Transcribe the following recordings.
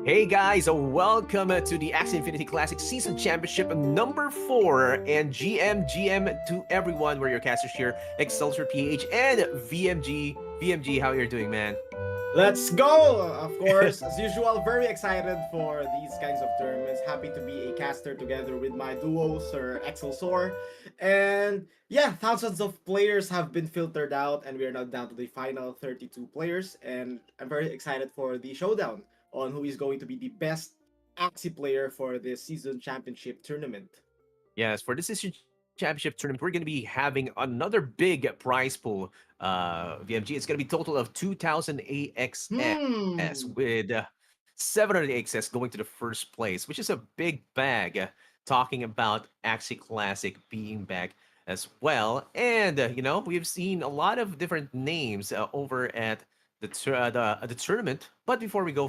Hey guys, welcome to the Axie Infinity Classic Season Championship number 4 and GM to everyone. We're your casters here, Excelsior PH and VMG. VMG, how you're doing, man? Let's go! Of course, as usual, very excited for these kinds of tournaments. Happy to be a caster together with my duo, Sir Excelsior. And yeah, thousands of players have been filtered out, and we are now down to the final 32 players. And I'm very excited for the showdown on who is going to be the best Axie player for this season championship tournament. Yes, for this Season Championship tournament, we're going to be having another big prize pool. VMG, it's going to be total of 2,000 AXS Hmm. with 700 AXS going to the first place, which is a big bag. Talking about Axie Classic being back as well, and we've seen a lot of different names over at the tournament. But before we go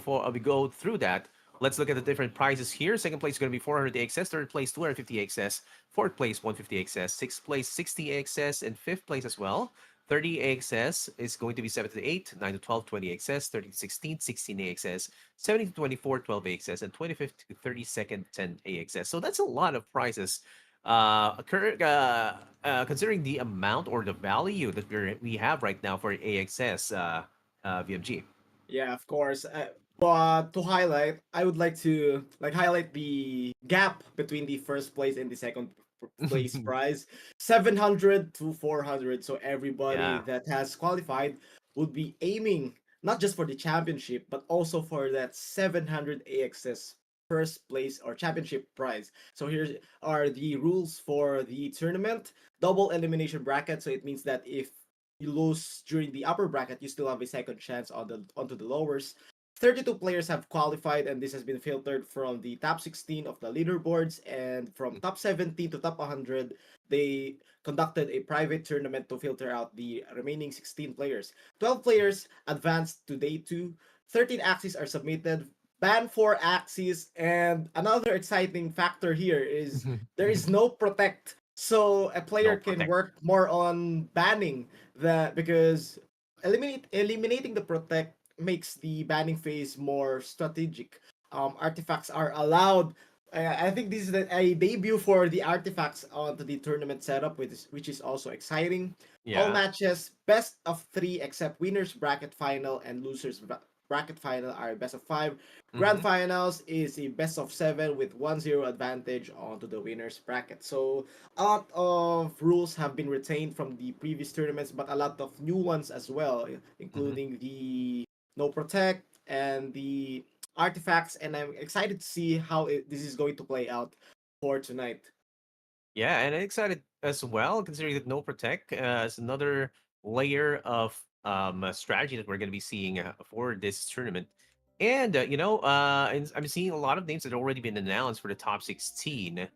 through that, let's look at the different prizes here. Second place is going to be 400 AXS, third place 250 AXS, fourth place 150 AXS, sixth place 60 AXS, and fifth place as well 30 AXS is going to be 7 to 8, 9 to 12, 20 AXS, 30 to 16, 16 AXS, 17 to 24, 12 AXS, and 25th to 32nd, 10 AXS. So that's a lot of prizes. Considering the amount or the value that we have right now for AXS VMG. Yeah, of course. But to highlight, I would like to highlight the gap between the first place and the second place prize, 700 to 400. So everybody Yeah. that has qualified would be aiming not just for the championship, but also for that 700 AXS first place or championship prize. So here are the rules for the tournament. Double elimination bracket. So it means that if you lose during the upper bracket, you still have a second chance onto the lowers. 32 players have qualified, and this has been filtered from the top 16 of the leaderboards, and from top 17 to top 100, they conducted a private tournament to filter out the remaining 16 players. 12 players advanced to day 2, 13 axes are submitted, ban 4 axes, and another exciting factor here is there is no protect. So a player No can protect. work more on banning that because eliminating the protect makes the banning phase more strategic. Artifacts are allowed. I think this is a debut for the artifacts onto the tournament setup, which is also exciting. All Yeah. matches best of 3 except winners bracket final and losers bracket final are best of 5. Grand Hmm. finals is a best of 7 with 1-0 advantage onto the winners bracket. So a lot of rules have been retained from the previous tournaments, but a lot of new ones as well, Hmm. including the no protect and the artifacts. And I'm excited to see how this is going to play out for tonight. Yeah, and I'm excited as well, considering that no protect is another layer of strategy that we're going to be seeing for this tournament. And and I'm seeing a lot of names that have already been announced for the top 16.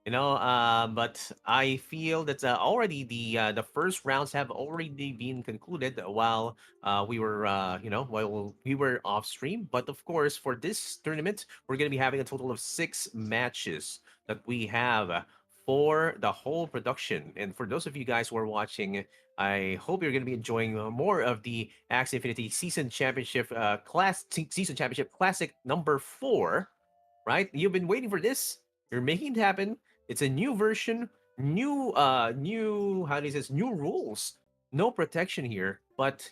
But I feel that already the first rounds have already been concluded while we were off stream. But of course, for this tournament, we're going to be having a total of 6 matches that we have for the whole production. And for those of you guys who are watching, I hope you're going to be enjoying more of the Axie Infinity Season Championship Classic number 4. Right? You've been waiting for this. You're making it happen. It's a new version, new how do you say this, new rules. No protection here, but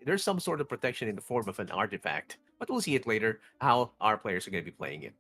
there's some sort of protection in the form of an artifact. But we'll see it later how our players are going to be playing it.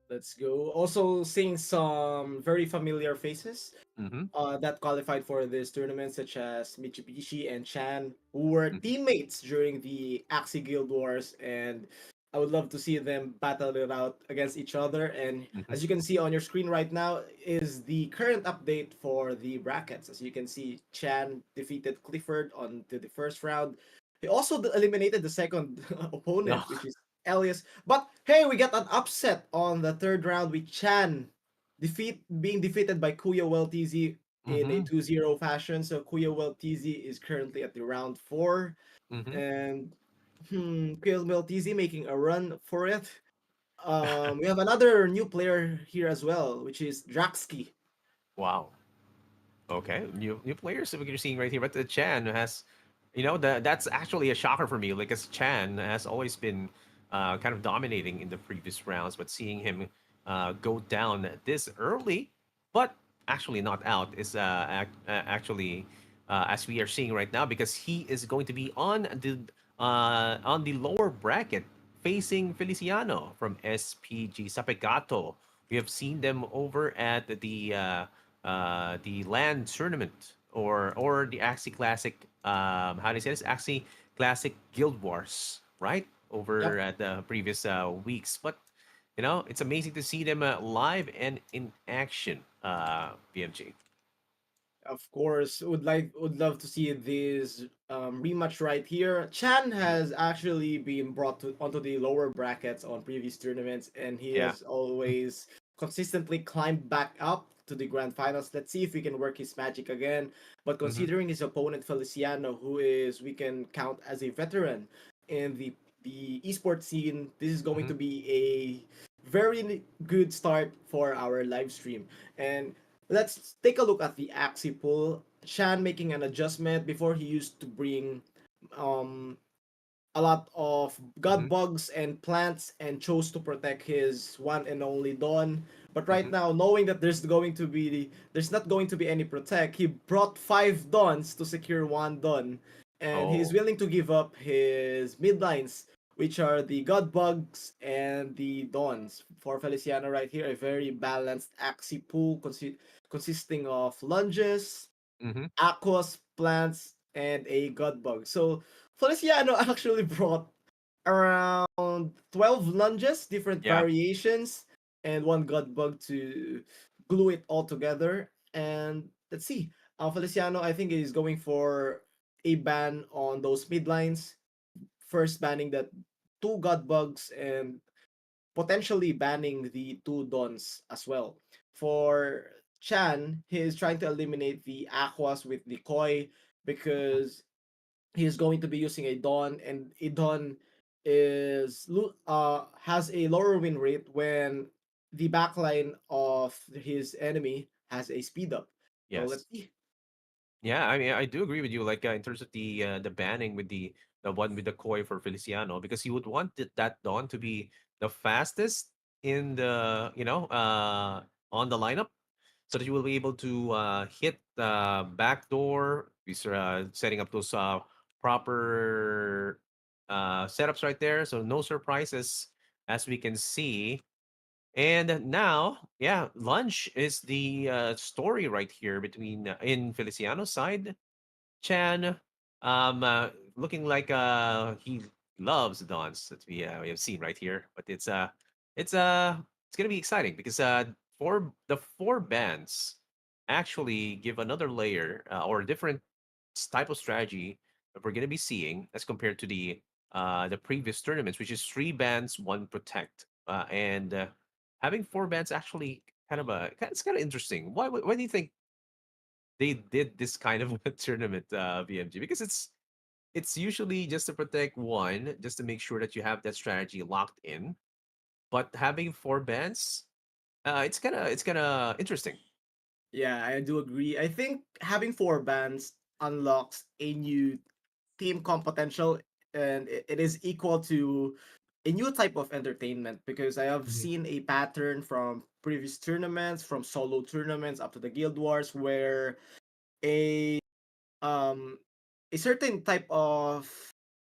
Let's go. Also seeing some very familiar faces Mm-hmm. that qualified for this tournament, such as Mitsubishi and Chan, who were teammates during the Axie Guild Wars, and I would love to see them battle it out against each other. And Mm-hmm. as you can see on your screen right now, is the current update for the brackets. As you can see, Chan defeated Clifford on to the first round. He also eliminated the second No. opponent, which is Elias. But hey, we got an upset on the third round with Chan being defeated by Kuya Weltizi in a Mm-hmm. 2-0 fashion. So Kuya Weltizi is currently at the round 4. Mm-hmm. And Kuya Weltizi making a run for it. We have another new player here as well, which is Draxky. Wow. Okay, new players that we're seeing right here, but the Chan has, that's actually a shocker for me. Like, as Chan has always been kind of dominating in the previous rounds, but seeing him go down this early, but actually not out is actually as we are seeing right now because he is going to be on the lower bracket facing Feliciano from SPG Sapegato. We have seen them over at the land tournament or the Axie Classic. How do you say this? Axie Classic Guild Wars, right? Over Yep. at the previous weeks. But it's amazing to see them live and in action. BMG. Of course, would love to see this rematch right here. Chan Mhm. has actually been brought onto the lower brackets on previous tournaments, and he Yeah. has always consistently climbed back up to the grand finals. Let's see if we can work his magic again. But Hmm. considering his opponent Feliciano, who is we can count as a veteran in the esports scene, this is going Hmm. to be a very good start for our live stream. And let's take a look at the Axie pool. Shan making an adjustment before he used to bring um a lot of god Hmm. bugs and plants and chose to protect his one and only Dawn. But right Hmm. now, knowing that there's not going to be any protect, he brought 5 Dawns to secure one Dawn, and he's Oh. willing to give up his mid lines, which are the god bugs and the Dawns. For Feliciano right here, a very balanced Axie pool consisting of lunges, Hmm. aquas, plants, and a god bug. So Feliciano actually brought around 12 lunges, different Yeah. variations, and one god bug to glue it all together. And let's see. Feliciano, I think, is going for a ban on those mid lines. First banning that 2 god bugs and potentially banning the 2 Dons as well. For Chan, he is trying to eliminate the Aquas with the Koi because he's going to be using a Dawn, and a Dawn has a lower win rate when the backline of his enemy has a speed up. So let's Yes. see. Yeah, I mean, I do agree with you. Like in terms of the banning with the one with the koi for Feliciano, because you would want that Dawn to be the fastest in the on the lineup, so that you will be able to hit the backdoor. Setting up those proper setups right there, so no surprises as we can see. And now, yeah, lunch is the story right here between in Feliciano's side. Chan, looking like he loves the dance that we have seen right here. But it's it's gonna be exciting because four bands actually give another layer or a different type of strategy that we're gonna be seeing as compared to the previous tournaments, which is 3 bands, one protect, and having 4 bands actually it's kind of interesting. Why do you think they did this kind of a tournament, BMG? Because it's usually just to protect one, just to make sure that you have that strategy locked in. But having 4 bands, it's kind of interesting. Yeah, I do agree. I think having 4 bands unlocks a new team comp potential, and it is equal to a new type of entertainment because I have Hmm. seen a pattern from previous tournaments, from solo tournaments up to the guild wars, where a um a certain type of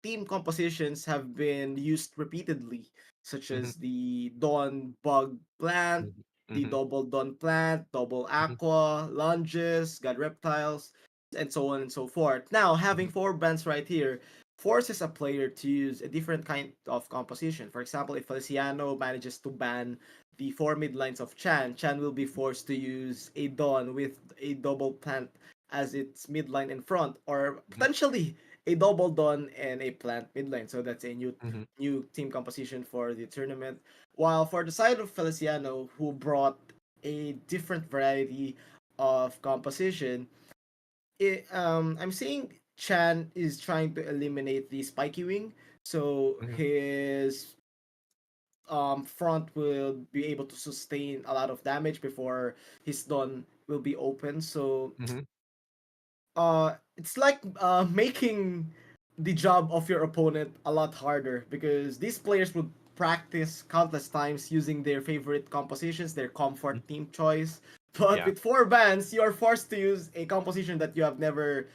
team compositions have been used repeatedly, such Hmm. as the Dawn Bug Plant, Hmm. the Hmm. Double Dawn Plant, Double Hmm. Aqua, Lunges, God Reptiles, and so on and so forth. Now, having Hmm. 4 bands right here forces a player to use a different kind of composition. For example, if Feliciano manages to ban the 4 mid lines of Chan, Chan will be forced to use a Dawn with a double plant as its midline in front, or potentially a double Dawn and a plant midline. So that's a Hmm. new team composition for the tournament. While for the side of Feliciano, who brought a different variety of composition, I'm seeing Chan is trying to eliminate the spiky wing, so Hmm. his front will be able to sustain a lot of damage before his Dawn will be open. So Hmm. it's like making the job of your opponent a lot harder because these players would practice countless times using their favorite compositions, their Mhm. comfort team choice. But Yeah. with four bans, you are forced to use a composition that you have never,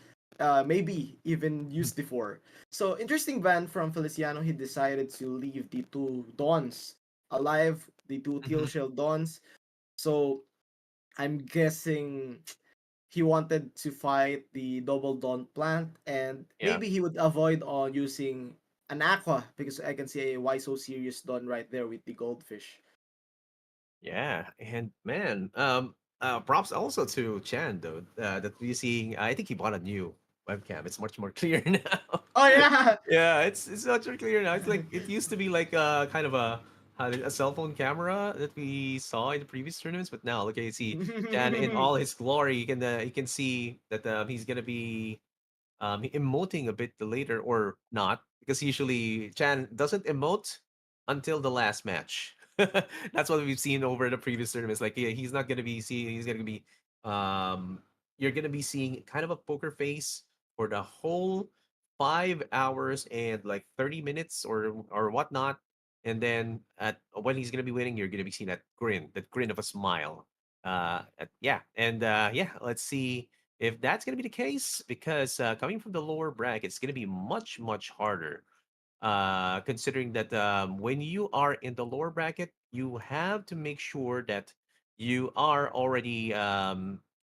maybe even Mhm. used before. So interesting ban from Feliciano. He decided to leave the two Dons alive, the two Teal Mhm. Shell Dons. So I'm guessing he wanted to fight the double dawn plant, and Yeah. maybe he would avoid on using an aqua because I can see a why so serious dawn right there with the goldfish. Yeah. And man, props also to Chan though. That we seeing. I think he bought a new webcam. It's much more clear now. Oh yeah. Yeah, it's much more clear now. It's like it used to be like a kind of a cell phone camera that we saw in the previous tournaments, but now look, you see Chan in all his glory. You can see that he's gonna be emoting a bit later or not because usually Chan doesn't emote until the last match. That's what we've seen over the previous tournaments. Like he's not gonna be seeing. He's gonna be um, you're gonna be seeing kind of a poker face for the whole 5 hours and like 30 minutes or whatnot. And then at when he's gonna be winning, you're gonna be seeing that grin of a smile. Yeah, and yeah, let's see if that's going to be the case, because coming from the lower bracket, it's going to be much, much harder. Considering that when you are in the lower bracket, you have to make sure that you are already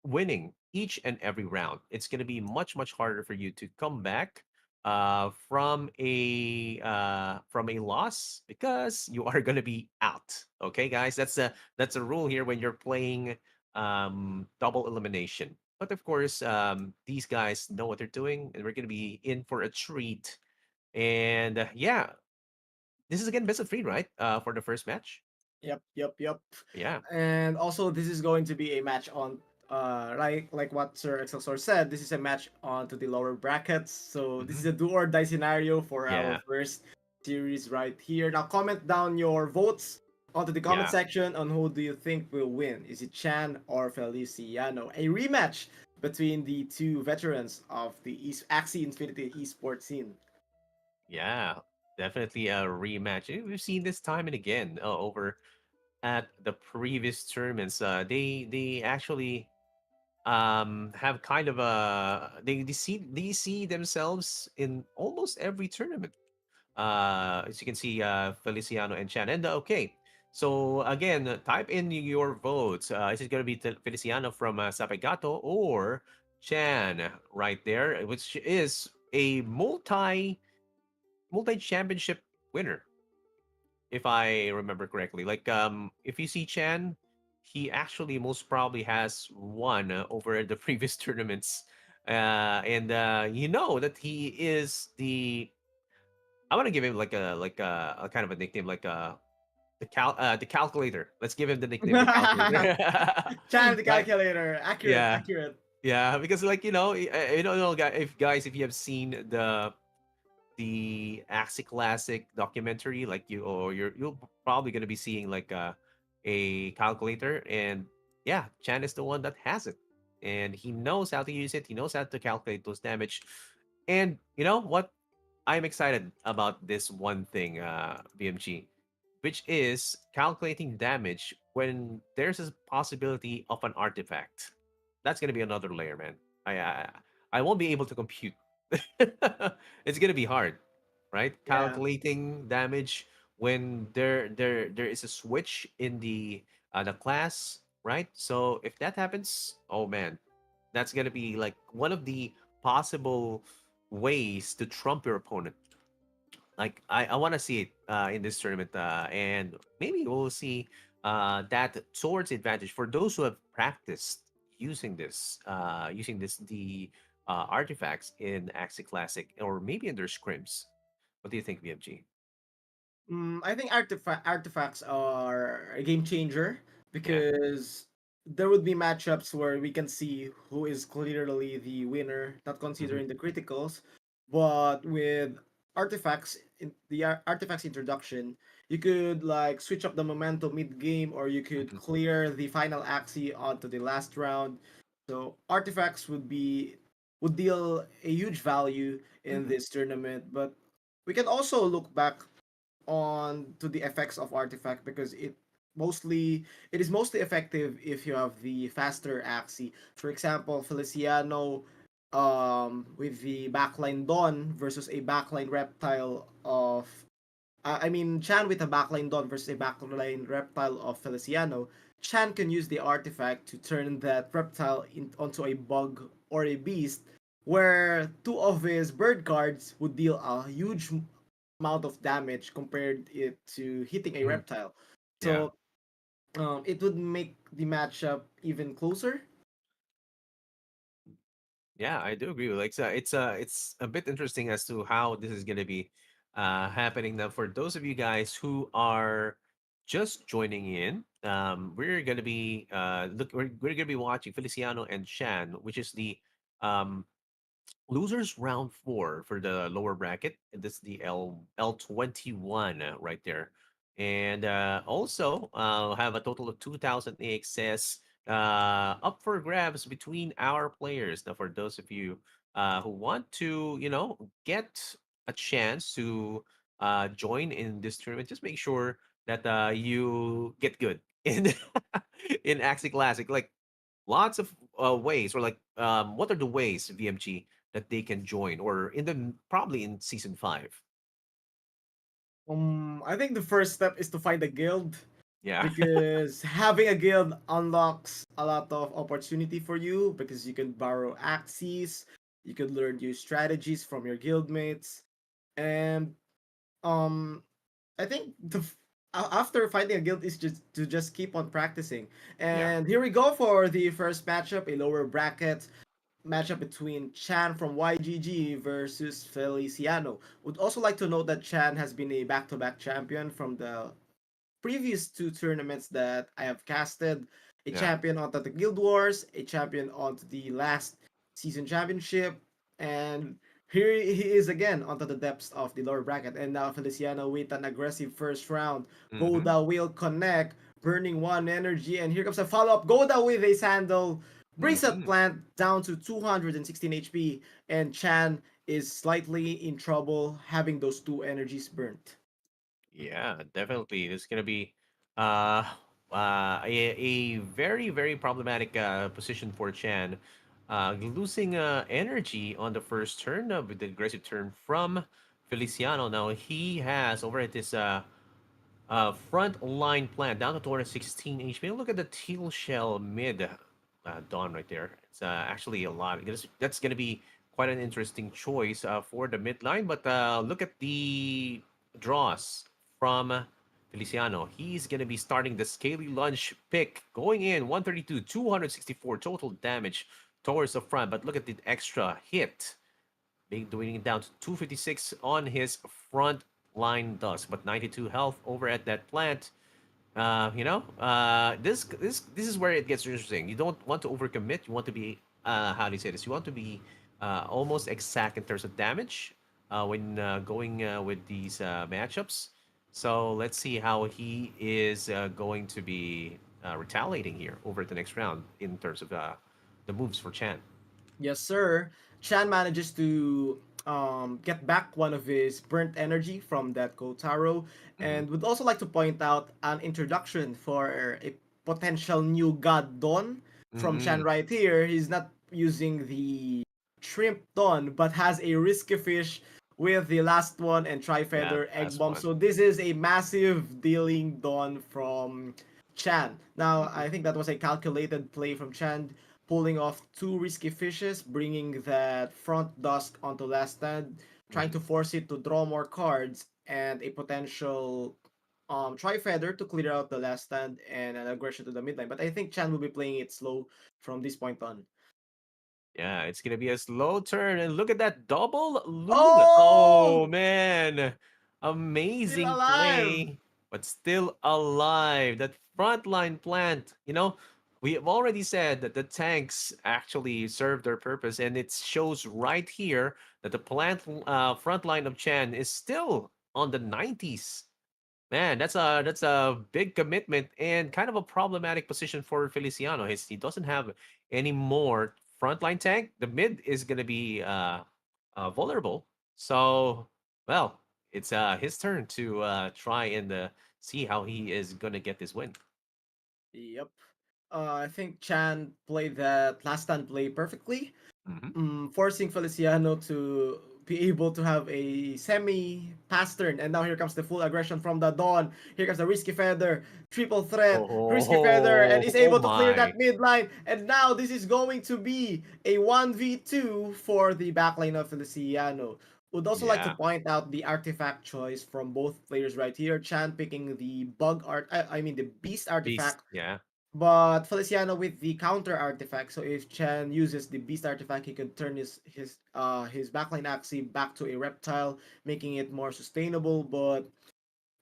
winning each and every round. It's going to be much, much harder for you to come back from a loss because you are going to be out. Okay, guys, that's a rule here when you're playing double elimination. But of course, these guys know what they're doing, and we're going to be in for a treat. And yeah, this is again best of three, right? For the first match. Yep. Yeah. And also, this is going to be a match on, like what Sir Excelsior said. This is a match on to the lower brackets. So this Hmm. is a do or die scenario for our Yeah. first series right here. Now, comment down your votes onto the comment Yeah. section on who do you think will win. Is it Chan or Feliciano? A rematch between the two veterans of the Axie Infinity esports scene. Yeah. Definitely a rematch. We've seen this time and again over at the previous tournaments. They actually have kind of a they see themselves in almost every tournament. As you can see, Feliciano and Chan. And okay, so again, type in your votes. Is it going to be Feliciano from Sapegato or Chan right there, which is a multi championship winner, if I remember correctly. Like if you see Chan, he actually most probably has won over the previous tournaments. And you know that he is the I want to give him like a kind of a nickname like the calculator. Let's give him the nickname the calculator. Chan the Right? calculator. Accurate, Yeah. accurate. Yeah, because like you don't know guys if you have seen the Axie Classic documentary, like you'll probably gonna be seeing like a calculator, and yeah, Chan is the one that has it, and he knows how to use it. He knows how to calculate those damage, and you know what? I'm excited about this one thing, BMG, which is calculating damage when there's a possibility of an artifact. That's gonna be another layer, man. I won't be able to compute. It's gonna be hard, right? Yeah. Calculating damage when there is a switch in the class, right? So if that happens, oh man, that's gonna be like one of the possible ways to trump your opponent. Like I want to see it in this tournament, and maybe we'll see that towards advantage for those who have practiced using this the artifacts in Axie Classic or maybe in their scrims. What do you think, BMG? I think artifacts are a game changer Yeah. because there would be matchups where we can see who is clearly the winner, not Hmm. considering the criticals. But with artifacts, in the artifacts introduction, you could like switch up the momentum mid game, or you could Hmm. clear the final axie onto the last round. So artifacts would be would deal a huge value in Mhm. this tournament. But we can also look back on to the effects of artifact because it is mostly effective if you have the faster Axie. For example, Feliciano with the backline Dawn versus a backline reptile of I mean Chan with a backline Dawn versus a backline reptile of Feliciano. Chan can use the artifact to turn that reptile onto a bug or a beast, where two of his bird cards would deal a huge amount of damage compared it to hitting a Mhm. reptile. Yeah. So it would make the matchup even closer. Yeah, I do agree with like it's a bit interesting as to how this is gonna be happening now for those of you guys who are just joining in. We're gonna be we're gonna be watching Feliciano and Shan, which is the um losers round four for the lower bracket. This is the L21 right there, and also have a total of 2,000 AXS up for grabs between our players. Now, for those of you who want to, get a chance to join in this tournament, just make sure that you get good in in Axie Classic. Like lots of ways, or like what are the ways VMG that they can join, or in the probably in season five. I think the first step is to find a guild Yeah. because having a guild unlocks a lot of opportunity for you because you can borrow axes, you can learn new strategies from your guildmates, and um I think after finding a guild is just to just keep on practicing. Yeah. And here we go for the first matchup, a lower bracket matchup between Chan from YGG versus Feliciano. Would also like to note that Chan has been a back-to-back champion from the previous two tournaments that I have casted, a Yeah. champion onto the Guild Wars, a champion onto the last season championship, and here he is again onto the depths of the lower bracket. And now Feliciano with an aggressive first round. Mm-hmm. Goda will connect, burning one energy, and here comes a follow-up. Goda with a sandal brings that Mm-hmm. plant down to 216 HP, and Chan is slightly in trouble having those two energies burnt. Yeah, definitely. This is gonna be uh a very very problematic position for Chan. Losing energy on the first turn with the aggressive turn from Feliciano. Now he has over at this front line plant down to 216 HP. Look at the teal shell mid dawn right there. It's actually a lot. That's going to be quite an interesting choice for the mid line. But look at the draws from Feliciano. He's going to be starting the Scaly Lunge pick, going in 132, 264 total damage towards the front. But look at the extra hit doing it down to 256 on his front line dust, but 92 health over at that plant. This is where it gets interesting. You don't want to overcommit. You want to be how do you say this? You want to be almost exact in terms of damage when going with these matchups. So let's see how he is going to be retaliating here over the next round in terms of the moves for Chan. Yes, sir. Chan manages to get back one of his burnt energy from that Kotaro, Mm-hmm. and would also like to point out an introduction for a potential new god Don from Mm-hmm. Chan right here. He's not using the shrimp Don, but has a risky fish with the last one and Yeah, tri-feather egg last bomb. one. So this is a massive dealing Don from Chan. Now Mm-hmm. I think that was a calculated play from Chan, pulling off two risky fishes, bringing that front dusk onto last stand, trying Mm-hmm. to force it to draw more cards, and a potential tri-feather to clear out the last stand and an aggression to the midline. But I think Chan will be playing it slow from this point on. Yeah, it's gonna be a slow turn, and look at that double Luna. Oh Oh! man, Still amazing alive! play, but still alive. That frontline plant. We have already said that the tanks actually serve their purpose, and it shows right here that the front line of Chan is still on the 90s. Man, that's a big commitment and kind of a problematic position for Feliciano. He doesn't have any more frontline tank, the mid is gonna be vulnerable. So, well, it's his turn to try and see how he is gonna get this win. Yep. I think Chan played that last stand play perfectly, Hmm. forcing Feliciano to be able to have a semi pass turn. And now here comes the full aggression from the Dawn. Here comes the Risky Feather, triple threat, Risky Feather, and is Oh able to clear my! that mid line. And now this is going to be a 1v2 for the backline of Feliciano. Would also like to Yeah, point out the artifact choice from both players right here. Chan picking the bug art, I mean the beast beast. artifact, Yeah. but Feliciano with the counter artifact. So if Chen uses the beast artifact, he could turn his backline Axie back to a reptile, making it more sustainable. But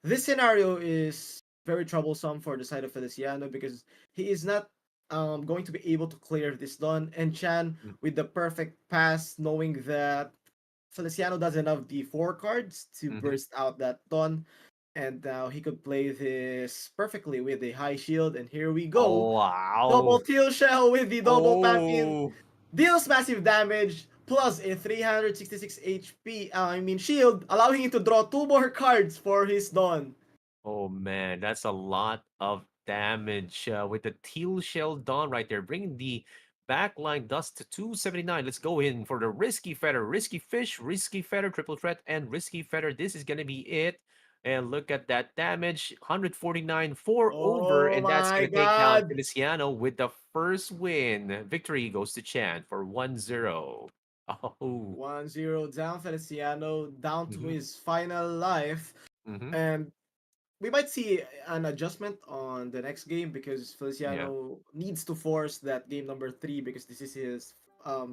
this scenario is very troublesome for the side of Feliciano because he is not going to be able to clear this done. And Chan Mm, with the perfect pass, knowing that Feliciano doesn't have the four cards to mm-hmm. burst out that Dawn, and now he could play this perfectly with a high shield. And here we go. Oh Double wow! Teal Shell with the double Pantheon. Oh, Deals massive damage plus a 366 HP, I mean shield, allowing him to draw two more cards for his Dawn. oh man, that's a lot of damage with the teal shell Dawn right there, bringing the backline dust to 279. Let's go in for the risky feather, risky fish, risky feather, triple threat, and risky feather. This is gonna be it. And look at that damage, 149, 4 over, Oh and that's my gonna take down god. Feliciano with the first win. Victory goes to Chan for 1-0. Oh, 1-0 down Feliciano, down to mm-hmm, his final life. mm-hmm, And we might see an adjustment on the next game because yeah, Feliciano needs to force that game number 3 because this is his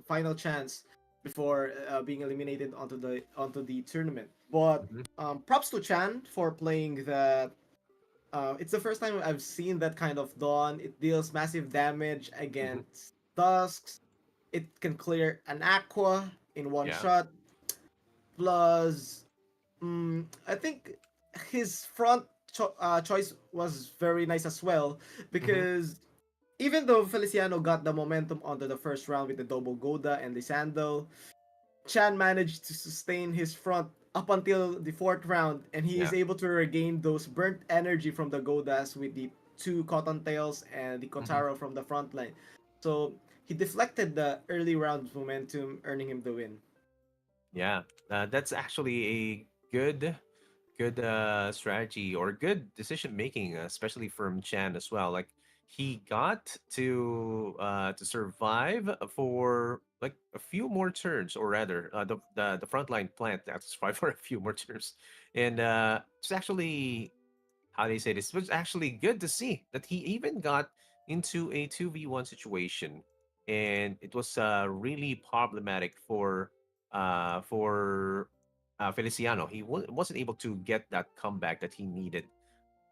final chance before being eliminated onto the tournament. But mm-hmm, props to Chan for playing that. It's the first time I've seen that kind of Dawn. It deals massive damage mm-hmm, against Dusks. It can clear an Aqua in one yeah, shot. Plus, I think his front choice was very nice as well mm-hmm, because even though Feliciano got the momentum onto the first round with the double Goda and the Sandal, Chan managed to sustain his front up until the fourth round, and he is yeah, able to regain those burnt energy from the Godas with the two Cottontails and the mm-hmm. Kotaro from the front line. So he deflected the early round momentum, earning him the win. Yeah, that's actually a good strategy or good decision making, especially from Chan as well. Like he got to survive for like a few more turns, or rather, the frontline plant had to survive for a few more turns, and it's actually how do you say this? It was actually good to see that he even got into a 2v1 situation. And it was really problematic for Feliciano. He wasn't able to get that comeback that he needed.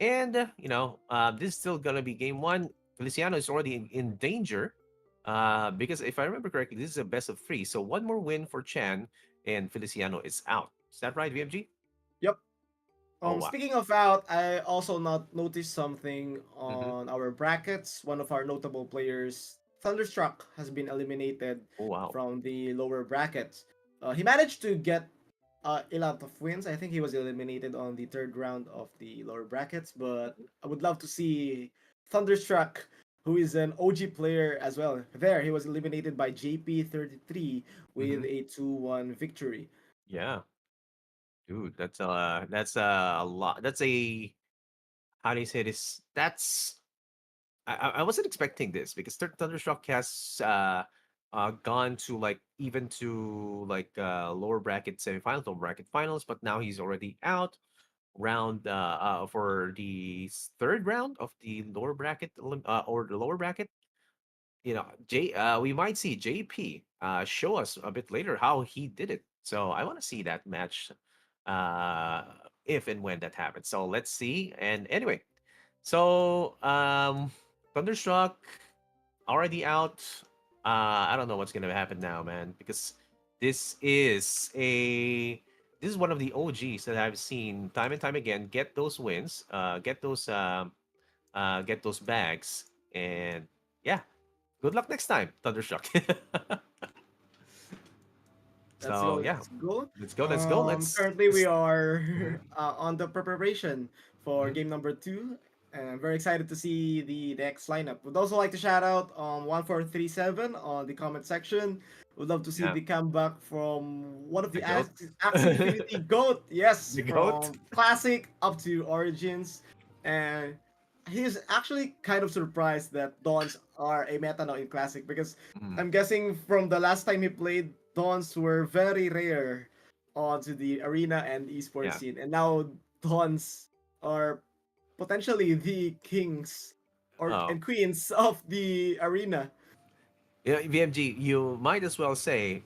And, this is still going to be game one. Feliciano is already in danger because if I remember correctly, this is a best of three. So one more win for Chan and Feliciano is out. Is that right, VMG? Yep. Oh, wow. Speaking of out, I also not noticed something Hmm. on our brackets. One of our notable players, Thunderstruck, has been eliminated Oh, wow. from the lower brackets. He managed to get a lot of wins. I think he was eliminated on the third round of the lower brackets, but I would love to see Thunderstruck, who is an OG player as well. There, he was eliminated by JP33 with Hmm. a 2-1 victory. Yeah. Dude, that's a lot. That's a how do you say this? That's I wasn't expecting this because Thunderstruck has gone to like even to like lower bracket semifinals, lower bracket finals, but now he's already out round for the third round of the lower bracket or the lower bracket. We might see JP show us a bit later how he did it. So I want to see that match uh if and when that happens. So let's see. And anyway, so Thunderstruck already out. I don't know what's gonna happen now, man, because this is a this is one of the OGs that I've seen time and time again get those wins, get those bags, and yeah, Good luck next time, Thundershock. Let's go. So yeah, Let's go. let's go. Let's go. Currently we Mhm. are on the preparation for Mhm. game number two, and I'm very excited to see the next lineup. Would also like to shout out 1437 on the comment section. Would love to see Yeah, the comeback from one of the the goat, Axie Infinity GOAT. Yes, the goat. from Classic up to Origins, and he's actually kind of surprised that Dawns are a meta now in Classic because Mhm. I'm guessing from the last time he played, Dawns were very rare onto the arena and esports Yeah. scene, and now Dawns are potentially the kings or Oh, and queens of the arena. yeah, VMG. You might as well say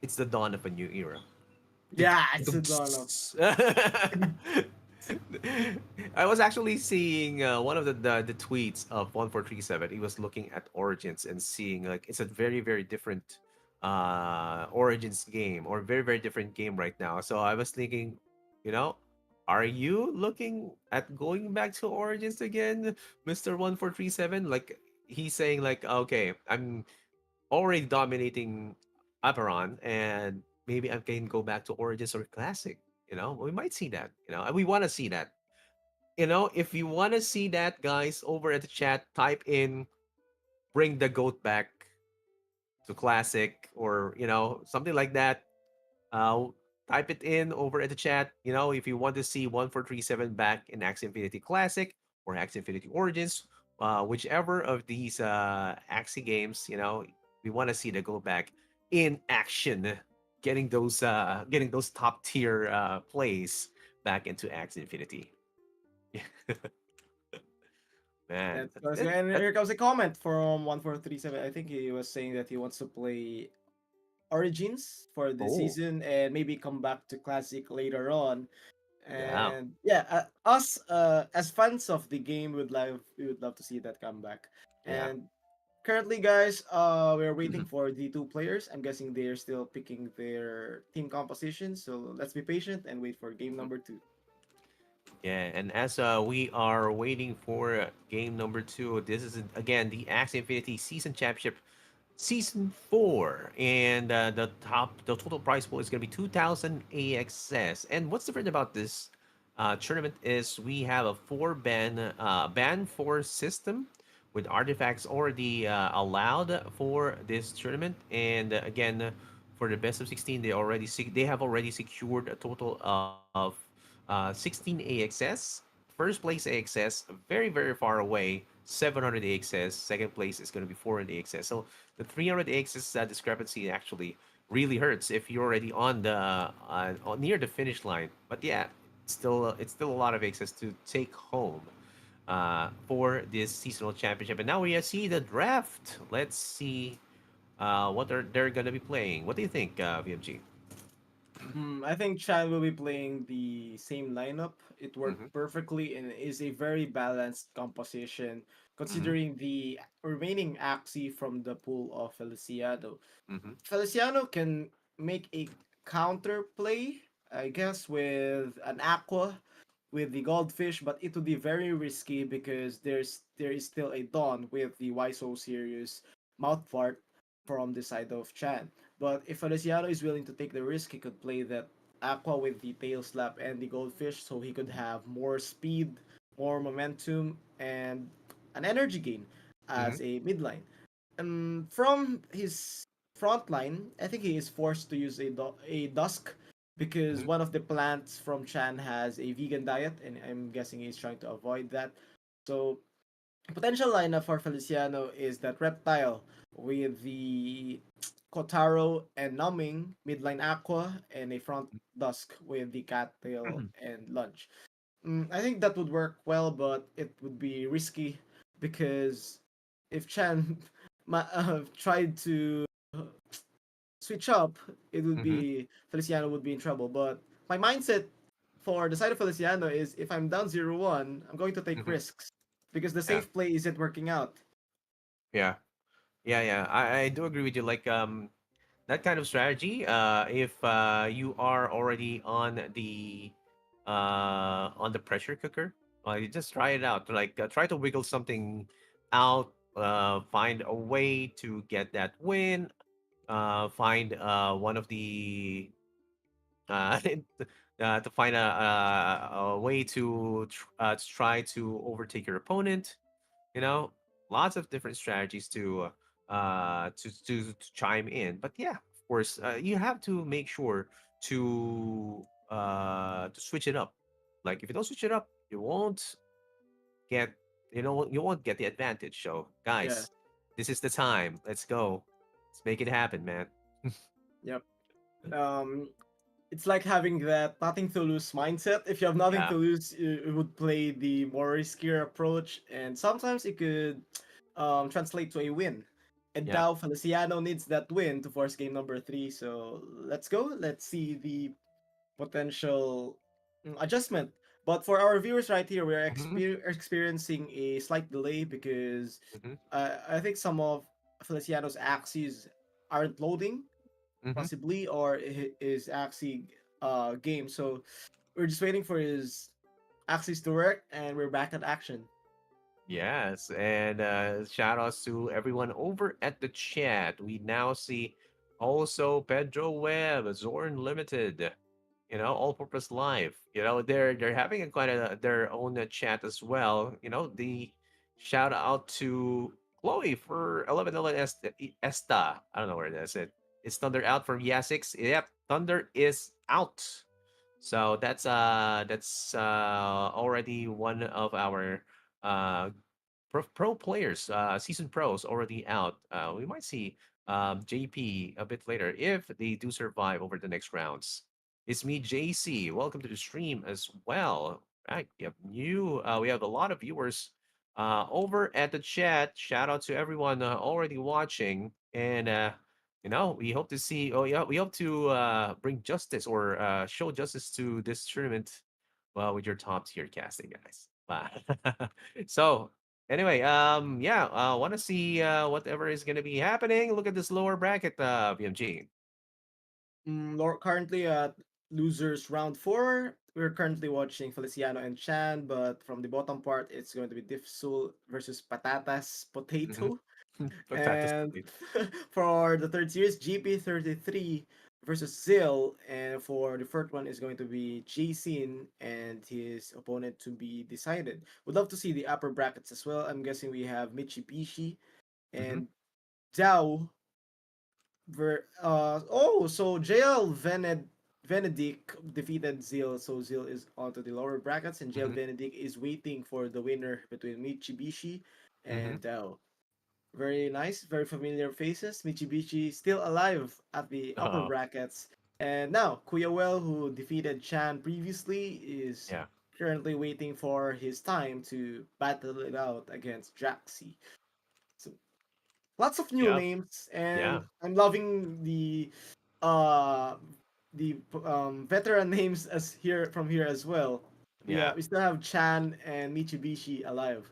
it's the dawn of a new era. Yeah, it's a Dawn of. I was actually seeing one of the tweets of 1437. He was looking at Origins and seeing like it's a very very different Origins game or very very different game right now. So I was thinking, you know, are you looking at going back to Origins again, Mister 1437? Like he's saying like, okay, I'm already dominating Aperon, and maybe I can go back to Origins or Classic. You know, we might see that. You know, and we want to see that. You know, if you want to see that, guys, over at the chat, type in "bring the goat back" to Classic, or something like that. Uh, Type it in over at the chat. You know, if you want to see 1437 back in Axie Infinity Classic or Axie Infinity Origins, whichever of these Axie games, we want to see the go back in action, getting those top tier plays back into Axie Infinity. Man, That's good. And here comes a comment from 1437. I think he was saying that he wants to play Origins for the oh season and maybe come back to Classic later on. yeah, And yeah, us as fans of the game we would love to see that comeback. yeah. And currently, guys, we're waiting for the two players. I'm guessing they're still picking their team composition. So let's be patient and wait for game number two. Yeah, and as we are waiting for game number two, this is again the Axie Infinity Season Championship Season 4, and the total prize pool is going to be 2,000 AXS. And what's different about this tournament is we have a ban 4 system with artifacts already allowed for this tournament, and again for the best of 16 they have already secured a total of 16 AXS. First place AXS, very very far away, 700 AXS. Second place is going to be 400 AXS. So the 300 AXS discrepancy actually really hurts if you're already near the finish line. But yeah, it's still a lot of AXS to take home for this seasonal championship. And now we see the draft. Let's see what they're gonna be playing. What do you think, VMG? I think Chan will be playing the same lineup. It worked Mm-hmm. perfectly and is a very balanced composition Mm-hmm. considering the remaining Axie from the pool of Feliciano. Mm-hmm. Feliciano can make a counter play, I guess, with an Aqua with the Goldfish, but it would be very risky because there is still a Dawn with the Why So Serious mouth fart from the side of Chan. But if Feliciano is willing to take the risk, he could play that Aqua with the Tail Slap and the Goldfish so he could have more speed, more momentum, and an energy gain Mm-hmm. as a midline. From his front line, I think he is forced to use a Dusk because Mm-hmm. one of the plants from Chan has a vegan diet, and I'm guessing he's trying to avoid that. So potential lineup for Feliciano is that Reptile with the Kotaro and Numbing, midline Aqua, and a front Dusk with the Cattail and Lunch. I think that would work well, but it would be risky because if Chan tried to switch up, it would Mm-hmm. be Feliciano would be in trouble. But my mindset for the side of Feliciano is if I'm down 0-1, I'm going to take Mm-hmm. risks because the Yeah. safe play isn't working out. Yeah. Yeah. Yeah. I do agree with you. Like that kind of strategy, if you are already on the pressure cooker, you just try it out. Like try to wiggle something out find a way to get that win. Find one of the to find a way to try to overtake your opponent. You know, lots of different strategies to chime in. But yeah, of course, you have to make sure to switch it up. Like if you don't switch it up, get you won't get the advantage. So Yeah. guys, this is the time. Let's go. Let's make it happen, man. Yep. Um, it's like having that nothing to lose mindset. If you have nothing Yeah. to lose, you would play the more riskier approach, and sometimes it could translate to a win. And Yeah. now Feliciano needs that win to force game number three. So let's go. Let's see the potential adjustment. But for our viewers right here, we are Hmm. experiencing a slight delay because Hmm. I think some of Feliciano's axes aren't loading Hmm. possibly, or his Axie game. So we're just waiting for his Axis to work, and we're back at action. Yes, and shout outs to everyone over at the chat. We now see also Pedro Webb, Zorn Limited, All Purpose Live. They're having a quite their own chat as well. The shout out to Chloe for 11 Esta. I don't know where that's it. Is Thunder out from Yasix? Yep, Thunder is out. So that's already one of our uh pro players, seasoned pros already out. We might see JP a bit later if they do survive over the next rounds. It's me, JC. Welcome to the stream as well. Right, we have a lot of viewers over at the chat. Shout out to everyone already watching, and we hope to see. Oh yeah, we hope to bring justice or show justice to this tournament. Well, with your top tier casting, guys. Wow. So anyway, yeah, want to see whatever is going to be happening. Look at this lower bracket, BMG. Currently at losers round four. We're currently watching Feliciano and Chan, but from the bottom part, it's going to be Diffsul versus Patatas Mm-hmm. Potato. Patatas And potato. for the third series, GP33 versus Zill. And for the fourth one is going to be Jason and his opponent to be decided. Would love to see the upper brackets as well. I'm guessing we have Mitsubishi Mm-hmm. and Zhao. So JL Venedict defeated Zeal, so Zeal is onto the lower brackets, and JL Mm-hmm. Venedict is waiting for the winner between Mitsubishi Mm-hmm. and Dao. Very nice, very familiar faces. Mitsubishi still alive at the upper Oh, brackets. And now, Kuyawell, who defeated Chan previously, is yeah. currently waiting for his time to battle it out against Jaxi. So lots of new Yeah. names, Yeah. and I'm loving uh the veteran names as here from here as well. Yeah. We still have Chan and Mitsubishi alive.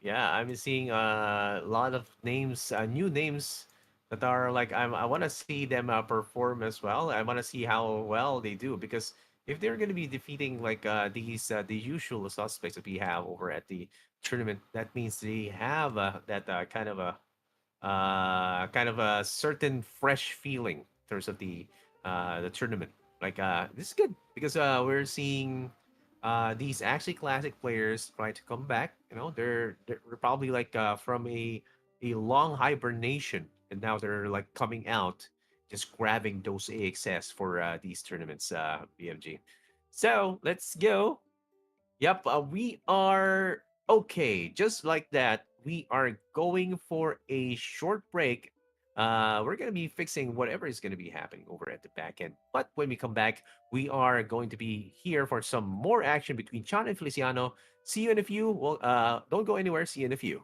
Yeah, I'm seeing a lot of names, new names that are like I want to see them perform as well. I want to see how well they do because if they're going to be defeating like these the usual suspects that we have over at the tournament, that means they have that kind of a certain fresh feeling in terms of the tournament. Like this is good because we're seeing these actually classic players try to come back. They're probably like from a long hibernation, and now they're like coming out, just grabbing those AXS for these tournaments. BMG. So let's go. Yep, we are okay. Just like that, we are going for a short break. We're going to be fixing whatever is going to be happening over at the back end. But when we come back, we are going to be here for some more action between Chan and Feliciano. See you in a few. Well, don't go anywhere. See you in a few.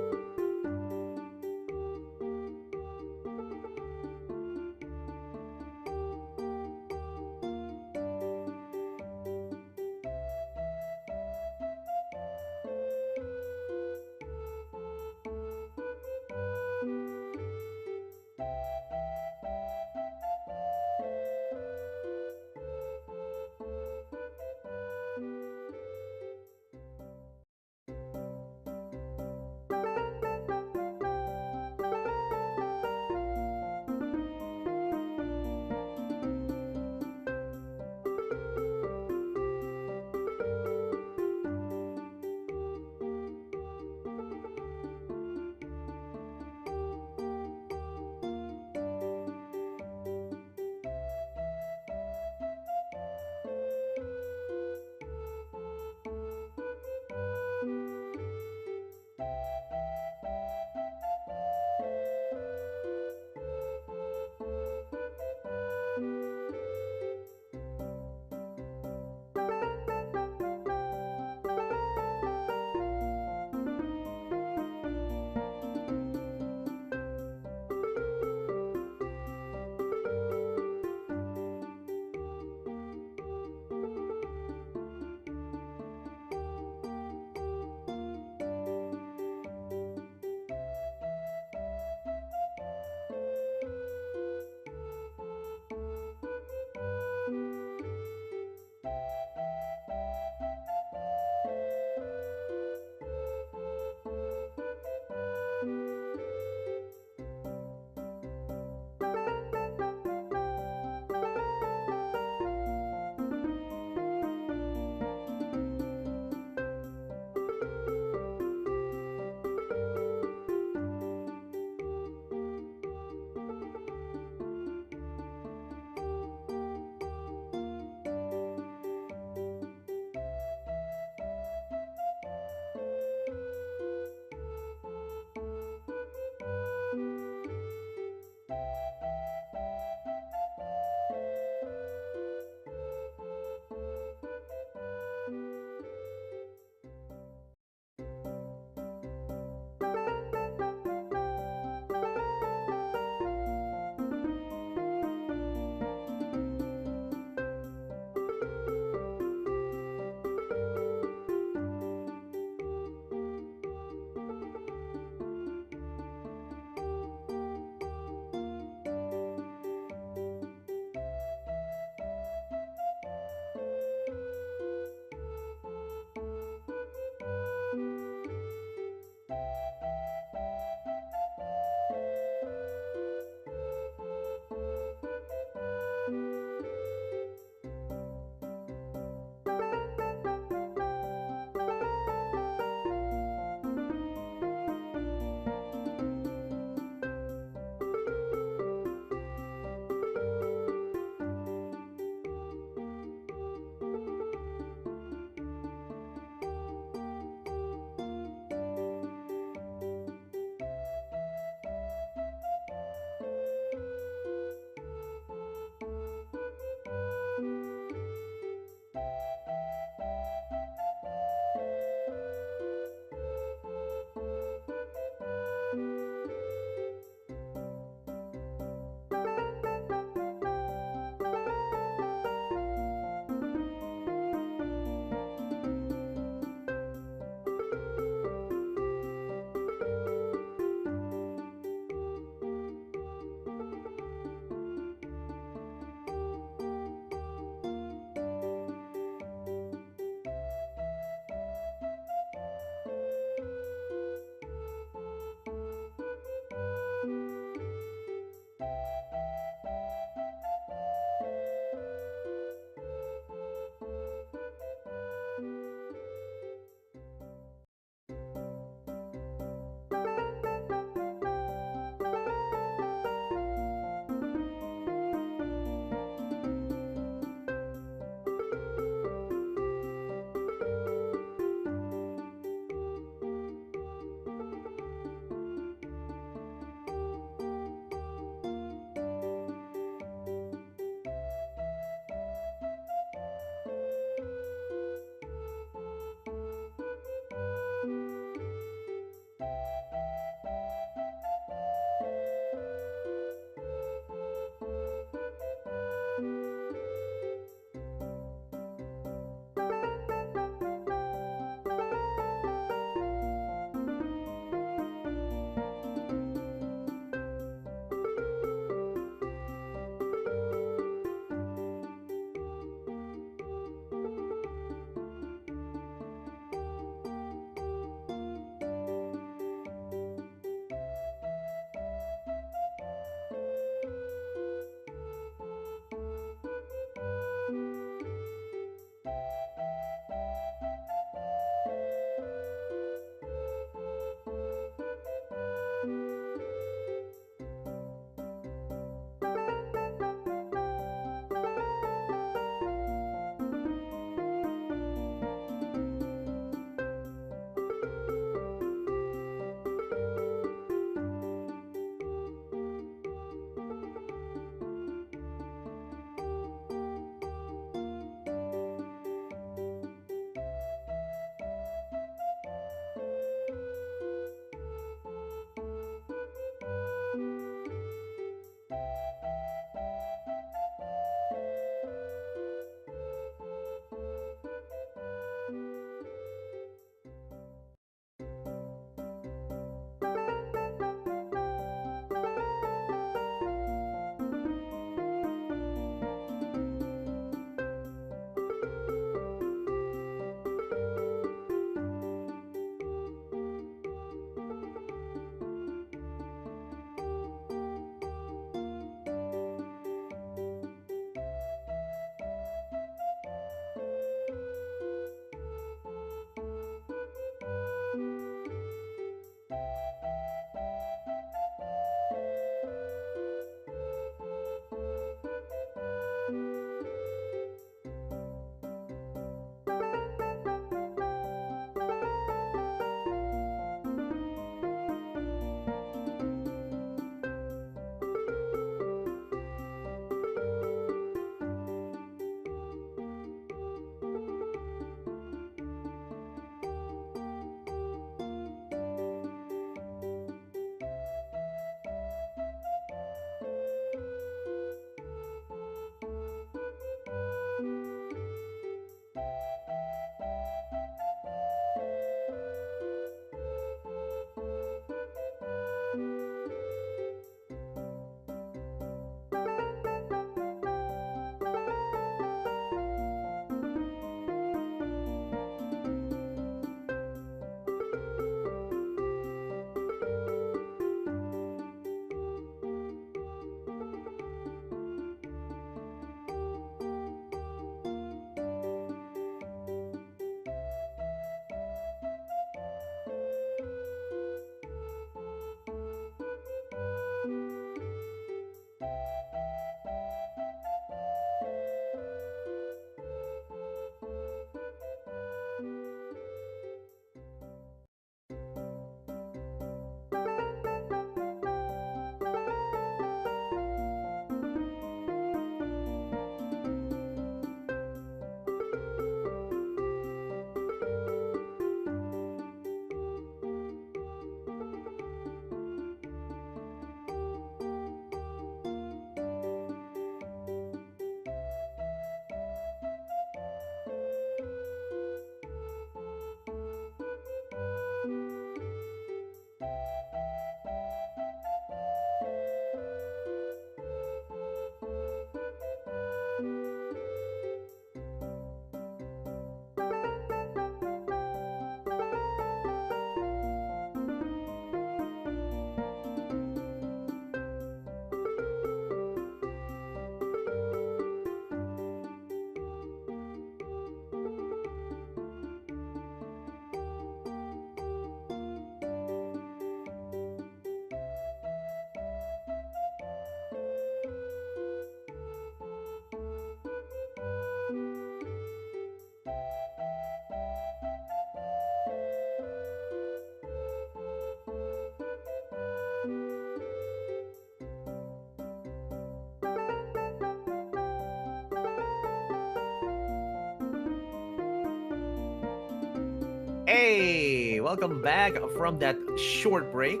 Hey, welcome back from that short break.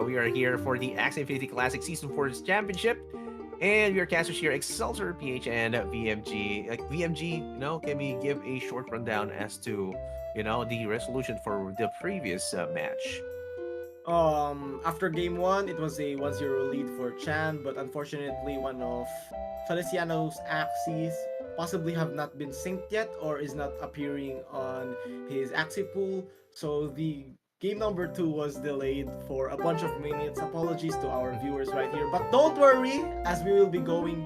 We are here for the Axie Infinity Classic Season 4's Championship. And we are casters here, Excelsior PH and VMG. Like VMG, can we give a short rundown as to, the resolution for the previous match? After game one, it was a 1-0 lead for Chan, but unfortunately, one of Feliciano's axes possibly have not been synced yet or is not appearing on his axie pool. So the game number two was delayed for a bunch of minutes. Apologies to our viewers right here, but don't worry, as we will be going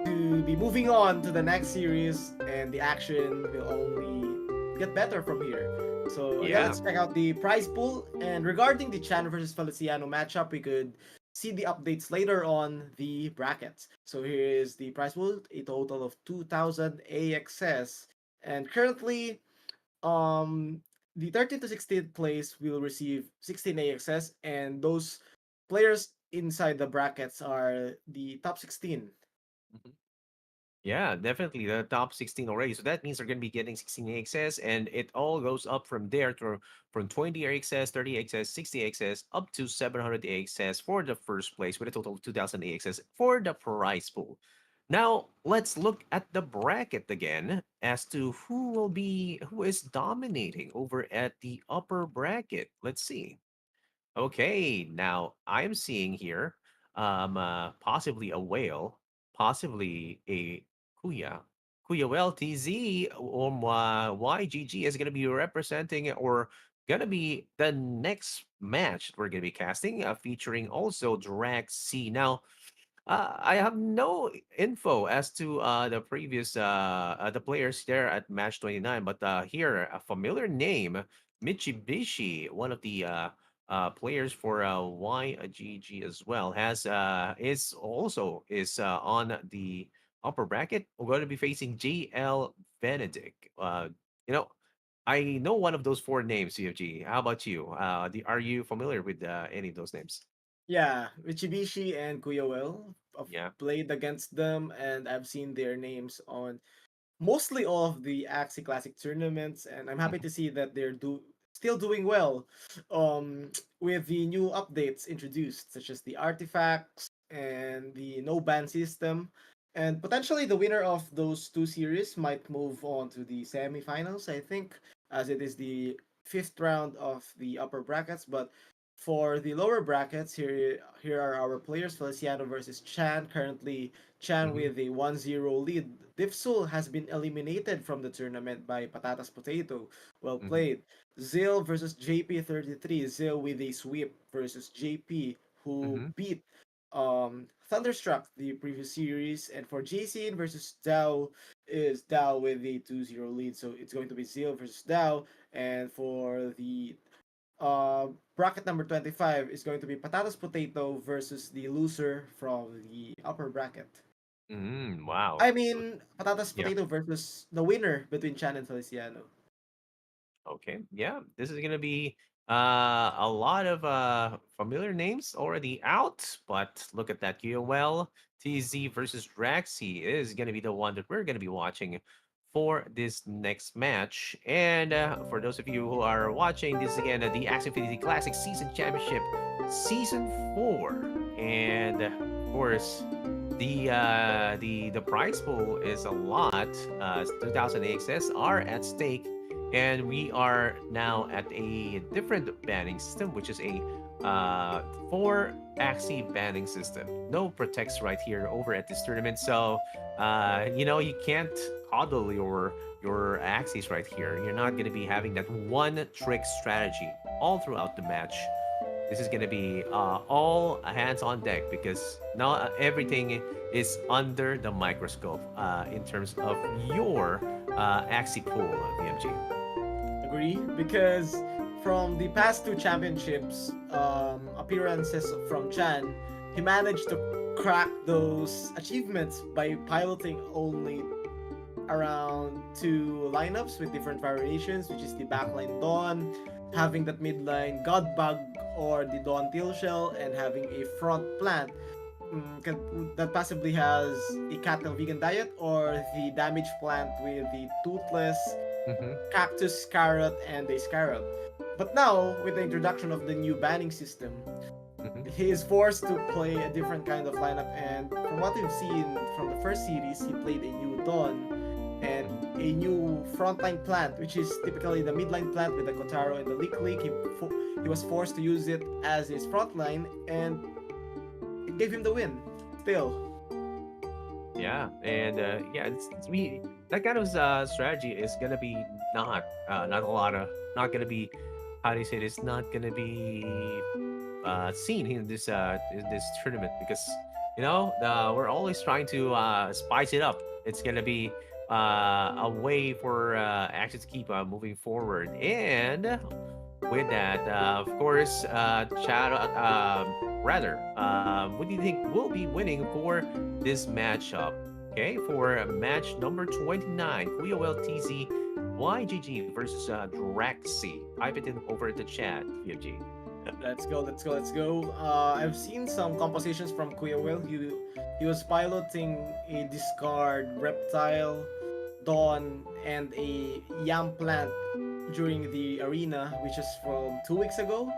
to be moving on to the next series, and the action will only get better from here. So yeah, Yeah. let's check out the prize pool. And regarding the Chan versus Feliciano matchup, we could see the updates later on the brackets. So here is the prize pool, a total of 2,000 AXS. And currently, um, the 13th to 16th place will receive 16 AXS, and those players inside the brackets are the top 16. Mhm. Yeah, definitely the top 16 already. So that means they're going to be getting 16 AXS, and it all goes up from there to from 20 AXS, 30 AXS, 60 AXS, up to 700 AXS for the first place with a total of 2,000 AXS for the prize pool. Now, let's look at the bracket again as to who is dominating over at the upper bracket. Let's see. Okay, now I'm seeing here possibly a whale, possibly a kuya. Kuya whale TZ YGG is going to be representing or going to be the next match we're going to be casting, featuring also Drag C. Now, I have no info as to the players there at match 29, but here a familiar name, Mitsubishi, one of the players for YGG as well, has is on the upper bracket. We're going to be facing JL Benedict. You know, I know one of those four names, CFG. How about you? Are you familiar with any of those names? Yeah, Mitsubishi and Kuyawell. I've Yeah. played against them, and I've seen their names on mostly all of the Axie Classic tournaments, and I'm happy Mhm. to see that they're still doing well with the new updates introduced, such as the artifacts and the no ban system. And potentially the winner of those two series might move on to the semifinals, I think, as it is the fifth round of the upper brackets. But for the lower brackets, here are our players: Feliciano versus Chan. Currently, Chan Mhm. with a 1-0 lead. Dipsul has been eliminated from the tournament by Patatas Potato. Well Mhm. played. Zil versus JP33. Zil with a sweep versus JP, who Mhm. beat Thunderstruck the previous series. And for JCN versus Dao, is Dao with a 2-0 lead. So it's going to be Zil versus Dao. And for the bracket number 25 is going to be Patatas Potato versus the loser from the upper bracket. Wow. I So, mean, Patatas yeah. Potato versus the winner between Chan and Feliciano. Okay. Yeah. This is gonna be a lot of familiar names already out, but look at that. QOL TZ versus Draxi is gonna be the one that we're gonna be watching for this next match. And for those of you who are watching, this is again the Axie Infinity Classic Season Championship Season 4. And of course, the prize pool is a lot. 2,000 AXS are at stake, and we are now at a different banning system, which is a four axie banning system. No protects right here over at this tournament, so you can't coddle your axies right here. You're not going to be having that one trick strategy all throughout the match. This is going to be all hands on deck because not everything is under the microscope in terms of your Axie pool, VMG. Agree? Because from the past two championships appearances from Chan, he managed to crack those achievements by piloting only around two lineups with different variations, which is the Mhm. backline Dawn, having that midline Godbug or the Dawn Tail Shell, and having a front plant that possibly has a cattle vegan diet, or the damage plant with the Toothless Mm-hmm. Cactus, Carrot, and a Scarab. But now, with the introduction of the new banning system, Mm-hmm. he is forced to play a different kind of lineup. And from what we've seen from the first series, he played a new Dawn and Mm-hmm. a new frontline plant, which is typically the midline plant with the Kotaro and the Leak Leak. He was forced to use it as his frontline, and it gave him the win. Still, Yeah, and yeah, it's me. That kind of strategy is gonna be not a lot of not gonna be how do you say it? It's not gonna be seen in this tournament because we're always trying to spice it up. It's gonna be a way for Action to keep moving forward, and with that, of course, what do you think will be winning for this matchup? Okay, for match number 29, QOL YGG versus Draxi. Type it in over the chat, PFG. let's go. I've seen some compositions from Will. He was piloting a discard reptile, dawn, and a yam plant during the arena, which is from 2 weeks ago.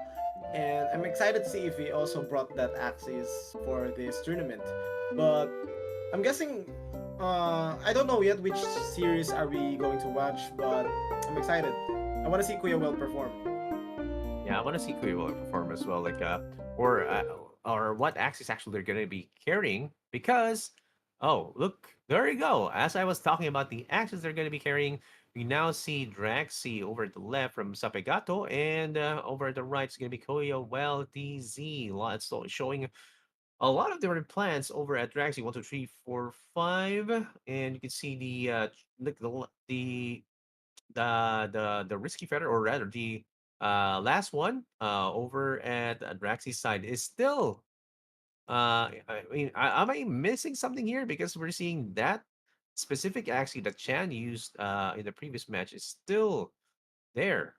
And I'm excited to see if he also brought that axis for this tournament. But I'm guessing, I don't know yet which series are we going to watch, but I'm excited. I want to see Kuya well perform. Yeah, I want to see Kuivo perform as well, like or uh, or what axis actually they're going to be carrying because oh look there you go. As I was talking about the axis they're going to be carrying, we now see Draxi over at the left from Sapegato, and over at the right is going to be Koyo Well DZ. Lots so showing a lot of different plans over at Draxi. One, two, three, four, five, and you can see the look the risky feather, or rather the last one over at Draxi's side is still I mean am I missing something here because we're seeing that specific Axie that Chan used in the previous match is still there,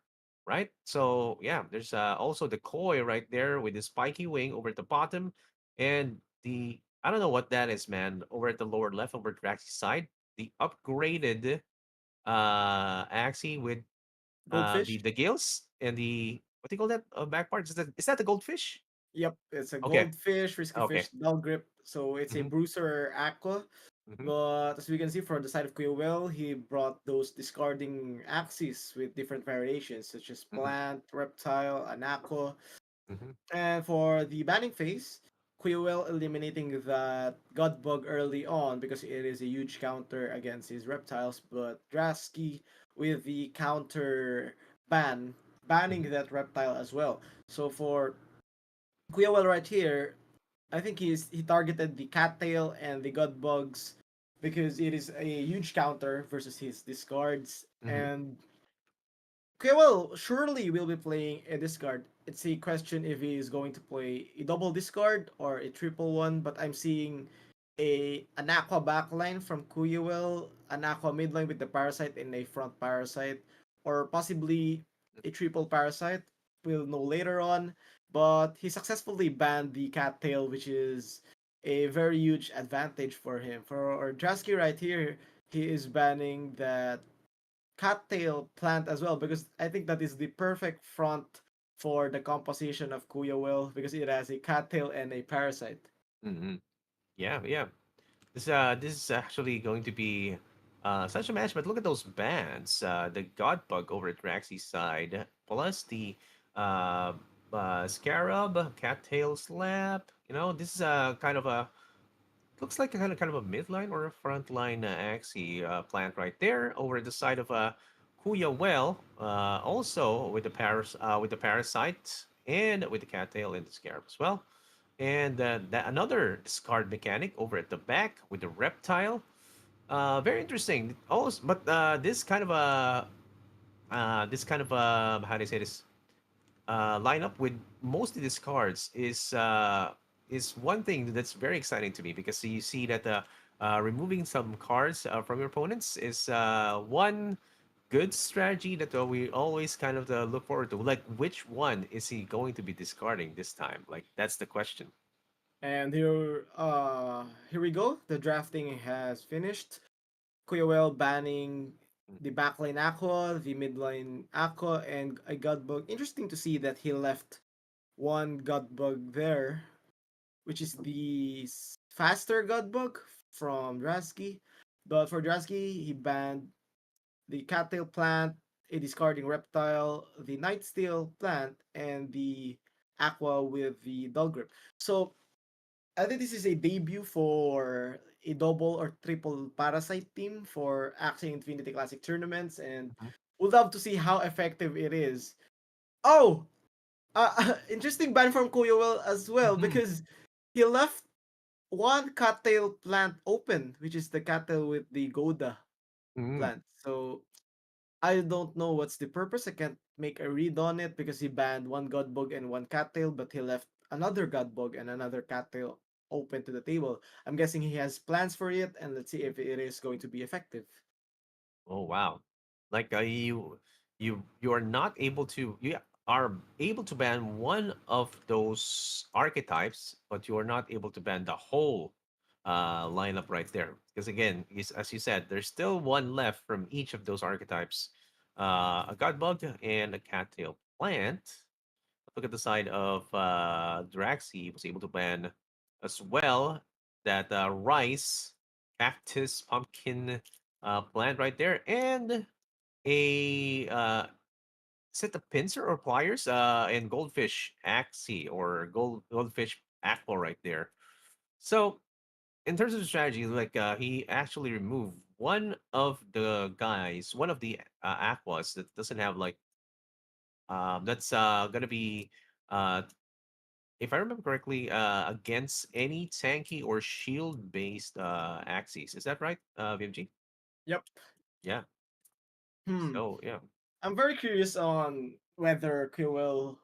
right? So yeah, there's also the koi right there with the spiky wing over at the bottom, and the I don't know what that is, man, over at the lower left over at Draxi's side, the upgraded Axie with Goldfish? the gills and the what do you call that back part? Is that the goldfish? Yep, it's a Okay, goldfish, risky okay. fish, dull grip. So it's a Mm-hmm, bruiser aqua. mm-hmm, But as we can see from the side of Quillwell, he brought those discarding axes with different variations, such as mm-hmm, plant, reptile, and aqua. mm-hmm, And for the banning phase, Quillwell eliminating that God Bug early on because it is a huge counter against his reptiles, but Drasky with the counter banning mm-hmm, that reptile as well. So for Quillwell right here, I think he targeted the cattail and the god bugs because it is a huge counter versus his discards. mm-hmm, And okay, well, surely we'll be playing a discard. It's a question if he is going to play a double discard or a triple one, but I'm seeing an aqua backline from Kuyuel, an aqua midline with the parasite and a front parasite, or possibly a triple parasite. We'll know later on. But he successfully banned the cattail, which is a very huge advantage for him. For Drasky right here, he is banning that cattail plant as well because I think that is the perfect front for the composition of Kuya Will because it has a cattail and a parasite. mm-hmm. Yeah, yeah. This is actually going to be such a match, but look at those bands. The God Bug over at Raxi's side, plus the uh, Scarab, Cattail Slap. This is a kind of a looks like a kind of a midline or a frontline Axie plant right there over the side of Kuya Well, also with with the parasite and with the cattail and the scarab as well. And another discard mechanic over at the back with the reptile. Very interesting. Also, but this kind of how do you say this? Lineup with mostly discards is one thing that's very exciting to me because you see that removing some cards from your opponents is one good strategy that we always kind of look forward to. Like, which one is he going to be discarding this time? Like, that's the question. And here we go. The drafting has finished. Kuya Will banning the backline Aqua, the midline Aqua, and a Godbug. Interesting to see that he left one Godbug there, which is the faster Godbug from Drasky. But for Drasky, he banned the Cattail plant, a discarding reptile, the Nightsteel plant, and the Aqua with the Dull Grip. So I think this is a debut for a double or triple Parasite team for Axie Infinity Classic tournaments, and Mhm. would love to see how effective it is. Oh, interesting ban from Koyoel as well Mhm. because he left one cattail plant open, which is the cattail with the Goda Mhm. plant. So I don't know what's the purpose. I can't make a read on it because he banned one Godbug and one cattail, but he left another Godbug and another cattail open to the table. I'm guessing he has plans for it, and let's see if it is going to be effective. Oh wow! Like you are not able to you are able to ban one of those archetypes, but you are not able to ban the whole lineup right there. Because again, as you said, there's still one left from each of those archetypes. A Godbug and a Cattail Plant. Look at the side of Draxi was able to ban as well that rice, cactus, pumpkin plant right there, and a set of pincer or pliers and goldfish axie or goldfish aqua right there. So in terms of strategy, like he actually removed one of the guys, one of the aquas that doesn't have like that's gonna be uh if I remember correctly, against any tanky or shield based axes. Is that right, VMG? Yep. Yeah. Hmm. So yeah. I'm very curious on whether Quillwell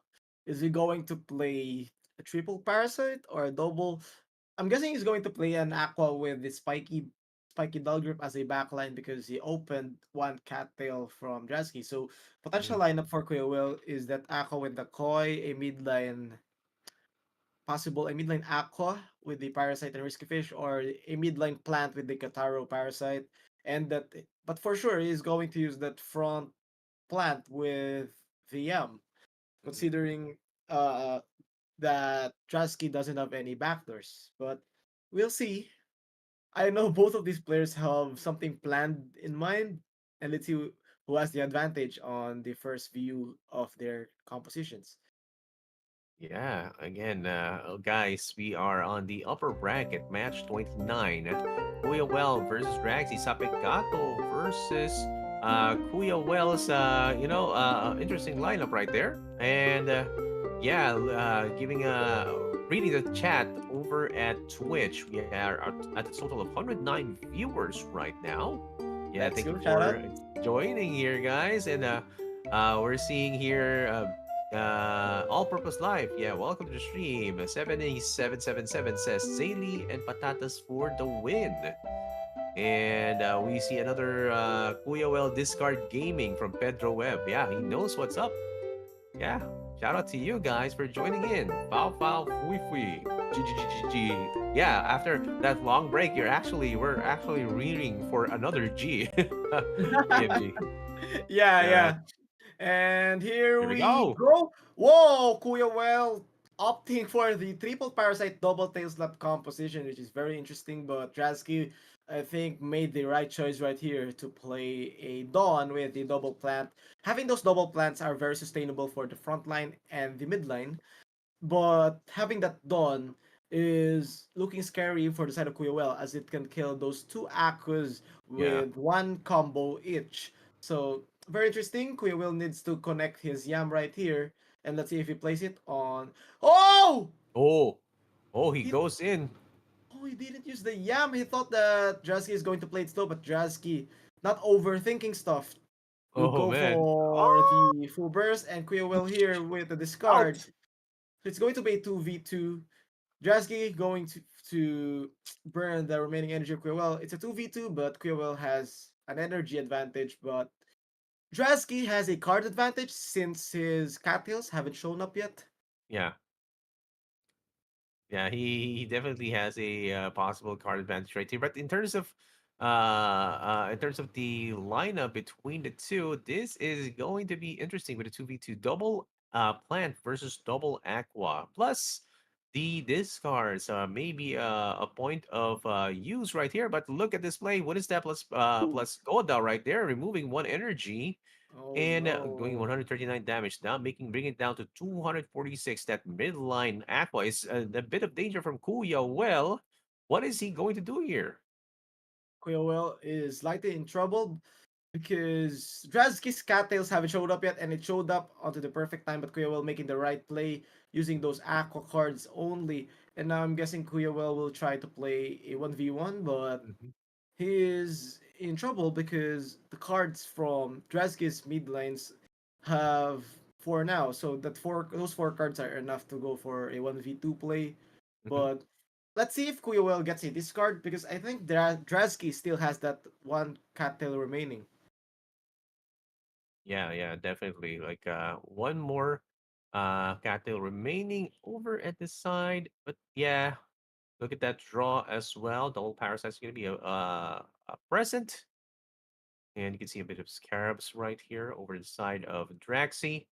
is he going to play a triple parasite or a double. I'm guessing he's going to play an aqua with the spiky dull grip as a backline because he opened one cattail from Drasky. So potential Mhm. lineup for Quillwell is that aqua with the koi, a midline possible a midline aqua with the parasite and risky fish, or a midline plant with the Kataro parasite. And that but for sure he's going to use that front plant with the yam, Mhm. considering uh that Trasky doesn't have any backdoors. But we'll see. I know both of these players have something planned in mind, and let's see who has the advantage on the first view of their compositions. Yeah, again, guys, we are on the upper bracket, match 29. Kuya Well versus Ragsy Sapegato versus Kuya Well's, interesting lineup right there. And yeah, giving reading the chat over at Twitch, we are at a total of 109 viewers right now. Yeah, Let's thank you go, shout for out. joining here, guys. And we're seeing here all-purpose life. Yeah, welcome to the stream. 78777 says Zaylee and Patatas for the win. And we see another Kuya Well Discard Gaming from Pedro Webb. Yeah, he knows what's up. Yeah, shout out to you guys for joining in. Foul foul fui fui. G G G G G. Yeah, after that long break, we're actually reading for another G. BMG. Yeah, Yeah, yeah. And here here we we go. go. Whoa, Kuya Well opting for the triple parasite double tail slap composition, which is very interesting. But Drasky, I think, made the right choice right here to play a Dawn with the double plant. Having those double plants are very sustainable for the front line and the mid line, but having that Dawn is looking scary for the side of Kuyawel as it can kill those two Aquas Yeah. with one combo each. So very interesting. Kuyawel needs to connect his Yam right here. And let's see if he plays it on. Oh! Oh, oh, he He goes in. oh he didn't use the Yam. He thought that Drasky is going to play it slow, but Drasky, not overthinking stuff, would Oh go man. for Oh, the full burst, and Kuyawel here with the discard. out. So it's going to be a 2v2. Drasky going to burn the remaining energy of Quirrell. It's a 2v2, but Quirrell has an energy advantage, but Drasky has a card advantage since his cattails haven't shown up yet. Yeah, yeah. He definitely has a possible card advantage right here. But in terms of in terms of the lineup between the two, this is going to be interesting with a 2v2 double plant versus double aqua. Plus the discards, maybe a point of use right here. But look at this play. What is that plus Ooh. plus Goda right there, removing one energy Oh and doing no. 139 damage down, bringing it down to 246. That midline aqua is a bit of danger from Kuya. Well, what is he going to do here? Quail is likely in trouble because Drazky's cattails haven't showed up yet, and it showed up onto the perfect time, but Quail making the right play using those aqua cards only. And now I'm guessing Quail will try to play a 1v1, but Mhm. he is in trouble because the cards from Drazky's mid lanes have four now. So that four those four cards are enough to go for a 1v2 play. Mhm. But let's see if Kuyawel gets a discard because I think Drazky still has that one cattail remaining. Yeah, yeah, definitely. Like one more cattail remaining over at the side. But yeah, look at that draw as well. Double parasite's gonna be a present. And you can see a bit of scarabs right here over the side of Draxi.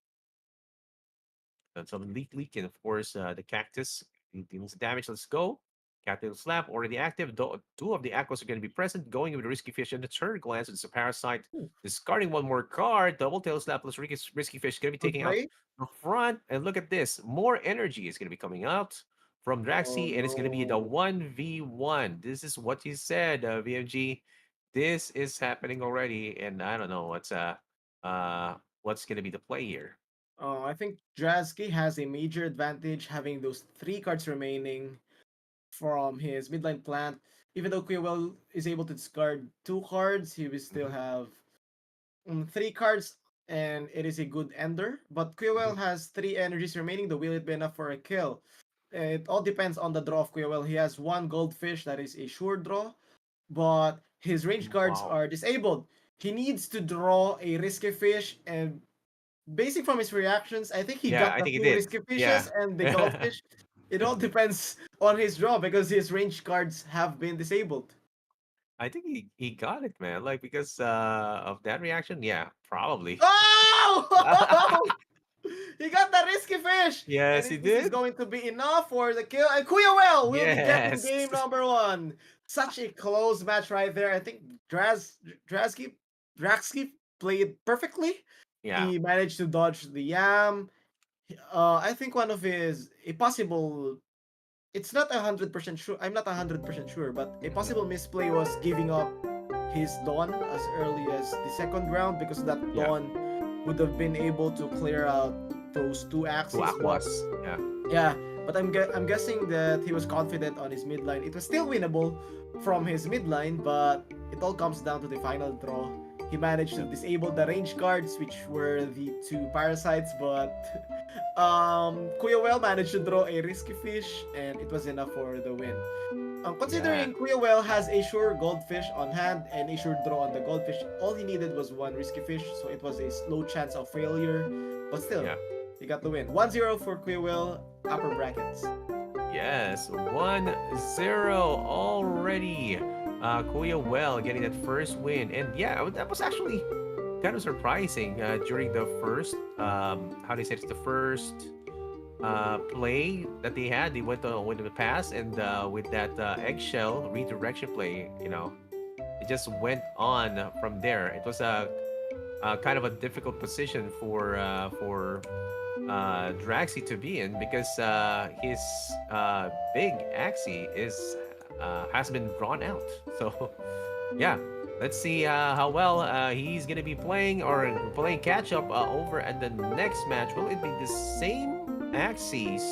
And some leak, and of course the cactus dealing some damage. Let's go. Cattail Slap already active. Two of the aquas are going to be present. Going with the Risky Fish and the third glance. It's a Parasite. Ooh, Discarding one more card. Double Tail Slap plus Risky Fish going to be good taking out play. the front. And look at this. More energy is going to be coming out from Oh Draxi. And it's going to be the no. 1v1. This is what you said, VMG. This is happening already. And I don't know what's going to be the play here. I think Drazky has a major advantage having those three cards remaining from his midline plant. Even though Kuyawel is able to discard two cards, he will still Hmm. have three cards, and it is a good ender. But Hmm. Quillwell has three energies remaining. The will it be enough for a kill? It all depends on the draw of Quillwell. He has one goldfish that is a sure draw, but his range cards Wow. are disabled. He needs to draw a risky fish, and basing from his reactions, I think he Yeah, got I the think it two did. risky Yeah. fishes and the goldfish. It all depends on his draw because his range cards have been disabled. I think he got it, man. Like because of that reaction, yeah, probably. Oh! He got the risky fish! And Yes, he if this is did. going to be enough for the kill, and Kuyawel will be getting Yes. game number one. Such a close match right there. I think Draski Draxky played perfectly. Yeah. He managed to dodge the yam. I think one of his a possible it's not 100% sure. I'm not 100% sure, but a Hmm. possible misplay was giving up his Dawn as early as the second round because that Yeah. Dawn would have been able to clear out those two Two axes. But aquas. Yeah. yeah, but I'm guessing that he was confident on his midline. It was still winnable from his midline, but it all comes down to the final draw. He managed to Yeah. disable the range cards, which were the two parasites, but Kuya Well managed to draw a risky fish, and it was enough for the win. Yeah. Considering Kuya Well has a sure goldfish on hand and a sure draw on the goldfish, all he needed was one risky fish, so it was a low chance of failure. But still, Yeah. he got the win. 1-0 for Kuya Well, upper brackets. Yes. 1-0 already. Kuya Well getting that first win, and yeah, that was actually kind of surprising during the first how do you say it's the first play that they had. They went to the pass, and with that eggshell redirection play, it just went on from there. It was a kind of a difficult position for Draxi to be in because his big Axie is has been drawn out. So yeah, let's see how well he's gonna be playing or playing catch up over at the next match. Will it be the same Axes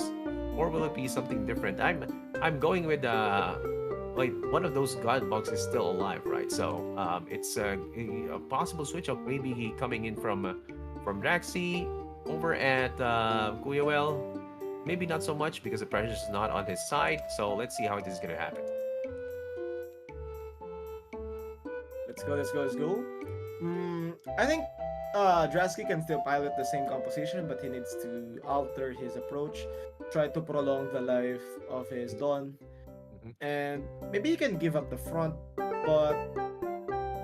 or will it be something different? I'm going with like one of those god bugs is still alive, right? So it's a possible switch up maybe coming in from Draxi over at Kuyawel. Maybe not so much because the pressure is not on his side. So let's see how this is gonna happen. Let's go. I think Drasky can still pilot the same composition, but he needs to alter his approach, try to prolong the life of his Dawn, Hmm. and maybe he can give up the front But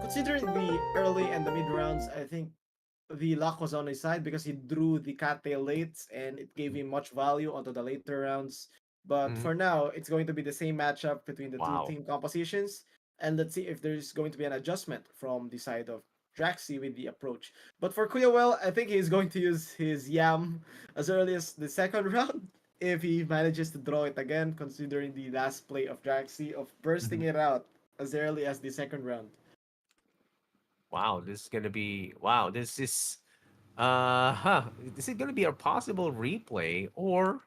considering the early and the mid rounds, I think the luck was on his side because he drew the cattail late and it gave him much value onto the later rounds. But Mhm. for now, it's going to be the same matchup between the two Wow. team compositions. And let's see if there's going to be an adjustment from the side of Draxi with the approach. But for Kuyawell, I think he's going to use his Yam as early as the second round if he manages to draw it again, considering the last play of Draxi of bursting Mhm. it out as early as the second round. Wow, this is gonna be wow. This is Is it gonna be a possible replay, or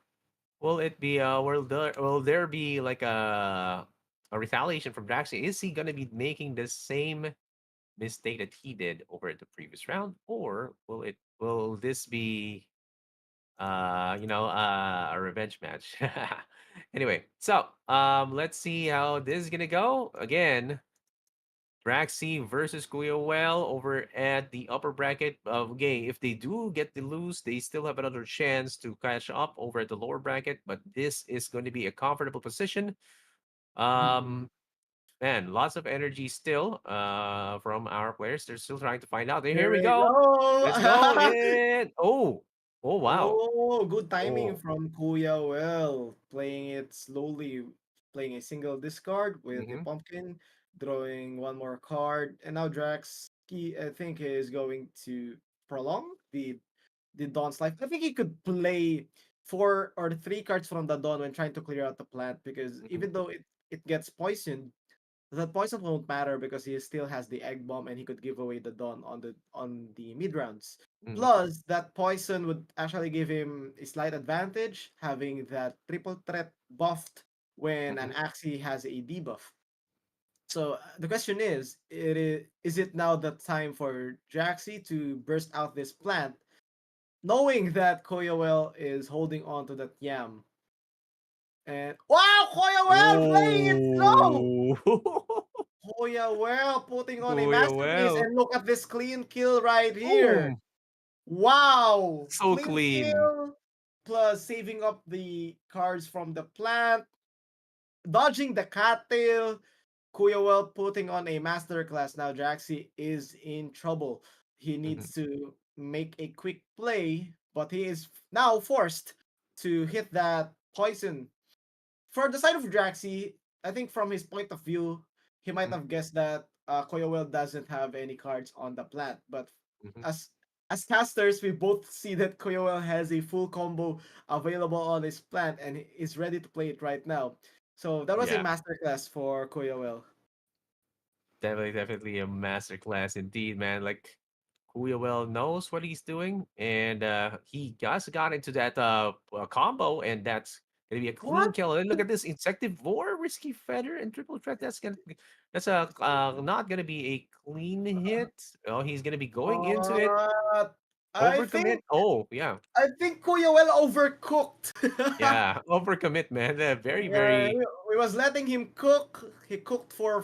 will it be will there be like a retaliation from Draxi? Is he gonna be making the same mistake that he did over the previous round, or will this be a revenge match? Anyway, so let's see how this is gonna go. Again, Draxi versus Well over at the upper bracket. Okay, if they do get the lose, they still have another chance to catch up over at the lower bracket. But this is going to be a comfortable position. Um, Man, lots of energy still from our players. They're still trying to find out. Here Here we we go. Let's go. go. And oh wow. Oh, good timing Oh, from Kuya. Well, playing it slowly, playing a single discard with the mm-hmm, pumpkin, drawing one more card, and now Draxki, I think, is going to prolong the Dawn's life. I think he could play four or three cards from the Dawn when trying to clear out the plant because mm-hmm, even though it gets poisoned, that poison won't matter because he still has the egg bomb and he could give away the dawn on the mid rounds. mm-hmm, Plus, that poison would actually give him a slight advantage, having that triple threat buffed when mm-hmm. an Axie has a debuff. So the question is it now the time for Jaxi to burst out this plant, knowing that Koyoel is holding on to that yam? And wow, Koyoel playing it slow! Oh, Hoya well putting on a Kuya masterpiece Well. and look at this clean kill right here. Boom. Wow! So Clean clean. kill plus saving up the cards from the plant, dodging the cattail. Kuya well putting on a masterclass. Now Jaxi is in trouble. He Mhm, needs to make a quick play, but he is now forced to hit that poison for the side of Draxi, I think from his point of view, he might mhm, have guessed that Koyowell doesn't have any cards on the plant. But mhm. as as casters, we both see that Koyowell has a full combo available on his plant and is ready to play it right now. So that was a Yeah. masterclass for Koyowell. Definitely a masterclass indeed, man. Like Kuya well knows what he's doing, and he just got into that combo, and that's gonna be a clean What? kill. And look at this Insectivore, Risky Feather, and Triple Threat. That's a not gonna be a clean hit. Oh, he's gonna be going into it. Uh, I Overcommit. think Oh, yeah. I think Koyowell overcooked. Yeah. Overcommit, man. Very, Yeah, very we was letting him cook. He cooked for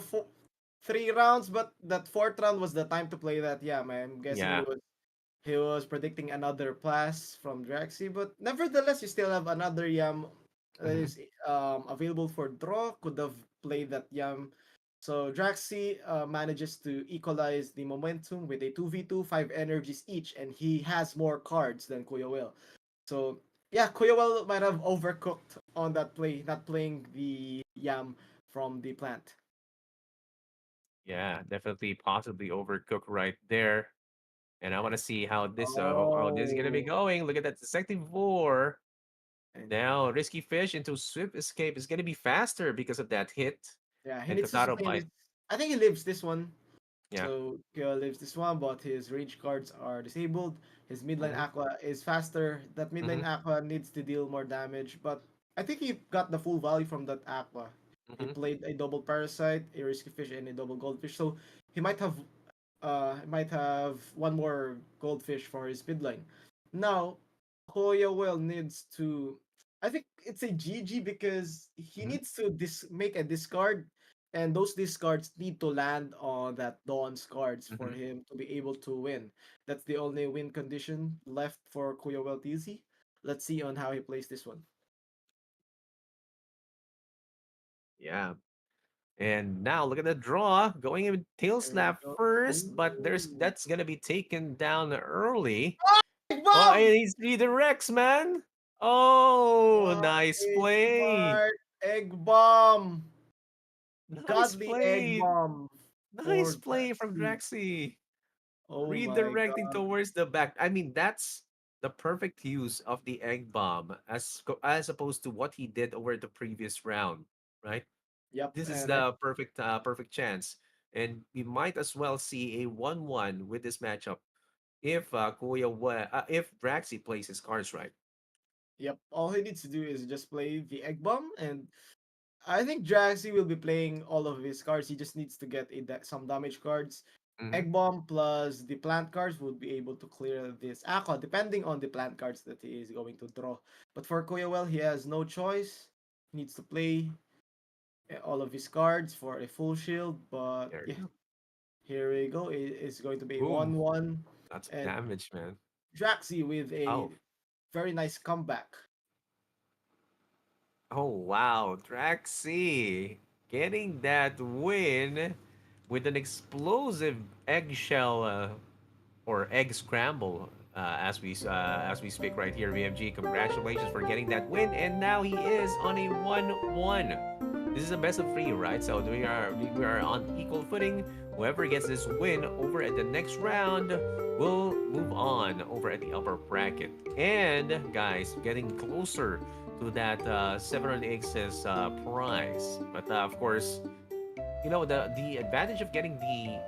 3 rounds, but that fourth round was the time to play that. Yeah, man. I'm guessing yeah. he was predicting another pass from Draxi, but nevertheless, you still have another Yam that Hmm. is available for draw. Could have played that Yam. So Draxi manages to equalize the momentum with a 2v2, 5 energies each, and he has more cards than Koyoel. So yeah, Koyoel might have overcooked on that play, not playing the Yam from the plant. Yeah, definitely possibly overcooked right there. And I want to see how this is gonna be Oh, going. Look at that Detective War. and Now Risky Fish into Swift Escape is gonna be faster because of that hit. yeah, he And needs to Totaro sustain Bite. this. I think he lives this one. Yeah. So Kyo lives this one, but his range cards are disabled. His midline Mm-hmm. Aqua is faster. That Mm-hmm. midline Aqua needs to deal more damage, but I think he got the full value from that Aqua. He Mm-hmm. played a double Parasite, a Risky Fish, and a double Goldfish, so he might have one more Goldfish for his midline. Now, Hoya well needs to. I think it's a GG because he Mm-hmm. needs to make a discard, and those discards need to land on that Dawn's cards for Mm-hmm. him to be able to win. That's the only win condition left for Koyowell TZ. Let's see on how he plays this one. Yeah. And now look at the draw, going in tail Here we slap go. first, but there's Ooh. that's gonna be taken down early. Big Oh, bomb! and he's redirects, man. Oh, What nice a play. smart egg bomb! Nice Godly egg play. bomb Nice for play from Draxi. Draxi. Oh my Redirecting god. towards the back. I mean, that's the perfect use of the egg bomb as opposed to what he did over the previous round, right? Yep, This is and I the perfect chance, and we might as well see a 1-1 with this matchup if if Draxi plays his cards right. yep, all he needs to do is just play the egg bomb, and I think Draxi will be playing all of his cards. He just needs to get some damage cards. Hmm. Egg bomb plus the plant cards would be able to clear this Aqua, depending on the plant cards that he is going to draw. But for Koyawell, he has no choice. He needs to play all of his cards for a full shield. But There yeah, you go. here we go. It's going to be a Boom. 1-1. Lots of And damage, man. Draxi with a Oh, very nice comeback. oh wow, Draxi getting that win with an explosive eggshell or egg scramble as we speak right here. VMG, congratulations for getting that win, and now he is on a 1-1. This is a best of three, right? So we are on equal footing. Whoever gets this win over at the next round will move on over at the upper bracket. And guys, getting closer to that 700 prize. But of course, the advantage of getting the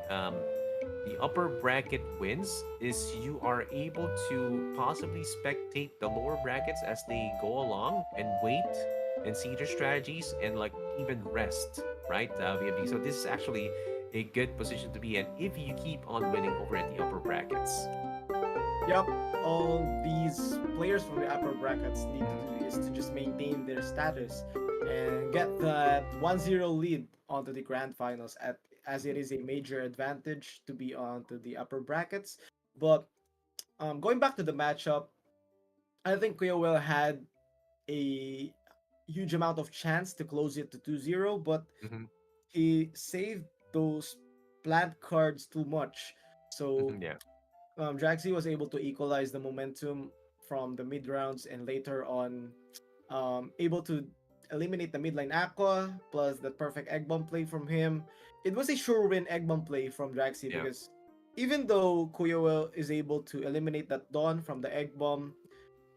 upper bracket wins is you are able to possibly spectate the lower brackets as they go along and wait and see their strategies and like even rest, right? VMD. So this is actually a good position to be in if you keep on winning over at the upper brackets. Yup, all these players from the upper brackets need to Mhm. do is to just maintain their status and get that 1-0 lead onto the grand finals as it Mhm. is a major advantage to be onto the upper brackets. But going back to the matchup, I think Will had a huge amount of chance to close it to 2-0, but Mhm. he saved those plant cards too much. So Mhm. Yeah. Draxi was able to equalize the momentum from the mid rounds and later on able to eliminate the midline Aqua plus the perfect egg bomb play from him. It was a sure win egg bomb play from Draxi Yeah. because even though Kuyoel is able to eliminate that Dawn from the egg bomb,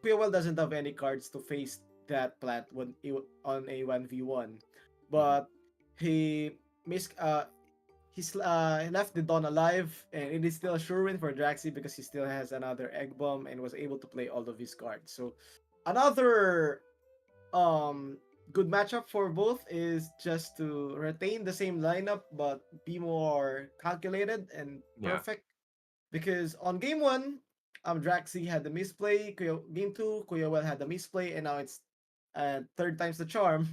Kuyoel doesn't have any cards to face that plant on a 1v1. Mhm. But he mis left the Dawn alive, and it is still a sure win for Draxi because he still has another egg bomb and was able to play all of his cards. So another um good matchup for both is just to retain the same lineup but be more calculated and Yeah. perfect because on game one, Draxi had the misplay. Game two, Kuya had the misplay, and now it's third time's the charm.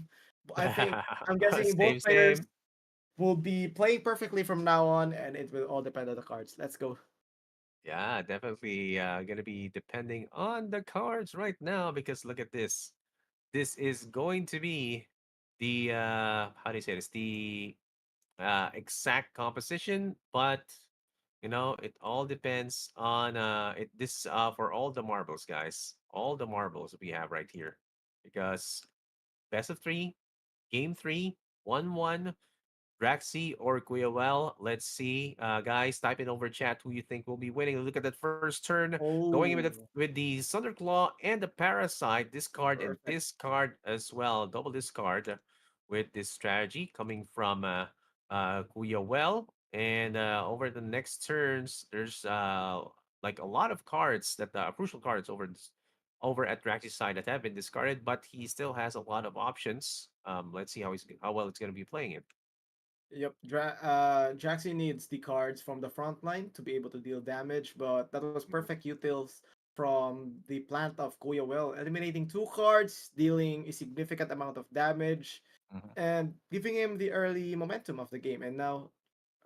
I think I'm guessing Same, both players same. will be playing perfectly from now on, and it will all depend on the cards. Let's go. Yeah, definitely gonna be depending on the cards right now because look at this. This is going to be the how do you say this? The exact composition, but it all depends on it this for all the marbles, guys. All the marbles we have right here. Because best of three, game three, 1-1. Draxi or Guiawel. Let's see. Guys, type in over chat who you think will be winning. Look at that first turn. Going in Oh, with the Thunderclaw and the Parasite. Discard and perfect. discard as well. Double discard with this strategy coming from Guiawel. And over the next turns, there's like a lot of cards that crucial cards over at Draxi's side that have been discarded, but he still has a lot of options. Let's see how well it's going to be playing it. Yep, Jaxi needs the cards from the front line to be able to deal damage, but that was Mhm. perfect utils from the plant of Kuya Well, eliminating two cards, dealing a significant amount of damage, Mhm. and giving him the early momentum of the game. And now,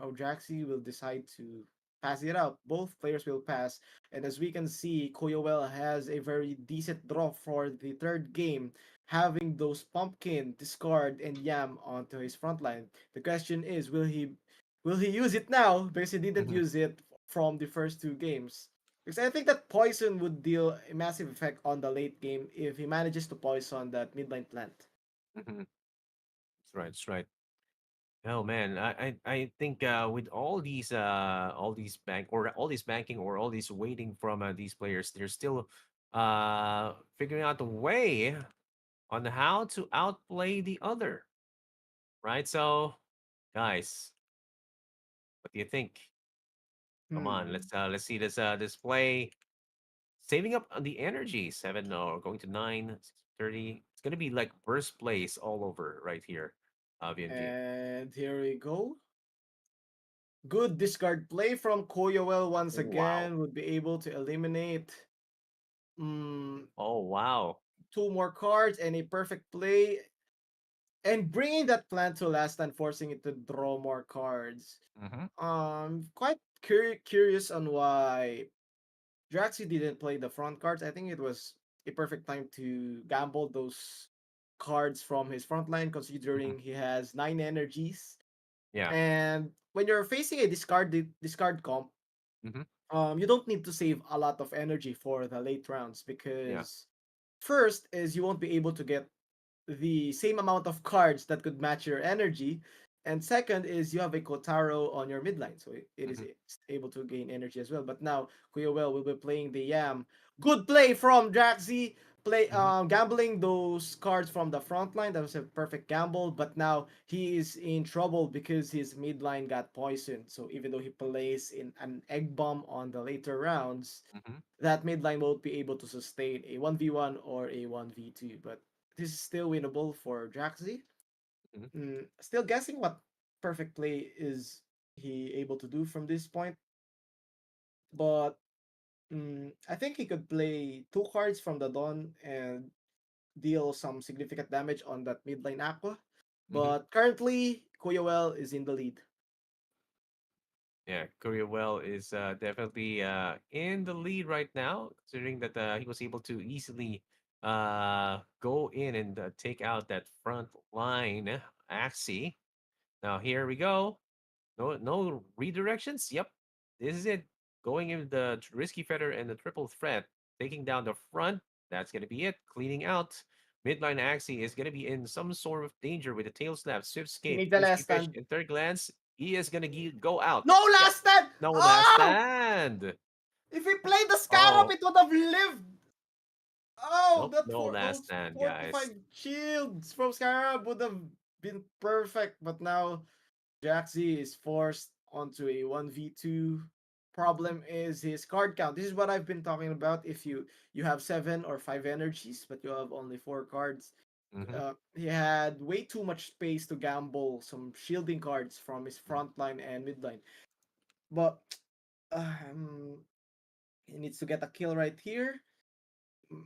Jaxi will decide to. pass it out. Both players will pass. And as we can see, Koyowell has a very decent draw for the third game, having those Pumpkin, Discard, and Yam onto his front line. The question is, will he use it now? Because he didn't Hmm. use it from the first two games. Because I think that poison would deal a massive effect on the late game if he manages to poison that midline plant. Hmm. That's right. That's right. Oh man, I think with all these bank or all these banking or all these waiting from these players, they're still figuring out a way on how to outplay the other, right? So, guys, what do you think? Come on, Hmm. let's see this play. Saving up on the energy. 7 no, going to 9, 6:30. It's gonna be like burst plays all over right here. VMG. And here we go. Good discard play from Koyowell once Wow. again. Would be able to eliminate mm, Oh wow. two more cards and a perfect play. And bringing that plant to last and forcing it to draw more cards. Mm-hmm. Quite curious on why Draxi didn't play the front cards. I think it was a perfect time to gamble those cards from his front line, Hmm. considering he has 9 energies. Yeah. And when you're facing a discard comp, Hmm. you don't need to save a lot of energy for the late rounds Yeah. because first is you won't be able to get the same amount of cards that could match your energy. And second is you have a Kotaro on your midline, so it is Hmm. able to gain energy as well. But now Kuyowell will be playing the Yam. Good play from Draxi. Play Hmm. gambling those cards from the front line. That was a perfect gamble. But now he is in trouble because his midline got poisoned. So even though he plays in an egg bomb on the later rounds, Hmm. that midline won't be able to sustain a 1v1 or a 1v2. But this is still winnable for Draxi. Hmm. Still guessing what perfect play is he able to do from this point, but I think he could play two cards from the Dawn and deal some significant damage on that midline Aqua. Hmm. But currently, Koyowell is in the lead. Yeah, Korea Well is definitely in the lead right now, considering that he was able to easily go in and take out that front line Axie. Now here we go. No redirections. Yep, this is it. Going in the risky feather and the triple threat, taking down the front. That's gonna be it. Cleaning out. Midline Axie is gonna be in some sort of danger with the tail snap, swift He escape, needs the crispy last fish, stand. and third glance. He is gonna go out. No Yep. last stand! No last Oh! stand. If he played the Scarab, Oh, it would have lived! Oh, nope. that No for last those stand, 45 guys. shields from Scarab would have been perfect, but now Jaxi is forced onto a 1v2. Hmm. Problem is his card count. This is what I've been talking about. If you have 7 or 5 energies, but you have only 4 cards, Hmm. he had way too much space to gamble some shielding cards from his front line and midline. But he needs to get a kill right here.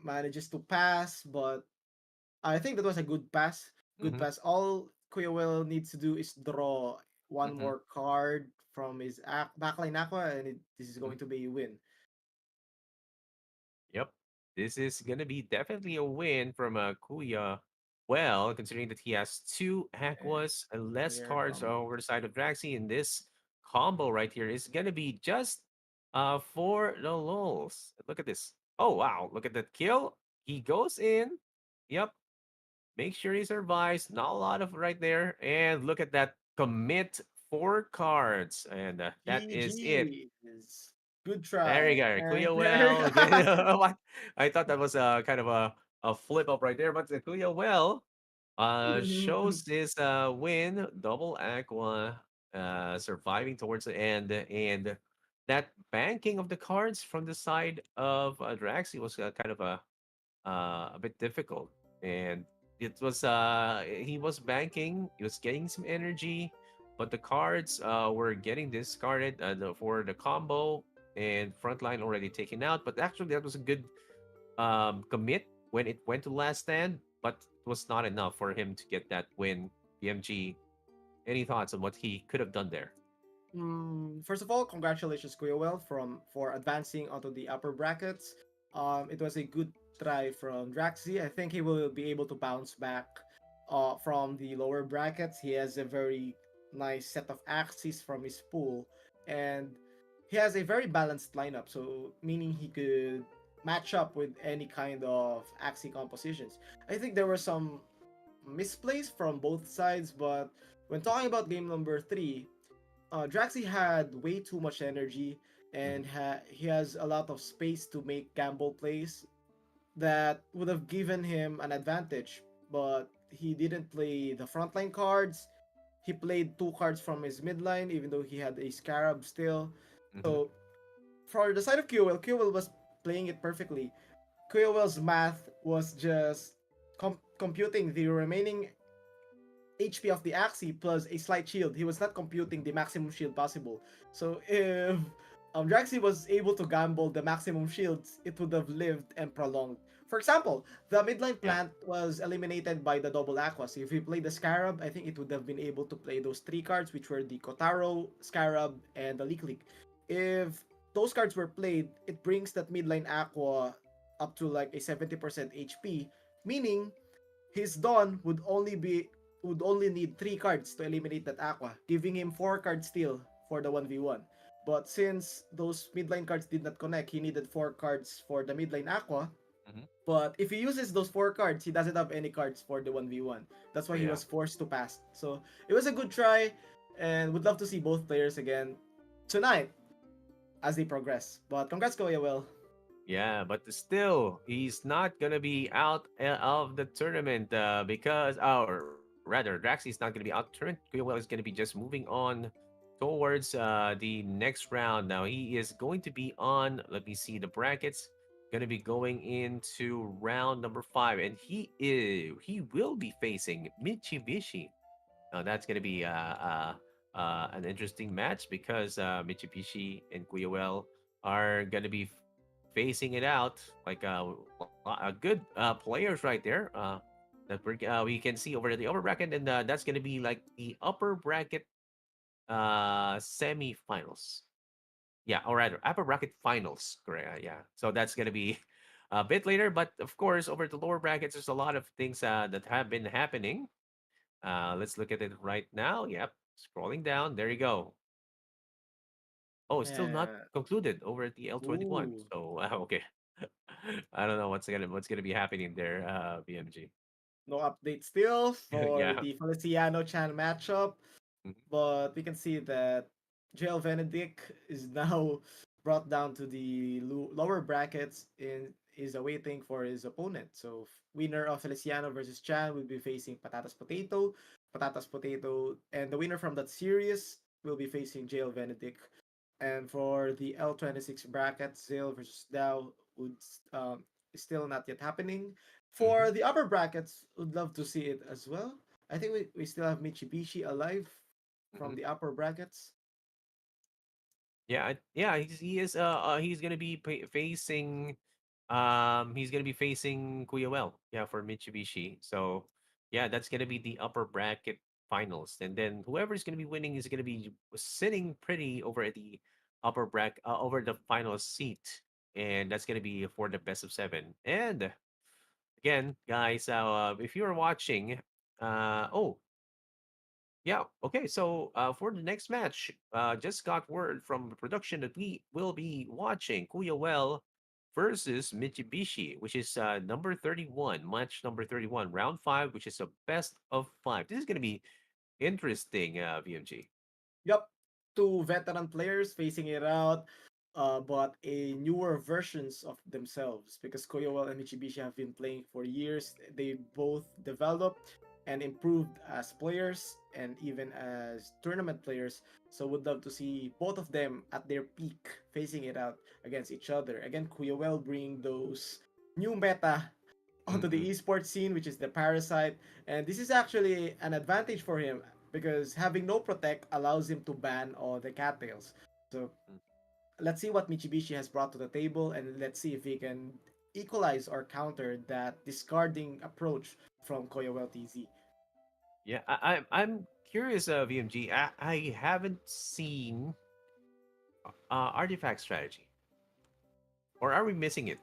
Manages to pass, but I think that was a good pass. Good Hmm. pass. All Kuyawell needs to do is draw one Hmm. more card from his backline aqua, and this is going to be a win. Yep. This is gonna be definitely a win from Kuya. Well, considering that he has two And Aquas and less here cards come over the side of Draxi, and this combo right here is gonna be just for the lulls. Look at this. Oh wow, look at that kill. He goes in. Yep. Make sure he survives. Not a lot of right there. And look at that commit 4 cards. And that is it. GG's. Good There you try. go. And Kuya there Well. What? I thought that was a kind of a flip up right there, but Kuya Well shows his win, double aqua, surviving towards the end, and that banking of the cards from the side of Draxi was kind of a bit difficult, and it was he was banking, he was getting some energy, but the cards were getting discarded for the combo and frontline already taken out. But actually, that was a good commit when it went to last stand, but it was not enough for him to get that win. BMG, any thoughts on what he could have done there? First of all, congratulations, Kuya Well, for advancing onto the upper brackets. It was a good try from Draxi. I think he will be able to bounce back from the lower brackets. He has a very nice set of axes from his pool, and he has a very balanced lineup. So meaning he could match up with any kind of axie compositions. I think there were some misplays from both sides, but when talking about game number three, Draxi had way too much energy and Mhm. he has a lot of space to make gamble plays that would have given him an advantage, but he didn't play the frontline cards. He played two cards from his midline, even though he had a Scarab still. Mhm. So, for the side of QL was playing it perfectly. QL's math was just computing the remaining HP of the Axie plus a slight shield. He was not computing Mhm. the maximum shield possible. So if Draxi was able to gamble the maximum shields, it would have lived and prolonged. For example, the midline Yeah. plant was eliminated by the double aqua. So if he played the Scarab, I think it would have been able to play those three cards, which were the Kotaro, Scarab, and the Leak Leak. If those cards were played, it brings that midline aqua up to like a 70% HP, meaning his Dawn would only need 3 cards to eliminate that Aqua, giving him 4 cards still for the 1v1. But since those midline cards did not connect, he needed 4 cards for the midline Aqua. Mhm. But if he uses those 4 cards, he doesn't have any cards for the 1v1. That's why he Yeah. was forced to pass. So it was a good try, and would love to see both players again tonight as they progress. But congrats, Koya Will. Yeah, but still, he's not gonna be out of the tournament because, or rather, Draxi is not gonna be out tournament. Kuya is gonna be just moving on towards the next round. Now he is going to be on. Let me see the brackets. Gonna be going into round number five, and he will be facing Mitsubishi. Now that's going to be an interesting match because Mitsubishi and Guyoel are going to be facing it out like a good players right there. We can see over the upper bracket, and that's going to be like the upper bracket semi-finals. Yeah, or rather, upper bracket finals. Correct. Yeah. So that's going to be a bit later, but of course, over the lower brackets, there's a lot of things that have been happening. Let's look at it right now. Yep, scrolling down. There you go. Oh, it's still not Yeah. concluded over at the L21. Ooh. So okay, I don't know what's gonna be happening there. BMG. No update still for Yeah. the Feliciano Chan matchup. Mhm. But we can see that JL Benedict is now brought down to the lower brackets and is awaiting for his opponent. So winner of Feliciano versus Chan will be facing Patatas Potato, and the winner from that series will be facing JL Benedict. And for the L26 bracket, Zale versus Dow would is still not yet happening. Mhm. For the upper brackets, would love to see it as well. I think we still have Mitsubishi alive from Mhm. the upper brackets. Yeah, yeah, he's gonna be facing he's gonna be facing Kuya Well, yeah, for Mitsubishi. So yeah, that's gonna be the upper bracket finals. And then whoever's gonna be winning is gonna be sitting pretty over at the upper bracket over the final seat. And that's gonna be for the best of seven. And again, guys, if you're watching, oh, yeah. Okay. So for the next match, just got word from the production that we will be watching Kuya Well versus Mitsubishi, which is number 31, match number 31, round five, which is a best of five. This is going to be interesting, VMG. Yup, two veteran players facing it out, but a newer versions of themselves because Koyowell and Mitsubishi have been playing for years. They both developed and improved as players and even as tournament players. So would love to see both of them at their peak facing it out against each other. Again, Koyowell bring those new meta onto the Mm-hmm. esports scene, which is the Parasite. And this is actually an advantage for him because having no protect allows him to ban all the cattails. So let's see what Mitsubishi has brought to the table, and let's see if he can equalize or counter that discarding approach from Koyowell TZ. Yeah, I'm. Curious, VMG. I haven't seen artifact strategy, or are we missing it?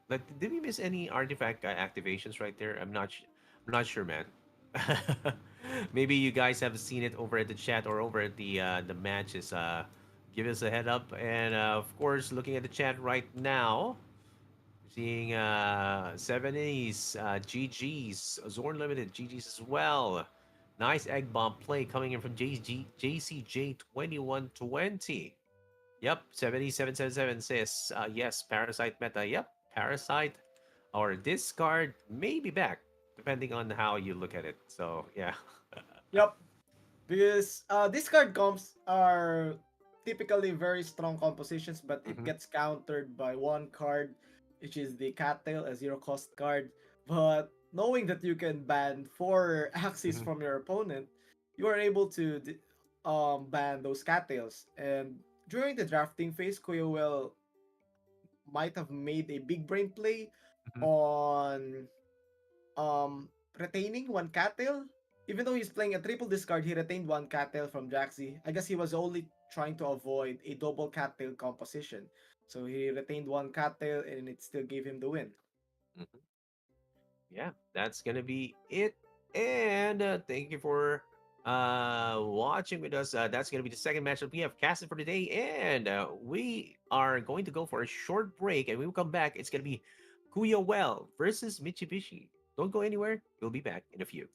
Like, did we miss any artifact activations right there? I'm not sure, man. Maybe you guys have seen it over at the chat or over at the matches. Give us a head up, and of course, looking at the chat right now, seeing 70s, GGs, Zorn Limited, GGs as well. Nice egg bomb play coming in from JCJ 2120. Yep, 7777 says, yes, Parasite meta. Yep, Parasite or discard may be back, depending on how you look at it. So, yeah. Yep, because these card comps are typically very strong compositions, but it Hmm. gets countered by one card, which is the Cattail, a zero cost card. But knowing that you can ban four axes Hmm. from your opponent, you are able to ban those Cattails. And during the drafting phase, Koyowell might have made a big brain play Hmm. on retaining one Cattail. Even though he's playing a triple discard, he retained one Cattail from Jaxi. I guess he was only trying to avoid a double Cattail composition. So he retained one Cattail and it still gave him the win. Hmm. Yeah, that's gonna be it. And thank you for watching with us. That's gonna be the second matchup we have casted for today, and we are going to go for a short break, and we will come back. It's gonna be Kuya Well versus Mitsubishi. Don't go anywhere. We'll be back in a few.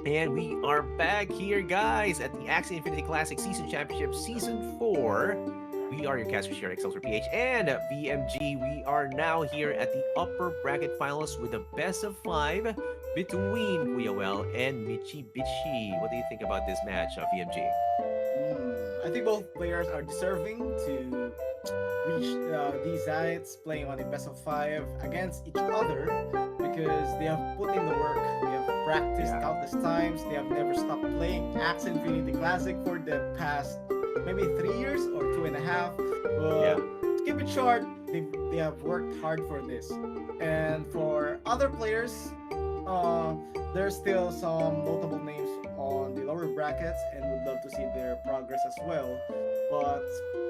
And we are back here, guys, at the Axie Infinity Classic Season Championship Season 4. We are your cast for Share XL for PH and VMG. We are now here at the upper bracket finals with the best of 5 between Kuyawel and Michibichi. What do you think about this match, VMG? I think both players are deserving to reach these heights, playing on a best of five against each other because they have put in the work. They have practiced Yeah. countless times. They have never stopped playing Axe Infinity Classic for the past maybe 3 years or two and a half. But Yeah. to keep it short, they have worked hard for this. Mm-hmm. And for other players, uh, there's still some notable names on the lower brackets, and would love to see their progress as well. But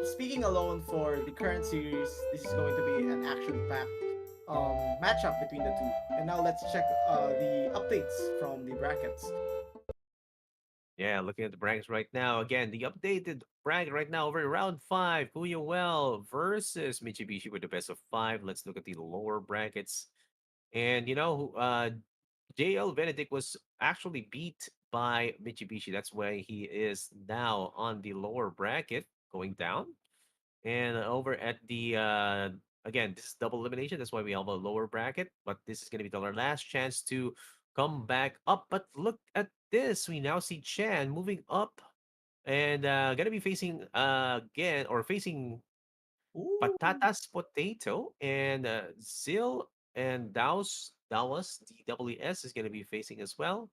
speaking alone for the current series, this is going to be an action-packed matchup between the two. And now let's check the updates from the brackets. Yeah, looking at the brackets right now. Again, the updated bracket right now over round 5. Kuyawel versus Mitsubishi with the best of 5. Let's look at the lower brackets. And JL Benedict was actually beat by Mitsubishi. That's why he is now on the lower bracket going down. And over at the again, this is double elimination. That's why we have a lower bracket. But this is going to be our last chance to come back up. But look at this. We now see Chan moving up and going to be facing again or facing Ooh. Patatas Potato and Zil and Dawas DWS is going to be facing as well.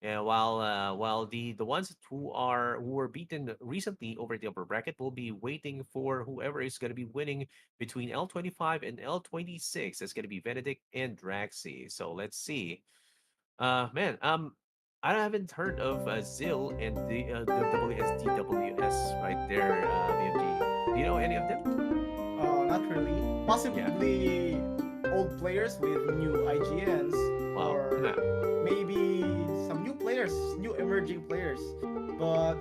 And while the ones who were beaten recently over the upper bracket will be waiting for whoever is going to be winning between L25 and L26. That's going to be Benedict and Draxi. So let's see. Man, I haven't heard of Zil and the WSDWS right there, BMG. Do you know any of them? Not really. Yeah. Possibly old players with new IGNs, Wow. or maybe some new players, new emerging players. But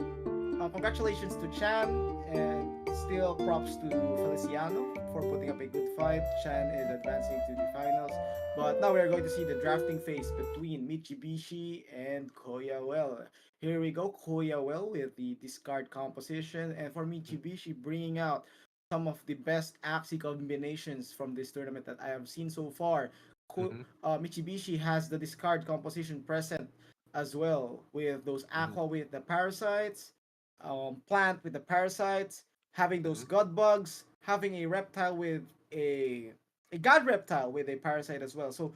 congratulations to Chan, and still props to Feliciano for putting up a good fight. Chan is advancing to the finals. But now we're going to see the drafting phase between Mitsubishi and Koyawel. Here we go, Koyawel with the discard composition, and for Mitsubishi bringing out some of the best Axie combinations from this tournament that I have seen so far. Mm-hmm. Mitsubishi has the discard composition present as well, with those Mm-hmm. aqua with the parasites, plant with the parasites, having Mm-hmm. those god bugs, having a reptile with a a god reptile with a parasite as well. So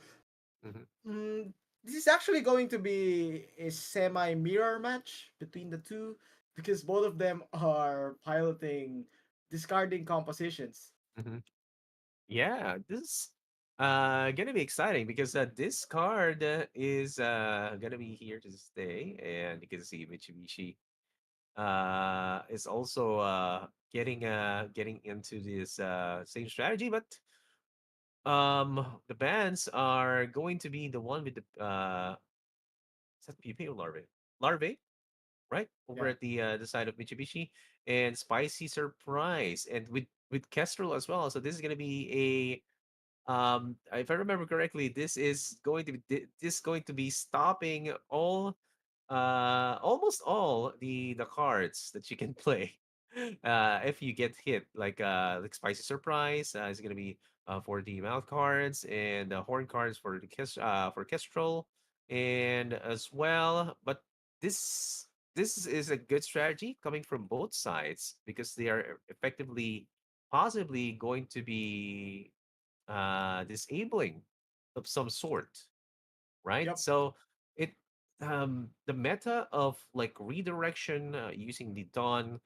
Mm-hmm. mm, this is actually going to be a semi mirror match between the two because both of them are piloting discarding compositions. Mm-hmm. Yeah, this is gonna be exciting because this card is gonna be here to stay, and you can see Mitsubishi is also getting into this same strategy, but the bands are going to be the one with the is that pupae or larvae? Larvae, right? Over Yeah. at the side of Mitsubishi and Spicy Surprise and with Kestrel as well. So this is gonna be if I remember correctly, this is going to be stopping all almost all the cards that you can play if you get hit like Spicy Surprise is going to be for the mouth cards and the horn cards for the for Kestrel and as well. But this this is a good strategy coming from both sides because they are effectively possibly going to be disabling of some sort, right? Yep. So it the meta of like redirection using the dawn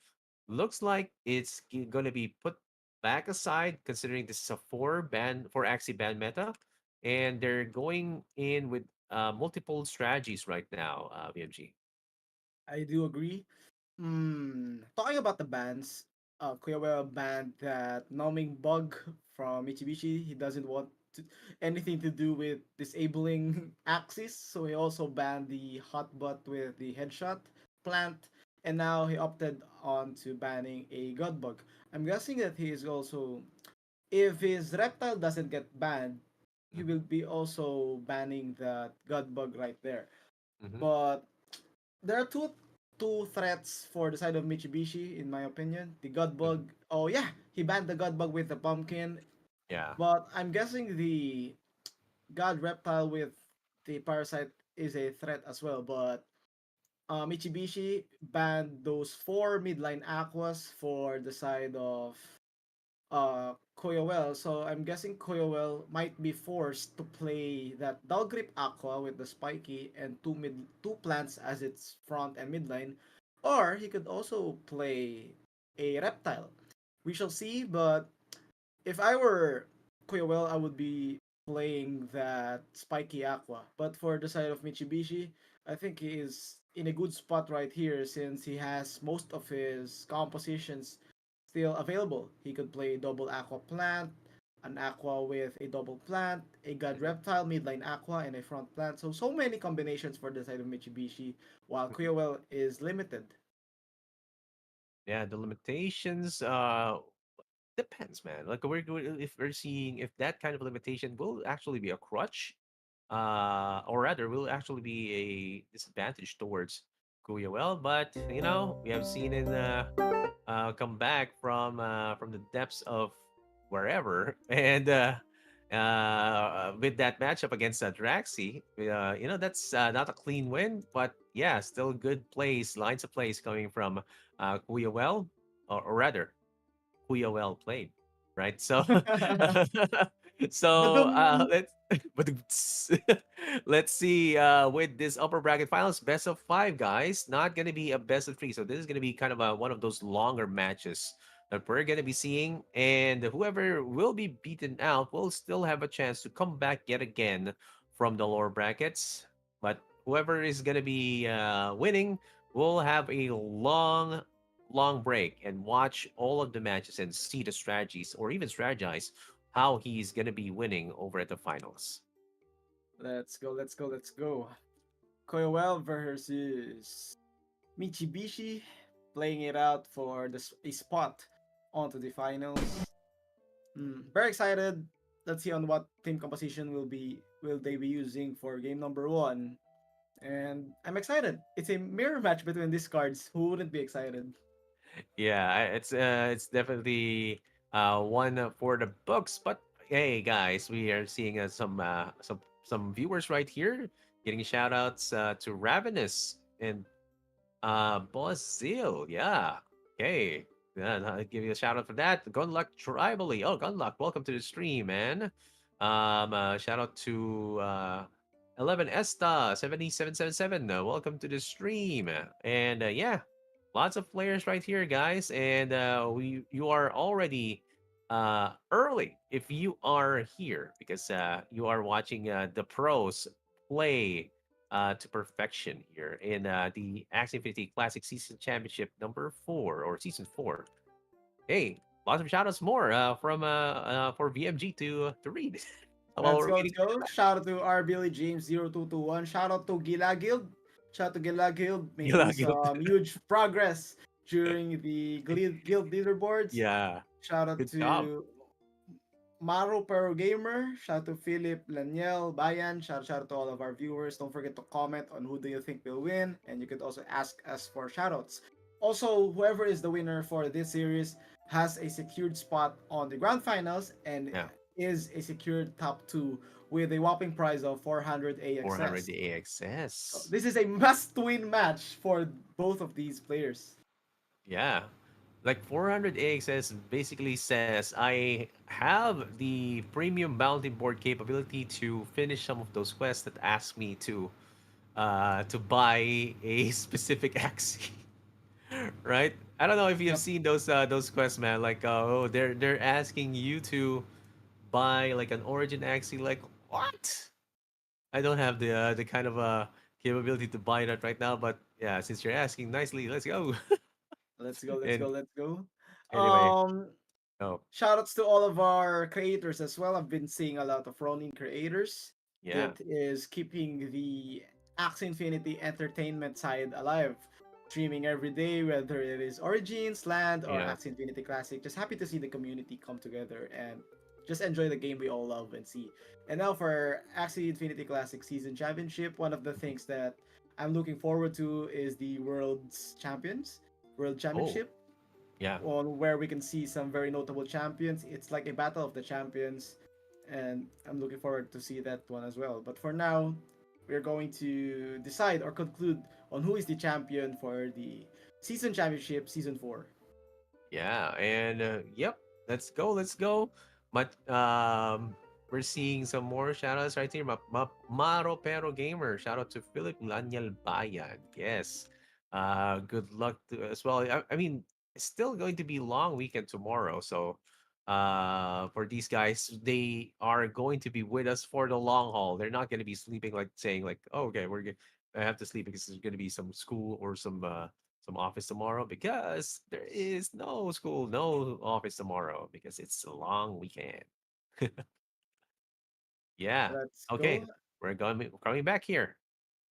looks like it's going to be put back aside considering this is a four axie ban meta, and they're going in with multiple strategies right now. VMG. I do agree. Talking about the bands, Kuyawa banned that numbing bug from Mitsubishi. He doesn't want anything to do with disabling Axis, so he also banned the hot butt with the headshot plant, and now he opted on to banning a god bug. I'm guessing that he is also, if his reptile doesn't get banned, he Mm-hmm. will be also banning that god bug right there. Mm-hmm. But there are two threats for the side of Mitsubishi, in my opinion. The God Mhm. Bug. Oh yeah, he banned the God Bug with the pumpkin, Yeah. but I'm guessing the God Reptile with the Parasite is a threat as well. But Mitsubishi banned those four midline aquas for the side of Koyowell. So I'm guessing Koyowell might be forced to play that Dull Grip Aqua with the spiky and two plants as its front and midline, or he could also play a reptile. We shall see, but if I were Koyowell, I would be playing that spiky aqua. But for the side of Mitsubishi, I think he is in a good spot right here since he has most of his compositions still available. He could play double aqua plant, an aqua with a double plant, a god Mhm. reptile, midline aqua, and a front plant. So many combinations for the side of Mitsubishi, while Mhm. Koyowell is limited. Yeah, the limitations depends, man. Like if we're seeing if that kind of limitation will actually be a crutch, or rather will actually be a disadvantage towards Well, but we have seen it come back from the depths of wherever, and with that matchup against Draxi, that's not a clean win, but yeah, still good plays, lines of plays coming from Well, or rather Well played, right? So, so Badum. let's but let's see with this upper bracket finals, best of five, guys. Not gonna be a best of three, so this is gonna be kind of one of those longer matches that we're gonna be seeing, and whoever will be beaten out will still have a chance to come back yet again from the lower brackets. But whoever is gonna be winning will have a long break and watch all of the matches and see the strategies or even strategize how he's going to be winning over at the finals. Let's go, let's go, let's go. Koyowell versus Mitsubishi playing it out for a spot onto the finals. Very excited. Let's see on what team composition will they be using for game number one. And I'm excited. It's a mirror match between these cards. Who wouldn't be excited? Yeah, it's definitely one for the books. But hey, guys, we are seeing some viewers right here getting shout outs to Ravenous and Boss Seal. Yeah, okay. Yeah, I'll give you a shout out for that. Gunluck Tribally. Oh, Gunluck, welcome to the stream, man. Shout out to 11 Esta 7777. Welcome to the stream. And yeah, lots of players right here, guys. And we you are already early if you are here because you are watching the pros play to perfection here in the Axie Infinity Classic Season Championship number 4 or Season 4. Hey, lots of shoutouts more from for VMG to read while Let's we're go, let's waiting for go. Shout out to R. Billy James 0221. Shout out to Gila Guild. Shout out to Gila Guild making Gila Guild. some huge progress during the guild leaderboards. Yeah, Shout out good job. to Maro Pero Gamer, shout out to Philip, Laniel, Bayan, shout out to all of our viewers. Don't forget to comment on who do you think will win, and you could also ask us for shoutouts. Also, whoever is the winner for this series has a secured spot on the grand finals and Yeah, is a secured top two with a whopping prize of 400 400 AXS. So AXS. this is a must-win match for both of these players. Yeah. Like 400 AXS basically says I have the premium bounty board capability to finish some of those quests that ask me to buy a specific axe. Right? I don't know if you've Yep. seen those quests, man. Like, oh, they're asking you to buy like an origin axie. Like, what? I don't have the kind of capability to buy that right now. But yeah, since you're asking nicely, let's go. Let's go, let's And go, let's go. anyway, Um, oh Shoutouts to all of our creators as well. I've been seeing a lot of Ronin creators yeah, that is keeping the Axie Infinity entertainment side alive. Streaming every day, whether it is Origins, Land, or yeah, Axie Infinity Classic. Just happy to see the community come together and just enjoy the game we all love and see. And now for Axie Infinity Classic Season Championship, one of the mhm, things that I'm looking forward to is the World Oh, Championship, yeah. on where we can see some very notable champions. It's like a battle of the champions, and I'm looking forward to see that one as well. But for now, we're going to decide or conclude on who is the champion for the season championship season 4. Yeah, and yep, let's go, let's go. But we're seeing some more shout outs right here. Maro Pero Gamer, shout out to Philip Lanyal Bayan. Yes. Good luck to, as well. I mean, it's still going to be long weekend tomorrow, so for these guys, they are going to be with us for the long haul. They're not going to be sleeping like saying like, oh, okay, I have to sleep because there's going to be some school or some office tomorrow because there is no school, no office tomorrow because it's a long weekend. Yeah. Let's Okay. go. We're coming back here.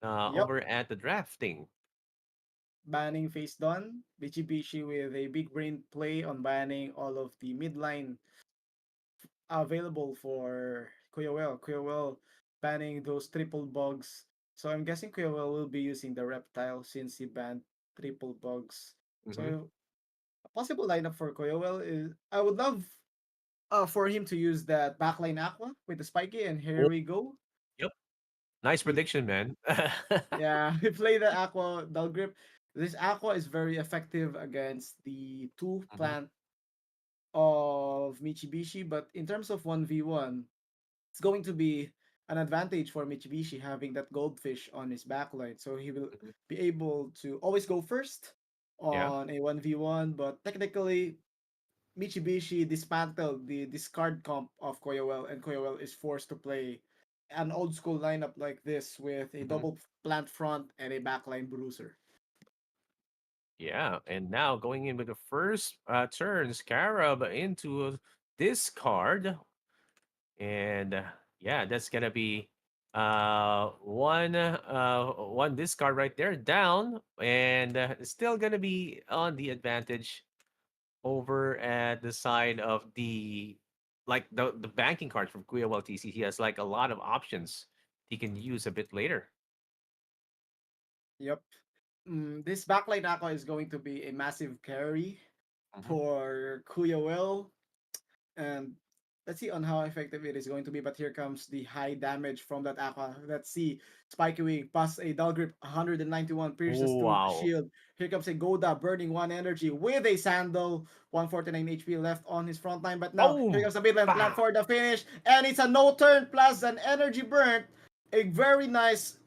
Yep. Over at the drafting. Banning face done. Bichi with a big brain play on banning all of the midline available for Kuya Well banning those triple bugs. So I'm guessing Kuya will be using the reptile since he banned triple bugs. Mm-hmm. So a possible lineup for Kuya is I would love for him to use that backline aqua with the spiky, and here Oh, we go. yep. Nice He prediction, man. Yeah, he played the aqua dull grip. This aqua is very effective against the two Hmm. plant of Mitsubishi, but in terms of 1v1, it's going to be an advantage for Mitsubishi having that goldfish on his backline. So he will Hmm. be able to always go first Yeah. on a 1v1, but technically, Mitsubishi dismantled the discard comp of Koyowell, and Koyowell is forced to play an old school lineup like this with a Hmm. double plant front and a backline bruiser. Yeah. And now going in with the first turn, Scarab into this card. And yeah, that's gonna be one discard right there down, and it's still gonna be on the advantage over at the side of the like the banking cards from Kuya TC. He has like a lot of options he can use a bit later. Yep. This backline Aqua is going to be a massive carry Hmm. for Kuyawell, and let's see on how effective it is going to be. But here comes the high damage from that Aqua. Let's see. Spiky Wing plus a Dull Grip 191 pierces through the Wow. shield. Here comes a Goda burning 1 energy with a Sandal 149 HP left on his front line. But now here Boom. comes the midland plant Bah. for the finish. And it's a no turn plus an energy burnt. A very nice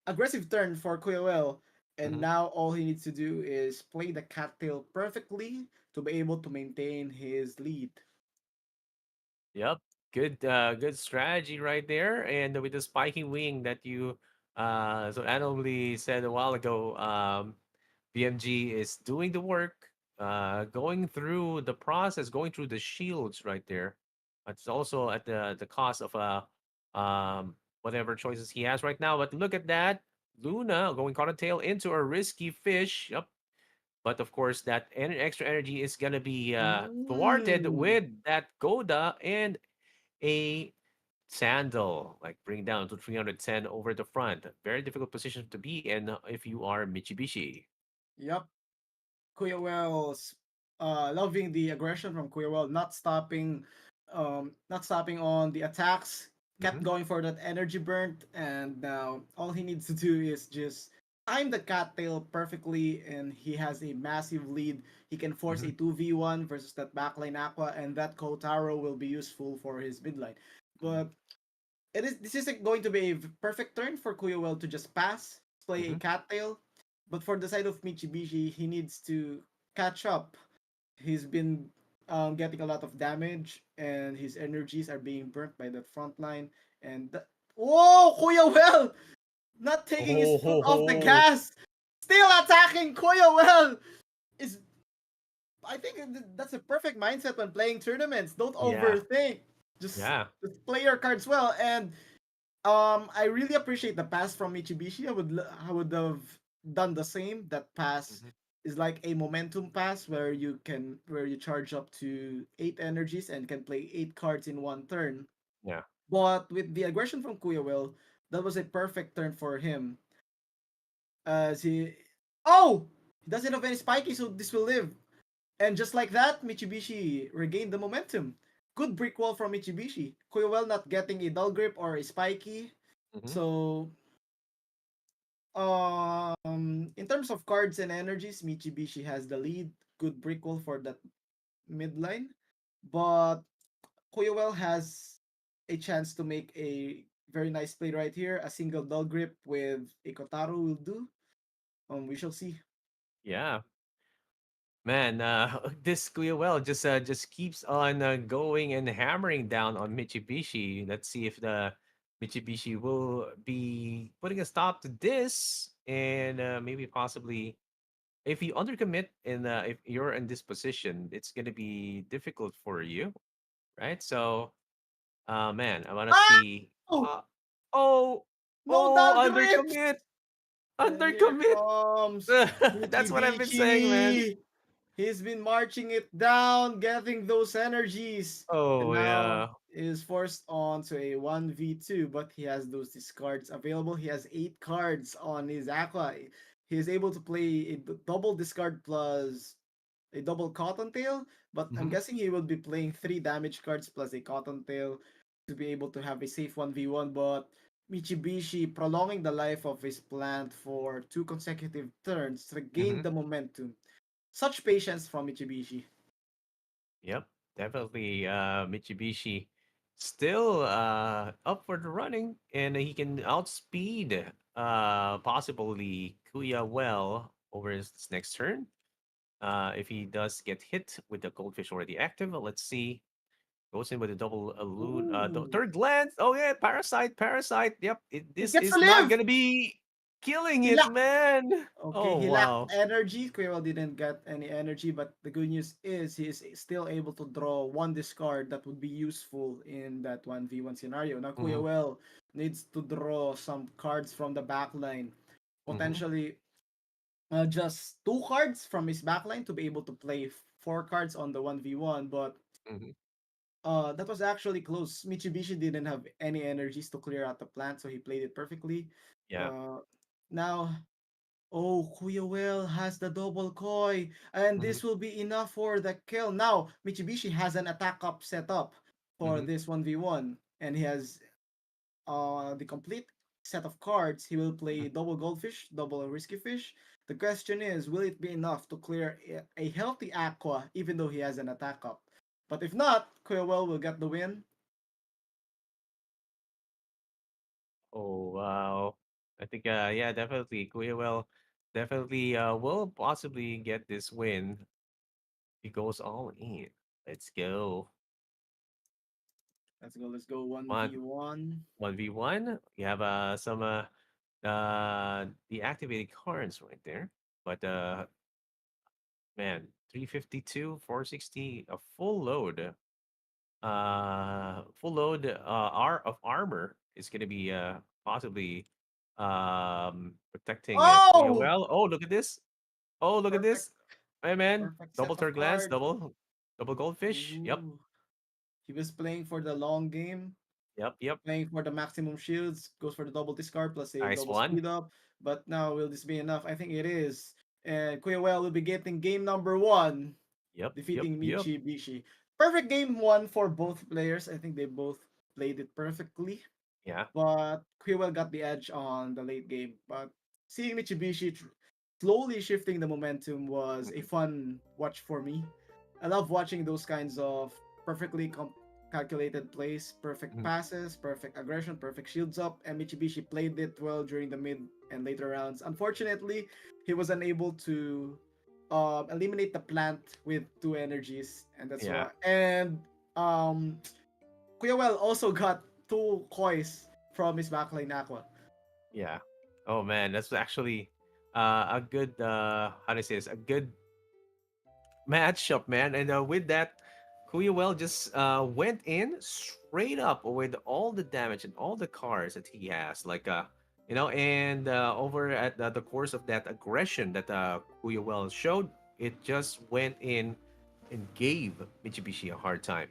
aggressive turn for Quillwell. And Mhm. now all he needs to do is play the cattail perfectly to be able to maintain his lead. Yep. Good strategy right there. And with the spiky wing that you so Annalie said a while ago, BMG is doing the work, going through the process, going through the shields right there. It's also at the cost of whatever choices he has right now. But look at that. Luna going tail into a risky fish. Yep. But of course, that extra energy is gonna be thwarted Mm. with that Goda and a Sandal, like bring down to 310 over the front. Very difficult position to be in if you are Mitsubishi. Yup. Quillwell's loving the aggression from Quillwell, not stopping on the attacks, kept Hmm. going for that energy burnt, and now all he needs to do is just time the cattail perfectly, and he has a massive lead. He can force Hmm. a 2v1 versus that backline Aqua, and that Kotaro will be useful for his midline. But this isn't going to be a perfect turn for Kuyuwell to just pass, play a Hmm. cattail. But for the side of Michibishi, he needs to catch up. He's been getting a lot of damage, and his energies are being burnt by the front line. And whoa, Kuyuwell not taking his Oh foot ho off the ho! gas, still attacking Kuyuwell. Is I think that's a perfect mindset when playing tournaments. Don't Yeah, overthink. Just yeah. just play your cards well. And I really appreciate the pass from Mitsubishi. I would have done the same. That pass Hmm. is like a momentum pass where you charge up to 8 energies and can play 8 cards in one turn. Yeah. But with the aggression from Kuyawel, that was a perfect turn for him. As he, oh, he doesn't have any spiky, so this will live. And just like that, Mitsubishi regained the momentum. Good brick wall from Mitsubishi. Koyuel not getting a dull grip or a spiky. Hmm. So, in terms of cards and energies, Mitsubishi has the lead. Good brick wall for that midline. But Koyuel has a chance to make a very nice play right here. A single dull grip with a Kotaro will do. We shall see. Yeah, man, this Well just keeps on going and hammering down on Mitsubishi. Let's see if the Mitsubishi will be putting a stop to this, and maybe possibly if you undercommit and if you're in this position, it's gonna be difficult for you, right? So, man, I wanna Ah! see. Uh, oh, No oh, dull grips! undercommit, And here undercommit. comes That's what I've been saying, man. Michibichi. He's been marching it down, getting those energies, and Oh now yeah. is forced on to a 1v2, but he has those discards available. He has 8 cards on his Aqua. He is able to play a double discard plus a double Cottontail, but I'm Hmm. guessing he will be playing 3 damage cards plus a Cottontail to be able to have a safe 1v1, but Michibishi prolonging the life of his plant for 2 consecutive turns regained Hmm. the momentum. Such patience from Mitsubishi. Yep, definitely. Mitsubishi still up for the running, and he can outspeed possibly Kuya well over his next turn. If he does get hit with the goldfish already active, let's see. Goes in with a double elude. Ooh. Third glance. Oh yeah, parasite, parasite. Yep, He this gets to is not live! gonna be killing He it, lacked man. Okay, Oh he lacked wow. energy. Quirrell didn't get any energy, but the good news is he is still able to draw one discard that would be useful in that 1v1 scenario. Now Mm-hmm, Quirrell needs to draw some cards from the backline. mm-hmm, Potentially just 2 cards from his backline to be able to play 4 cards on the 1v1, but mm-hmm. that was actually close. Mitsubishi didn't have any energies to clear out the plant, so he played it perfectly. Yeah. Uh, now, oh, Kuya Will has the double koi, and Mm-hmm, this will be enough for the kill. Now, Mitsubishi has an attack up set up for mm-hmm, this 1v1, and he has the complete set of cards. He will mm-hmm. play double goldfish, double risky fish. The question is, will it be enough to clear a healthy aqua, even though he has an attack up? But if not, Kuya will get the win. Oh wow. I think yeah, definitely Kuya definitely will possibly get this win. He goes all in. Let's go. Let's go One 1v1. 1v1. You have some the activated cards right there. But man, 352, 460, a full load of armor is gonna be possibly protecting Kuya Oh! well. Oh, look at this. Oh, look at Perfect, this. Hey man, perfect double set of third glance, cards. double goldfish. Yep, Ooh. He was playing for the long game, yep, yep. playing for the maximum shields, goes for the double discard plus a Nice double one. speed up. But now, will this be enough? I think it is. And Kuya will be getting game number 1, Yep, yep, defeating yep. Mitsubishi. Perfect game 1 for both players. I think they both played it perfectly. Yeah. But Quewell got the edge on the late game. But seeing Mitsubishi slowly shifting the momentum was a Mhm, fun watch for me. I love watching those kinds of perfectly calculated plays, perfect mhm. passes, perfect aggression, perfect shields up, and Mitsubishi played it well during the mid and later rounds. Unfortunately, he was unable to eliminate the plant with 2 energies, and that's Yeah, why. And um, Kuyawel also got 2 kois from his backline Aqua. yeah. Oh man, that's actually a good how to say this, a good matchup, man. And with that, Kuyuel just went in straight up with all the damage and all the cards that he has, like and over at the course of that aggression that Kuyuel showed, it just went in and gave Mitsubishi a hard time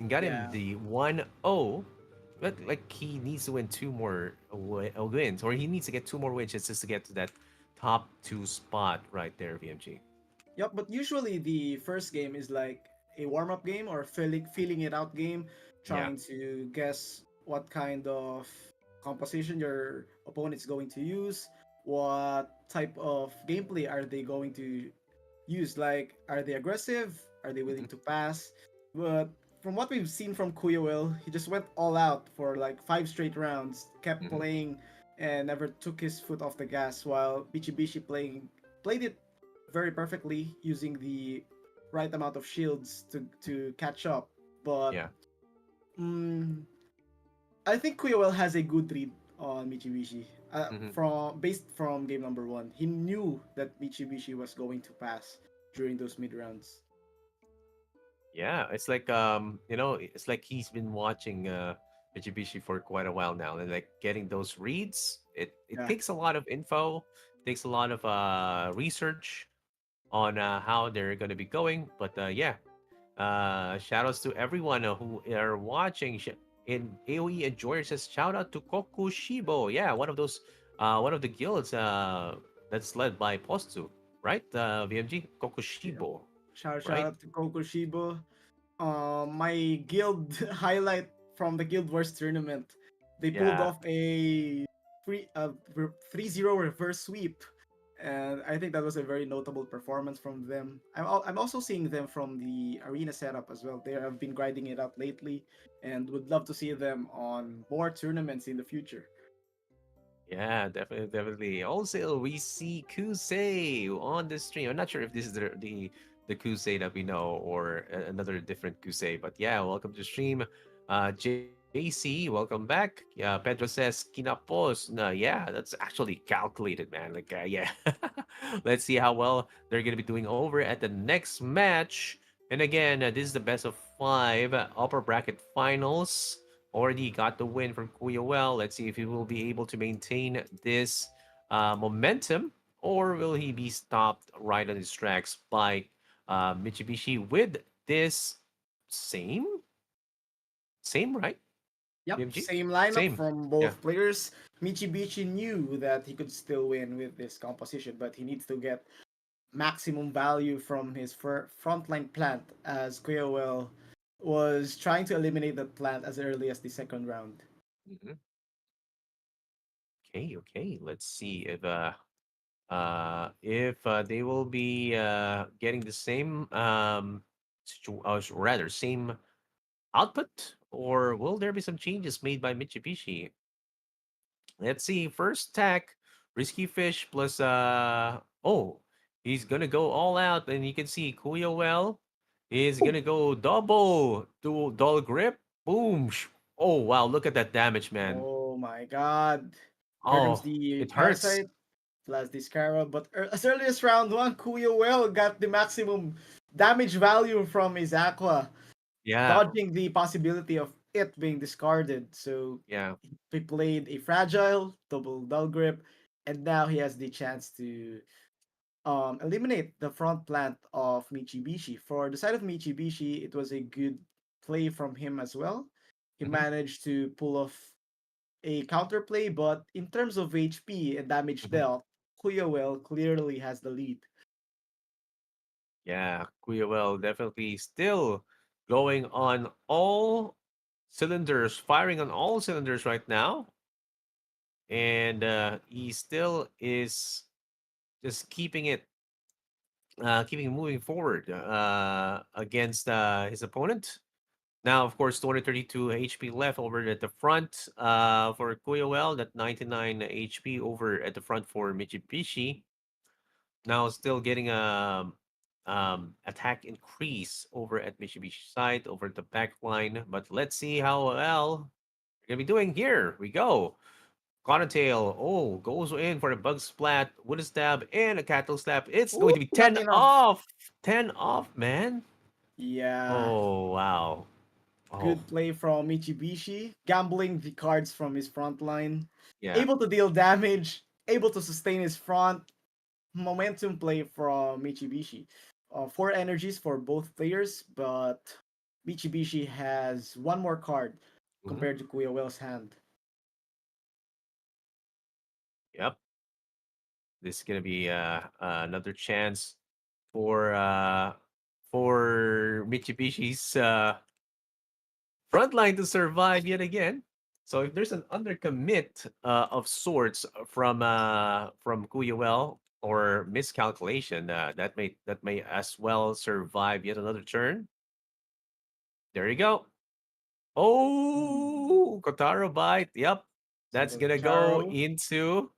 and got him Yeah, the 1-0. But like he needs to win two more wins, or he needs to get two more wins just to get to that top two spot right there, VMG. Yep, but usually the first game is like a warm up game or feeling it out game, Yeah. trying to guess what kind of composition your opponent's going to use, what type of gameplay are they going to use. Like, are they aggressive? Are they willing Hmm. to pass? But from what we've seen from Kuyawil, he just went all out for like 5 straight rounds, kept Hmm. playing, and never took his foot off the gas. While Bichibishi played it very perfectly, using the right amount of shields to catch up. But Yeah. mm, I think Kuyawil has a good read on Mitsubishi. Hmm. Based from game number one, he knew that Mitsubishi was going to pass during those mid rounds. Yeah, it's like it's like he's been watching Mitsubishi for quite a while now, and like getting those reads, it Yeah, takes a lot of info, takes a lot of research on how they're going to be going. But yeah, shout outs to everyone who are watching in AOE Enjoyer says shout out to Kokushibo. Yeah, one of the guilds that's led by Postu, right? VMG yeah. Kokushibo, Shout right? out to Kokushibo. My guild highlight from the Guild Wars tournament, they pulled Yeah. off a 3-0 reverse sweep, and I think that was a very notable performance from them. I'm also seeing them from the arena setup as well. They have been grinding it out lately, and would love to see them on more tournaments in the future. Yeah, definitely, definitely. Also, we see Kusei on the stream. I'm not sure if this is the Kusei that we know or another different Kusei, but yeah, welcome to stream. JC, welcome back. Yeah, Pedro says Kinapos. No, yeah, that's actually calculated, man. Like, yeah. Let's see how well they're gonna be doing over at the next match. And again, this is the best of five upper bracket finals. Already got the win from Kuyawel. Let's see if he will be able to maintain this momentum, or will he be stopped right on his tracks by Mitsubishi with this same, same, right? Yep, BMG? same lineup Same. from Yeah. both players. Michibichi knew that he could still win with this composition, but he needs to get maximum value from his frontline plant, as Kyoel was trying to eliminate that plant as early as the second round. Mhm. Okay, okay. Let's see if they will be getting the same rather same output, or will there be some changes made by Mitsubishi? Let's see. First attack, risky fish plus oh, he's gonna go all out, and you can see Kuya well is Oh, gonna go double to dull grip. Boom. Oh wow, look at that damage, man. oh my god. Here comes Oh, the it hurts. Parasite plus the Scarab, but as early as round one, Kuya well got the maximum damage value from his Aqua, Yeah, dodging the possibility of it being discarded. So yeah. he played a fragile double dull grip, and now he has the chance to eliminate the front plant of Michibishi. For the side of Michibishi, it was a good play from him as well. He Hmm. managed to pull off a counterplay, but in terms of HP and damage Hmm. dealt, Kuyawel clearly has the lead. Yeah, Kuya well definitely still going on all cylinders, firing on all cylinders right now, and he still is just keeping moving forward against his opponent. Now, of course, 232 HP left over at the front for Kuyawel, that 99 HP over at the front for Mitsubishi. Now, still getting a attack increase over at Mitsubishi side, over the back line. But let's see how well we're going to be doing. Here we go. Cottontail, oh, goes in for a bug splat, wooden stab, and a cattle slap. It's going Ooh, to be not 10 enough. off. 10 off, man. Yeah, Oh, wow. Oh, good play from Michibishi, gambling the cards from his front line, yeah. able to deal damage, able to sustain his front, momentum play from Mitsubishi. Four energies for both players, but Mitsubishi has one more card Mhm. compared to Kuyawell's hand. Yep. This is gonna be another chance for uh for Mitsubishi's front line to survive yet again. So if there's an undercommit of sorts from Kuyuel or miscalculation, that may as well survive yet another turn. There you go. Mm. Oh, Kotaro bite. Yep, So that's the gonna go Charo. into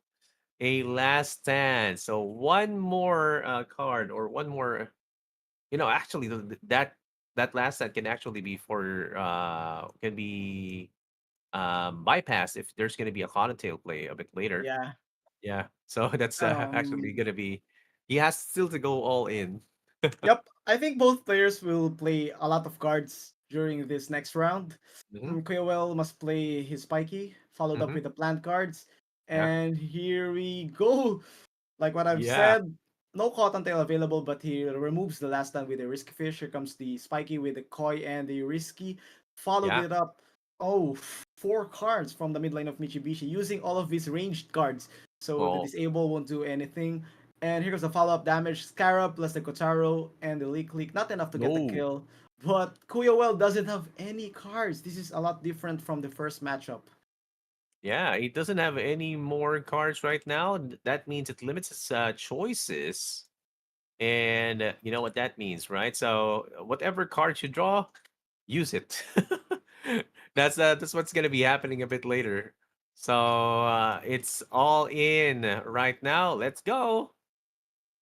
a last stand. So one more card or one more. Actually, that last stand can actually be for can be bypassed if there's gonna be a Cottontail play a bit later. Yeah. Yeah, so that's actually Um. gonna be. He has still to go all in. Yep. I think both players will play a lot of cards during this next round. Hmm. Quail must play his Spiky, followed up Hmm. with the plant cards. Yeah, And here we go. Like what I've yeah, said, no Cottontail available, but he removes the last stand with a Risky Fish. Here comes the Spiky with the Koi and the Risky. Followed yeah. it up. Oh, four cards from the mid lane of Mitsubishi, using all of his ranged cards. So the Oh disable won't do anything. And here comes the follow-up damage. Scarab plus the Kotaro and the Leak Leak. Not enough to get the no. kill. But Kuyowell doesn't have any cards. This is a lot different from the first matchup. Yeah, he doesn't have any more cards right now. That means it limits his choices. And you know what that means, right? So whatever card you draw, use it. That's what's gonna be happening a bit later. So it's all in right now. Let's go.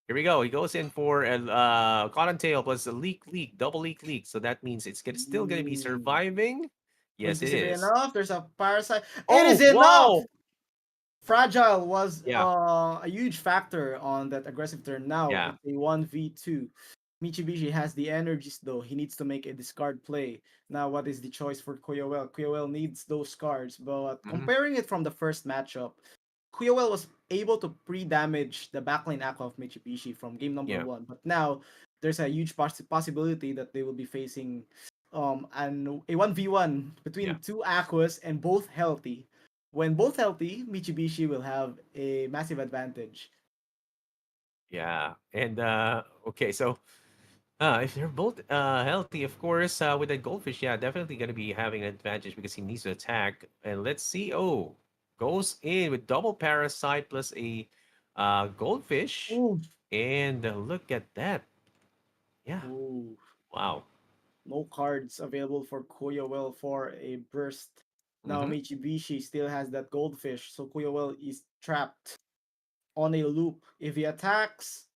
Here we go. He goes in for a Cottontail plus a leak, double leak. So that means it's still gonna be Mm. surviving. Will Yes, it this be is. enough? There's a Parasite. It is Oh enough! wow! Fragile was Yeah, a huge factor on that aggressive turn. Now yeah. it's a 1v2. Mitsubishi has the energies though. He needs to make a discard play. Now, what is the choice for Koyoel? Koyoel needs those cards, but Hmm. comparing it from the first matchup, Koyoel was able to pre-damage the backline Aqua of Mitsubishi from game number Yeah, one. But now there's a huge possibility that they will be facing a 1v1 yeah. between two Aquas and both healthy. When both healthy, Mitsubishi will have a massive advantage. Yeah. And okay, so if they're both healthy, of course, with that goldfish, yeah, definitely gonna be having an advantage because he needs to attack. And let's see. Oh, goes in with double parasite plus a goldfish. Ooh. And look at that. Yeah. Ooh. Wow. No cards available for Koyowell for a burst. Now Mm-hmm. Mitsubishi still has that goldfish, so Koyowell is trapped on a loop. If he attacks,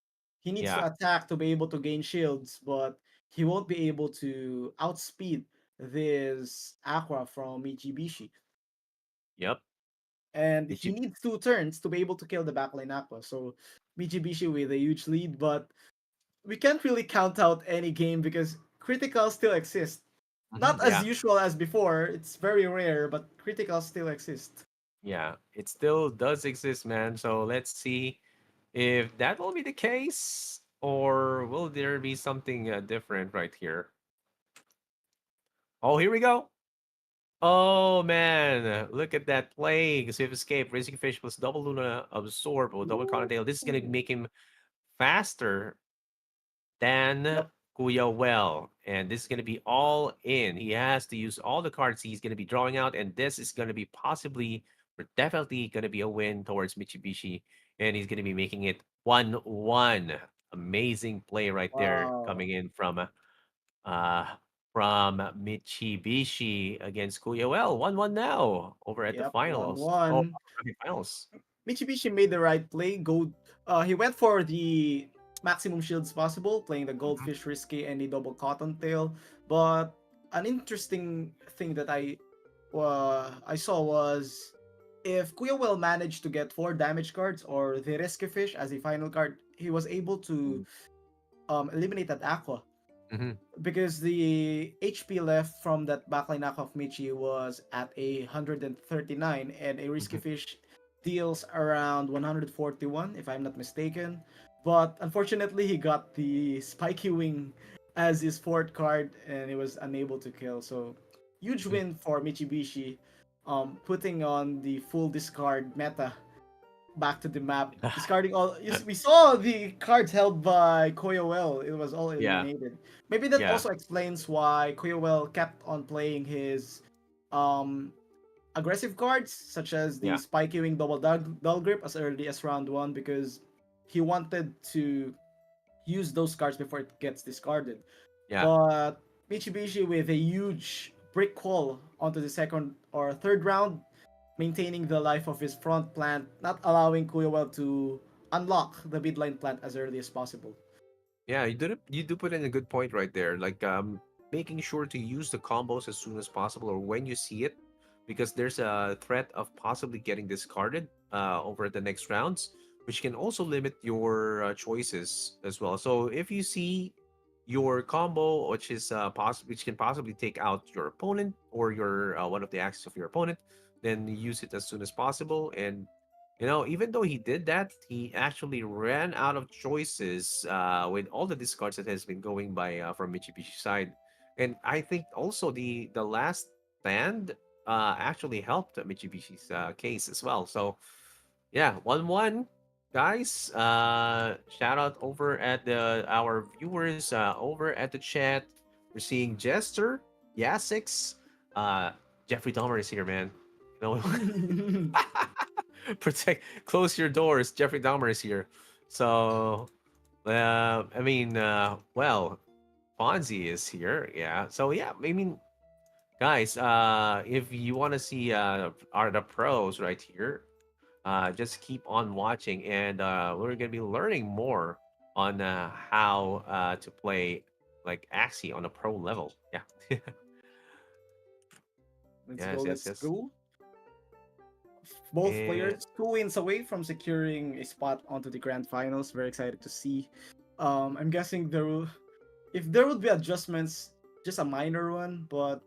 he needs to Yeah. attack to be able to gain shields, but he won't be able to outspeed this Aqua from Mitsubishi. Yep. And Did he you? needs two turns to be able to kill the backline Aqua. So Mitsubishi with a huge lead, but we can't really count out any game because critical still exists. Hmm. Not as Yeah. usual as before. It's very rare, but critical still exist. Yeah. It still does exist, man. So let's see if that will be the case, or will there be something different right here? Oh, here we go. Oh man, look at that play. Swift escape, Risky Fish plus double Luna absorb or double Conadale. This is gonna Ooh. make him faster than Yep. Kuya Well. And this is gonna be all in. He has to use all the cards he's gonna be drawing out, and this is gonna be possibly or definitely gonna be a win towards Mitsubishi. And he's gonna be making it 1-1. Amazing play right there Wow. coming in uh, from Mitsubishi against Kuyawel. 1-1 now over at the Yep. One finals. Oh, one. okay, finals. Mitsubishi made the right play. He went for the maximum shields possible, playing the Mhm, goldfish risky and the double cottontail. But an interesting thing that I saw was if Kuyawell managed to get four damage cards or the rescue fish as a final card, he was able to mhm, eliminate that aqua mhm, because the HP left from that backline Aqua of Michi was at 139, and a Risky mhm, Fish deals around 141, if I'm not mistaken. But unfortunately, he got the Spiky Wing as his fourth card, and he was unable to kill. So, huge win for Mitsubishi, putting on the full discard meta back to the map, discarding all. We saw the cards held by Koyoel. It was all Yeah, eliminated. Maybe that yeah, also explains why Koyoel kept on playing his um aggressive cards, such as the yeah, Spiky Wing Dull Grip as early as round one, because he wanted to use those cards before it gets discarded. yeah. But Mitsubishi with a huge brick wall onto the second or third round, maintaining the life of his front plant, not allowing Kuyawell to unlock the midline plant as early as possible. Yeah, you do put in a good point right there. Like making sure to use the combos as soon as possible or when you see it, because there's a threat of possibly getting discarded over the next rounds, which can also limit your choices as well. So if you see your combo, which is which can possibly take out your opponent or your one of the axes of your opponent, then use it as soon as possible. And even though he did that, he actually ran out of choices with all the discards that has been going by from Mitsubishi side. And I think also the last stand actually helped Mitsubishi's case as well. So yeah, 1-1, guys. Shout out over at the our viewers over at the chat. We're seeing Jester, Yasix, uh, Jeffrey Dahmer is here, man. You know, protect, close your doors. Jeffrey Dahmer is here. So, I mean, well, Fonzie is here. Yeah. So yeah, I mean, guys, if you want to see are the pros right here, just keep on watching, and we're gonna be learning more on how to play like Axie on a pro level. Yeah. Let's go, Yes. Yes. let's Yes. go. Both And players 2 wins away from securing a spot onto the grand finals. Very excited to see. I'm guessing if there would be adjustments, just a minor one, but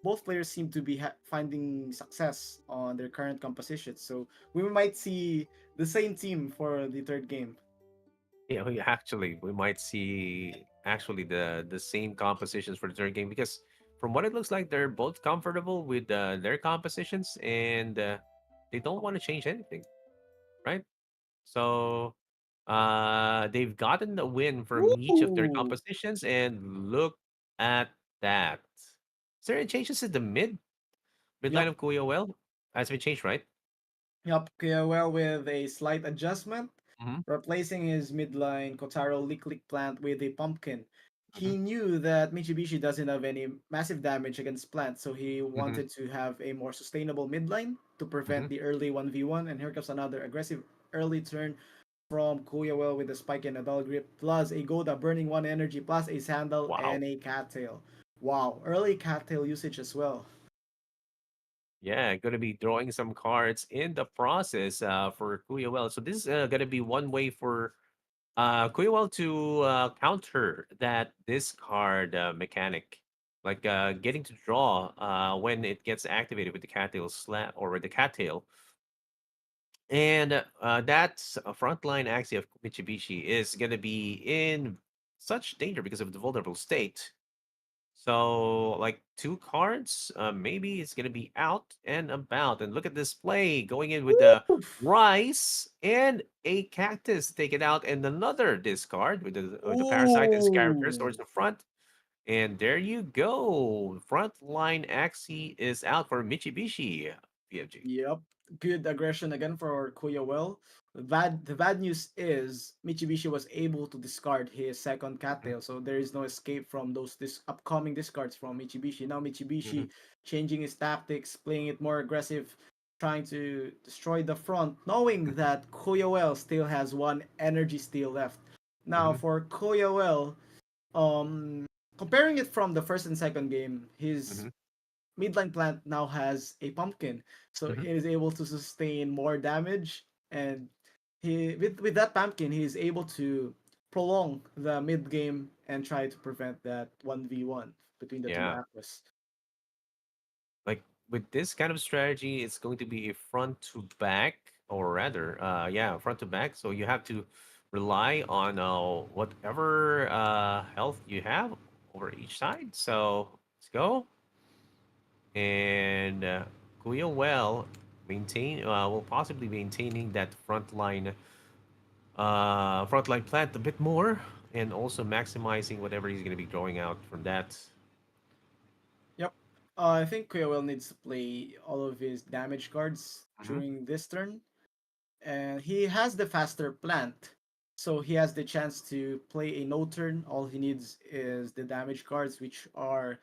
both players seem to be finding success on their current compositions. So we might see the same team for the third game. yeah, we might see actually the same compositions for the third game because from what it looks like, they're both comfortable with their compositions and they don't want to change anything, right? So they've gotten the win from each of their Ooh. compositions, and look at that. Is there any changes in the midline Yup. of Kuya? Has been changed, right? Yup. Well, with a slight adjustment, Mm-hmm. replacing his midline Kotaro Lick plant with a pumpkin. Mm-hmm. He knew that Mitsubishi doesn't have any massive damage against plants, so he Mm-hmm. wanted to have a more sustainable midline to Mm-hmm. prevent the early 1v1. And here comes another aggressive early turn from Kuyawell with a spike and a dull grip, plus a Goda burning one energy, plus a sandal Wow. and a cattail. Wow, early cattail usage as well. Yeah, gonna be drawing some cards in the process for Kuya. So this is gonna be one way for Kuya to counter that discard mechanic, like getting to draw when it gets activated with the cattail slap or with the cattail. And that's a frontline Axie of Mitsubishi is gonna be in such danger because of the vulnerable state. So, like two cards, maybe it's gonna be out and about. And look at this play going in with the Oof. rice and a cactus. Take it out, and another discard with the parasite and scaravers Ooh. towards the front. And there you go. Frontline Axie is out for Mitsubishi PFG. Yep. Good aggression again for Kuya Well. The bad news is Mitsubishi was able to discard his second Hmm. cattail, so there is no escape from those upcoming discards from Mitsubishi. Now Hmm. Mitsubishi changing his tactics, playing it more aggressive, trying to destroy the front, knowing Hmm. that Koyoel still has one energy steal left. Now Hmm. for Koyoel, um comparing it from the first and second game, his Hmm. midline plant now has a pumpkin, so Hmm. he is able to sustain more damage. And with that pumpkin, he is able to prolong the mid game and try to prevent that 1v1 between the two Yeah. aquas. Like with this kind of strategy, it's going to be a front to back, or rather, yeah, front to back. So you have to rely on whatever health you have over each side. So let's go. And Kuya well. will possibly maintaining that frontline plant a bit more, and also maximizing whatever he's going to be growing out from that. Yep. I think Kuya needs to play all of his damage cards Hmm. during this turn, and he has the faster plant, so he has the chance to play a no turn. All he needs is the damage cards, which are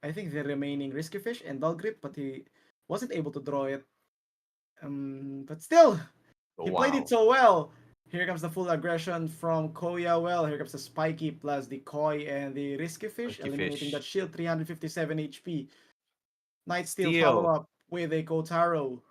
I think the remaining Risky Fish and Dull Grip, but he wasn't able to draw it. But still, he played it Wow. so well. Here comes the full aggression from Koya. Well, here comes the Spiky plus the Koi and the Risky Fish, Funky eliminating that fish. shield, 357 HP. Night Steel follow Steel. up with a Kotaro.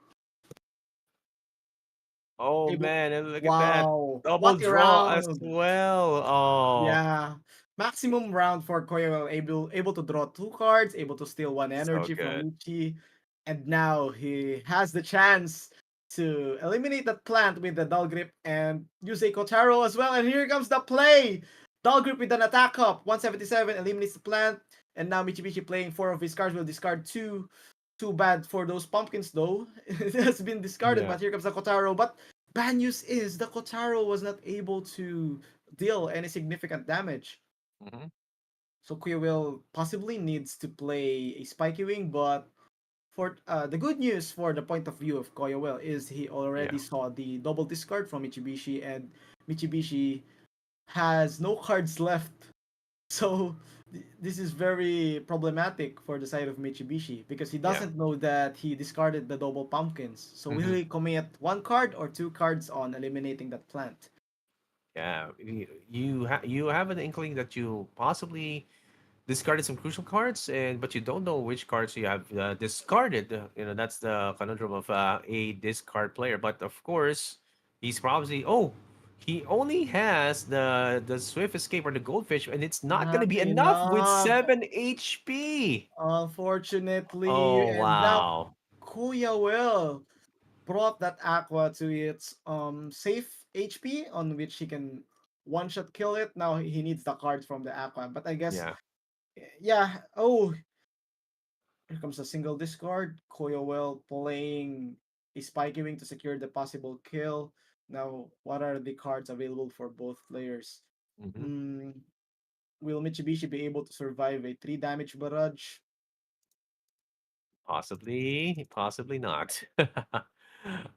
Oh Able. man, and look at that. Wow. Double What a draw as round. well. Oh, Yeah. Maximum round for Koyo, able to draw two cards, able to steal one so energy from good. Michi, and now he has the chance to eliminate that plant with the Dull Grip and use a Kotaro as well. And here comes the play! Dull Grip with an attack up. 177 eliminates the plant. And now Michi playing four of his cards will discard two. Too bad for those pumpkins though. It has been discarded, Yeah. but here comes the Kotaro. But bad news is the Kotaro was not able to deal any significant damage. Hmm. So Kuya will possibly needs to play a spiky wing, but for the good news for the point of view of Koya Will is he Yeah. already saw the double discard from Mitsubishi, and Mitsubishi has no cards left. So this is very problematic for the side of Mitsubishi because he Yeah. doesn't know that he discarded the double pumpkins. So will Hmm. he commit one card or two cards on eliminating that plant? Yeah. You have an inkling that you possibly discarded some crucial cards, and but you don't know which cards you have discarded. That's the conundrum of a discard player. But of course, he's probably he only has the Swift Escape or the Goldfish, and it's not going to Not be enough with enough. 7 HP. Unfortunately, Oh and now wow! Kuya Will brought that Aqua to its safe HP on which he can one shot kill it. Now he needs the cards from the Aqua. But I guess Yeah. yeah, oh, here comes a single discard. Kuya Will playing a Spiky Wing to secure the possible kill. Now, what are the cards available for both players? Hmm. Mm, will Mitsubishi be able to survive a 3 damage barrage? Possibly, possibly not.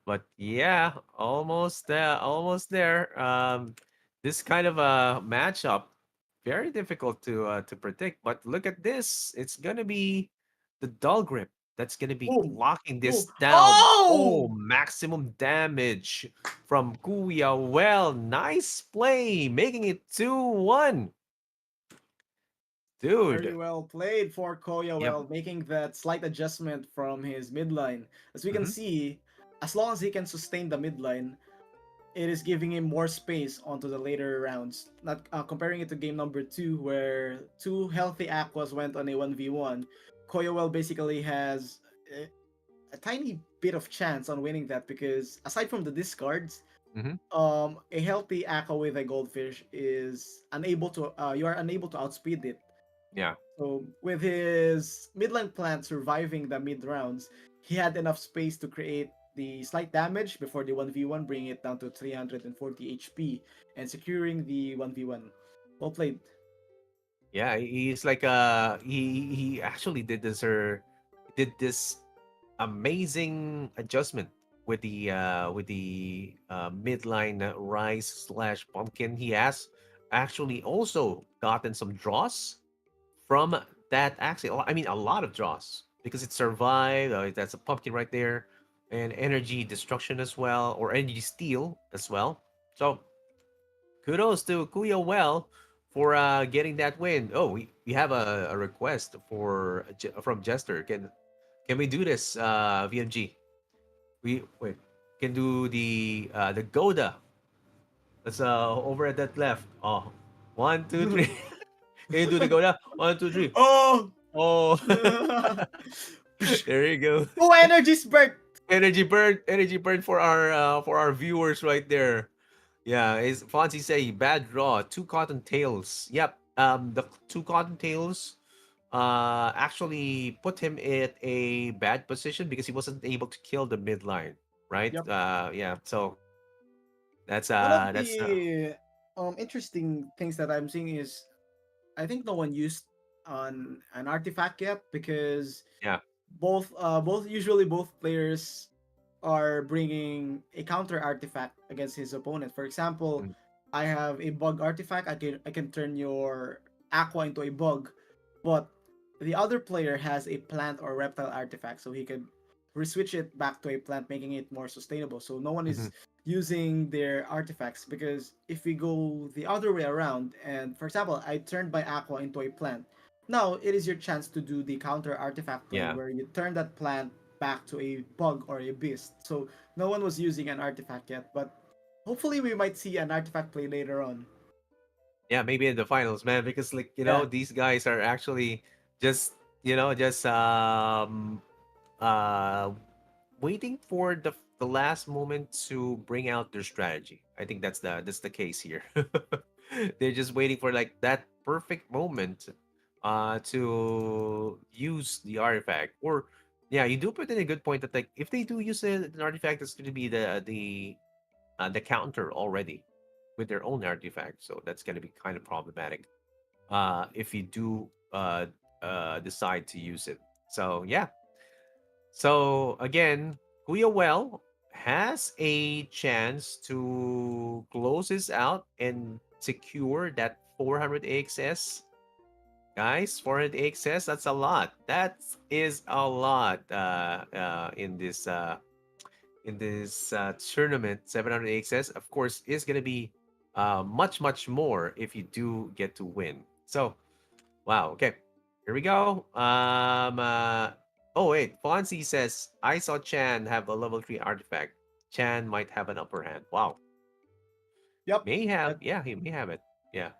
But yeah, almost there. This kind of a matchup, very difficult to predict. But look at this. It's gonna be the dull grip that's gonna be Boom! locking this Boom! down. Oh, Oh! maximum damage from Kuya. Well, nice play, making it 2-1. Very Dude. well played for Koya, Yep. well, making that slight adjustment from his midline. As we can Hmm. see, as long as he can sustain the midline, it is giving him more space onto the later rounds. Not comparing it to game number two, where two healthy Aquas went on a 1v1. Koyowell basically has a tiny bit of chance on winning that because aside from the discards, Hmm. a healthy Aqua with a goldfish is unable to you are unable to outspeed it. Yeah. So with his midline plant surviving the mid rounds, he had enough space to create the slight damage before the 1v1, bringing it down to 340 HP and securing the 1v1. Well played. Yeah, he's like he actually did this amazing adjustment with the midline rice slash pumpkin. He has actually also gotten some draws from that actually. I mean, a lot of draws because it survived. That's a pumpkin right there, and energy destruction as well, or energy steal as well. So kudos to Kuya Well for getting that win. Oh, we have a request from Jester. Can we do this, VMG? We wait. Can do the Goda. That's over at that left. Oh, one, two, three. Can you do the Goda? One, two, three. Oh! Oh, there you go. Oh, energy spurt! Energy burn for our viewers right there. Yeah, is Fonzie say bad draw, two cotton tails. Yep. The two cotton tails actually put him in a bad position because he wasn't able to kill the mid line, right? Yep. Yeah. So One of that's the interesting things that I'm seeing is I think no one used on an artifact yet because yeah. both players are bringing a counter artifact against his opponent. For example, Mm, I have a bug artifact. I can turn your aqua into a bug, but the other player has a plant or reptile artifact, so he can reswitch it back to a plant, making it more sustainable. So no one mhm. is using their artifacts because if we go the other way around, and for example, I turned my aqua into a plant. Now it is your chance to do the counter artifact play Yeah. where you turn that plant back to a bug or a beast. So no one was using an artifact yet, but hopefully we might see an artifact play later on. Yeah, maybe in the finals, man, because like, Yeah. these guys are actually just, just uh waiting for the last moment to bring out their strategy. I think that's the case here. They're just waiting for like that perfect moment to use the artifact. Or yeah, you do put in a good point that like if they do use an artifact, it's going to be the counter already with their own artifact. So that's going to be kind of problematic if you do decide to use it. So yeah. So again, Kuya Well has a chance to close this out and secure that 400 AXS. Guys, 400 AXS, that's a lot. That is a lot in this tournament. 700 AXS, of course, is going to be much, much more if you do get to win. So, wow. Okay. Here we go. Oh wait. Fonzie says I saw Chan have a level 3 artifact. Chan might have an upper hand. Wow. Yep. May have. That Yeah, he may have it. Yeah.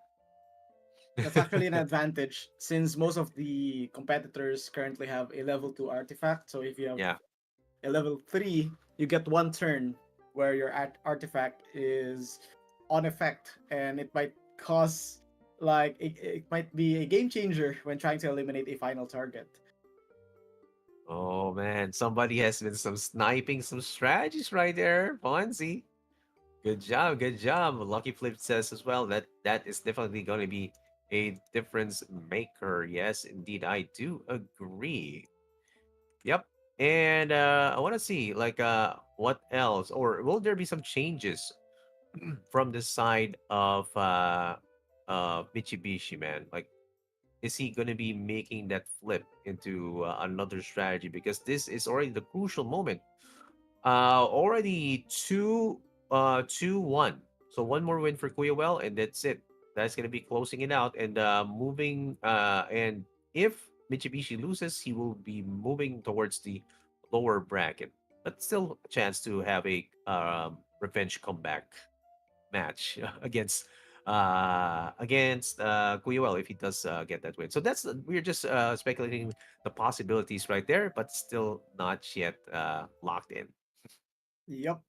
that's actually an advantage since most of the competitors currently have a level 2 artifact. So if you have Yeah. a level 3, you get one turn where your artifact is on effect and it might cause it might be a game changer when trying to eliminate a final target. Oh man, somebody has been some sniping some strategies right there, Fonzie. Good job, good job. Lucky Flip says as well that that is definitely going to be a difference maker. Yes, indeed, I do agree. Yep. And I want to see like what else, or will there be some changes from the side of Mitsubishi, man? Like, is he going to be making that flip into another strategy? Because this is already the crucial moment. Already 2-1. So one more win for Well, and that's it. That's gonna be closing it out and moving. And if Mitsubishi loses, he will be moving towards the lower bracket, but still a chance to have a revenge comeback match against Well if he does get that win. So that's we're just speculating the possibilities right there, but still not yet locked in. Yep.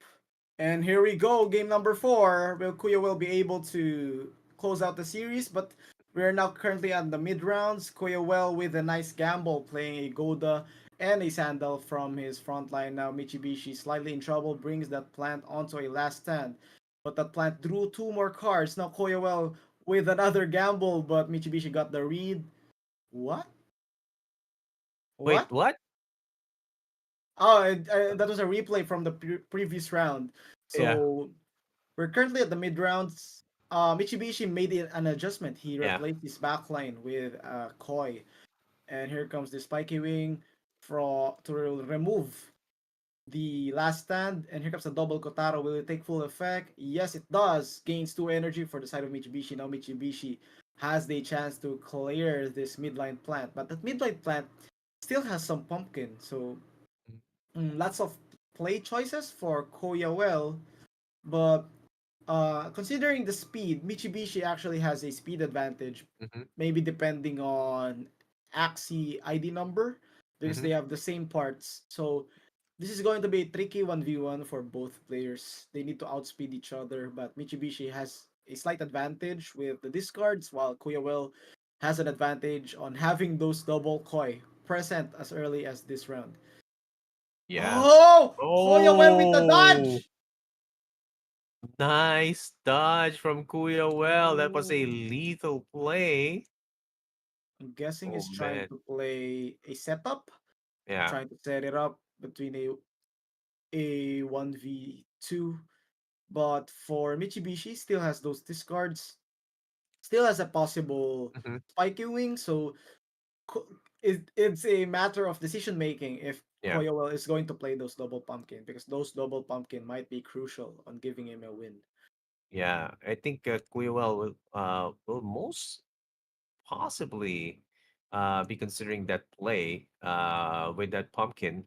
And here we go, game number 4. Will Kuya will be able to close out the series, but we are now currently at the mid rounds. Kuya well with a nice gamble, playing a Goda and a Sandal from his front line. Now Michibishi slightly in trouble, brings that plant onto a last stand, but that plant drew two more cards. Now Kuya well with another gamble, but Michibishi got the read. What? Wait, What? what? Oh, that was a replay from the previous round. Yeah, So we're currently at the mid rounds. Mitsubishi made an adjustment. He yeah. replaced his backline with Koi, and here comes the spiky wing to remove the last stand. And here comes the double Kotaro. Will it take full effect? Yes, it does. Gains 2 energy for the side of Mitsubishi. Now Mitsubishi has the chance to clear this midline plant, but that midline plant still has some pumpkin. So lots of play choices for Koya well, but considering the speed, Mitsubishi actually has a speed advantage, Mm-hmm, maybe depending on Axie ID number, because mm-hmm, they have the same parts. So this is going to be a tricky 1v1 for both players. They need to outspeed each other, but Mitsubishi has a slight advantage with the discards, while Kuyawell has an advantage on having those double koi present as early as this round. Yeah. Oh, Koya well with the Oh, dodge. nice dodge from Kuya Well. That was a Oh, lethal play. I'm guessing Oh he's trying man. to play a setup, Yeah. trying to set it up between a 1v2. But for Mitsubishi, still has those discards, still has a possible Hmm. spiky wing. So it's a matter of decision making if Yeah. Koyowell is going to play those double pumpkin because those double pumpkin might be crucial on giving him a win. Yeah. I think Kuya Well will most possibly be considering that play with that pumpkin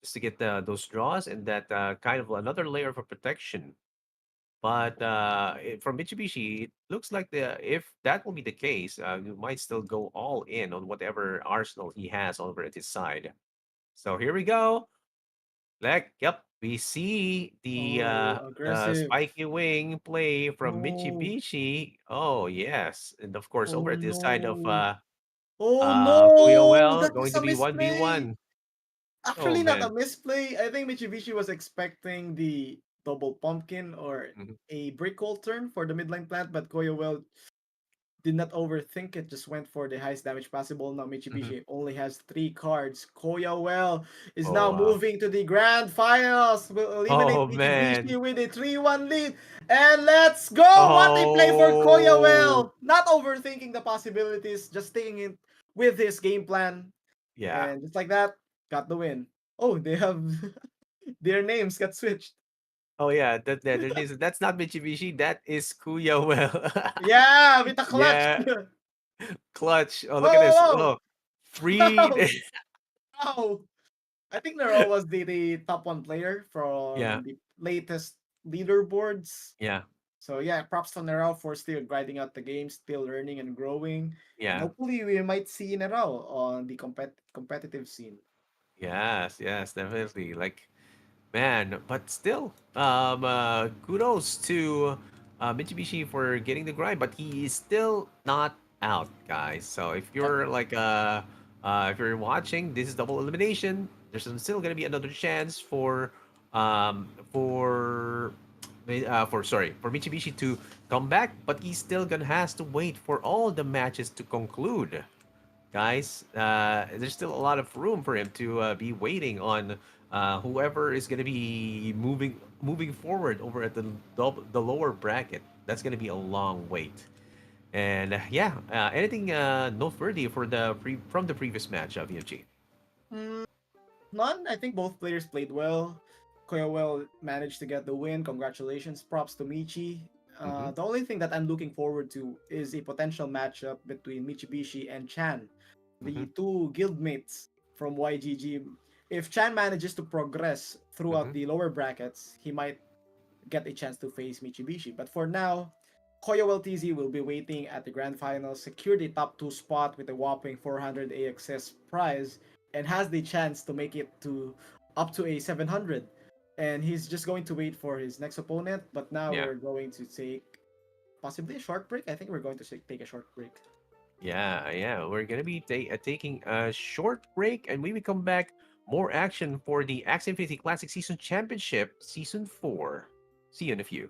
just to get those draws and that kind of another layer of protection. But from Mitsubishi, it looks like the if that will be the case, you might still go all in on whatever arsenal he has over at his side. So here we go. Like, yep, we see Oh, the aggressive. spiky wing play from Oh, Mitsubishi. Oh yes, and of course over oh at the side of no. Oh no, Kuyoel that going was to a be misplay. 1v1. Oh Actually, not a man. misplay. I think Mitsubishi was expecting the double pumpkin or Mhm, a brick wall turn for the midline plant, but Koyo did not overthink it, just went for the highest damage possible. Now mhm. Mitsubishi only has 3 cards. Koya well is Oh now wow. moving to the grand finals. Will eliminate Oh Mitsubishi man. with a 3-1 lead. And let's go! What a play for Koya Oh well! Not overthinking the possibilities, just sticking it with his game plan. yeah. And just like that, got the win. Oh, they have their names got switched. Oh yeah, that's not Mitsubishi, that is Kuya well. Yeah, with the clutch. Yeah, clutch. Oh, look at this. Whoa, Oh, whoa, free. whoa, wow. I think Nero was the top one player Yeah, from the latest leaderboards. yeah, So yeah, props to Nero for still grinding out the game, still learning and growing. And yeah. hopefully we might see Nero on the competitive scene. Yes, yes, definitely. Like, man, but still, kudos to Mitsubishi for getting the grind, but he is still not out, guys. So Yep. if you're watching, this is double elimination. There's still gonna be another chance for Mitsubishi to come back, but he's still gonna has to wait for all the matches to conclude, guys. There's still a lot of room for him to be waiting on whoever is going to be moving forward over at the lower bracket. That's going to be a long wait. And yeah, anything noteworthy for from the previous match of VFG? Mm, none. I think both players played well. Koyowell managed to get the win. Congratulations. Props to Michi. Mm-hmm, The only thing that I'm looking forward to is a potential matchup between Mitsubishi and Chan, mm-hmm, the two guildmates from YGG. If Chan manages to progress mm-hmm. throughout the lower brackets, he might get a chance to face Mitsubishi. But for now, Koyo LTZ will be waiting at the grand finals, secure the top 2 spot with a whopping 400 AXS prize, and has the chance to make it to up to a 700. And he's just going to wait for his next opponent. But now Yeah, we're going to take possibly a short break. I think we're going to take a short break. yeah, yeah. We're gonna be taking a short break, and when we come back, more action for the Axie Infinity Classic Season Championship Season 4. See you in a few.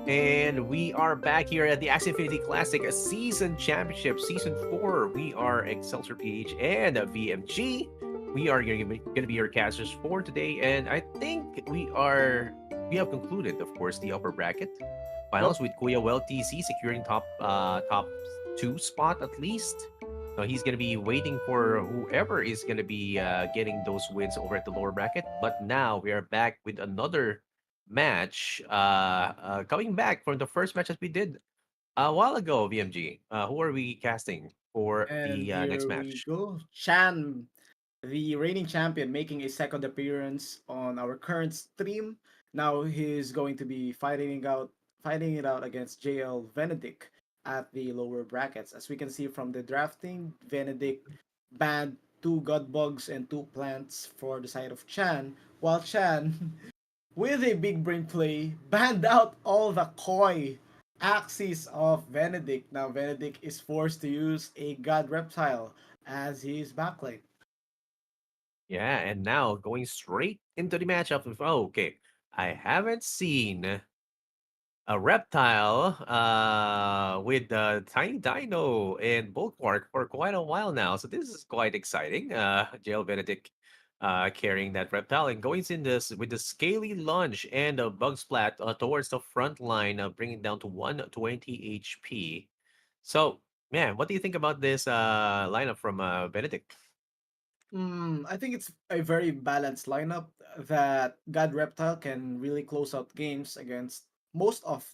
And we are back here at the Axie Infinity Classic Season Championship, Season 4. We are Excelsior PH and VMG. We are going to be your casters for today. And I think we have concluded, of course, the upper bracket Yep. finals with Kuya Well TC securing top two spot at least. So he's going to be waiting for whoever is going to be getting those wins over at the lower bracket. But now we are back with another match. Coming back from the first match that we did a while ago, VMG. Who are we casting for And the next here we match? go. Chan, the reigning champion, making a second appearance on our current stream. Now he's going to be fighting it out against JL Benedict at the lower brackets. As we can see from the drafting, Benedict banned two god bugs and two plants for the side of Chan, while Chan with a big brain play, banned out all the koi axes of Benedict. Now Benedict is forced to use a god reptile as his backline. Yeah, and now going straight into the matchup. Oh, okay. I haven't seen a reptile with tiny dino and bulwark for quite a while now, so this is quite exciting. Jail Benedict carrying that reptile and going in this with the scaly lunge and a bug splat towards the front line, bringing down to 120 HP. So man, what do you think about this lineup from Benedict? I think it's a very balanced lineup that God Reptile can really close out games against most of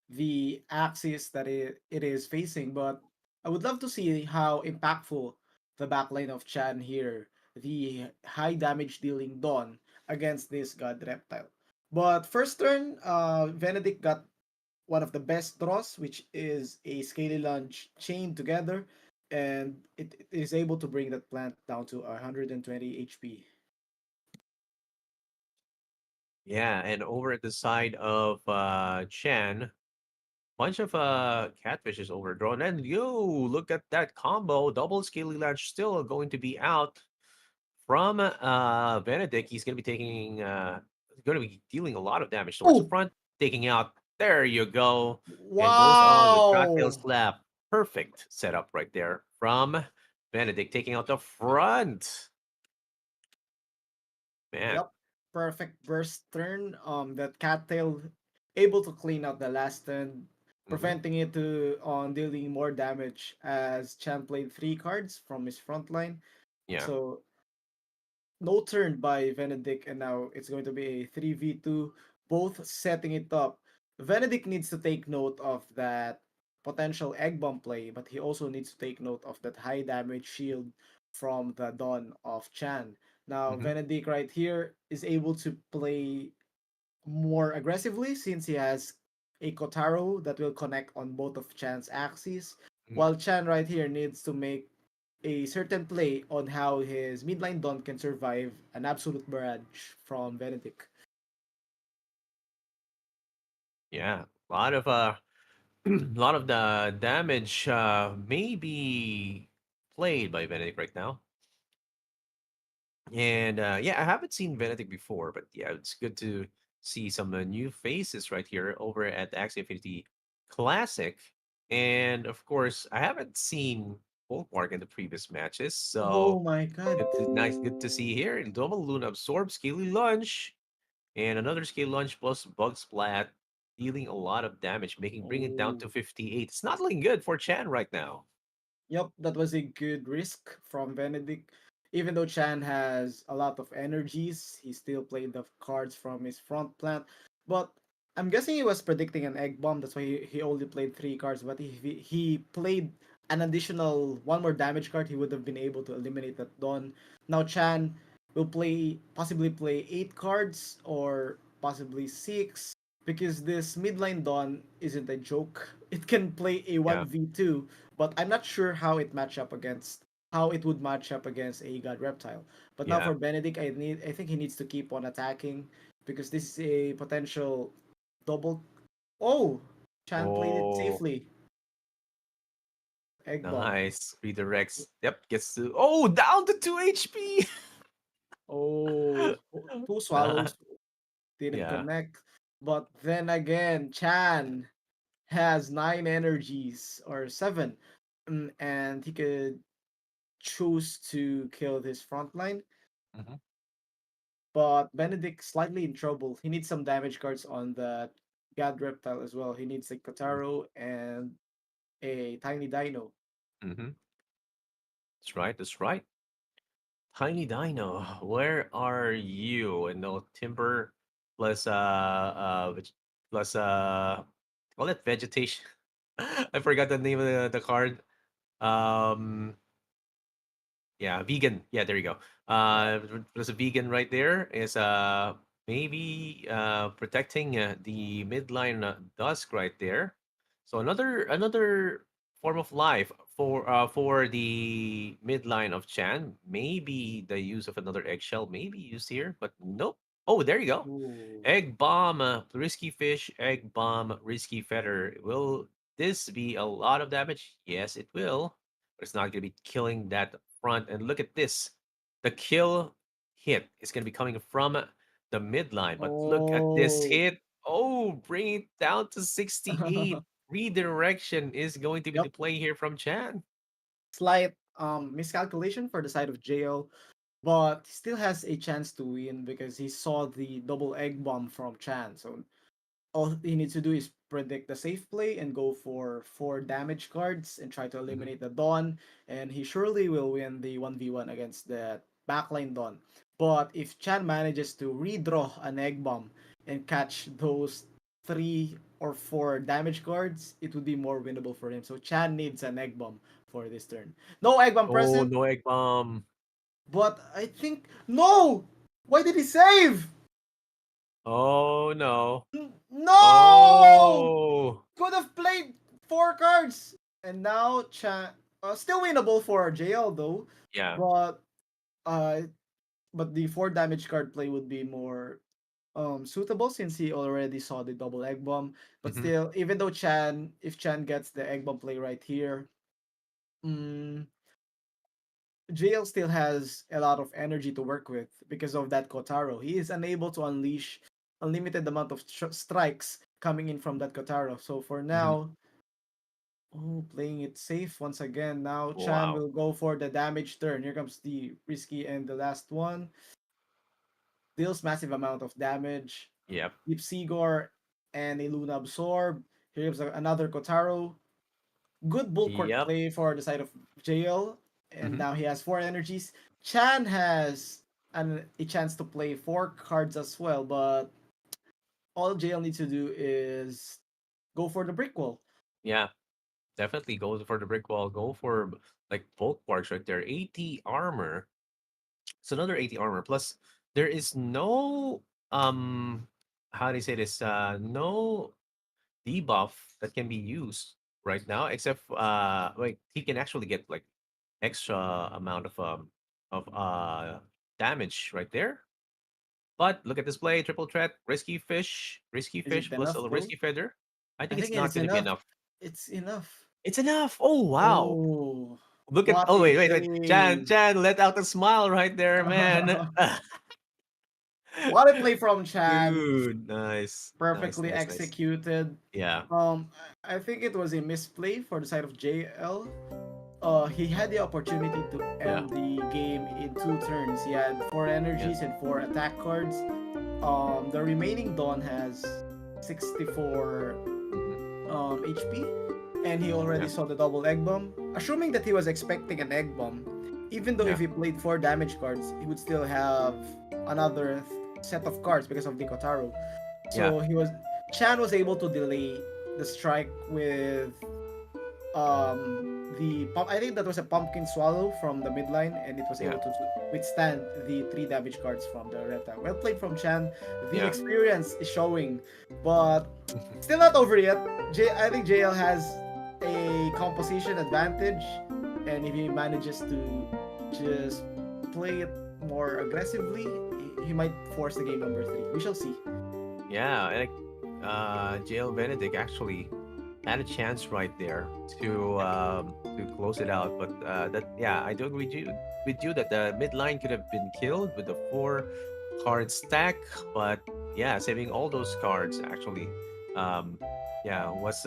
the axes that it is facing. But I would love to see how impactful the backline of Chan here, the high damage dealing Dawn against this God Reptile. But first turn, Benedict got one of the best draws, which is a scaly lunge chained together, and it is able to bring that plant down to 120 HP. Yeah, and over at the side of Chan, bunch of catfishes overdrawn. And yo, look at that combo. Double scaly launch still going to be out from Benedict. He's gonna be gonna be dealing a lot of damage towards the Oh, front, taking out. There you go. And goes on with cocktail wow! slap. Perfect setup right there from Benedict, taking out the front. Man. Yep, perfect burst turn. That cattail able to clean out the last turn, Hmm. preventing it to on dealing more damage as Chan played three cards from his front line. Yeah. So no turn by Benedict, and now it's going to be a 3v2, both setting it up. Benedict needs to take note of that potential egg bomb play, but he also needs to take note of that high damage shield from the Dawn of Chan. Now, Hmm. Benedict right here is able to play more aggressively since he has a Kotaro that will connect on both of Chan's axes, Hmm. while Chan right here needs to make a certain play on how his midline Dawn can survive an absolute barrage from Benedict. Yeah. A lot of a lot of the damage may be played by Benedict right now. And yeah, I haven't seen Benedict before, but yeah, it's good to see some new faces right here over at Axie Infinity Classic. And of course, I haven't seen Volkmark in the previous matches, Oh so my god. good to see here. Double Luna absorb, Scaly Lunge, and another Scaly Lunge plus Bug Splat, dealing a lot of damage, making bring it down Oh. to 58. It's not looking good for Chan right now. Yep, that was a good risk from Benedict. Even though Chan has a lot of energies, he still played the cards from his front plant. But I'm guessing he was predicting an egg bomb. That's why he only played three cards. But if he played an additional one more damage card, he would have been able to eliminate that Dawn. Now Chan will possibly play eight cards or possibly six because this midline Dawn isn't a joke. It can play a Yeah, 1v2, but I'm not sure how it would match up against a god reptile. But now yeah. for Benedict, I think he needs to keep on attacking because this is a potential double. Oh, Chan played it Oh, safely. Egg bomb. nice. Redirects. Yep, gets to. Oh, down to 2 HP. Oh, two Nah, swallows didn't yeah. connect. But then again, Chan has 9 energies or 7, and he could choose to kill his front line. Hmm. But Benedict slightly in trouble. He needs some damage cards on the God Reptile as well. He needs a Kotaro and a Tiny Dino. Hmm. That's right. That's right. Tiny Dino, where are you? And no timber plus plus call it vegetation. I forgot the name of the card. Um, yeah, vegan. Yeah, there you go. There's a vegan right there. Is maybe protecting the midline dusk right there. So another form of life for the midline of Chan. Maybe the use of another eggshell may be used here, but nope. Oh, there you go. Ooh. Egg bomb, risky fish, egg bomb, risky feather. Will this be a lot of damage? Yes, it will. But it's not going to be killing that front. And look at this. The kill hit is going to be coming from the midline. But look at this Oh. hit. Oh, bring it down to 68. Redirection is going to be the Yep. play here from Chan. Slight miscalculation for the side of JL, but he still has a chance to win because he saw the double egg bomb from Chan. So all he needs to do is predict the safe play and go for 4 damage cards and try to Hmm. eliminate the Dawn, and he surely will win the 1v1 against the backline Dawn. But if Chan manages to redraw an egg bomb and catch those 3 or 4 damage cards, it would be more winnable for him. So Chan needs an egg bomb for this turn. No egg bomb Oh, present, no egg bomb. but I think no. Why did he save? Oh, no. No! Oh, Could have played 4 cards. And now still winnable for JL though, yeah. but uh but the 4 damage card play would be more suitable since he already saw the double egg bomb. But Hmm. still, even though if Chan gets the egg bomb play right here, mm, JL still has a lot of energy to work with because of that Kotaro. He is unable to unleash unlimited amount of strikes coming in from that Kotaro. So for Hmm. now, oh, playing it safe once again. Now Chan Wow. will go for the damage turn. Here comes the risky and the last one. Deals massive amount of damage. Yep. Deep Sigor and a Luna Absorb. Here comes another Kotaro. Good bulwark Yep. play for the side of JL. And Hmm. now he has 4 energies. Chan has a chance to play 4 cards as well, but all JL needs to do is go for the brick wall. Yeah. Definitely go for the brick wall. Go for like bulk parts right there. 80 armor. It's another 80 armor. Plus, there is no how do you say this? No debuff that can be used right now, except like he can actually get like extra amount of damage right there. But look at this play, triple threat, risky Is it fish plus enough a though? risky feather. I I think think it's it not is going to be enough. enough. It's enough. It's enough. Oh wow. Oh, Look at what oh a wait. play! Chan let out a smile right there, man. What a play from Chan! Dude, nice. Nice, Perfectly nice, nice. executed. Yeah. I think it was a misplay for the side of JL. He had the opportunity to Yeah. end the game in 2 turns. He had 4 energies Yeah. and 4 attack cards. The remaining Dawn has 64 Hmm. HP, and he already Yeah. saw the double egg bomb. Assuming that he was expecting an egg bomb, even though if Yeah. he played 4 damage cards, he would still have another set of cards because of the Kotaro. Yeah. So Chan was able to delay the strike with I think that was a pumpkin swallow from the midline, and it was Yeah. able to withstand the 3 damage cards from the reptile. Well played from Chan. The Yeah. experience is showing, but still not over yet. I think JL has a composition advantage, and if he manages to just play it more aggressively, he might force the game number 3. We shall see. Yeah. And like, Jail Benedict actually had a chance right there to close it out. But that yeah, I do agree with you that the midline could have been killed with the 4 card stack, but yeah, saving all those cards actually, um, yeah, was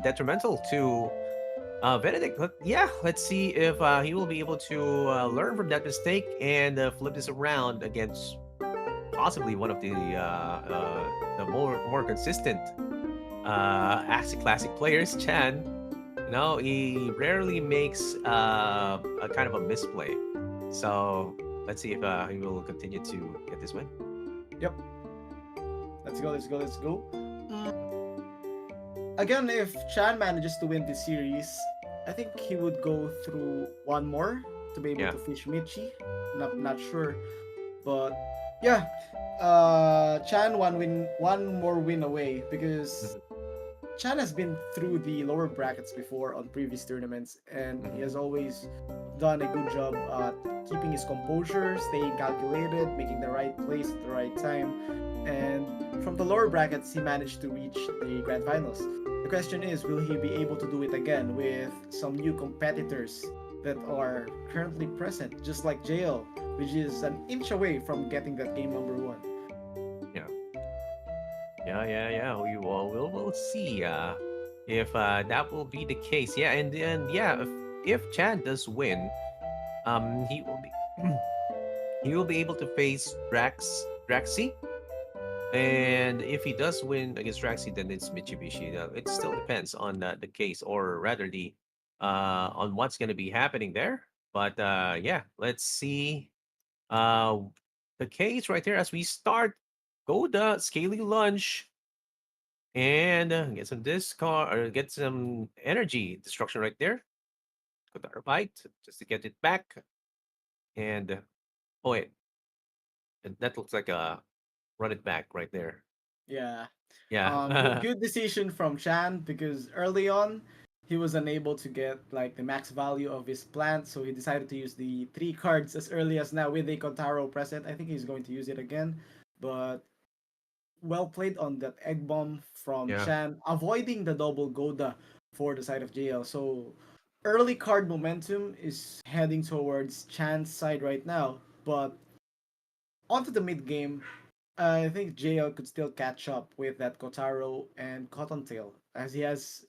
detrimental to Benedict. Yeah, let's see if he will be able to learn from that mistake and flip this around against possibly one of the more consistent Axie Classic players, Chan. He rarely makes a kind of a misplay. So let's see if he will continue to get this win. Yep. Let's go. Let's go. Let's go. Again, if Chan manages to win this series, I think he would go through one more to be able Yeah. to fish Michi. Not sure, but yeah, Chan one more win away because Mhm, Chan has been through the lower brackets before on previous tournaments, and he mhm. has always done a good job at keeping his composure, staying calculated, making the right plays at the right time. And from the lower brackets, he managed to reach the grand finals. The question is, will he be able to do it again with some new competitors that are currently present, just like JL, which is an inch away from getting that game number one? Yeah. Yeah. We'll see if that will be the case. Yeah, and yeah, if Chan does win, he will be he will be able to face Draxi. And if he does win against Draxi, then it's Mitsubishi. It still depends on the case, or rather the on what's going to be happening there. But yeah, let's see uh the case right there as we start. Go the scaly lunge and get some discard or get some energy destruction right there. Go the bite just to get it back. And oh wait, that looks like a run it back right there. Yeah. Yeah. Good decision from Chan because early on he was unable to get like the max value of his plant, so he decided to use the three cards as early as now with the Kontaro present. I think he's going to use it again, but well played on that egg bomb from Yeah. Chan, avoiding the double Goda for the side of JL. So early card momentum is heading towards Chan's side right now, but onto the mid game, I think JL could still catch up with that Kotaro and Cottontail, as he has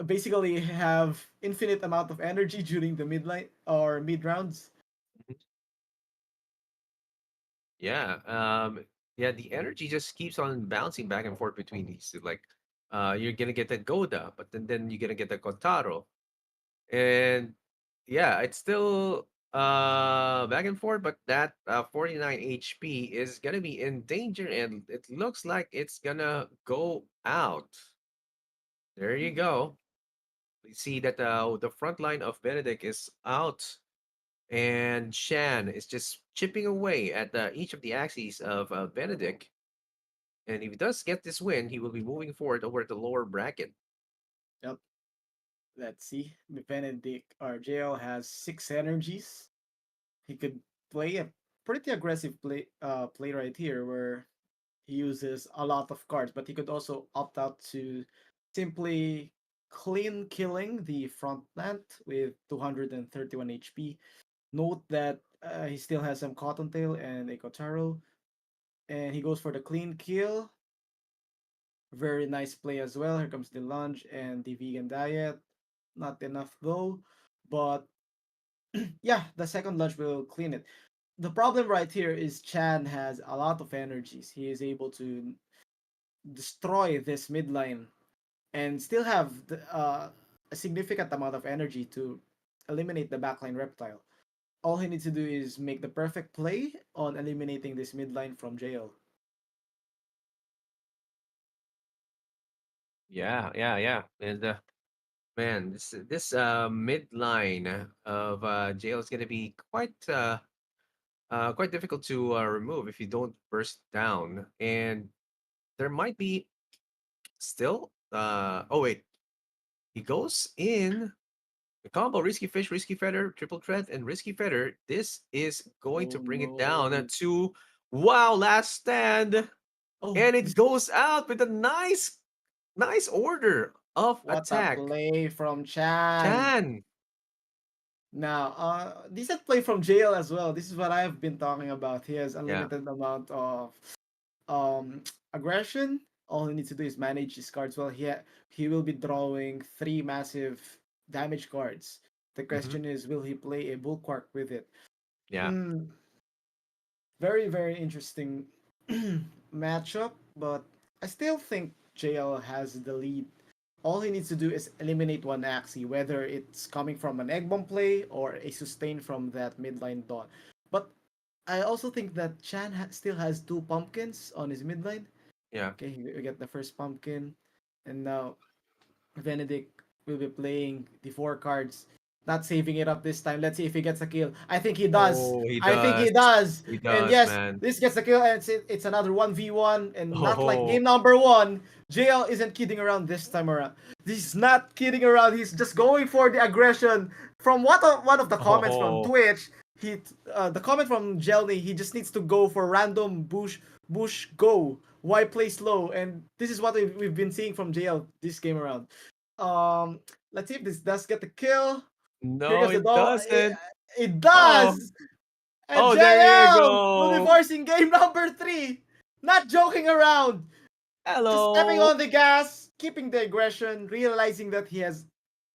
basically have infinite amount of energy during the midlight or mid rounds. Mhm. Yeah. Yeah, the energy just keeps on bouncing back and forth between these two. Like you're gonna get the Goda, but then you're gonna get the Kotaro. And yeah, it's still back and forth, but that 49 HP is gonna be in danger and it looks like it's gonna go out. There you go. We see that the front line of Benedict is out, and Shan is just chipping away at each of the axes of Benedict. And if he does get this win, he will be moving forward over the lower bracket. Yep. Let's see. Benedict or JL has six energies. He could play a pretty aggressive play right here where he uses a lot of cards, but he could also opt out to simply clean killing the front plant with 231 HP. Note that he still has some Cottontail and a Kotaro, and he goes for the clean kill. Very nice play as well. Here comes the lunge and the vegan diet. Not enough though, but yeah, the second lunge will clean it. The problem right here is Chan has a lot of energies. He is able to destroy this midline and still have a significant amount of energy to eliminate the backline reptile. All he needs to do is make the perfect play on eliminating this midline from jail. Yeah. And man, this midline of jail is gonna be quite difficult to remove if you don't burst down. And there might be still oh wait, he goes in the combo risky fish, risky feather, triple threat, and risky feather. This is going to Oh bring it down no. to wow, last stand. Oh, And it this goes out with a nice order of what a attack. play from Chan. Chan. Now, decent play from jail as well. This is what I've been talking about. He has Yeah. unlimited amount of aggression. All he needs to do is manage his cards well. He will be drawing three massive damage cards. The Hmm. question is, will he play a bulwark with it? Yeah. Mm, very very interesting matchup, but I still think JL has the lead. All he needs to do is eliminate one Axie, whether it's coming from an egg bomb play or a sustain from that midline dawn. But I also think that still has two pumpkins on his midline. Yeah. Okay, we get the first pumpkin, and now Benedict will be playing the four cards, not saving it up this time. Let's see if he gets a kill. I think he does. Oh, he I think he does. does. He And does, yes, man. this gets the kill, and it's another 1v1, and not like Oh, game number one. JL isn't kidding around this time around. He's not kidding around. He's just going for the aggression. From one of the comments from oh, Twitch, the comment from Jelny, he just needs to go for random bush go. Why play slow? And this is what we've been seeing from JL this game around. Um, let's see if this does get the kill. Here no, comes the it doll. doesn't. It Oh, does! And oh, there you JL will be go. forcing game number three. Not joking around. Just stepping Hello. on the gas, keeping the aggression, realizing that he has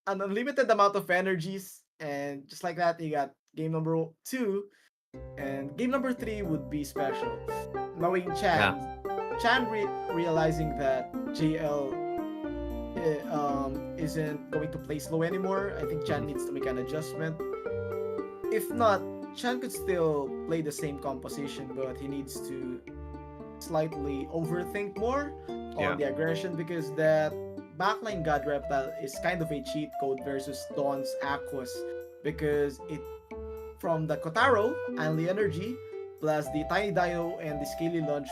an unlimited amount of energies. And just like that, he got game number two. And game number three would be special. Knowing Yeah. Realizing that JL isn't going to play slow anymore. I think Chan Hmm. needs to make an adjustment. If not, Chan could still play the same composition, but he needs to slightly overthink more on Yeah. the aggression because that backline God Reptile is kind of a cheat code versus Dawn's Aquas because it from the Kotaro and the energy plus the Tiny Dino and the Scaly Lunge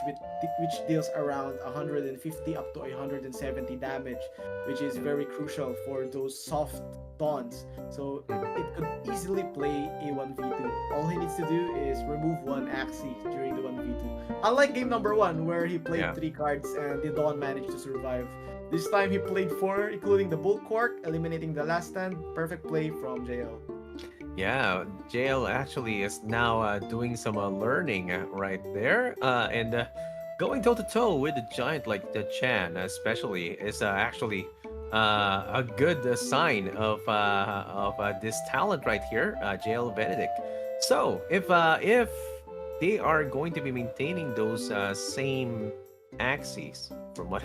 which deals around 150 up to 170 damage, which is Mm. very crucial for those soft dawns. So Mhm. it could easily play a 1v2. All he needs to do is remove one Axie during the 1v2. Unlike game number one, where he played Yeah. three cards and the Dawn managed to survive. This time he played four, including the Bull Quark, eliminating the last stand. Perfect play from JL. Yeah, JL actually is now doing some learning right there, and going toe to toe with a giant like the Chan, especially, is actually a good sign of this talent right here, JL Benedict. So if they are going to be maintaining those same axes, from what,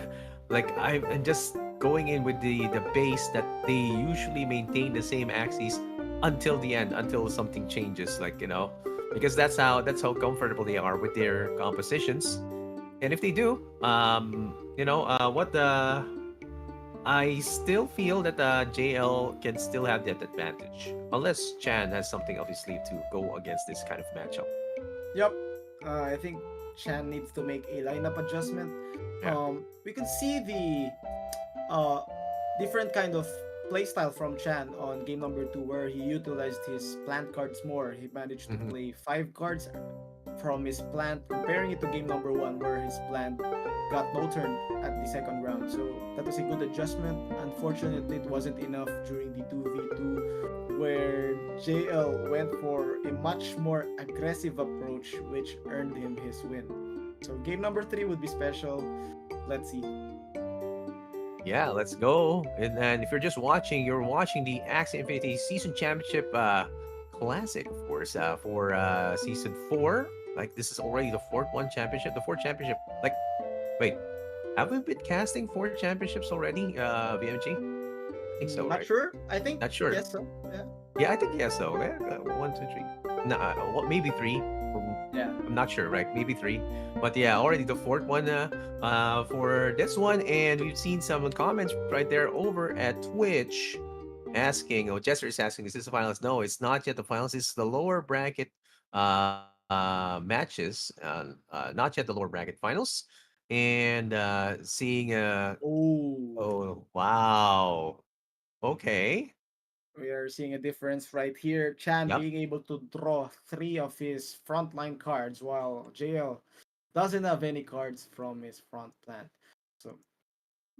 like I'm just going in with the base that they usually maintain the same axes until the end, until something changes, like, because that's how comfortable they are with their compositions. And if they do, what the I still feel that JL can still have that advantage, unless Chan has something up his sleeve to go against this kind of matchup. Yep. I think Chan needs to make a lineup adjustment. Yeah. We can see the uh, different kind of playstyle from Chan on game number two, where he utilized his plant cards more. He managed to Hmm. play five cards from his plant, comparing it to game number one, where his plant got no turn at the second round. So that was a good adjustment. Unfortunately, it wasn't enough during the 2v2, where JL went for a much more aggressive approach, which earned him his win. So game number three would be special. Let's see. Yeah, let's go. And then if you're just watching, you're watching the Axie Infinity Season Championship Classic, of course, for Season 4. Like, this is already the fourth one championship. The fourth championship. Like, wait, have we been casting four championships already, BMG? I think so, Not right? sure. I think Not sure. yes, so yeah, Yeah, I think yes, so. Yeah, one, two, three. No, what? Maybe three. yeah. I'm not sure, right? Maybe three. But yeah, already the fourth one for this one. And we've seen some comments right there over at Twitch asking, oh, Jester is asking, is this the finals? No, it's not yet the finals. It's the lower bracket matches, not yet the lower bracket finals. And seeing, Oh, oh, wow. Okay. we are seeing a difference right here. Chan Yep. being able to draw three of his frontline cards, while JL doesn't have any cards from his front plant. So,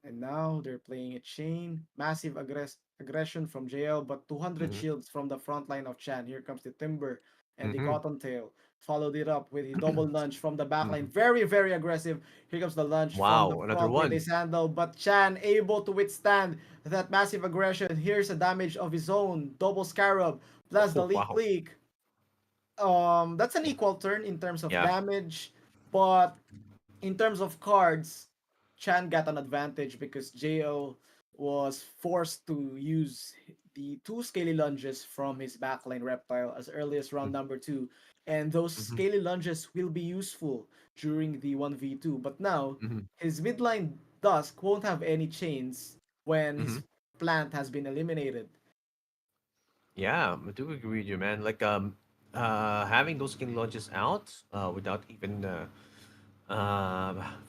and now they're playing a chain, massive aggression from JL, but 200 Hmm. shields from the front line of Chan. Here comes the Timber and the Hmm. Cottontail. followed it up with a double lunge from the backline. Mhm. Very, very aggressive. Here comes the lunge from the Wow, another front with a one. sandal, but Chan able to withstand that massive aggression. Here's a damage of his own, double scarab, plus the Oh, leak wow. leak. That's an equal turn in terms of Yeah. damage, but in terms of cards, Chan got an advantage because JL was forced to use the two scaly lunges from his backline reptile as early as round number two. And those Mm-hmm. scaly lunges will be useful during the 1v2. But now, Mm-hmm. his midline Dusk won't have any chains when Mm-hmm. his plant has been eliminated. Yeah, I do agree with you, man. Like having those skin launches out without even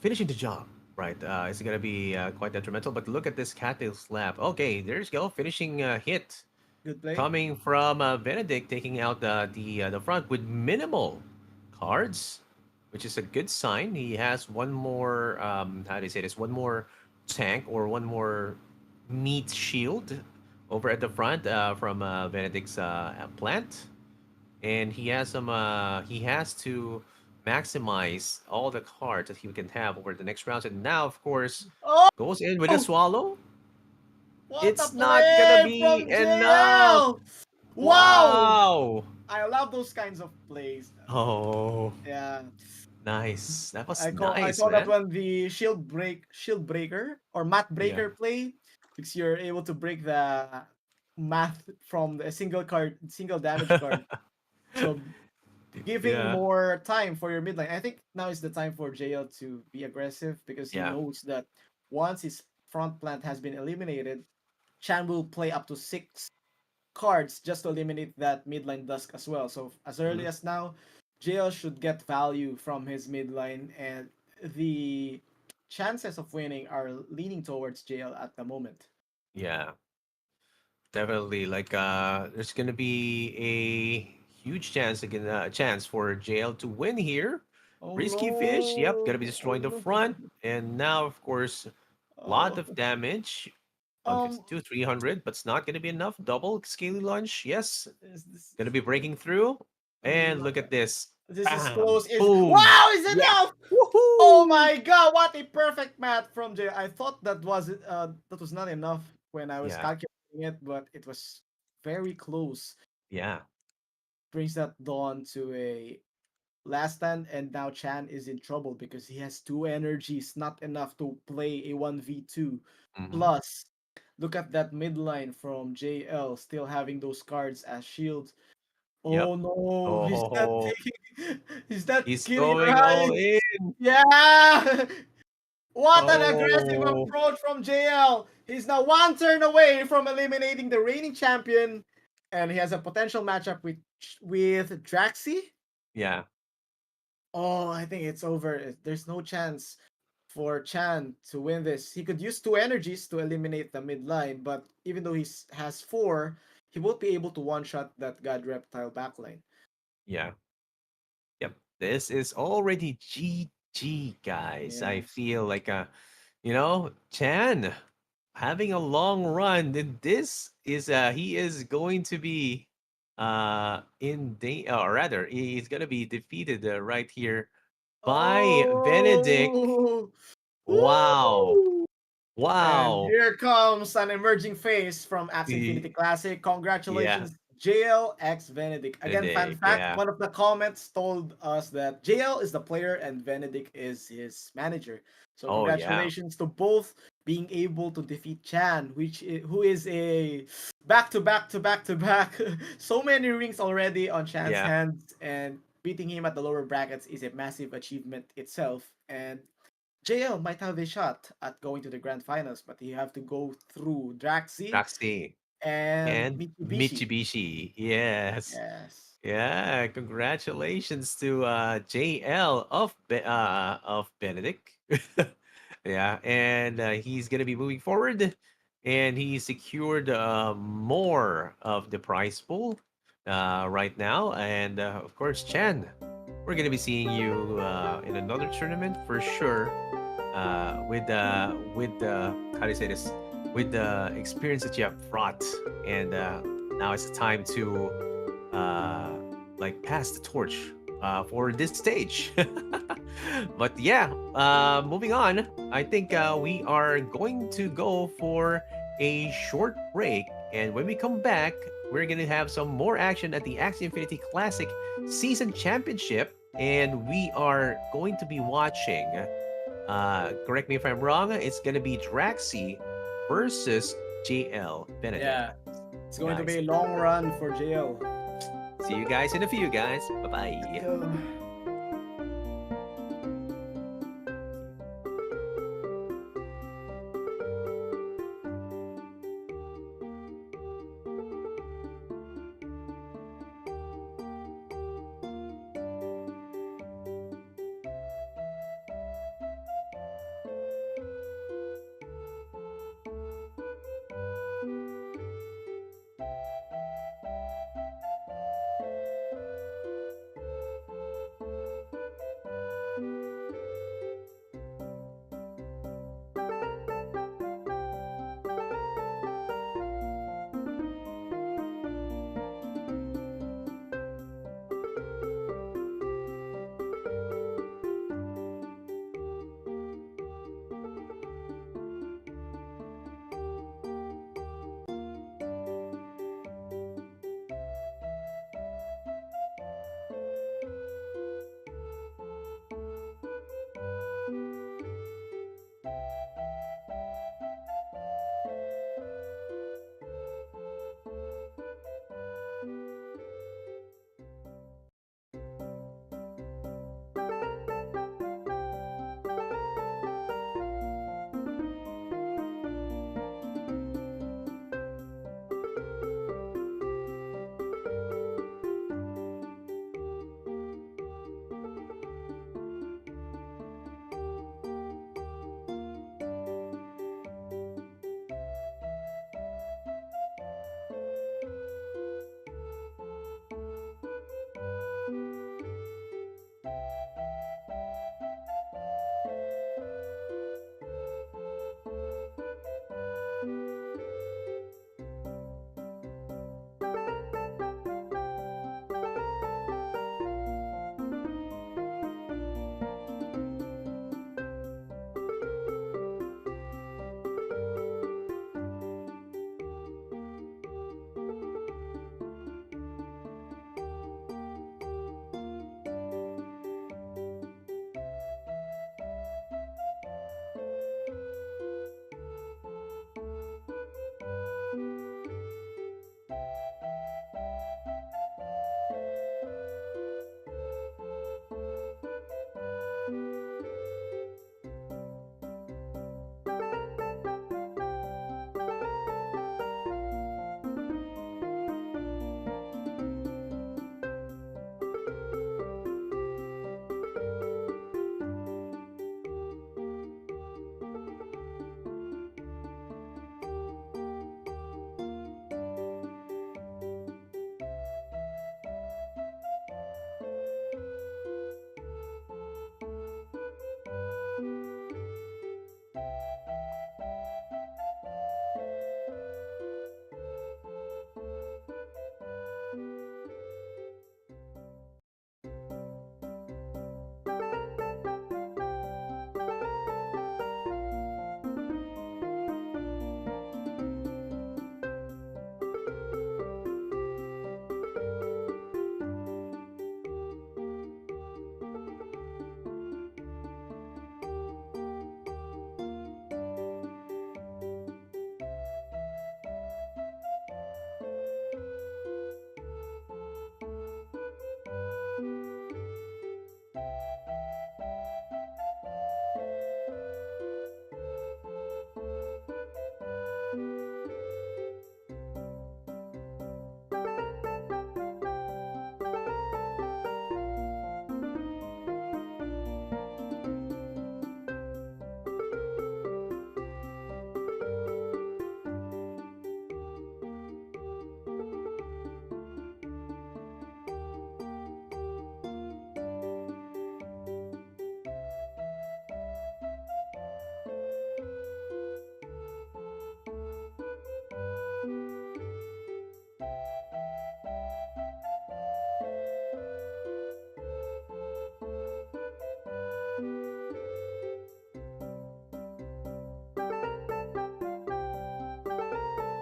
finishing the job, right? It's gonna be quite detrimental. But look at this cattail slap. Okay, there's go finishing hit Good play. coming from Benedict, taking out the front with minimal cards, which is a good sign. He has one more how do you say this? One more tank or one more meat shield over at the front from Benedict's plant, and he has some. He has to maximize all the cards that he can have over the next rounds. And now, of course, Oh! goes in with a swallow. What a It's not gonna play be from enough. JL! Wow! Wow. I love those kinds of plays. Oh, Yeah, nice. That was I nice, call that man. one the shield breaker or mat Yeah. breaker play because you're able to break the math from a single damage card. So giving Yeah. more time for your midline. I think now is the time for JL to be aggressive because he Yeah. knows that once his front plant has been eliminated, Chan will play up to 6 cards just to eliminate that midline dusk as well. So as Mhm. early as now, JL should get value from his midline, and the chances of winning are leaning towards JL at the moment. Yeah. Definitely. Like there's gonna be a huge chance again chance for JL to win here. Oh Risky fish, yep, gonna be no! Oh destroying the no! front. And now of course lot Oh, of damage. um, 152, 300, but it's not gonna be enough. Double scaly launch, yes. is this? Gonna be breaking through. And No, look at this. this is Bam! close. Is Boom! wow! Is Yeah! enough? Oh Woohoo! my god! What a perfect match from JL. I thought that was not enough when I was Yeah, calculating it, but it was very close. yeah. Brings that Dawn to a last stand, and now Chan is in trouble because he has two energies, not enough to play a 1v2. Hmm. Plus, look at that midline from JL still having those cards as shields. Yep. Oh no, he's not Oh, taking, he's not he's killing going all right. in. Yeah! What an aggressive Oh, approach from JL. He's now one turn away from eliminating the reigning champion, and he has a potential matchup with Draxi. yeah, Oh, I think it's over. There's no chance for Chan to win this. He could use two energies to eliminate the mid line, but even though he has four, he won't be able to one shot that God Reptile backline. yeah, yep. This is already GG, guys. I Yes. feel like, Chan having a long run. Then this is, he is going to be, or rather, he's gonna be defeated right here by Benedict. Oh, Wow, woo! And wow. here comes an emerging face from Axie Infinity Y- Classic. Yeah, Congratulations, JL Benedict. Again, fun Benedict. fact, Yeah. one of the comments told us that JL is the player and Benedict is his manager. So Oh yeah, congratulations to both being able to defeat Chan, who is a back to back to back to back. So many rings already on Chan's yeah. hands, and beating him at the lower brackets is a massive achievement itself. And JL might have a shot at going to the grand finals, but you have to go through Draxi Roxy and and Mitsubishi. Mitsubishi. Yes. Yes. Yeah, congratulations to JL of Benedict. Yeah, and he's gonna be moving forward, and he secured more of the prize pool right now. And of course, Chen, we're gonna be seeing you in another tournament for sure. With the how do you say this? With the experience that you have brought, and now it's the time to uh, like pass the torch for this stage. But yeah, moving on. I think we are going to go for a short break. And when we come back, we're going to have some more action at the Axie Infinity Classic Season Championship. And we are going to be watching, correct me if I'm wrong, it's going to be Draxi versus JL Benedict. Yeah, it's going to be Guys, a long run for JL. see you guys in a few, guys. Bye Let's bye. go.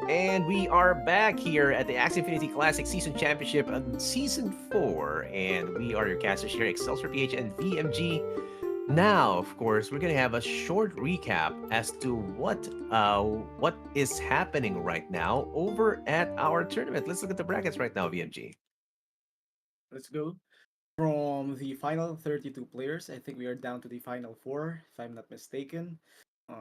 And we are back here at the Axie Infinity Classic Season Championship on Season 4. And we are your casters here, Excelsior PH and VMG. Now, of course, we're gonna have a short recap as to what is happening right now over at our tournament. Let's look at the brackets right now, VMG. Let's go. From the final 32 players, I think we are down to the final four, if I'm not mistaken.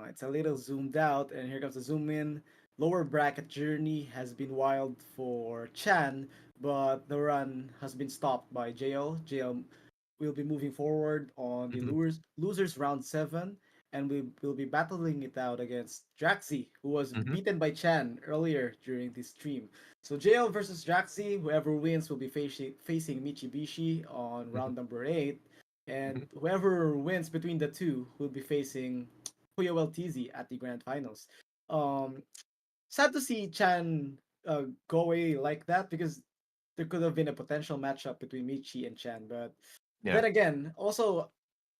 It's a little zoomed out, and here comes the zoom in. Lower bracket journey has been wild for Chan, but the run has been stopped by JL. JL will be moving forward on the Hmm. losers round 7, and we will be battling it out against Draxi, who was Hmm. beaten by Chan earlier during this stream. So JL versus Draxi, whoever wins will be facing Michibishi on Hmm. round number 8, and Hmm. whoever wins between the two will be facing Puyo TZ at the grand finals. Um, Sad to see Chan go away like that because there could have been a potential matchup between Michi and Chan. But Yeah, then again, also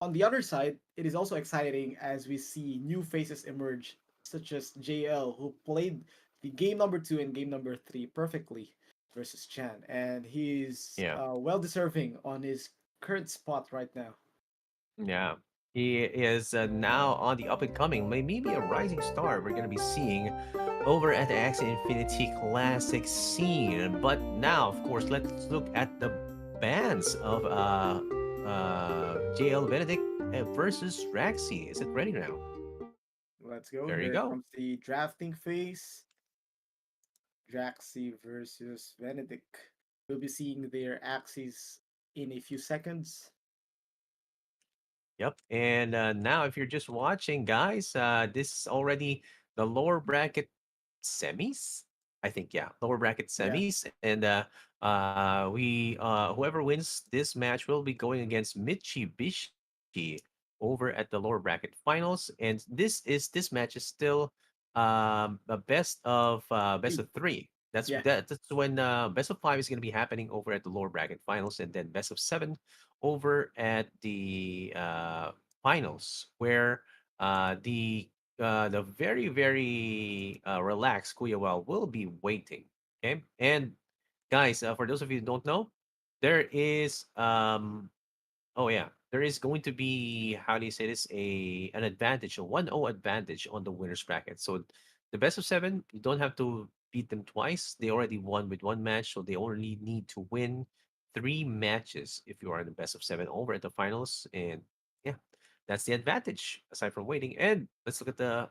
on the other side, it is also exciting as we see new faces emerge, such as JL, who played the game number 2 and game number 3 perfectly versus Chan, and he's yeah, well deserving on his current spot right now. yeah. He is now on the up and coming, maybe a rising star. We're gonna be seeing over at the Axie Infinity Classic scene. But now, of course, let's look at the bands of JL Benedict versus Raxi. Is it ready now? Let's go. There you Here go. comes the drafting phase. Draxi versus Benedict. We'll be seeing their axes in a few seconds. Yep. And now, if you're just watching, guys, this is already the lower bracket semis. I think, yeah, lower bracket Yeah. semis, and we whoever wins this match will be going against Mitsubishi over at the lower bracket finals. And this match is still a best Two. of three. Yeah. That's when best of five is going to be happening over at the lower bracket finals, and then best of seven over at the finals, where the very relaxed Kuyawal will be waiting. Okay, and guys, for those of you who don't know, there is oh yeah, there is going to be, how do you say this, an advantage, a 1-0 advantage on the winners bracket. So the best of seven, you don't have to beat them twice. They already won with one match, so they only need to win three matches if you are in the best of seven over at the finals. And yeah, that's the advantage aside from waiting. And let's look at the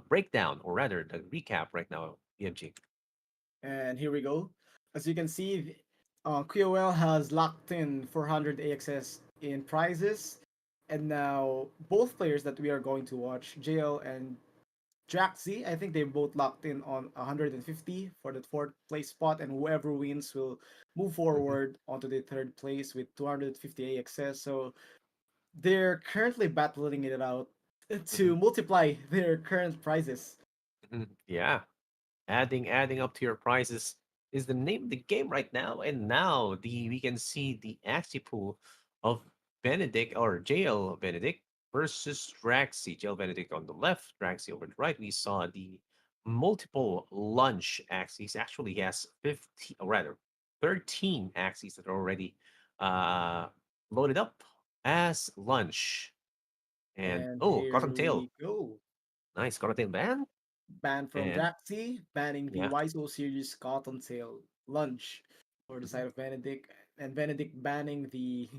breakdown, or rather the recap right now, EMG. And here we go. As you can see, QOL has locked in 400 AXS in prizes. And now both players that we are going to watch, JL and Jaxi, I think they both locked in on 150 for the fourth place spot, and whoever wins will move Hmm. forward onto the third place with 250 AXS. So they're currently battling it out Hmm. to multiply their current prizes. Hmm. Yeah, adding up to your prizes is the name of the game right now. And now the we can see the Axie pool of Benedict, or JL Benedict, versus Draxi. JL Benedict on the left, Draxi over the right. We saw the multiple lunge axes. Actually, he has 15, or rather 13 axes that are already uh loaded up as lunge. And And oh, here cotton tail. we go. Nice cotton tail ban. Ban from And Jaxi, banning the yeah. YSO series Cottontail Lunge for the Mhm. side of Benedict, and Benedict banning the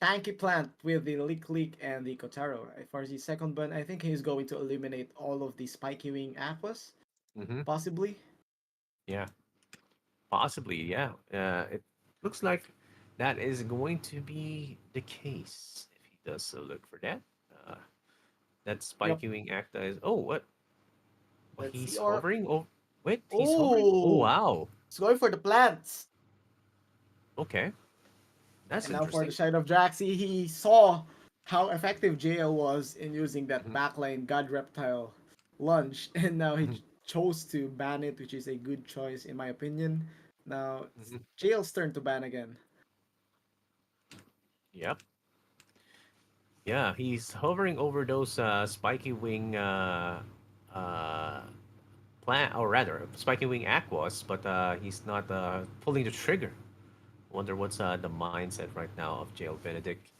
Tanky Plant with the Lick Leak and the Kotaro. For the second ban, I think he's going to eliminate all of the Spiky Wing Aquas, Hmm. possibly. Yeah. Possibly, yeah. It looks like that is going to be the case if he does so look for that. Uh, that Yep. spiky wing acta is. Oh, what? Oh, Let's see. he's Or hovering. Oh, wait, he's hovering. Oh, oh, wow. it's going for the plants. Okay, that's And now for the interesting. side of Jaxi, he saw how effective JL was in using that Hmm. backline God Reptile lunge, and now he Hmm. chose to ban it, which is a good choice in my opinion. Now it's Hmm. JL's turn to ban again. Yep. Yeah, he's hovering over those spiky wing uh, plan, or rather, Spiky Wing Aquas, but he's not pulling the trigger. Wonder what's the mindset right now of Jail Benedict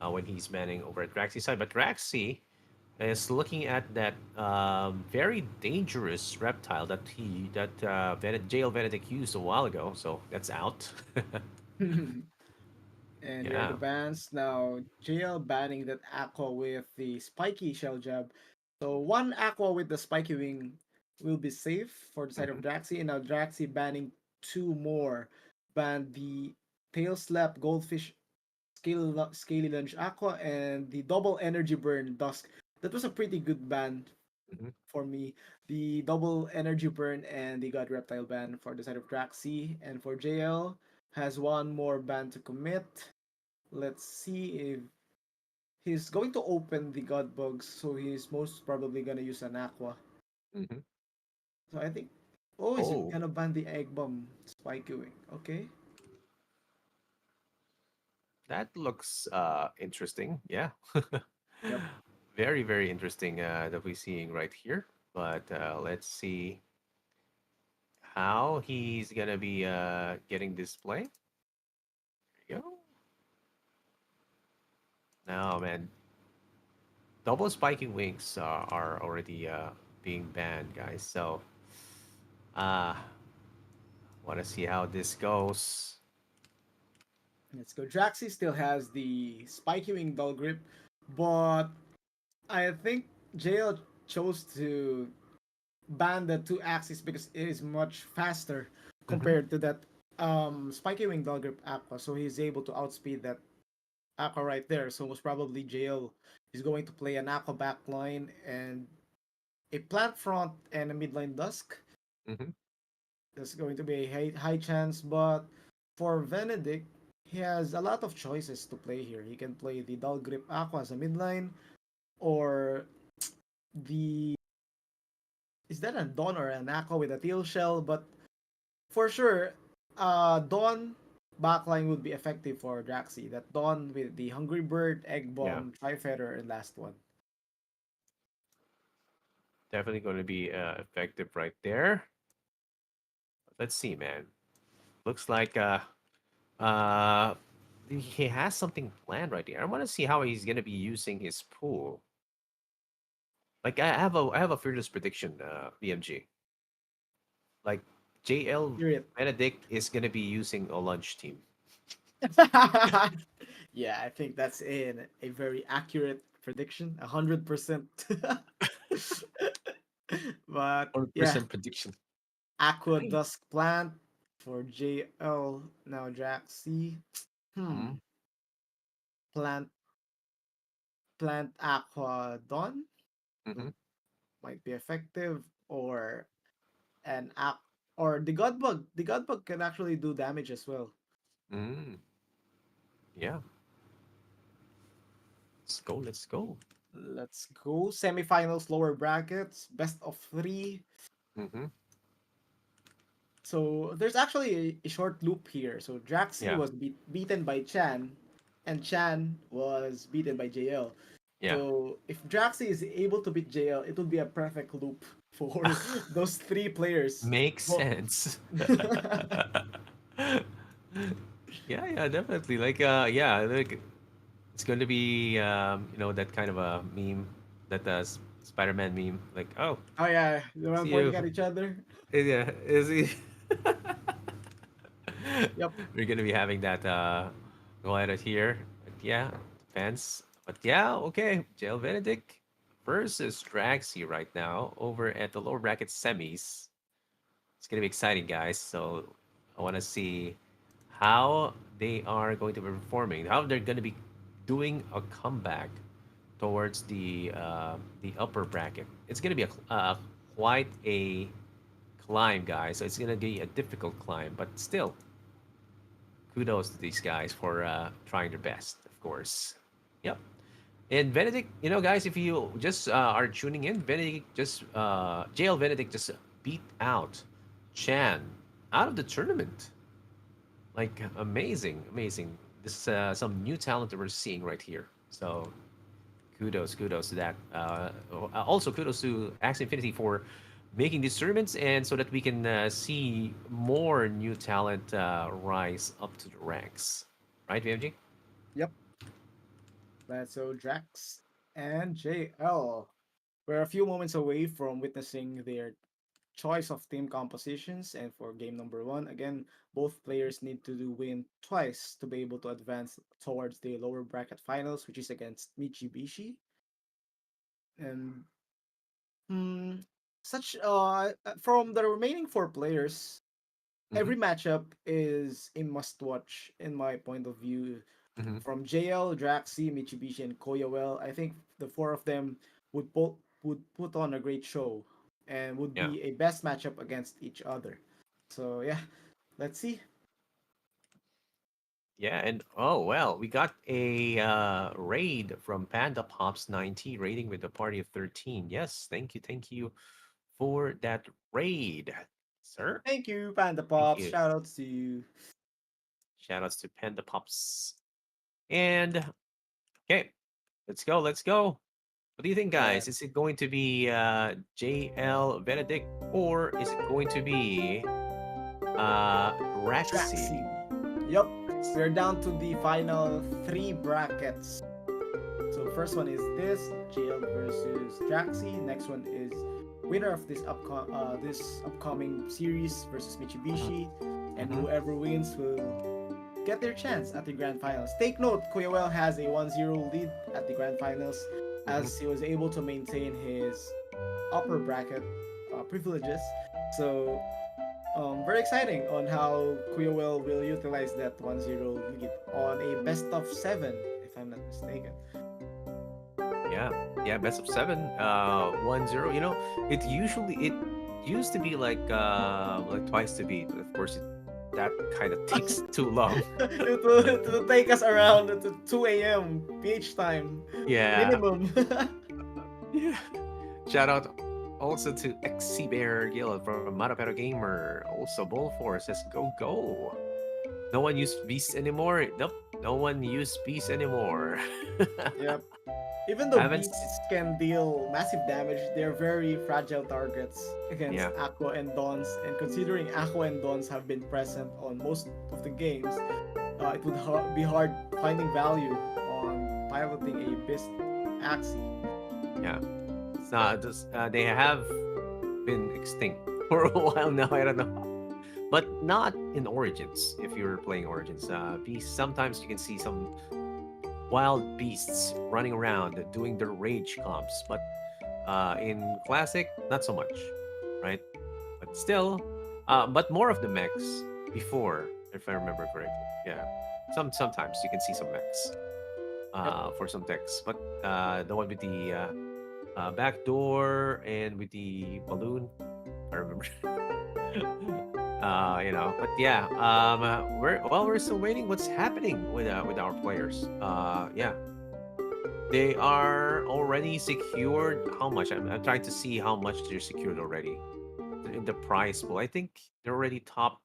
when he's manning over at Draxie's side. But Draxie is looking at that very dangerous reptile that Jail Benedict used a while ago. So that's out. And there are the Yeah. bans. Now, JL banning that Aqua with the spiky shell jab. So one Aqua with the spiky wing will be safe for the side of Hmm. Draxi. And now Draxi banning two more. Ban the tail slap goldfish scaly lunge Aqua and the double energy burn dusk. That was a pretty good ban Hmm. for me. The double energy burn and the god reptile ban for the side of Draxi. And for JL has one more ban to commit. Let's see if he's going to open the god bugs, so he's most probably gonna use an aqua. Hmm. So I think, oh, he's Oh, gonna ban the egg bomb spikewing. Okay. that looks interesting. Yeah. Yep. Very, very interesting that we're seeing right here. But let's see how he's gonna be getting this play. There you go. Now, man, double spiking wings are already being banned, guys. So, uh, want to see how this goes. Let's go. Draxi still has the spiky wing dull grip, but I think JL chose to ban the two axes because it is much faster Hmm. compared to that spiky wing dull grip aqua, so he's able to outspeed that Aqua right there. So most probably JL is going to play an Aqua backline and a plant front and a midline Dusk. Hmm. There's going to be a high chance, but for Benedict, he has a lot of choices to play here. He can play the Dull Grip Aqua as a midline, or the is that a Dawn or an Aqua with a Teal Shell? But for sure, Dawn backline would be effective for Draxi. That Dawn with the Hungry Bird, Egg Yeah, Bomb, Tri-Feather, and last one. definitely going to be effective right there. Let's see, man. Looks like uh, he has something planned right here. I want to see how he's going to be using his pool. Like I have a fearless prediction, BMG. Like JL Hear it. Benedict is gonna be using a lunch team. Yeah, I think that's a very accurate prediction, 100%. But yeah, 100% prediction. Aqua Dusk Plant for JL. Now Jaxi. Mm-hmm. Plant Aqua Dawn Mm-hmm. might be effective, or an app or the God Bug. The God Bug can actually do damage as well. Mm, yeah. Let's go. Let's go. Let's go. Semifinals, lower brackets, best of three. Mm-hmm. So there's actually a short loop here. So Draxi Yeah. was beaten by Chan, and Chan was beaten by JL. Yeah. So if Draxi is able to beat JL, it would be a perfect loop for those three players. Makes Well, sense. Yeah, yeah, definitely. Like, yeah, like it's going to be, that kind of a meme, that Spider-Man meme. Like, oh, oh yeah, the it's one pointing you. at each other. Yeah, is he? Yep. We're gonna be having that go at it here. But yeah, depends. But yeah, okay. Jail Benedict versus Draxi right now over at the lower bracket semis. It's gonna be exciting, guys. So I want to see how they are going to be performing. How they're gonna be doing a comeback towards the upper bracket. It's gonna be quite a climb, guys. So it's gonna be a difficult climb, but still, kudos to these guys for trying their best, of course. Yep. And Benedict, guys, if you just are tuning in, Benedict JL Benedict just beat out Chan out of the tournament. Like, amazing, amazing. This is some new talent that we're seeing right here. So kudos to that. Also, kudos to Axie Infinity for making these tournaments, and so that we can see more new talent rise up to the ranks. Right, VMG? Yep. So Drax and JL. We're a few moments away from witnessing their choice of team compositions, and for game number one, again, both players need to do win twice to be able to advance towards the lower bracket finals, which is against Mitsubishi. And hmm, from the remaining four players, Mm-hmm. every matchup is a must watch in my point of view. Mm-hmm. From JL, Draxi, Mitsubishi, and Koyawell, I think the four of them would put on a great show and would Yeah. be a best matchup against each other. So yeah, let's see. Yeah, and oh well, we got a raid from Panda Pops 90 raiding with a party of 13. Yes, thank you for that raid, sir. Thank you, Panda Thank Pops. you. Shout outs to you. Shout outs to Panda Pops. And okay, let's go, let's go. What do you think, guys? And Is it going to be JL Benedict or is it going to be Raxi? Draxi. Yup, Raxi. we're down to the final three brackets. So first one is this JL versus Draxi. Next one is winner of this upcoming series versus Mitsubishi, and Mm-hmm. whoever wins will get their chance at the grand finals. Take note, Koyawell has a 1-0 lead at the grand finals Mm-hmm. as he was able to maintain his upper bracket privileges. So very exciting on how Koyawell will utilize that 1-0 lead on a best of 7, if I'm not mistaken. Yeah, yeah, best of seven, 1-0. You know, it used to be like twice to beat, but of course that kind of takes too long. It will take us around to 2 a.m. PH time Yeah, minimum. yeah. Shout out also to XC Bear Gill from Marapero Gamer. Also, Bullforce says go go. No one use beasts anymore. Nope, no one use beasts anymore. Yep. Even though I haven't. beasts can deal massive damage, they're very fragile targets against Yeah, Aqua and Dons. And considering Aqua and Dons have been present on most of the games, it would be hard finding value on piloting a Beast Axie. yeah. It's not. They have been extinct for a while now. I don't know, but not in Origins. If you're playing Origins, beasts. Sometimes you can see some wild beasts running around doing their rage comps, but in Classic, not so much, right? But still, but more of the mechs before, if I remember correctly. Yeah, sometimes you can see some mechs Yep. for some decks, but the one with the back door and with the balloon, I remember. But yeah, we're still waiting. What's happening with our players? Yeah, they are already secured. How much? I'm trying to see how much they're secured already in the prize pool. I think they're already top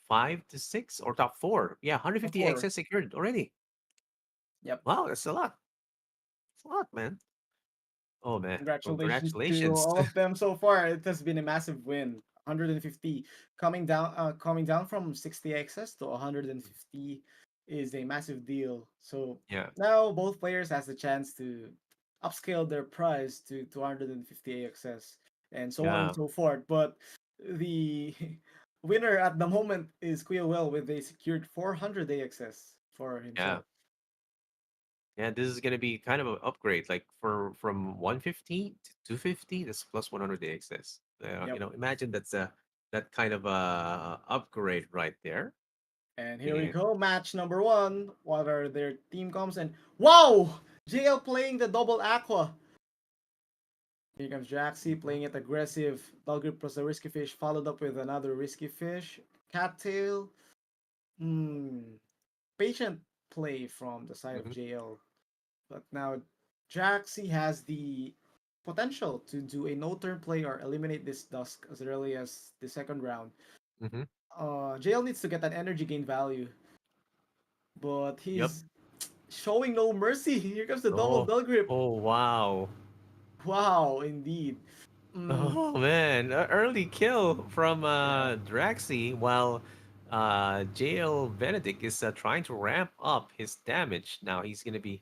5 to 6 or top four. Yeah, 150 Before. excess secured already. Yep. Wow, that's a lot. It's a lot, man. Oh man, Congratulations to congratulations. all of them so far. It has been a massive win. 150 coming down from 60 excess to 150 is a massive deal. So Yeah, now both players has the chance to upscale their prize to 250 access and so on and yeah, so forth. But the winner at the moment is Quillwell with a secured 400 access for yeah. himself. Yeah, this is gonna be kind of an upgrade, like for from 150 to 250. That's plus 100 access. Yep. Imagine that's a that kind of upgrade right there. And here we And go, match number one. What are their team comps? And wow! JL playing the double aqua. Here comes Jaxi playing it aggressive. Dogger plus a risky fish, followed up with another risky fish. Cattail. Hmm. Patient play from the side of mhm, JL. But now Jaxi has the potential to do a no-turn play or eliminate this Dusk as early as the second round. mhm, JL needs to get an energy gain value, but yep, showing no mercy. Here comes the double Oh, bell grip. oh wow. Wow, indeed. Mm, Oh man, early kill from yeah, Draxi while JL Benedict is trying to ramp up his damage. Now he's going to be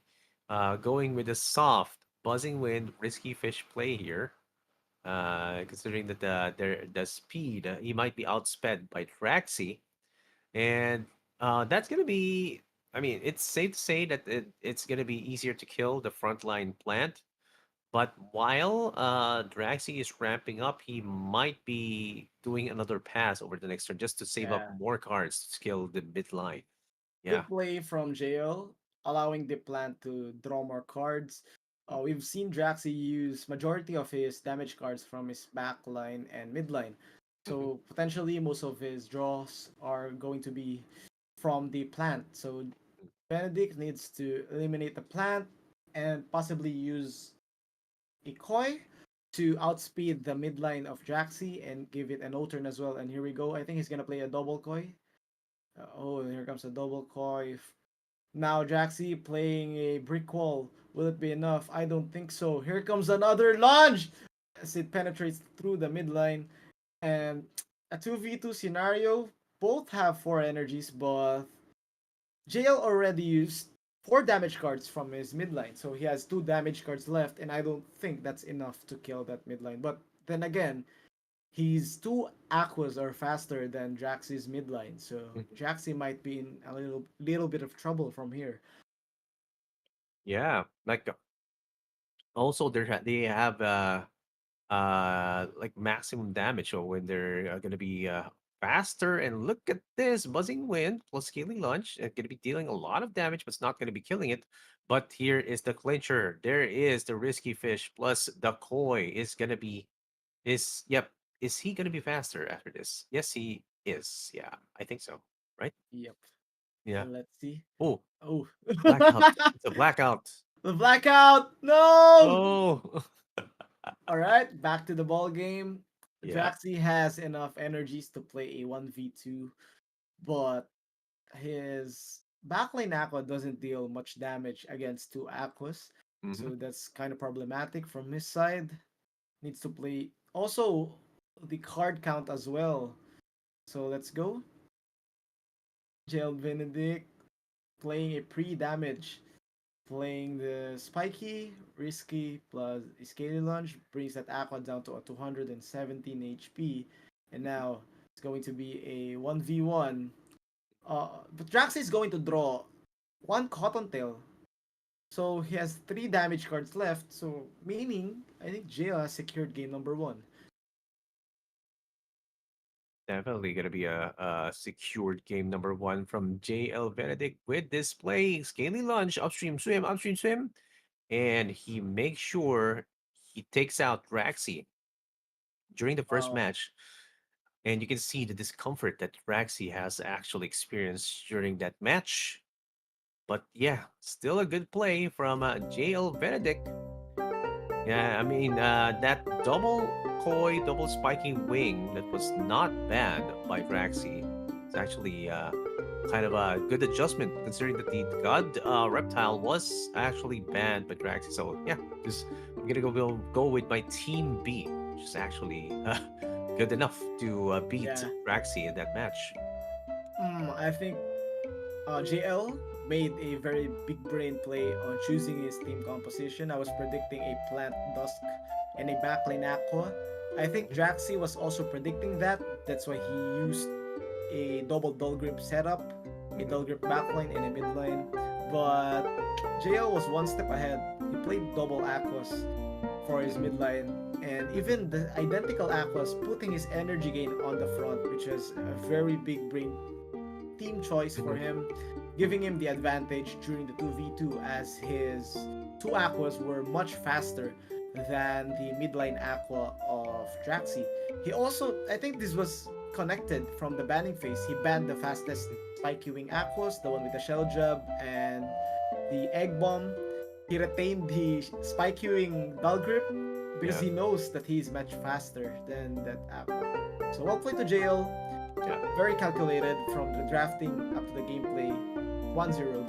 going with a soft buzzing wind risky fish play here. Considering that the speed, he might be outsped by Draxi, and that's going to be. I mean, it's safe to say that it's going to be easier to kill the frontline plant, but while Draxi is ramping up, he might be doing another pass over the next turn just to save up yeah. more cards to skill the mid line. Yeah. Good play from JL, allowing the plant to draw more cards. We've seen Draxi use majority of his damage cards from his back line and mid line. Hmm. So potentially most of his draws are going to be from the plant. So Benedict needs to eliminate the plant and possibly use a koi to outspeed the mid line of Draxi and give it an O-turn as well. And here we go. I think he's gonna play a double koi. Oh, and here comes a double koi. Now Draxi playing a brick wall. Will it be enough? I don't think so. Here comes another lunge as it penetrates through the mid line. And a 2v2 scenario. Both have 4 energies, but JL already used 4 damage cards from his midline, so he has 2 damage cards left, and I don't think that's enough to kill that midline. But then again, his 2 Aquas are faster than Draxi's midline, so Hmm. Draxi might be in a little bit of trouble from here. Yeah. Like also they have like maximum damage or when they're going to be faster, and look at this buzzing wind plus scaling launch. It's going to be dealing a lot of damage but it's not going to be killing it. But here is the clincher. There is the risky fish plus the koi is going to be is yep. Is he going to be faster after this? Yes, he is. Yeah, I think so. Right? Yep. Yeah. Let's see. Oh, Oh. blackout. It's a blackout. The blackout! No! Oh. All right, back to the ball game. Yeah. Draxi has enough energies to play a 1v2, but his backline Aqua doesn't deal much damage against 2 Aquas. Hmm. So that's kind of problematic from his side. Needs to play also the card count as well. So let's go. Jail Benedict playing a pre-damage. Playing the spiky, risky plus scaly lunge brings that Aqua down to a 217 HP. And now it's going to be a 1v1. But Drax is going to draw one Cottontail. So he has 3 damage cards left. So meaning, I think Jail has secured game number 1. Definitely going to be a secured game number one from JL Benedict with display scaly lunge, upstream swim, and he makes sure he takes out Raxi during the first Wow. match. And you can see the discomfort that Raxi has actually experienced during that match. But yeah, still a good play from JL Benedict. Yeah, I mean, that double koi, double spiking wing that was not banned by Draxi. It's actually kind of a good adjustment considering that the God reptile was actually banned by Draxi. So yeah, just I'm gonna go with my team B, which is actually good enough to beat Yeah. Draxi in that match. I think JL made a very big brain play on choosing his team composition. I was predicting a Plant Dusk and a backline Aqua. I think Draxi was also predicting that. That's why he used a double dull grip setup, a Hmm. dull grip backline, and a midline. But JL was one step ahead. He played double Aquas for his midline, and even the identical Aquas putting his energy gain on the front, which was a very big brain team choice for Hmm. him, giving him the advantage during the 2v2 as his 2 Aquas were much faster than the midline Aqua of Draxi. He also, I think this was connected from the banning phase. He banned the fastest Spike Wing Aquas, the one with the Shell Jab and the Egg Bomb. He retained the Spike Wing Dull Grip because Yeah, he knows that he's much faster than that Aqua. So well played to jail, yeah. very calculated from the drafting up to the gameplay. 1-0.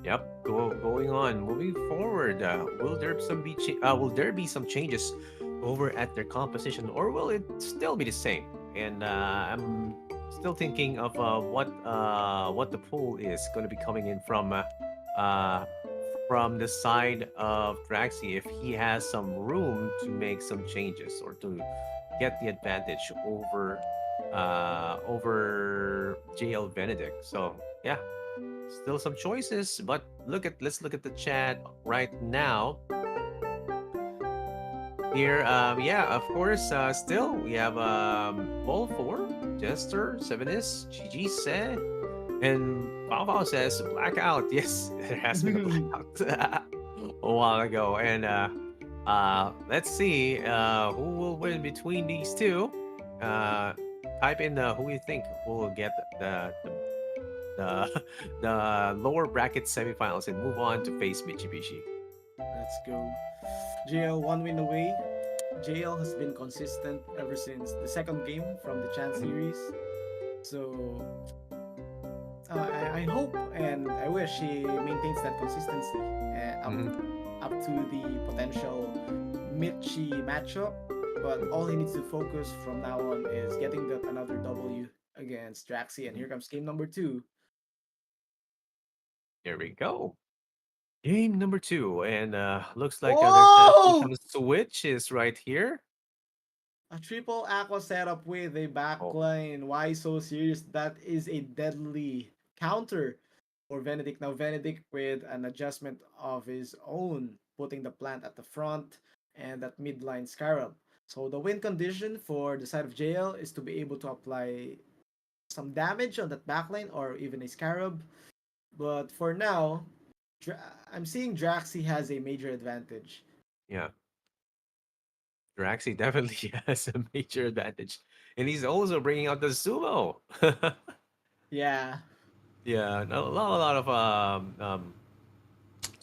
Yep. Going on. Moving forward. Will there be some changes over at their composition, or will it still be the same? And I'm still thinking of what the pool is going to be coming in uh, from the side of Draxi if he has some room to make some changes or to get the advantage over JL Benedict. So yeah, still some choices, but let's look at the chat right now. Here, yeah, of course, still we have Ball 4, Jester, 7is, GG said, and Bao says blackout. Yes, there has been a blackout a while ago. And let's see who will win between these two. Uh, type in who you think will get the the lower bracket semifinals and move on to face Mitsubishi. Let's go. JL one win away. JL has been consistent ever since the second game from the Chan Mhm, series. So I hope and I wish he maintains that consistency mhm. up to the potential Mitchi matchup. But all he needs to focus from now on is getting that another W against Draxi. And here comes game number two. Here we go. Game number two, and looks like there's actually Oh! some switches right here. A triple aqua setup with a Oh, backline. Why so serious? That is a deadly counter for Benedict. Now Benedict with an adjustment of his own, putting the plant at the front and that midline Scarab. So the win condition for the side of JL is to be able to apply some damage on that backline or even a Scarab. But for now, I'm seeing Draxi has a major advantage. yeah, Draxi definitely has a major advantage, and he's also bringing out the sumo. Yeah. Yeah, a lot of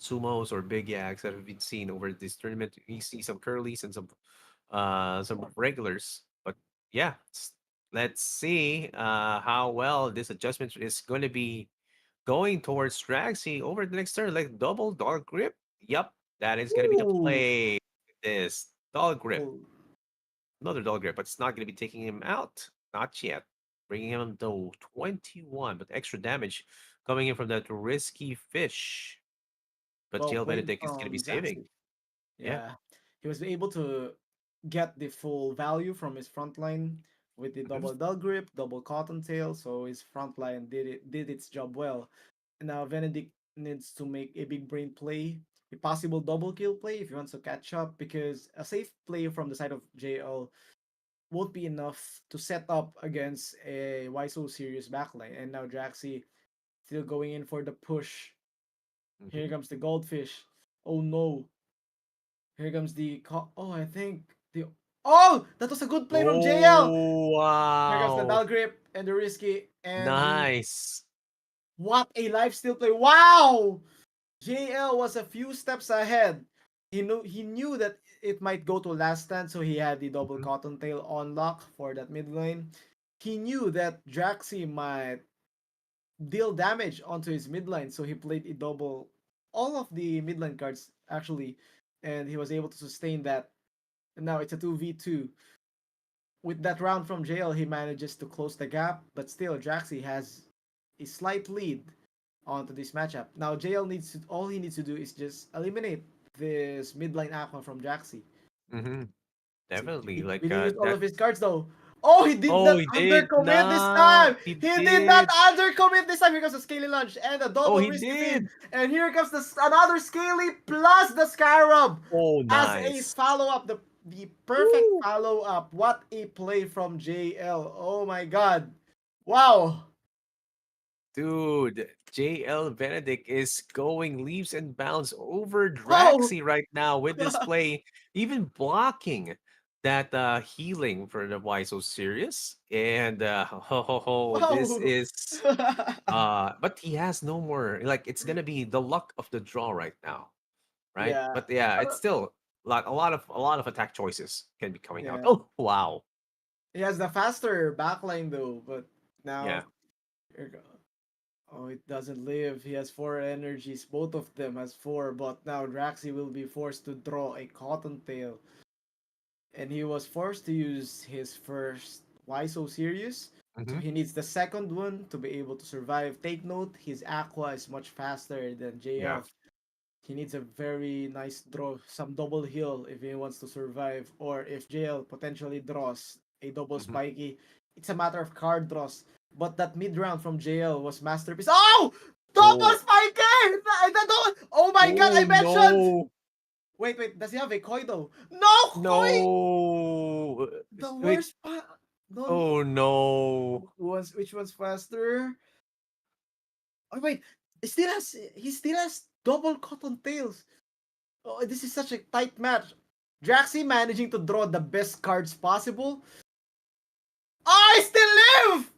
sumos or big yaks that have been seen over this tournament. We see some curlies and some regulars. But yeah, let's see how well this adjustment is going to be going towards Straxy over the next turn. Like double dog grip. Yep, that is going to be the Ooh. play. This dog grip, Oh, another dog grip, but it's not going to be taking him out. Not yet. Bringing him to 21, but extra damage coming in from that risky fish. But well Jill played Benedict is going to be from saving. Draxi. Yeah. Yeah, he was able to get the full value from his front line with the Mhm. double dull grip, double cottontail. So his front line did its job well. And now Benedict needs to make a big brain play, a possible double kill play if he wants to catch up, because a safe play from the side of JL won't be enough to set up against a why so serious backline. And now Draxi still going in for the push. Here Mhm. comes the goldfish. Oh no, here comes oh, I think the oh, that was a good play from JL. Oh, Here comes the wow. dull grip and the risky and the Nice. what a lifesteal play. Wow, JL was a few steps ahead. He knew that it might go to last stand, so he had the double Mhm. cottontail on lock for that mid lane. He knew that Draxi might deal damage onto his midline, so he played a double all of the midline cards actually, and he was able to sustain that. And now it's a 2v2. With that round from jail, he manages to close the gap, but still, Draxi has a slight lead onto this matchup. Now, JL all he needs to do is just eliminate this midline Aqua from Draxi. Mhm. See, Definitely. he Like really used all that. of his cards though. Oh, he did Oh, not he did undercommit this not. time. He He did not did. undercommit this time because of Scaly Lunge and a Oh, double he risky feed. did. And here comes another Scaly plus the Scarab Oh, as a nice. follow up. The perfect Woo. follow up. What a play from JL. Oh my god. Wow. Dude, JL Benedict is going leaps and bounds over Wow. Draxi right now with this play, even blocking that healing for the why so serious. And this Wow. is but he has no more like it's gonna be the luck of the draw right now, right? Yeah. But yeah, But, it's still like a lot of attack choices can be coming out. yeah. Oh wow. He has the faster backline though, but Yeah. now here we go. Oh, it doesn't live. He has four energies. Both of them has four, but now Draxi will be forced to draw a Cottontail. And he was forced to use his first Why So Serious. So Mm-hmm. he needs the second one to be able to survive. Take note, his Aqua is much faster than Yeah. JL. He needs a very nice draw, some double heal if he wants to survive, or if JL potentially draws a double Mm-hmm. spiky. It's a matter of card draws. But that mid round from JL was masterpiece. Oh! Double Oh. spiky! Oh my god, I Oh mentioned! no. Wait, does he have a koi though? No koi! No. The Wait. worst part. No, Oh no. which one's faster? Oh wait, he still has double cotton tails. Oh, this is such a tight match. Draxi managing to draw the best cards possible. I still live!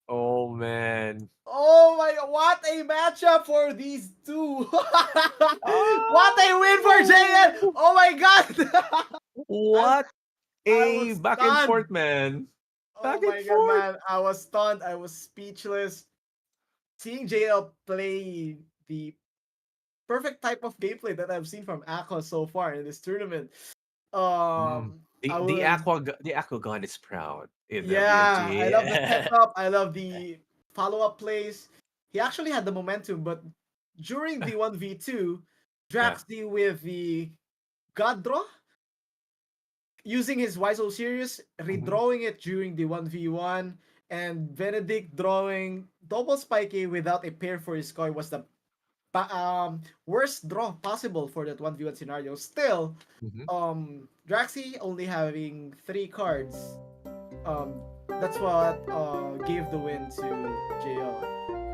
Oh man. Oh my god, what a matchup for these two! What a win for JN! Oh, Oh my god! I'm, what I a was back and stunned! forth, man. Oh Back and my god, forth. man. I was stunned. I was speechless. Seeing JL play the perfect type of gameplay that I've seen from Aqua so far in this tournament. Mm. I The was the aqua god is proud in Yeah, I WNT. love the tech up. I love the follow up plays. He actually had the momentum, but during the 1v2, Yeah. Draxi with the God Draw, using his Wise Osiris, Hmm. redrawing it during the 1v1, and Benedict drawing double spiky without a pair for his koi was the worst draw possible for that 1v1 scenario. Still, Hmm. Draxi only having three cards, um, that's what gave the win to JL.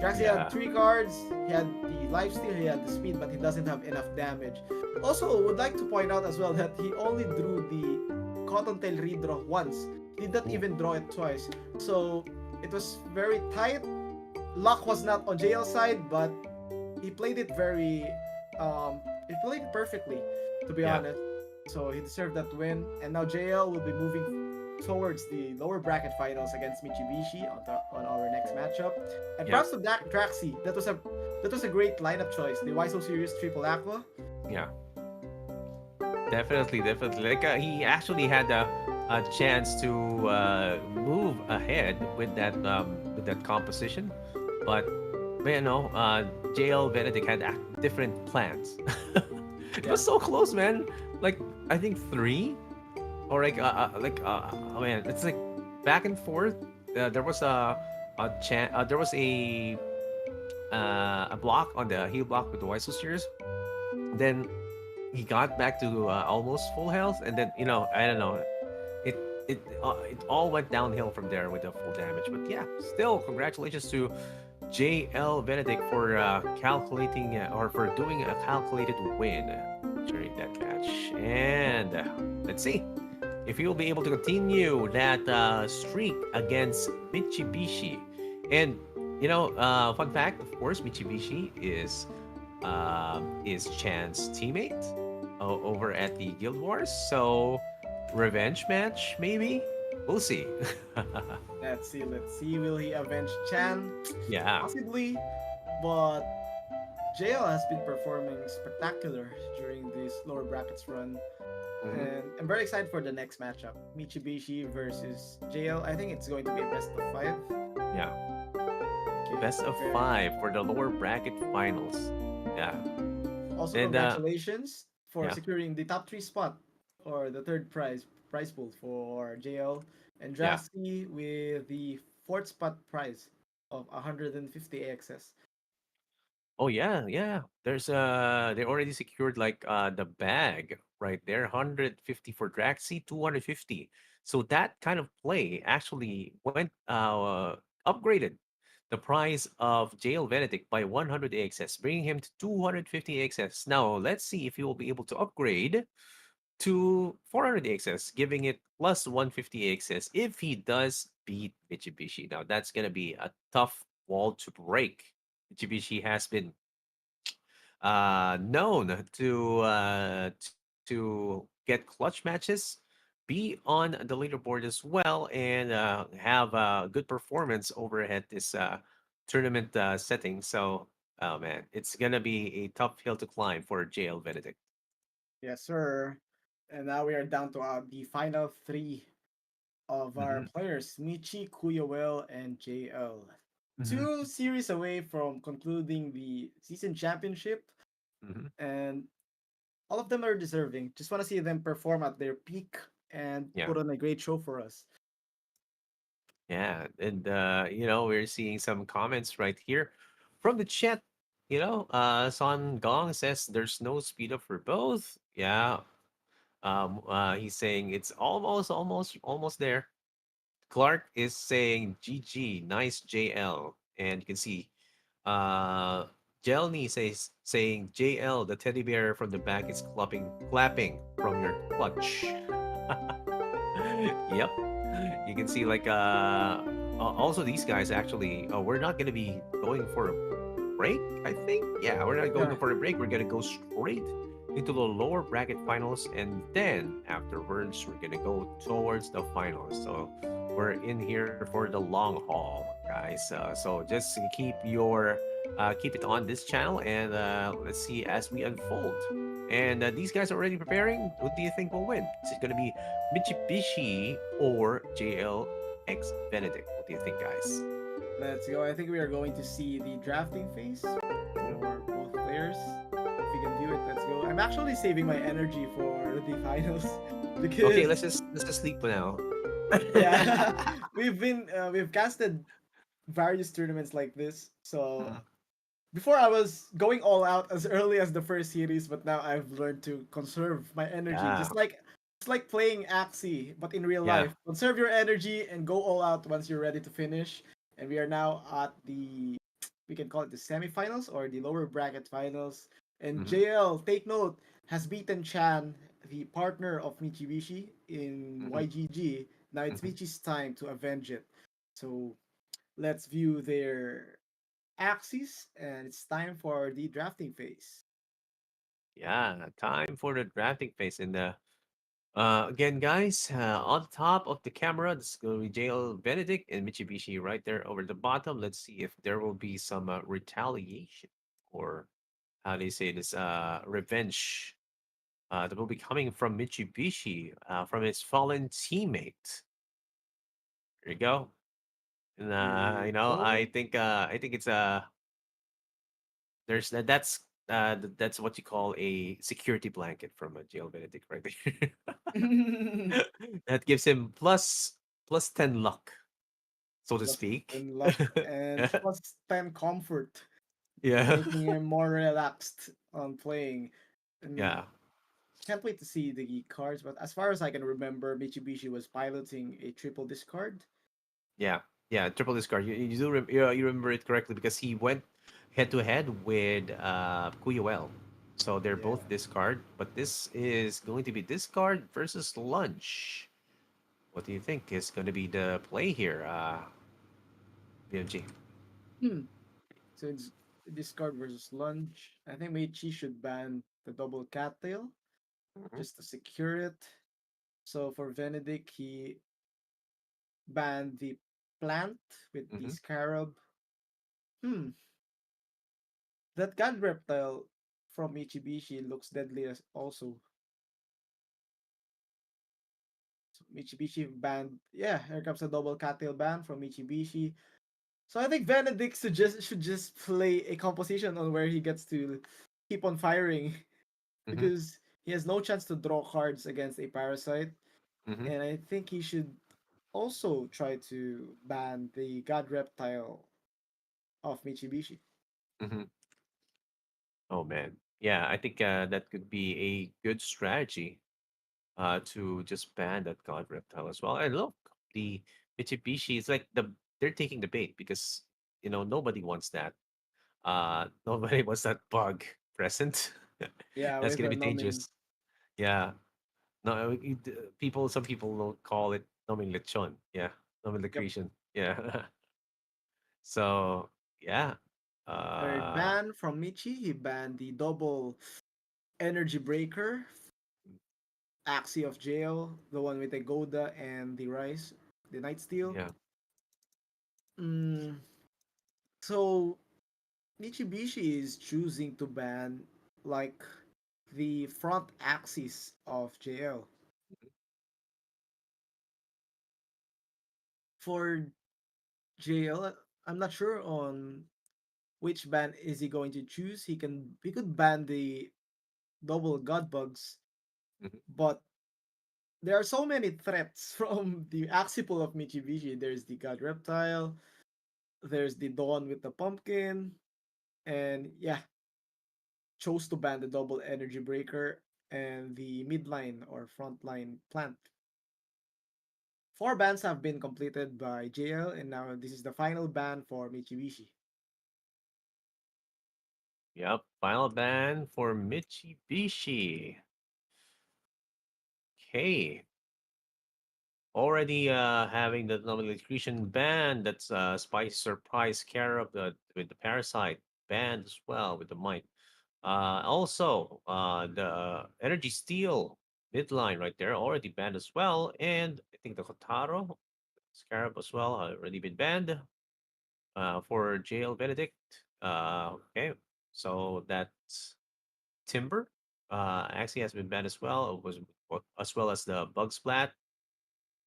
Draxi had Yeah. three cards, he had the lifesteal, he had the speed, but he doesn't have enough damage. Also, would like to point out as well that he only drew the Cottontail redraw once. He did not Ooh. even draw it twice. So it was very tight. Luck was not on JL's side, but he played it very he played it perfectly, to be Yeah. honest. So he deserved that win, and now JL will be moving towards the lower bracket finals against Mitsubishi on our next matchup. And Yeah. props to Draxi. That was a great lineup choice. The Why So Serious Triple Aqua. Yeah. Definitely, definitely. Like he actually had a chance to move ahead with that composition, but you know, JL Benedict had different plans. It Yeah. was so close, man. Like I think three or oh man, it's like back and forth. There was there was a block on the heel block with the White Series. Then he got back to almost full health, and then I don't know, it it all went downhill from there with the full damage. But yeah, still congratulations to JL Benedict for calculating or for doing a calculated win during that match. And let's see if he'll be able to continue that streak against Mitsubishi. And fun fact, of course, Mitsubishi is Chan's teammate over at the Guild Wars. So revenge match, maybe. We'll see. Let's see. Let's see. Will he avenge Chan? Yeah. Possibly, but JL has been performing spectacular during this lower brackets run. Hmm. And I'm very excited for the next matchup. Mitsubishi versus JL. I think it's going to be a best of five. Yeah. Okay. Best of Very. five for the lower bracket finals. Yeah. Also, And congratulations for yeah, securing the top three spot or the third prize pool for JL and yeah. Drasty with the fourth spot prize of 150 AXS. Oh yeah, yeah. There's they already secured like the bag right there, 150 for Draxi, 250. So that kind of play actually went upgraded the price of Jail Benedict by 100 AXS, bringing him to 250 AXS. Now let's see if he will be able to upgrade to 400 AXS, giving it plus 150 AXS if he does beat Mitsubishi. Now that's gonna be a tough wall to break. Mitsubishi has been known to get clutch matches, be on the leaderboard as well, and have a good performance over at this tournament setting. So, oh man, it's gonna be a tough hill to climb for JL Benedict. Yes, sir. And now we are down to the final three of our Mm-hmm. players, Michi, Kuyawel, and JL. Mm-hmm. 2 series away from concluding the season championship, Mm-hmm. and all of them are deserving. Just want to see them perform at their peak and Yeah, put on a great show for us. yeah, and we're seeing some comments right here from the chat. Son Gong says there's no speed up for both. Yeah, he's saying it's almost there. Clark is saying GG, nice JL, and you can see, uh, Jelny saying JL, the teddy bear from the back is clapping from your clutch. Yep, you can see like also these guys actually. We're not gonna be going for a break. I think yeah, we're not going Yeah. for a break. We're gonna go straight into the lower bracket finals, and then afterwards we're gonna go towards the finals. So we're in here for the long haul, guys. So just keep it on this channel, and let's see as we unfold. And these guys are already preparing. Who do you think will win? Is it going to be Mitsubishi or JLX Benedict? What do you think, guys? Let's go. I think we are going to see the drafting phase for both players. If we can view it, let's go. I'm actually saving my energy for the finals Okay, because let's just sleep now. yeah, we've casted various tournaments like this. So Mhm. before I was going all out as early as the first series, but now I've learned to conserve my energy. Yeah, Just like playing Axie, but in real yeah. life. Conserve your energy and go all out once you're ready to finish. And we are now at the, we can call it the semifinals or the lower bracket finals. And Hmm. JL, take note, has beaten Chan, the partner of Michibishi, in Hmm. YGG. Now it's Hmm. Michi's time to avenge it. So let's view their axes, and it's time for the drafting phase. Yeah, time for the drafting phase. And again, guys, on top of the camera, this is going to be JL Benedict and Mitsubishi right there over the bottom. Let's see if there will be some retaliation, or how do you say this, revenge, that will be coming from Mitsubishi, from his fallen teammate. There you go. And Here we go. I think it's there's that's what you call a security blanket from a jail Benedict right there. That gives him plus 10 luck, so to Plus speak. 10 luck and plus 10 comfort, Yeah. making him more relaxed on playing. And Yeah. can't wait to see the cards, but as far as I can remember, Mitsubishi was piloting a triple discard. Yeah. Yeah. Triple discard. You remember it correctly because he went head to head with Kuyuel. So they're Yeah. both discard, but this is going to be discard versus lunch. What do you think is going to be the play here, BMG? Hmm. So it's discard versus lunch. I think Meichi should ban the double cattail Mm-hmm. just to secure it. So for Benedict, he banned the plant with the Mm-hmm. scarab. Hmm, that god reptile from Michibishi looks deadly as also. So Michibishi banned. Yeah, here comes a double cattail ban from Michibishi. So I think Benedict should just play a composition on where he gets to keep on firing Mm-hmm. because he has no chance to draw cards against a parasite. Mm-hmm. And I think he should also try to ban the god reptile of Michibishi. Mm-hmm. Oh man, yeah, I think that could be a good strategy. To just ban that god reptile as well. And look, the Mitsubishi is like they're taking the bait because nobody wants that. Nobody wants that bug present. Yeah, That's with gonna a be numbing. dangerous. Yeah. No, some people will call it noming lechon. Yeah, noming Yep. secretion. Yeah. So yeah. Third Uh. ban from Michi, he banned the double energy breaker, Axie of Jail, the one with the Goda and the Rise, the Night Steel. Yeah. Mm, So Mitsubishi is choosing to ban like the front axis of JL. For JL, I'm not sure on which ban is he going to choose. He could ban the double god bugs, Mhm. but there are so many threats from the Axipul of Mitsubishi. There's the god reptile, there's the dawn with the pumpkin, and yeah, chose to ban the double energy breaker and the midline or frontline plant. Four bans have been completed by JL, and now this is the final ban for Mitsubishi. Yep. Final ban for Mitsubishi. Okay. Already having the notification ban. That's Spice Surprise Scarab with the Parasite banned as well with the Might. Also, the Energy Steel midline right there already banned as well. And I think the Kotaro Scarab as well already been banned for Jail Benedict. Okay. So that's Timber. Actually has been banned as well. It was as well as the Bug Splat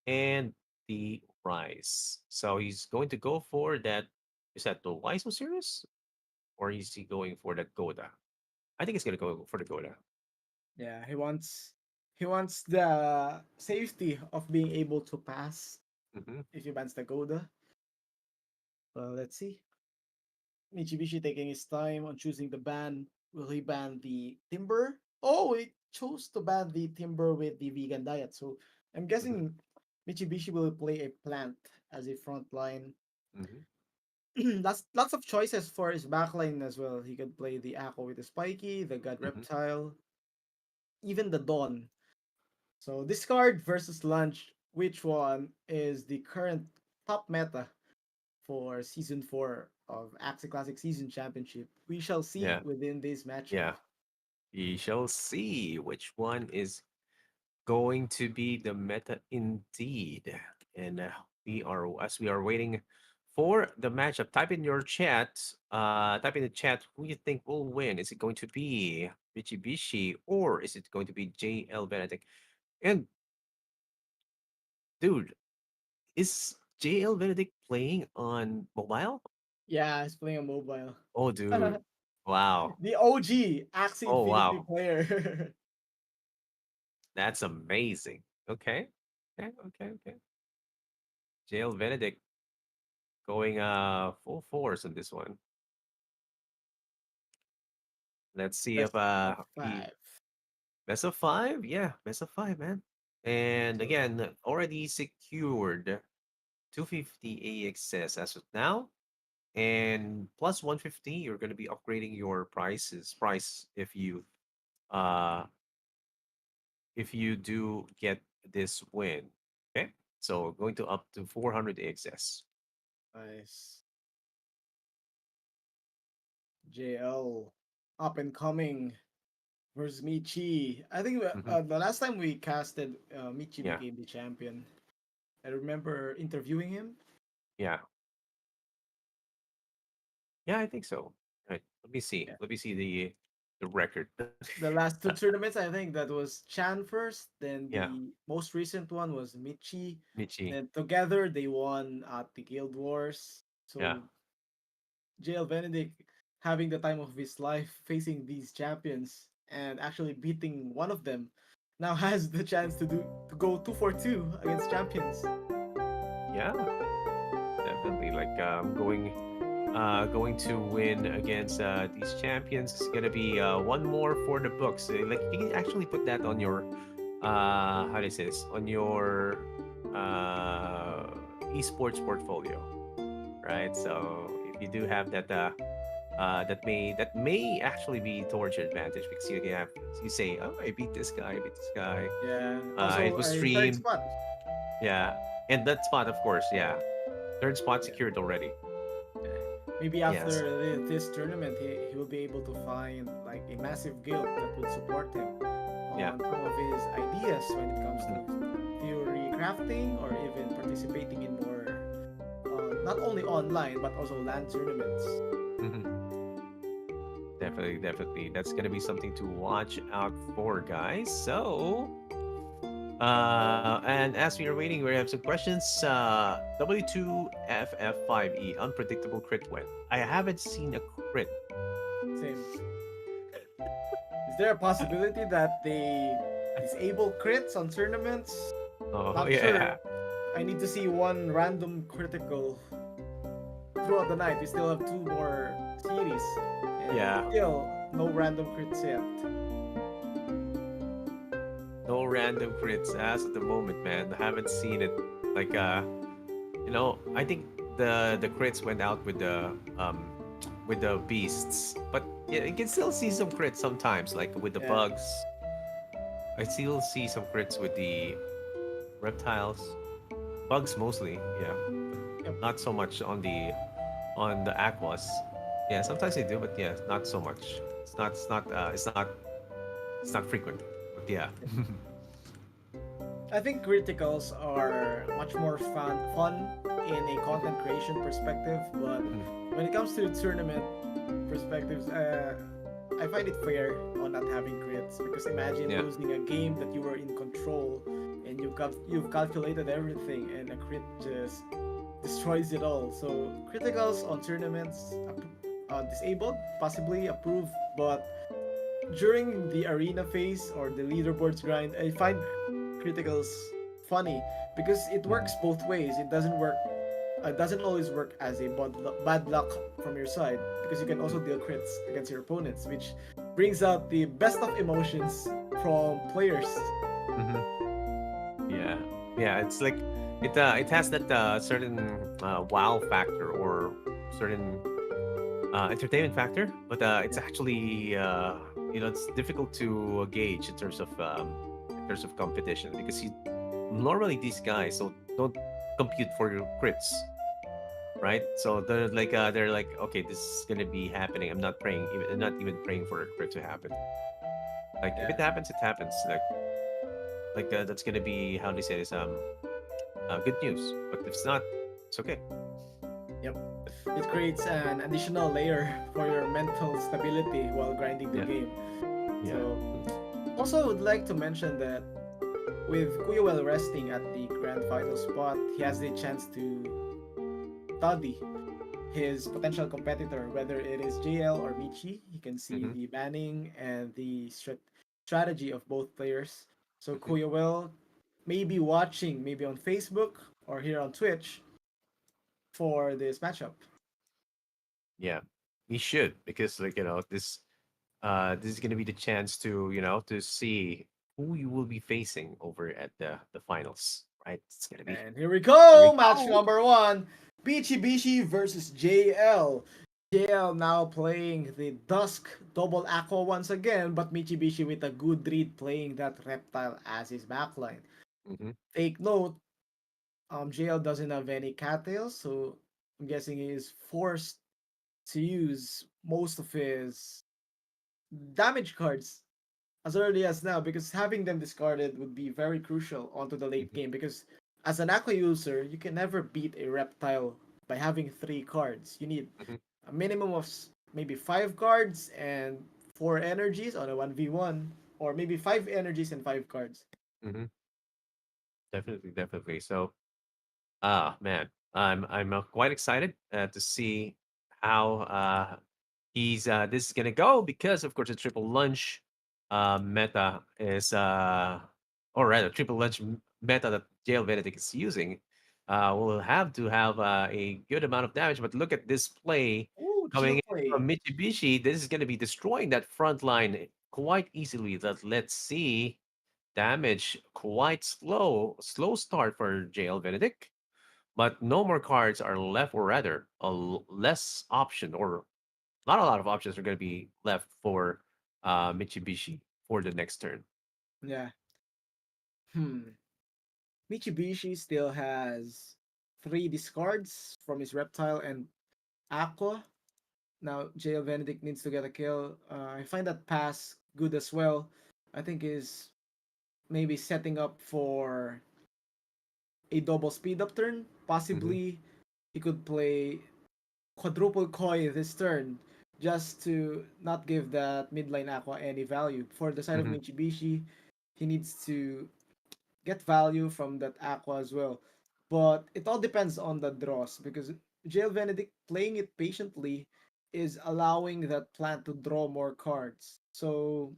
and the Rise. So he's going to go for that. Is that the Wiso series? Or is he going for the Goda? I think he's gonna go for the Goda. Yeah, he wants the safety of being able to pass Hmm. if he bans the Goda. Well, let's see. Mitsubishi taking his time on choosing the ban. Will he ban the timber? Oh, he chose to ban the timber with the vegan diet. So I'm Hmm. guessing Mitsubishi will play a plant as a front line. Hmm. Lots of choices for his backline as well. He could play the Akko with the Spiky, the God Hmm. Reptile, even the Dawn. So discard versus lunch. Which one is the current top meta for season 4 of Axie Classic Season Championship? We shall see Yeah, within this matchup. yeah. We shall see which one is going to be the meta indeed. And we are waiting for the matchup. Type in your chat. Type in the chat who you think will win. Is it going to be Mitsubishi or is it going to be JL Benedict? And dude, is JL Benedict playing on mobile? Yeah, he's playing a mobile. Oh, dude. Wow. The OG Axie Oh, Infinity wow. player. That's amazing. Okay. Okay. Okay. Okay. JL Benedict going full force on this one. Let's see if Best of he 5. best of five. Yeah, best of five, man. And So again, already secured 250 AXS as of now. And plus 150, you're gonna be upgrading your price uh if you do get this win. Okay. So going to up to 400 AXS. nice. JL up and coming versus Michi. I think Hmm. the last time we casted, Michi Yeah. became the champion. I remember interviewing him. Yeah. Yeah, I think so. Right. Let me see. Yeah. Let me see the record. The last two tournaments, I think that was Chan first. Then Yeah. the most recent one was Michi. Michi. Then together they won at the Guild Wars. Yeah. So JL Benedict having the time of his life facing these champions and actually beating one of them now has the chance to go 2 for 2 against champions. Yeah. Definitely. Like going to win against these champions is gonna be one more for the books. Like you can actually put that on your how do you say this on your uh esports portfolio, right? So if you do have that that may actually be towards your advantage because you can have you say, oh, I beat this guy, I beat this guy. Yeah. It Also was a third streamed. spot. Yeah, and that spot, of course, yeah, third spot Yeah. secured already. Yeah. Maybe Yes. after this tournament, he will be able to find like a massive guild that would support him Yeah. on some of his ideas when it comes to Mhm. theory crafting or even participating in more not only online but also LAN tournaments. Hmm. Definitely, definitely. That's gonna be something to watch out for, guys. So, and as we are waiting, we have some questions. W2FF5E, unpredictable crit win. I haven't seen a crit. Same. Is there a possibility that they disable crits on tournaments? Oh Not sure. yeah, I need to see one random critical throughout the night. We still have two more series, and yeah. still no random crits yet. No random crits as of the moment, man. I haven't seen it. Like I think the crits went out with the beasts, but yeah, you can still see some crits sometimes, like with the Yeah. bugs. I still see some crits with the reptiles, bugs mostly, yeah, but Yep. not so much on the aquas. Yeah, sometimes they do, but yeah, not so much. It's not frequent. But yeah. I think criticals are much more fun in a content creation perspective, but Mhm. when it comes to tournament perspectives, I find it fair on not having crits because imagine Yeah. losing a game that you were in control and you've calculated everything and a crit just destroys it all. So criticals on tournaments disabled, possibly approved, but during the arena phase or the leaderboards grind, I find criticals funny because it works Mhm. both ways. It doesn't work. It doesn't always work as a bad luck from your side because you can also deal crits against your opponents, which brings out the best of emotions from players. Mhm. Yeah, yeah. It's like it has that certain wow factor or certain entertainment factor, but it's Yeah, actually it's difficult to gauge in terms of competition because normally these guys don't compute for your crits, right? So they're like, okay, this is gonna be happening. I'm not even praying for a crit to happen. Like if yeah, it happens, it happens. Like that's gonna be how do you say this good news. But if it's not, it's okay. yep. It creates an additional layer for your mental stability while grinding the Yeah, game. yeah. So, also would like to mention that with Kuyuel resting at the grand final spot, he has the chance to study his potential competitor, whether it is JL or Michi. He can see Mm-hmm, the banning and the strategy of both players. So mm-hmm. Kuyuel may be watching, maybe on Facebook or here on Twitch for this matchup. Yeah, he should because this is gonna be the chance to to see who you will be facing over at the finals, right? It's gonna be And here we there go, we match go. number one. Bichi versus JL. JL now playing the Dusk double Aqua once again, but Michibishi with a good read playing that Reptile as his backline. Mm-hmm, Take note, JL doesn't have any cattails, so I'm guessing he is forced to use most of his damage cards as early as now because having them discarded would be very crucial onto the late mm-hmm, game because as an Aqua user, you can never beat a Reptile by having three cards. You need mm-hmm, a minimum of maybe five cards and four energies on a 1v1, or maybe five energies and five cards. mm-hmm. Definitely, definitely. So, man, I'm quite excited to see how he's this is gonna go because of course the triple lunge meta is or rather triple lunge meta that Jail Benedict is using will have to have a good amount of damage. But look at this play Ooh, coming chill in from play. Mitsubishi. This is gonna be destroying that front line quite easily. That let's see damage quite slow start for JL Benedict, but no more cards are left, or rather, less option or not a lot of options are going to be left for Mitsubishi for the next turn. Yeah. Hmm. Mitsubishi still has three discards from his Reptile and Aqua. Now, JL Benedict needs to get a kill. I find that pass good as well. I think is maybe setting up for a double speed up turn, Hmm. possibly he could play quadruple koi this turn just to not give that midline aqua any value. For the side of Hmm. Mitsubishi, he needs to get value from that aqua as well. But it all depends on the draws because JL Benedict playing it patiently is allowing that plant to draw more cards. So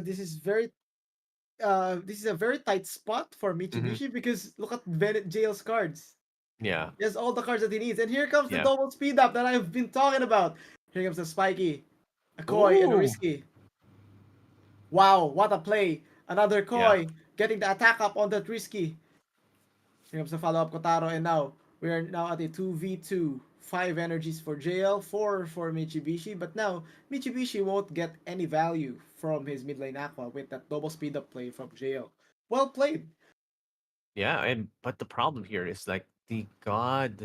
this is a very tight spot for Hmm. Mitsubishi because look at JL's cards. Yeah. He has all the cards that he needs. And here comes the Yeah. double speed up that I've been talking about. Here comes the Spiky, a Koi, and a Ooh. Risky. Wow, what a play. Another Yeah. Koi, getting the attack up on that Risky. Here comes the follow-up Kotaro, and now we are now at a 2v2. 5 energies for JL, 4 for Mitsubishi, but now Mitsubishi won't get any value from his mid lane Aqua with that double speed up play from JL. Well played. Yeah. And but the problem here is like the god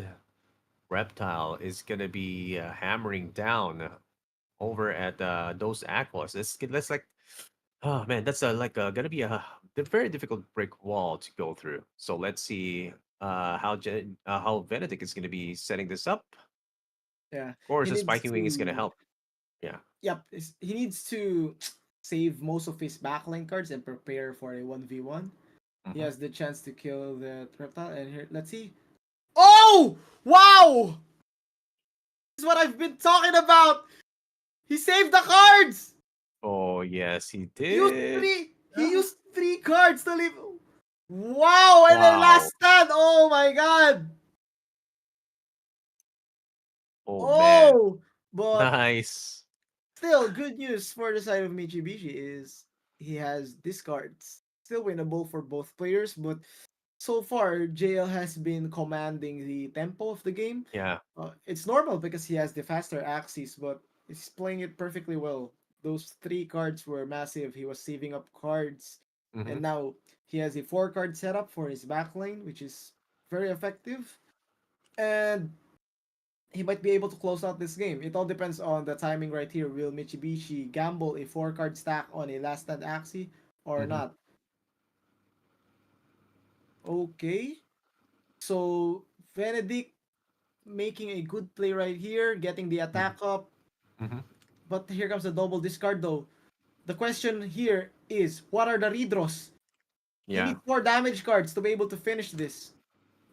reptile is gonna be hammering down over at those aquas. That's like, oh man, that's gonna be a very difficult brick wall to go through. So let's see how Benedict is gonna be setting this up. Yeah, Of course, he the needs spiking wing is gonna to. help. Yeah. Yep, he needs to save most of his backline cards and prepare for a 1v1. He Hmm. has the chance to kill the reptile, and here, let's see. Oh! Wow! This is what I've been talking about! He saved the cards! Oh yes, he He used did. three! He Ah. used three cards to leave. Wow! And then Wow. last stand! Oh my god! Oh man. Oh! But Nice. still, good news for the side of Mitsubishi is he has discards. Still winnable for both players, but so far JL has been commanding the tempo of the game. Yeah. It's normal because he has the faster axes, but he's playing it perfectly well. Those three cards were massive. He was saving up cards, Hmm. and now he has a four card setup for his backlane, which is very effective. And he might be able to close out this game. It all depends on the timing right here. Will Mitsubishi gamble a four card stack on a last stand Axie or Hmm. not? Okay. So Benedict making a good play right here, getting the Hmm. attack up. Hmm. But here comes the double discard though. The question here is what are the redraws? He Yeah. needs four damage cards to be able to finish this.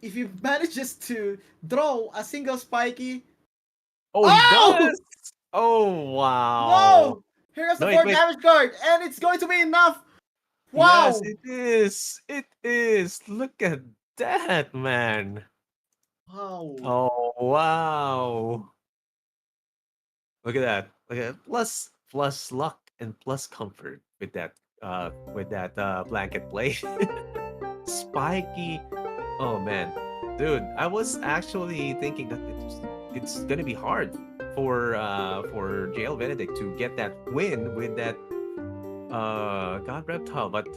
If he manages to draw a single spiky. Oh, he Oh! does. Oh wow. No! Here comes the No, wait, four wait. damage card, and it's going to be enough! Yes, Wow! it is. It is. Look at that, man. Wow. Oh wow. Look at that. Look at that. Plus luck and plus comfort with that blanket play. Spiky. Oh man. Dude, I was actually thinking that it's gonna be hard for JL Benedict to get that win with that God Reptile, but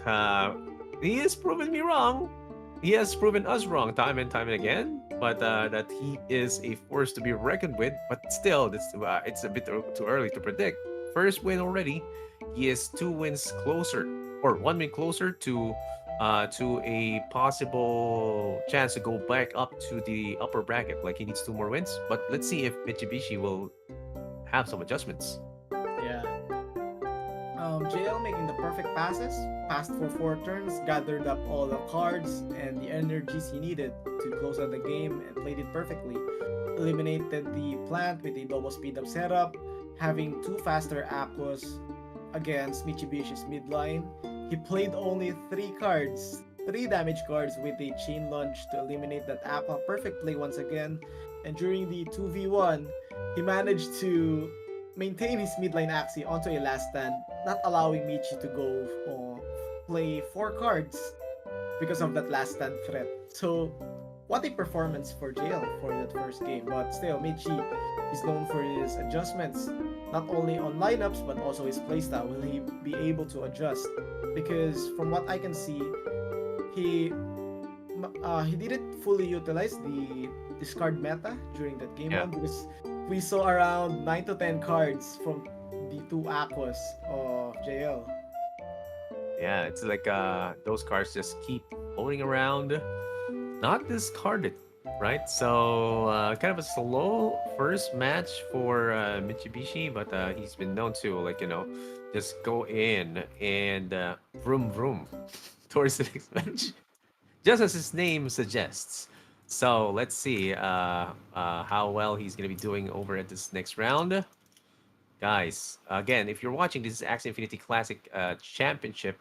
he has proven me wrong. He has proven us wrong time and again. But that he is a force to be reckoned with. But still, it's a bit too early to predict. First win already. He is 2 wins closer, or 1 win closer to a possible chance to go back up to the upper bracket. Like he needs 2 more wins. But let's see if Mitsubishi will have some adjustments. Yeah. JL making the perfect passes, passed for four turns, gathered up all the cards and the energies he needed to close out the game and played it perfectly. Eliminated the plant with a double speed up setup, having two faster aquas against Mitsubishi's midline. He played only three cards, three damage cards with a chain launch to eliminate that aqua. Perfect play once again. And during the 2v1, he managed to maintain his midline Axie onto a last stand, not allowing Michi to go play four cards because of that last stand threat. So, what a performance for JL for that first game. But still, Michi is known for his adjustments, not only on lineups but also his playstyle. Will he be able to adjust? Because from what I can see, he he didn't fully utilize the discard meta during that game Yeah. one because we saw around 9 to 10 cards from the two aquas of JL. Yeah, it's like those cards just keep floating around, not discarded. right? So kind of a slow first match for Mitsubishi, but he's been known to just go in and vroom vroom towards the next match, just as his name suggests. So let's see how well he's gonna be doing over at this next round. Guys, again, if you're watching, this is Axie Infinity Classic Championship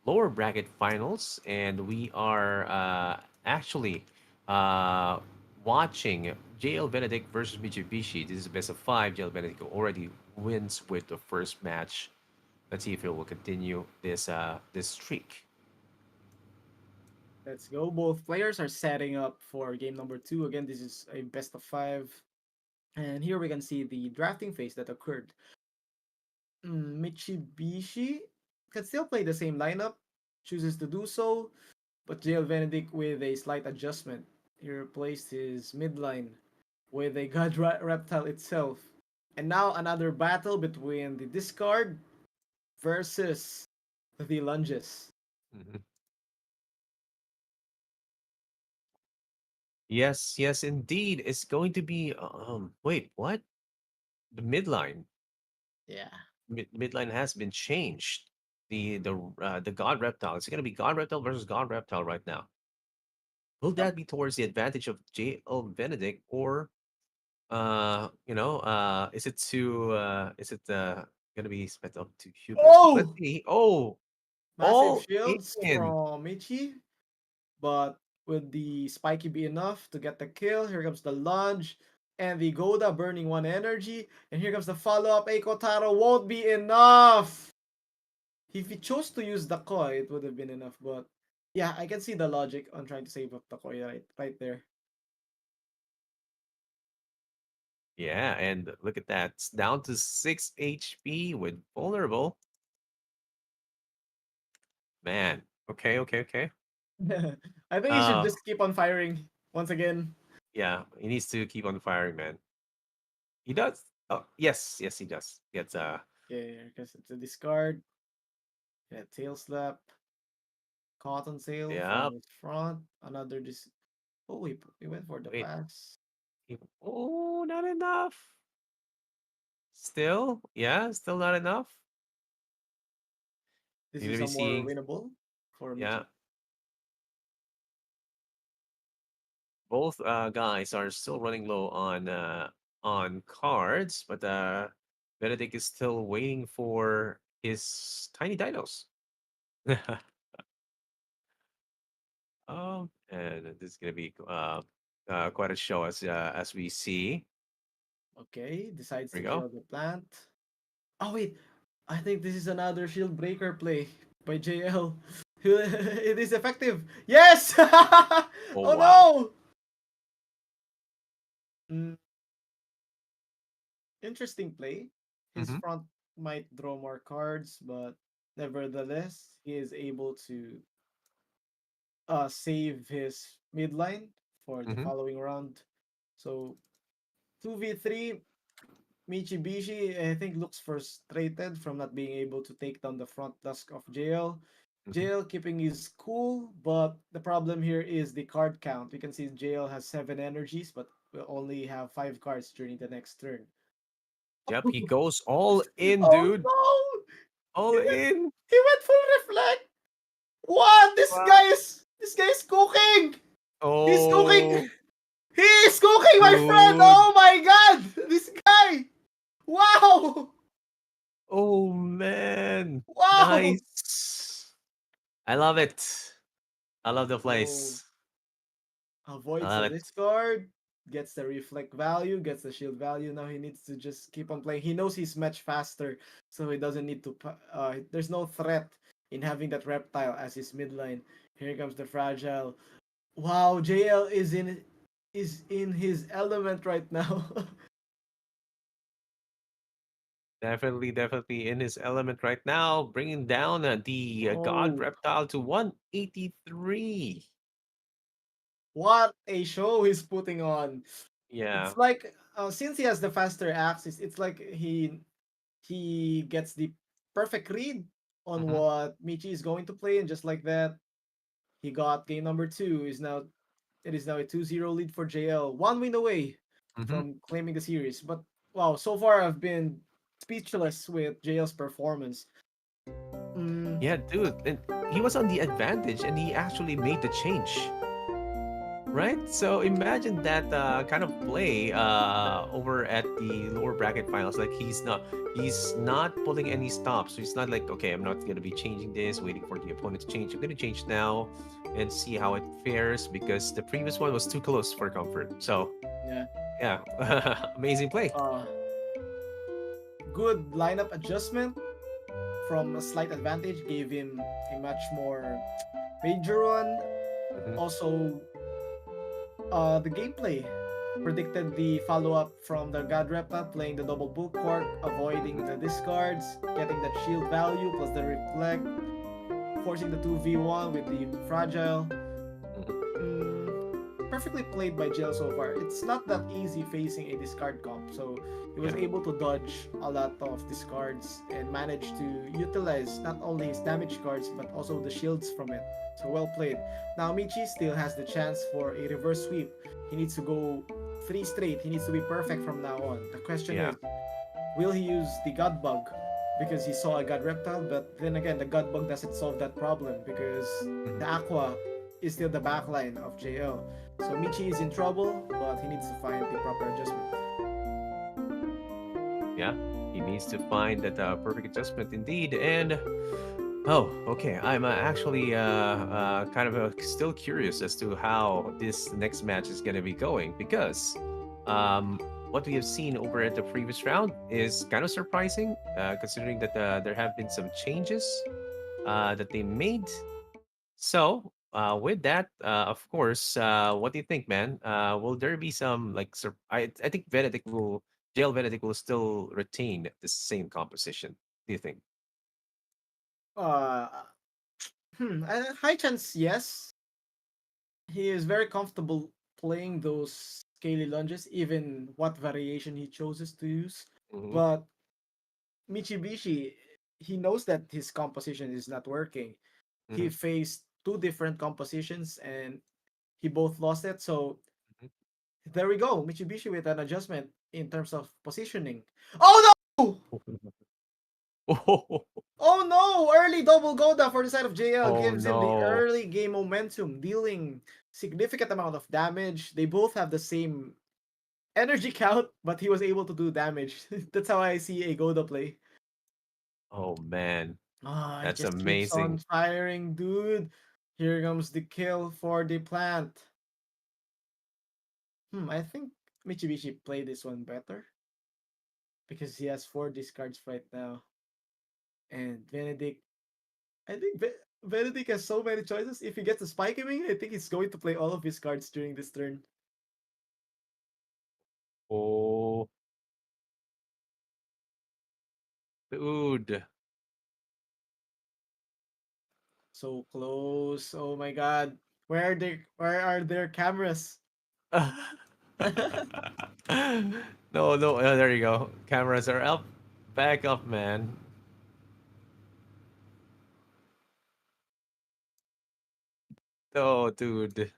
lower bracket finals, and we are actually uh, watching JL Benedict versus Mitsubishi. This is a best of five. JL Benedict already wins with the first match. Let's see if it will continue this streak. Let's go. Both players are setting up for game number two. Again, this is a best of five. And here we can see the drafting phase that occurred. Mitsubishi can still play the same lineup, chooses to do so, but JL Benedict with a slight adjustment. He replaced his midline with a God Reptile itself. And now another battle between the discard versus the lunges. Mhm. Yes, yes, indeed. It's going to be. Wait, what? The midline. Yeah. Midline has been changed. The God Reptile. It's going to be God Reptile versus God Reptile right now. Will Yep. that be towards the advantage of J.L. Benedict, or is it gonna be spent up to Hubris? But let's Oh! see. Oh, Massive all shields in. from Michi, but would the spiky be enough to get the kill? Here comes the lunge and the Goda burning one energy, and here comes the follow-up. Eiko Taro won't be enough. If he chose to use the koi, it would have been enough, but yeah, I can see the logic on trying to save up the koi right there. Yeah, and look at that. It's down to 6 HP with vulnerable. Man. Okay, okay, okay. I think he should Uh just keep on firing once again. yeah, he needs to keep on firing, man. He does. Oh, yes, yes, he does. Gets Yeah, because it's a discard. Yeah, tail slap, cotton sail yeah. from his front. Another dis. Oh, he went for the Wait. pass. Oh, not enough. Still, yeah, still not enough. This You're gonna is be a more seeing, winnable for yeah, Michi. both guys are still running low on cards, but Benedict is still waiting for his tiny dinos. And this is gonna be quite a show as we see. Okay, decides There to we go. kill the plant. Oh wait, I think this is another shield breaker play by JL. It is effective. Yes! Oh Oh wow. no! Mm, interesting play. His Hmm. front might draw more cards, but nevertheless, he is able to save his midline for the Hmm. following round. So 2v3, Michibishi, I think, looks frustrated from not being able to take down the front dusk of JL. Hmm. JL keeping his cool, but the problem here is the card count. We can see JL has 7 energies, but will only have 5 cards during the next turn. Yep, he goes all in, Oh dude. no! All in. He went full reflect! What? Wow. This guy is cooking! He's cooking! Oh, He is cooking, my friend! dude. Oh my god! This guy! Wow! Oh man. Wow! Nice. I love it. I love the So place. I avoids love the it. discard, gets the reflect value, gets the shield value. Now he needs to just keep on playing. He knows he's much faster, so he doesn't need to. There's no threat in having that reptile as his midline. Here comes the fragile. Wow, JL is in his element right now. Definitely, definitely in his element right now, bringing down the God Oh, Reptile to 183. what a show he's putting on! Yeah. It's like since he has the faster axis, it's like he gets the perfect read on Hmm. what Michi is going to play, and just like that, he got game number two. Is now It is now a 2-0 lead for JL. One win away Hmm. from claiming the series. But wow, so far I've been speechless with JL's performance. Mm, Yeah, dude, and he was on the advantage, and he actually made the change. Right? So imagine that kind of play over at the lower bracket finals. Like he's not pulling any stops. So he's not like, okay, I'm not gonna be changing this, waiting for the opponent to change. I'm gonna change now and see how it fares because the previous one was too close for comfort. So yeah. yeah, amazing play. Uh, Good lineup adjustment from a slight advantage gave him a much more major one. Hmm. Also, the gameplay predicted the follow-up from the God Reptile playing the double bulwark, avoiding the discards, getting that shield value plus the reflect, forcing the 2v1 with the fragile. Hmm. Mm, Perfectly played by Jill so far. It's not that easy facing a discard comp, so he was Yeah. able to dodge a lot of discards and manage to utilize not only his damage cards but also the shields from it. So well played. Now Michi still has the chance for a reverse sweep. He needs to go three straight. He needs to be perfect from now on. The question Yeah. is, will he use the God Bug? Because he saw a God Reptile, but then again, the God Bug doesn't solve that problem because Hmm. the Aqua is still the backline of JL. So Michi is in trouble, but he needs to find the proper adjustment. Yeah. He needs to find that perfect adjustment indeed. And oh, okay. I'm actually kind of still curious as to how this next match is going to be going because what we have seen over at the previous round is kind of surprising, considering that there have been some changes that they made. So, with that, of course, what do you think, man? Will there be some like I think Benedict will Jail Benedict will still retain the same composition. Do you think? Uh, High chance, yes. He is very comfortable playing those scaly lunges, even what variation he chooses to use. Hmm. But Michibishi, he knows that his composition is not working. He Hmm. faced two different compositions and he both lost it. So there we go. Mitsubishi with an adjustment in terms of positioning. Oh no! Oh no! Early double Goda for the side of JL Oh gives him the no. early game momentum, dealing significant amount of damage. They both have the same energy count, but he was able to do damage. That's how I see a Goda play. Oh man. Ah, he That's just keeps on amazing. firing, dude. Here comes the kill for the plant. I think Mitsubishi played this one better because he has four discards right now. And Benedict, I think Benedict has so many choices. If he gets a Spike Wing, I think he's going to play all of his cards during this turn. Oh, dude. So close. Oh my god. Where are their cameras? No, no. There you go. Cameras are up. Back up, man. Oh, dude.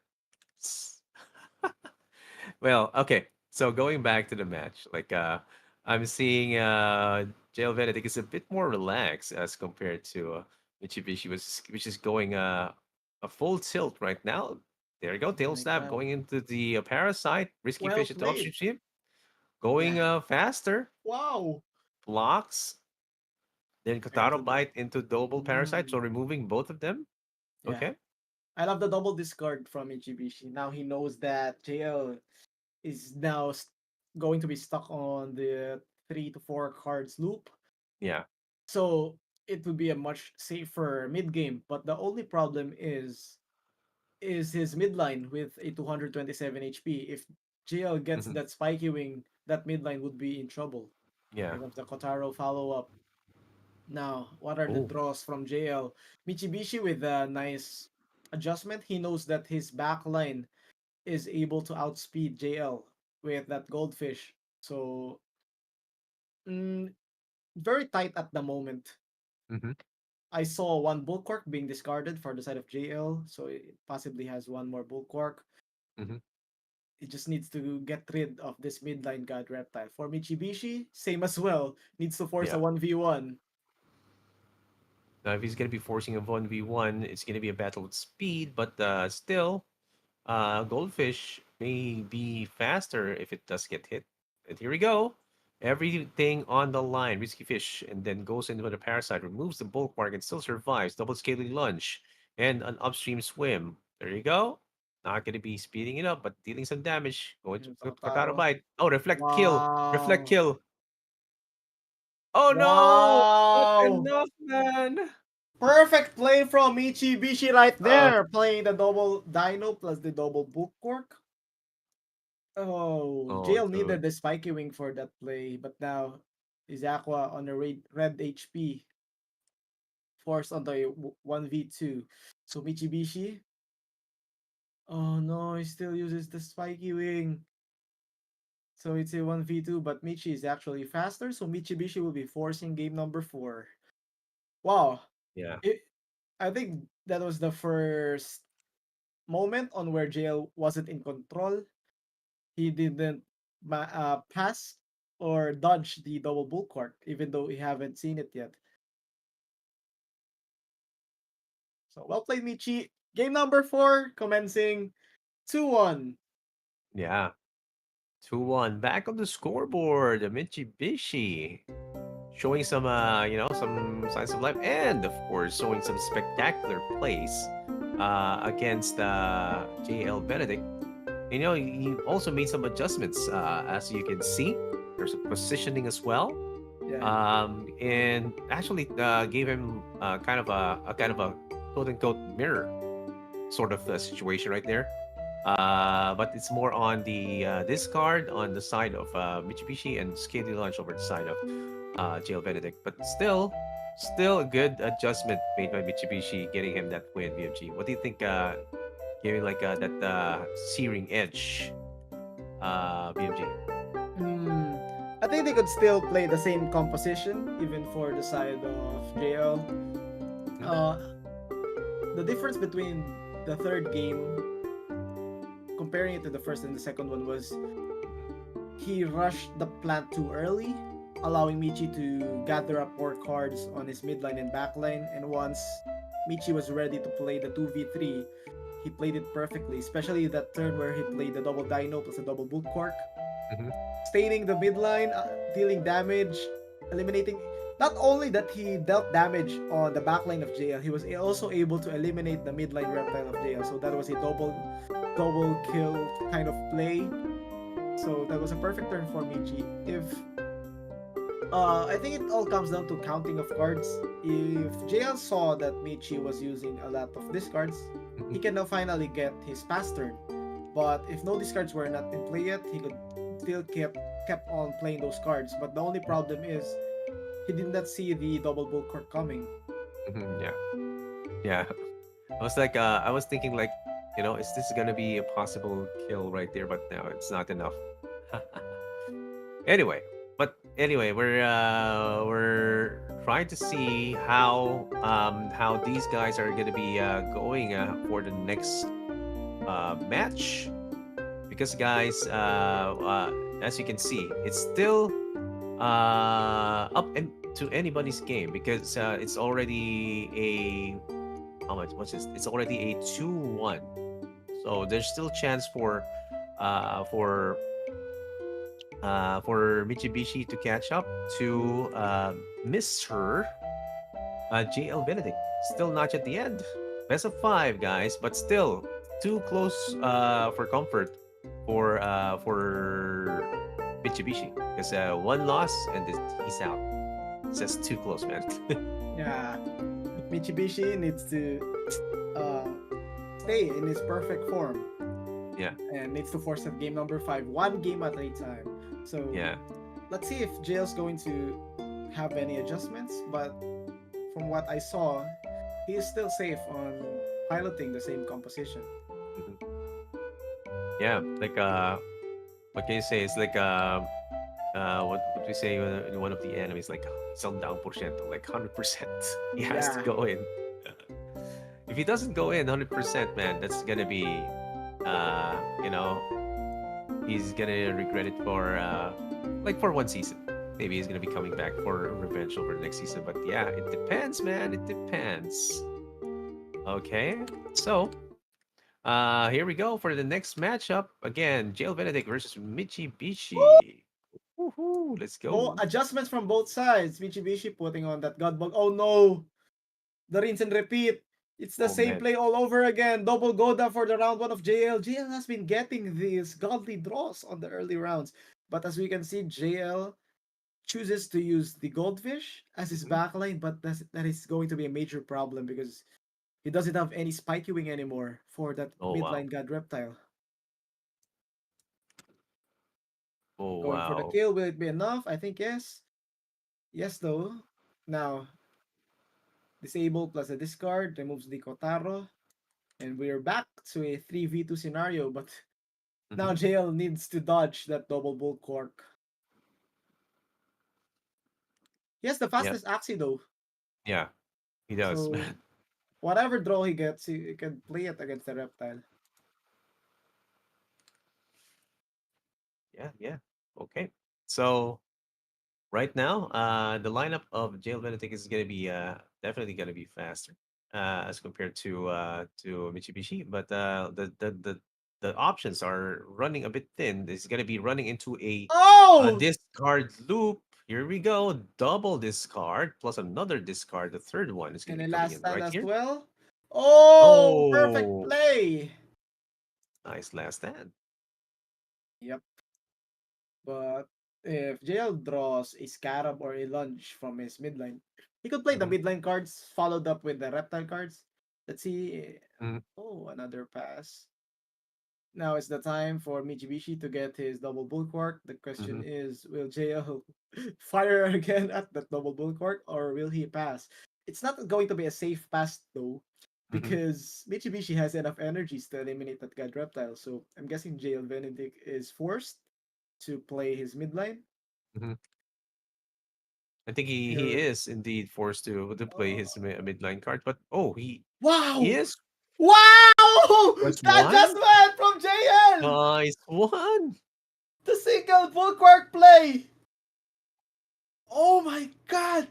Well, okay. So going back to the match, like I'm seeing Jail Benedict is a bit more relaxed as compared to Mitsubishi which is going a full tilt right now. There you go, Oh tail my snap god. going into the parasite, risky Well fish at the played. upstream ship, Yeah. going faster, Wow. blocks, then Into Kotaro the bite into double parasite, so mm, removing both of them. yeah. Okay. I love the double discard from Ichibishi. Now he knows that JL is now going to be stuck on the 3 to 4 cards loop. Yeah. So it would be a much safer mid game. But the only problem is his midline with a 227 HP. If JL gets Hmm. that spiky wing, that midline would be in trouble. Yeah. Here comes the Kotaro follow up. Now, what are the Oh. draws from JL? Michibishi with a nice adjustment. He knows that his backline is able to outspeed JL with that goldfish. So, mm, very tight at the moment. Hmm. I saw one bulwark being discarded for the side of JL, so it possibly has one more bulwark. Hmm. It just needs to get rid of this midline god reptile. For Michibishi, same as well. Needs to force a Yeah. 1v1. Now, if he's gonna be forcing a 1v1, it's gonna be a battle with speed, but still, Goldfish may be faster if it does get hit. And here we go. Everything on the line. Risky Fish, and then goes into the Parasite, removes the bulwark, and still survives. Double scaling lunge and an upstream swim. There you go. Not going to be speeding it up, but dealing some damage. Going to Yun, Katara Totaro. Bite. Oh, reflect kill. Reflect Wow. kill. Oh no! Not Wow. enough, man. Perfect play from Michibishi right Uh, there. Playing the double dino plus the double bookwork. Oh, oh, Jail dude. needed the spiky wing for that play, but now is Aqua on a red HP, forced on the 1v2. So Michibishi, oh no, he still uses the spiky wing. So it's a 1v2, but Michi is actually faster, so Michibishi will be forcing game number 4. Wow. Yeah. It, I think that was the first moment on where JL wasn't in control. He didn't pass or dodge the double bulwark, even though we haven't seen it yet. So well played, Michi. Game number 4 commencing 2-1. Yeah. 2-1. Back on the scoreboard. Mitsubishi showing some, some signs of life, and of course, showing some spectacular plays against JL Benedict. He also made some adjustments, as you can see. There's a positioning as well, Yeah. and actually gave him a quote unquote mirror sort of situation right there. But it's more on the discard on the side of Mitsubishi and Scaly Launch over the side of JL Benedict. But still a good adjustment made by Mitsubishi, getting him that win. BMG, what do you think? Giving like that searing edge, BMG. Hmm. I think they could still play the same composition, even for the side of JL. Mhm. Uh, the difference between the third game, comparing it to the first and the second one, was he rushed the plant too early, allowing Michi to gather up more cards on his midline and backline. And once Michi was ready to play the 2v3, he played it perfectly, especially that turn where he played the double dino plus a double bookwork, Mhm. staining the midline, dealing damage, eliminating. Not only that he dealt damage on the backline of JL, he was also able to eliminate the midline reptile of JL. So that was a double kill kind of play. So that was a perfect turn for Michi. If I think it all comes down to counting of cards. If JL saw that Michi was using a lot of discards, he Mhm. can now finally get his pass turn. But if no discards were not in play yet, he could still kept on playing those cards. But the only problem is he did not see the double bull court coming. Mhm. Yeah, yeah. I was thinking like, is this gonna be a possible kill right there? But no, it's not enough. Anyway, we're trying to see how these guys are gonna be going for the next match, because guys, as you can see, it's still up and to anybody's game, because it's already a how much what's this? It's already a 2-1, so there's still chance for uh for Mitsubishi to catch up to Mr. JL Benedict. Still not at the end. Best of 5, guys, but still too close for comfort for Mitsubishi, because one loss and he's out. It's just too close, man. Yeah, Mitsubishi needs to uh, stay in his perfect form Yeah, and needs to force at game number 5, one game at a time. So yeah. let's see if JL's going to have any adjustments. But from what I saw, he is still safe on piloting the same composition. Mhm. Yeah, like what can you say? It's like what we say in one of the enemies, like isang daang porsyento, like 100%. He has to Yeah, go in. If he doesn't go in 100%, man, that's gonna be You know, he's gonna regret it for like for one season. Maybe he's gonna be coming back for revenge over the next season. But yeah, it depends, man. It depends. Okay, so here we go for the next matchup. Again, Jail Benedict versus Mitsubishi. Woohoo! Let's Both go. adjustments from both sides. Mitsubishi putting on that Godbug. Oh no! The rinse and repeat. It's the Oh same man. play all over again. Double Goda for the round one of JL. JL has been getting these godly draws on the early rounds. But as we can see, JL chooses to use the Goldfish as his Hmm. backline, but that is going to be a major problem because he doesn't have any spiky wing anymore for that Oh wow. midline god reptile. Oh Going for the wow. kill, will it be enough? I think yes. Yes, though. Now, disable plus a discard removes the Kotaro. And we're back to a 3v2 scenario, but now Hmm. JL needs to dodge that double bull cork. He has the Yep. fastest Axie though, Yeah, he does, so man. whatever draw he gets, he can play it against the reptile. Yeah, yeah. Okay. So right now, the lineup of Jail Benedict is gonna be definitely gonna be faster as compared to Mitsubishi, but the options are running a bit thin. It's gonna be running into a Oh! discard loop. Here we go, double discard plus another discard. The third one is gonna And be a coming last in stand right as here. well. Oh, perfect Oh, play! nice last stand. Yep, but if JL draws a Scarab or a Lunge from his midline, he could play the Hmm. midline cards followed up with the reptile cards. Let's see. Hmm. Oh, another pass. Now it's the time for Mitsubishi to get his double bulwark. The question Hmm. is, will JL fire again at that double bulwark or will he pass? It's not going to be a safe pass though, Hmm. because Mitsubishi has enough energies to eliminate that god reptile. So I'm guessing JL Benedict is forced to play his midline. Hmm. I think he Here, is indeed forced to play uh, his midline card, but oh, he wow, is wow, plus that just one. went from JL. Nice one. The single bulwark play. Oh my god.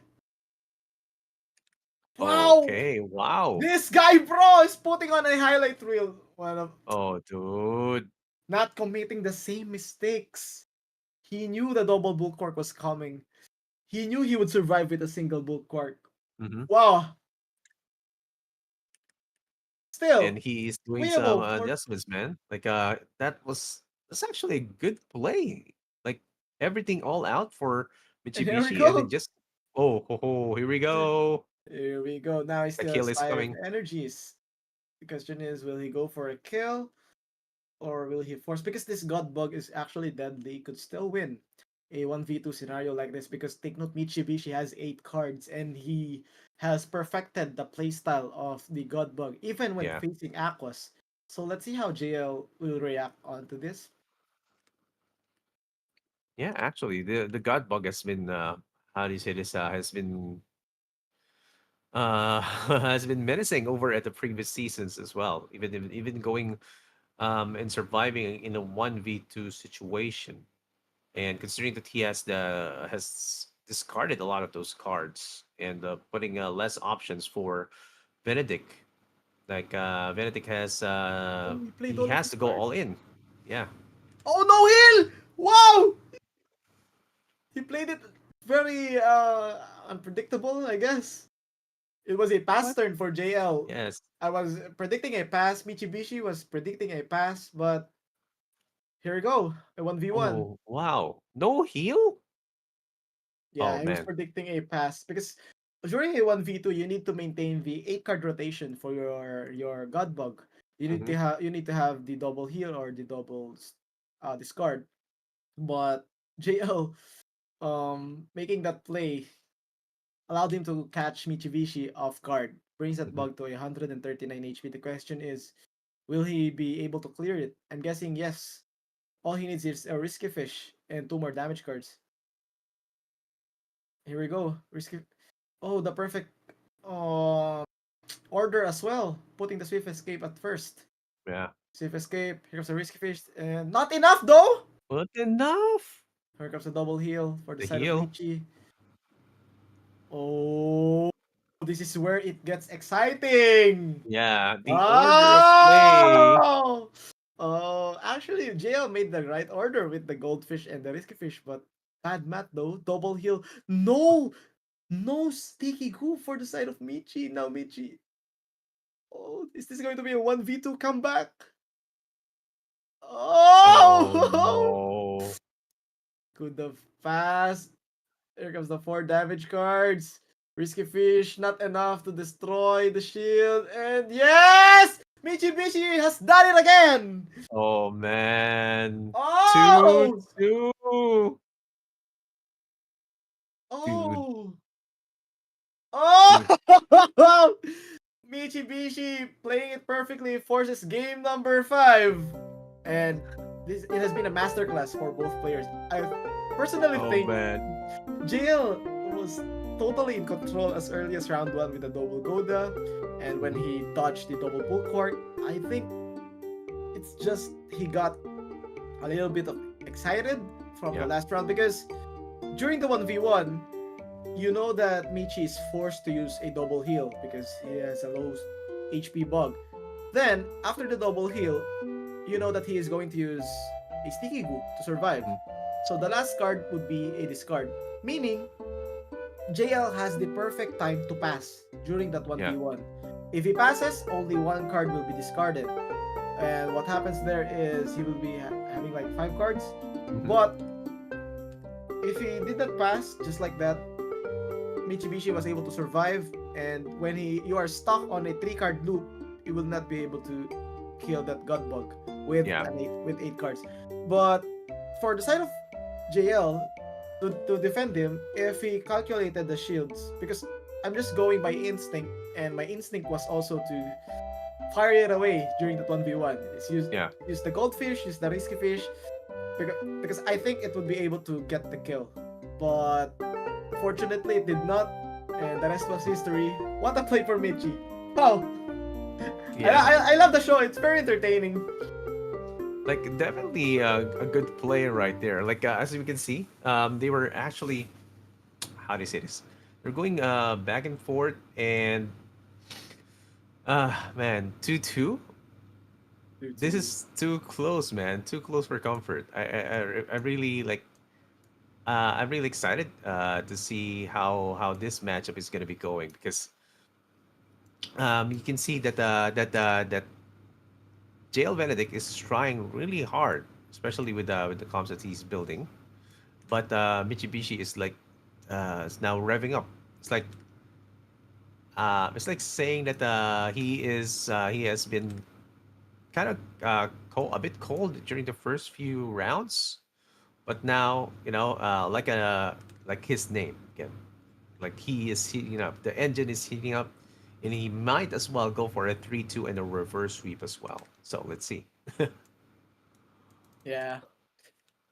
Wow! Okay, wow. This guy, bro, is putting on a highlight reel. One of Oh, dude. not committing the same mistakes. He knew the double bulwark was coming. He knew he would survive with a single bulwark. Hmm. Wow. And Still, he's doing some winnable for. adjustments, man. Like that's actually a good play. Like everything all out for And here we Mitsubishi, and then go. just oh, ho, ho, here we go. Here we go. Now he The still kill has is five coming. energies. The question is, will he go for a kill? Or will he force? Because this God Bug is actually deadly, could still win a 1v2 scenario like this because take note Mitsubishi has 8 cards and he has perfected the playstyle of the God Bug even when Yeah, facing Aquas. So let's see how JL will react onto this. yeah. Actually, the God Bug has been how do you say this? Has been has been menacing over at the previous seasons as well. Even going and surviving in a 1v2 situation. And considering that he has discarded a lot of those cards and putting less options for Benedict, like Benedict Oh, he played he all of has his to go all cards. in. Yeah. Oh no, heal! Wow! He played it very unpredictable, I guess. It was a pass What? turn for JL. Yes. I was predicting a pass. Mitsubishi was predicting a pass, but here we go. A 1v1. Oh wow. No heal. Yeah, Oh he was man. predicting a pass because during a 1v2 you need to maintain the 8 card rotation for your god bug. Hmm. You need to have the double heal or the double discard. But JL making that play allowed him to catch Mitsubishi off guard. Brings that Hmm. bug to 139 HP. The question is, will he be able to clear it? I'm guessing yes. All he needs is a risky fish and 2 more damage cards. Here we go. Risky. Oh, the perfect um order as well, putting the swift escape at first. Yeah. Safe escape. Here comes the risky fish. And not enough though! Not enough. Here comes the double heal for the The side of heal. Michi. Oh, this is where it gets exciting! Yeah. The order of play. Oh! Oh, actually, JL made the right order with the goldfish and the risky fish, but bad math though. Double heal. No! No sticky goo for the side of Michi. Now Michi. Oh, is this going to be a 1v2 comeback? Oh Oh! no. Could have passed. Here comes the 4 damage cards. Risky fish, not enough to destroy the shield. And yes! Michibishi has done it again! Oh man. Two Oh! two. Dude. Oh! Dude. Oh! Michibishi playing it perfectly forces game number 5. And this it has been a masterclass for both players. I personally Oh think man. Jill was totally in control as early as round 1 with the double Goda, and when Mhm. he dodged the double pull court, I think it's just he got a little bit of excited from the Yeah. last round because during the 1v1, you know that Michi is forced to use a double heal because he has a low HP bug. Then, after the double heal, you know that he is going to use a sticky goo to survive. Mhm. So the last card would be a discard, meaning JL has the perfect time to pass during that Yeah. 1v1. If he passes, only one card will be discarded. And what happens there is he will be having like 5 cards. Mhm. But if he did not pass, just like that, Mitsubishi was able to survive. And when you are stuck on a 3 card loop, you will not be able to kill that god bug with Yeah. with 8 cards. But for the side of JL, to defend him, if he calculated the shields, because I'm just going by instinct, and my instinct was also to fire it away during the 1v1. It's Yeah. use the goldfish, use the risky fish, because I think it would be able to get the kill. But fortunately, it did not, and the rest was history. What a play for Michi! Wow, Yeah. I love the show. It's very entertaining. Like definitely a good player right there. Like as you can see, they were actually how do you say this? They're going back and forth, and man, 2-2. This is too close, man. Too close for comfort. I really like. I'm really excited to see how this matchup is going to be going because you can see that JL Benedict is trying really hard, especially with the comms that he's building. But Mitsubishi is like is now revving up. It's like it's like saying that he has been kind of a bit cold during the first few rounds, but now like his name again, like he is heating up. The engine is heating up, and he might as well go for a 3-2 and a reverse sweep as well. So let's see. Yeah.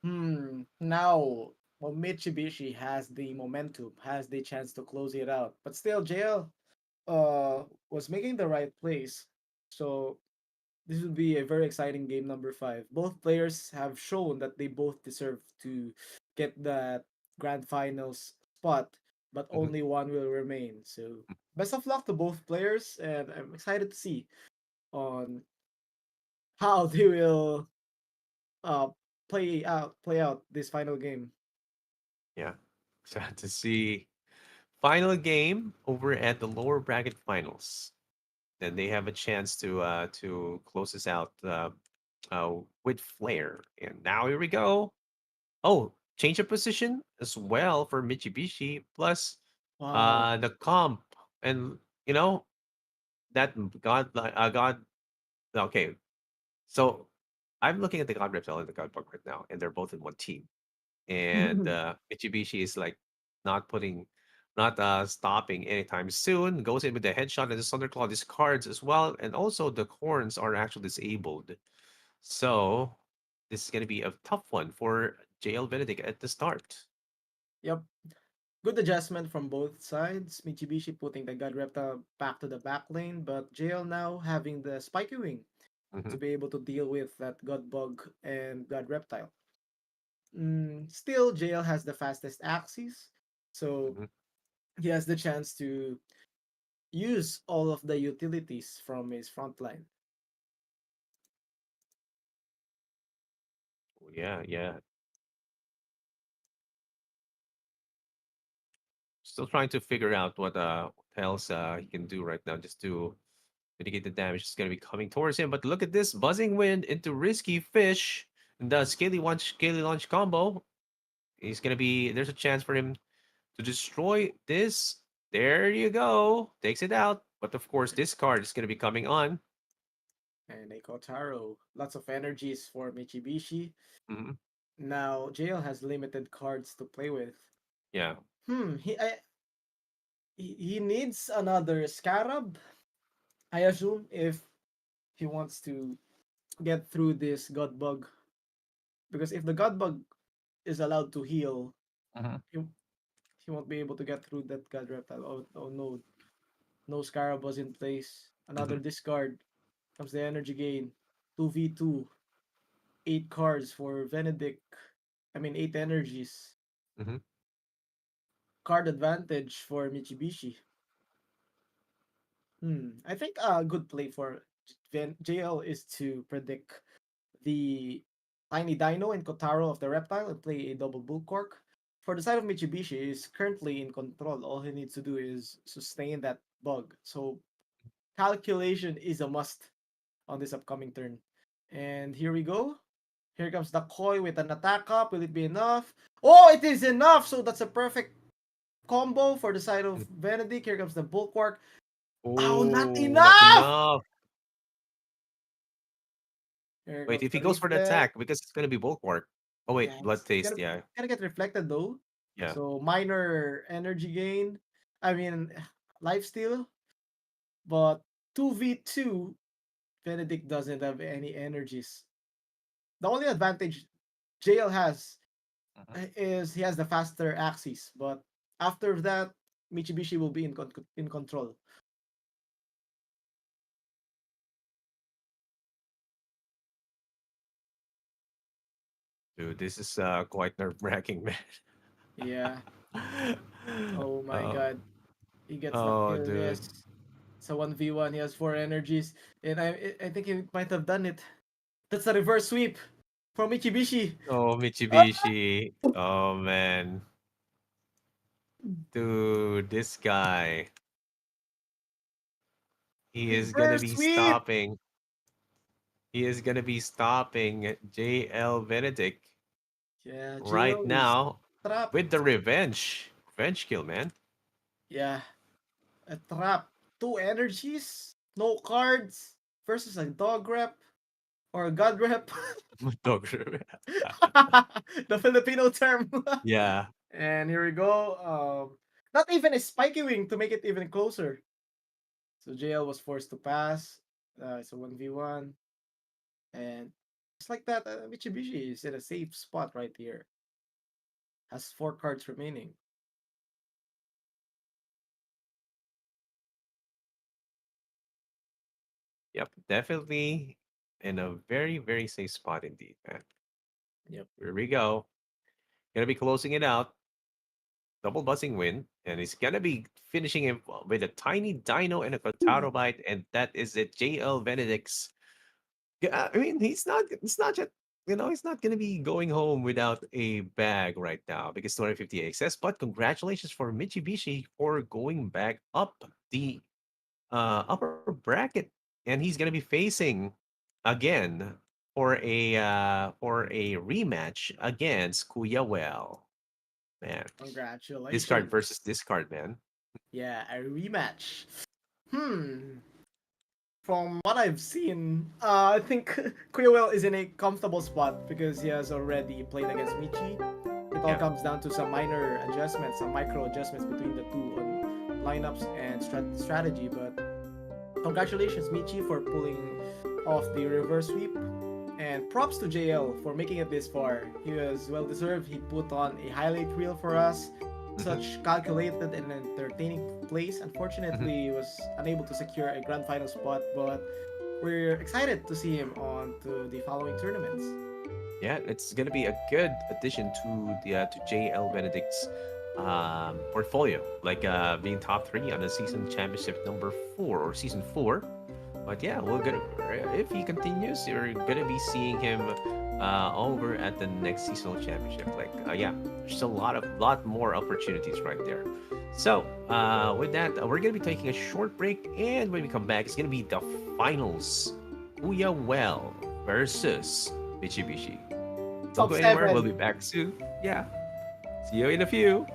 Now, well, Mitsubishi has the momentum, has the chance to close it out, but still, JL was making the right plays. So this would be a very exciting game number 5. Both players have shown that they both deserve to get that grand finals spot, but Mhm. only one will remain. So best of luck to both players, and I'm excited to see on how they will uh play out this final game. Yeah, sad to see. Final game over at the lower bracket finals. Then they have a chance to close this out with Flair. And now here we go. Oh, change of position as well for Mitsubishi. Plus Wow. the comp and you know that God. Okay, so I'm looking at the God Reptile and the God Bug right now, and they're both in one team. And Mitsubishi is like not putting, not stopping anytime soon. Goes in with the headshot and the Thunderclaw discards as well, and also the horns are actually disabled. So this is gonna be a tough one for JL Benedict at the start. Yep. Good adjustment from both sides. Mitsubishi putting the God Reptile back to the back lane, but JL now having the Spiky Wing. Hmm. to be able to deal with that God Bug and God Reptile. Still, JL has the fastest axes, so Hmm. he has the chance to use all of the utilities from his front line. Yeah, yeah. Still trying to figure out what else he can do right now just to mitigate the damage that's going to be coming towards him. But look at this buzzing wind into risky fish. And the scaly launch combo. He's going to be there's a chance for him to destroy this. There you go. Takes it out. But of course, this card is going to be coming on. And a Kotaro, lots of energies for Michibishi. Hmm. Now, JL has limited cards to play with. Yeah. He needs another Scarab, I assume, if he wants to get through this God Bug. Because if the God Bug is allowed to heal, Hmm. he, he won't be able to get through that God Reptile. Oh no, no Scarab was in place. Hmm. Another discard. Comes the energy gain. 2v2. 8 cards for Benedict. I mean, 8 energies. Hmm. Card advantage for Michibishi. I think a good play for JL is to predict the Tiny Dino and Kotaro of the Reptile and play a double Bull Cork. For the side of Mitsubishi, is currently in control. All he needs to do is sustain that bug. So calculation is a must on this upcoming turn. And here we go. Here comes the Koi with an attack up. Will it be enough? Oh, it is enough! So that's a perfect combo for the side of Benedict. Here comes the Bulwark. Oh, not Oh, not enough! enough. Here Wait, comes if he the goes for the reflect. attack, because it's going to be bulwark. Oh, wait, Yeah, blood it's taste. Yeah. gonna get reflected though. Yeah. So minor energy gain. I mean, life steal. But 2v2, Benedict doesn't have any energies. The only advantage JL has Mhm. is he has the faster axis. But after that, Mitsubishi will be in control. Dude, this is quite nerve-wracking, Yeah. man. Oh my Oh, god. He gets the oh, kill. Yes. dude. So 1v1, he has 4 energies. And I think he might have done it. That's a reverse sweep from Mitsubishi. Oh, Ah! Mitsubishi. Oh, man. Dude, this guy. He is gonna Reverse be sweep! stopping. He is gonna be stopping JL Benedict Yeah, right JL is now with the trapped. revenge. Revenge kill, man. Yeah, a trap. 2 energies, no cards, versus a dog rep or a god rep. Dog shit. The Filipino term. Yeah. And here we go. Not even a spiky wing to make it even closer. So JL was forced to pass. It's a 1v1. And just like that, Mitsubishi is in a safe spot right here. Has 4 cards remaining. Yep. Definitely in a very, very safe spot indeed, man. Yep. Here we go. Gonna be closing it out. Double buzzing win. And he's gonna be finishing him with a tiny dino and a Kotaro bite. And that is it. JL Benedict's. Yeah, I mean, it's not just, he's not going to be going home without a bag right now because 250 excess. But congratulations for Mitsubishi for going back up the upper bracket. And he's going to be facing again for a rematch against Kuya Well. Man, discard versus Congratulations. discard, man. Yeah, a rematch. Hmm. From what I've seen, I think Quillwell is in a comfortable spot because he has already played against Michi. It all Yeah. comes down to some minor adjustments, some micro adjustments between the two on lineups and strategy. But congratulations, Michi, for pulling off the reverse sweep. And props to JL for making it this far. He was well deserved. He put on a highlight reel for us. Hmm. Such calculated and entertaining plays. Hmm. Unfortunately, he was unable to secure a grand final spot, but we're excited to see him on to the following tournaments. Yeah, it's gonna be a good addition to JL Benedict's portfolio, like being top three on the season championship number four or season four. But yeah, we're gonna if he continues, you're gonna be seeing him over at the next seasonal championship. Like yeah, there's a lot more opportunities right there. So with that, we're gonna be taking a short break, and when we come back, it's gonna be the finals. Kuya Well versus Mitsubishi. Don't Top go anywhere. We'll seven. be back soon. Yeah. See you in a few.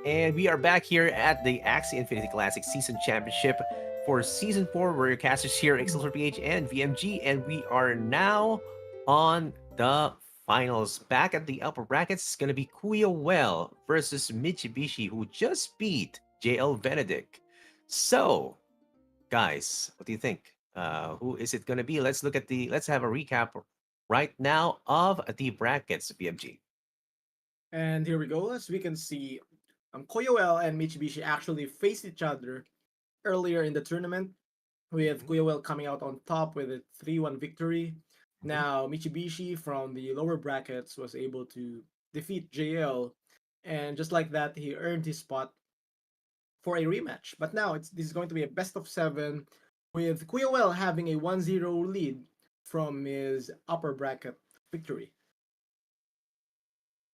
And we are back here at the Axie Infinity Classic Season Championship for Season 4. We're your casters here, Excelsior PH and VMG, and we are now on the finals. Back at the upper brackets, it's going to be Kuya Well versus Mitsubishi, who just beat JL Benedict. So, guys, what do you think? Who is it going to be? Let's have a recap right now of the brackets, VMG. And here we go. As we can see, Koyoel and Mitsubishi actually faced each other earlier in the tournament, with Mhm, Koyoel coming out on top with a 3-1 victory. mhm. Now, Mitsubishi from the lower brackets was able to defeat JL, and just like that, he earned his spot for a rematch. But now this is going to be a best of 7, with Koyoel having a 1-0 lead from his upper bracket victory.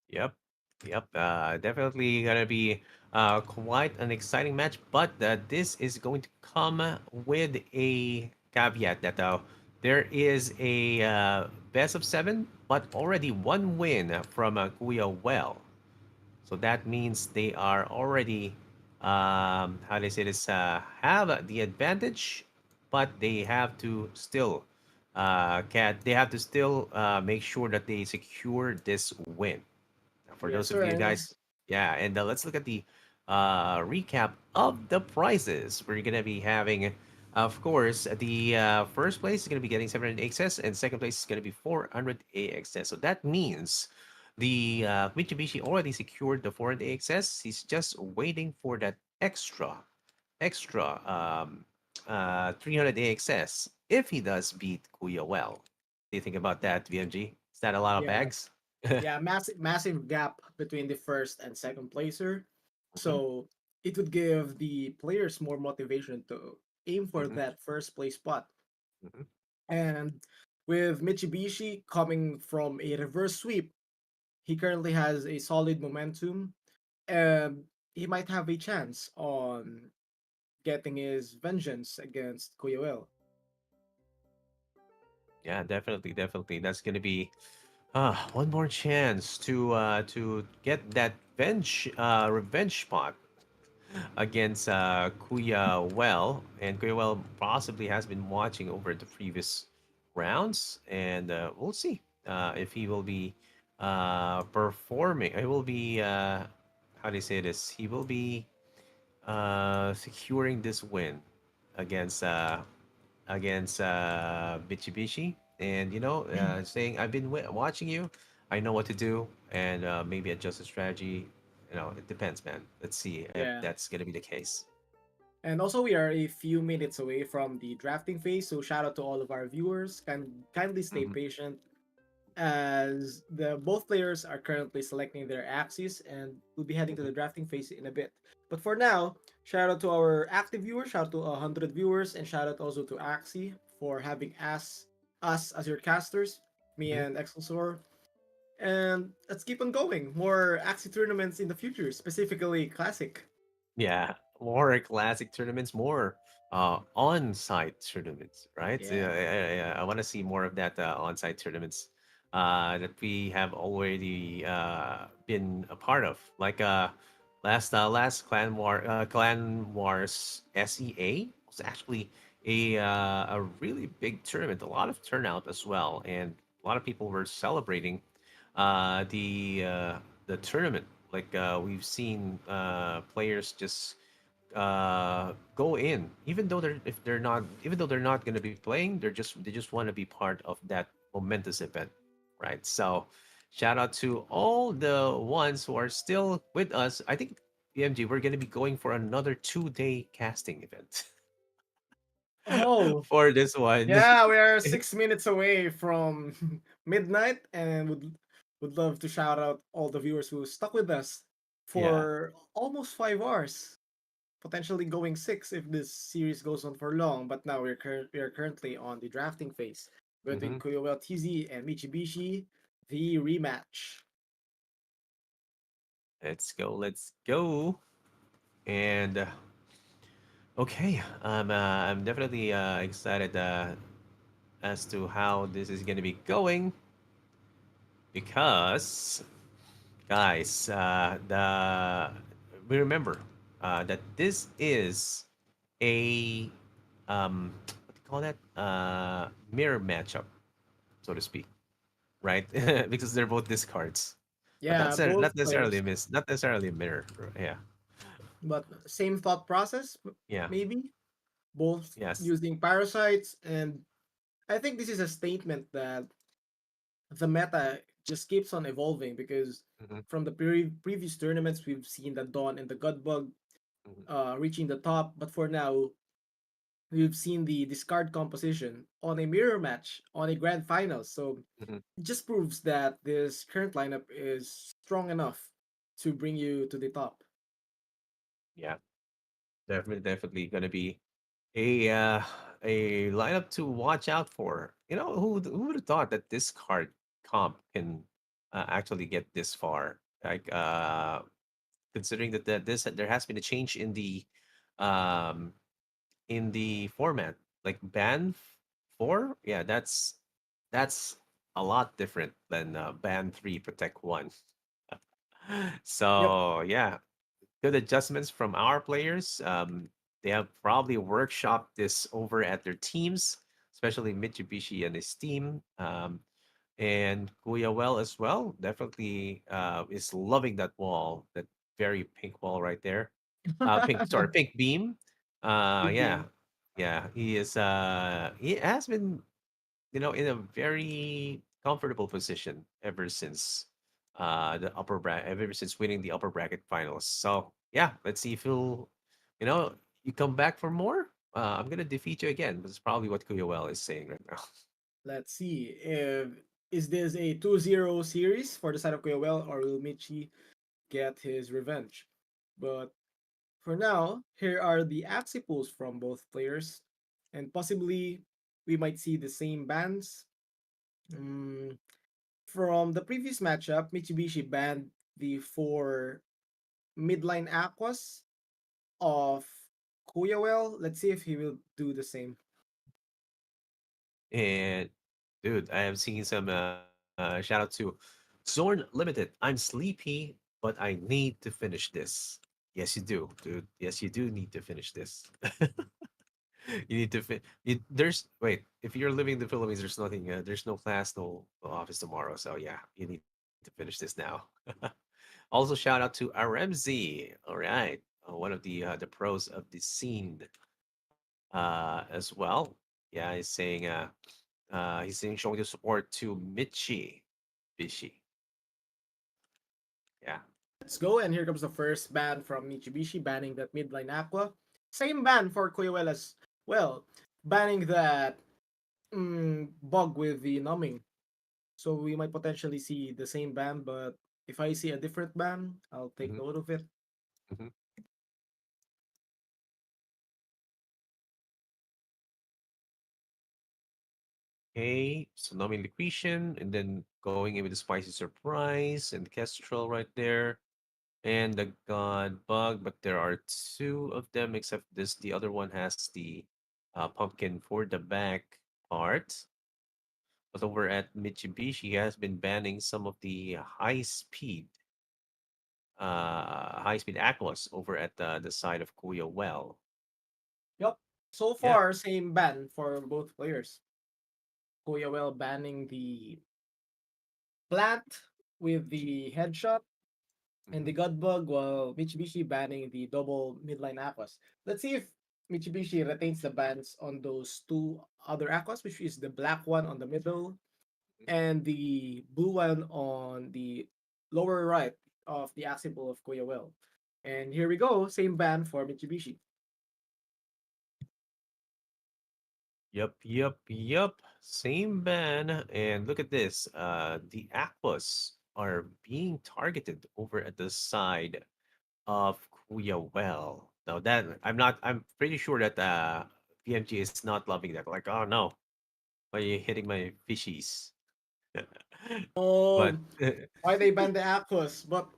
Yep. Yep. Definitely gonna be quite an exciting match, but this is going to come with a caveat that there is a best of 7, but already one win from Kuya Well. So that means they are already, how do they say this, have the advantage, but they have to still, they have to still make sure that they secure this win. For Yes, those of sir. you guys, yeah, and let's look at the recap of the prizes. We're gonna be having, of course, the first place is gonna be getting 700 access, and second place is gonna be 400 AXS. So that means the Mitsubishi already secured the 400 AXS. He's just waiting for that extra 300 AXS if he does beat Kuya well. What do you think about that, VMG? Is that a lot of Yeah, bags? yeah, massive gap between the first and second placer. Hmm. So it would give the players more motivation to aim for Hmm. that first place spot. Hmm. And with Mitsubishi coming from a reverse sweep, he currently has a solid momentum, and he might have a chance on getting his vengeance against Koyoel. Yeah, definitely, definitely. That's gonna be one more chance to get that revenge spot against Kuya Well, and Kuya Well possibly has been watching over the previous rounds, and we'll see if he will be performing. He will be how do you say this? He will be securing this win against Mitsubishi, and saying I've been watching you, I know what to do, and maybe adjust the strategy. It depends, man. Let's see if Yeah. that's gonna be the case. And also, we are a few minutes away from the drafting phase, so shout out to all of our viewers. Kindly stay Hmm. patient, as the both players are currently selecting their axes, and we'll be heading to Hmm. the drafting phase in a bit. But for now, shout out to our active viewers, shout out to 100 viewers, and shout out also to Axie for having us as your casters, me Hmm. and Excelsior. And let's keep on going. More Axie tournaments in the future, specifically Classic. Yeah, more classic tournaments, more on-site tournaments, right? Yeah. I want to see more of that on-site tournaments that we have already been a part of, like last Clan Wars SEA was actually a really big tournament, a lot of turnout as well, and a lot of people were celebrating uh, the uh, the tournament. Like we've seen players just go in, even though they're not going to be playing, they just want to be part of that momentous event, right? So, shout out to all the ones who are still with us. I think BMG, we're going to be going for another 2-day casting event Oh, for this one. yeah, we are 6 minutes away from midnight, and would love to shout out all the viewers who stuck with us Yeah. for almost 5 hours, potentially going six if this series goes on for long. But now we are currently on the drafting phase between Hmm. Koyoel TZ and Mitsubishi, the rematch. Let's go. Let's go. And okay, I'm definitely excited as to how this is going to be going because, guys, the we remember that this is a what do you call that? Mirror matchup, so to speak, right? Because they're both discards, but Yeah, both not necessarily players, a miss, not necessarily a mirror. Yeah, but same thought process, yeah, maybe both yes. using parasites, and I think this is a statement that the meta just keeps on evolving because Hmm. from the previous tournaments we've seen the Dawn and the Godbug Hmm. reaching the top, but for now we've seen the discard composition on a mirror match on a grand final. So Hmm. it just proves that this current lineup is strong enough to bring you to the top. Yeah, definitely going to be a uh, a lineup to watch out for. You know, who would have thought that this card comp can actually get this far? Like, considering that this there has been a change um in the format, like ban 4. Yeah, that's a lot different than ban 3 protect 1. Yep. So yeah, good adjustments from our players. They have probably workshopped this over at their teams, especially Mitsubishi and his team. And Kuya well as well. Definitely is loving that wall, that very pink wall right there. Pink beam. Big Yeah, beam. yeah. He has been, in a very comfortable position ever since the upper bracket, ever since winning the upper bracket finals. So yeah, let's see if you know, you come back for more. I'm gonna defeat you again. That's probably what Kuyawell is saying right now. Let's see if is this a 2-0 series for the side of Koyowell or will Michi get his revenge? But for now, here are the Axie pools from both players, and possibly we might see the same bans. Mm, from the previous matchup, Mitsubishi banned the four midline Aquas of Kuyawell. Let's see if he will do the same. And dude, I have seen some shout out to Zorn Limited. I'm sleepy, but I need to finish this. Yes, you do, dude. Yes, you do need to finish this. You need to there's wait, if you're living in the Philippines, there's nothing, there's no class, no office tomorrow. So yeah, you need to finish this now. Also, shout out to RMZ. All right, one of the pros of the scene as well. Yeah, he's saying showing the support to Michi Bishi. Yeah. Let's go, and here comes the first ban from Mitsubishi, banning that midline Aqua. Same ban for Kuyawell as well, banning that bug with the numbing. So we might potentially see the same ban, but if I see a different ban, I'll take Hmm. note of it. Hmm. Okay, Tsunami Liquation, and then going in with the Spicy Surprise and Kestrel right there. And the God Bug, but there are two of them, except this. The other one has the pumpkin for the back part. But over at Mitsubishi, he has been banning some of the high speed aquas over at the side of Kuya Well. Yup. So Yeah. far, same ban for both players. Kuyawell banning the plant with the headshot and Hmm. the God Bug, while Mitsubishi banning the double midline Aquas. Let's see if Mitsubishi retains the bans on those two other Aquas, which is the black one on the middle and the blue one on the lower right of the Axie Pool of Koyawell. And here we go, same ban for Mitsubishi. Yep. Same ban. And look at this. The aquas are being targeted over at the side of Kuya Well. Now that I'm pretty sure that PMG is not loving that. Like, oh no, why are you hitting my fishies? But Oh, why they banned the Aquas? But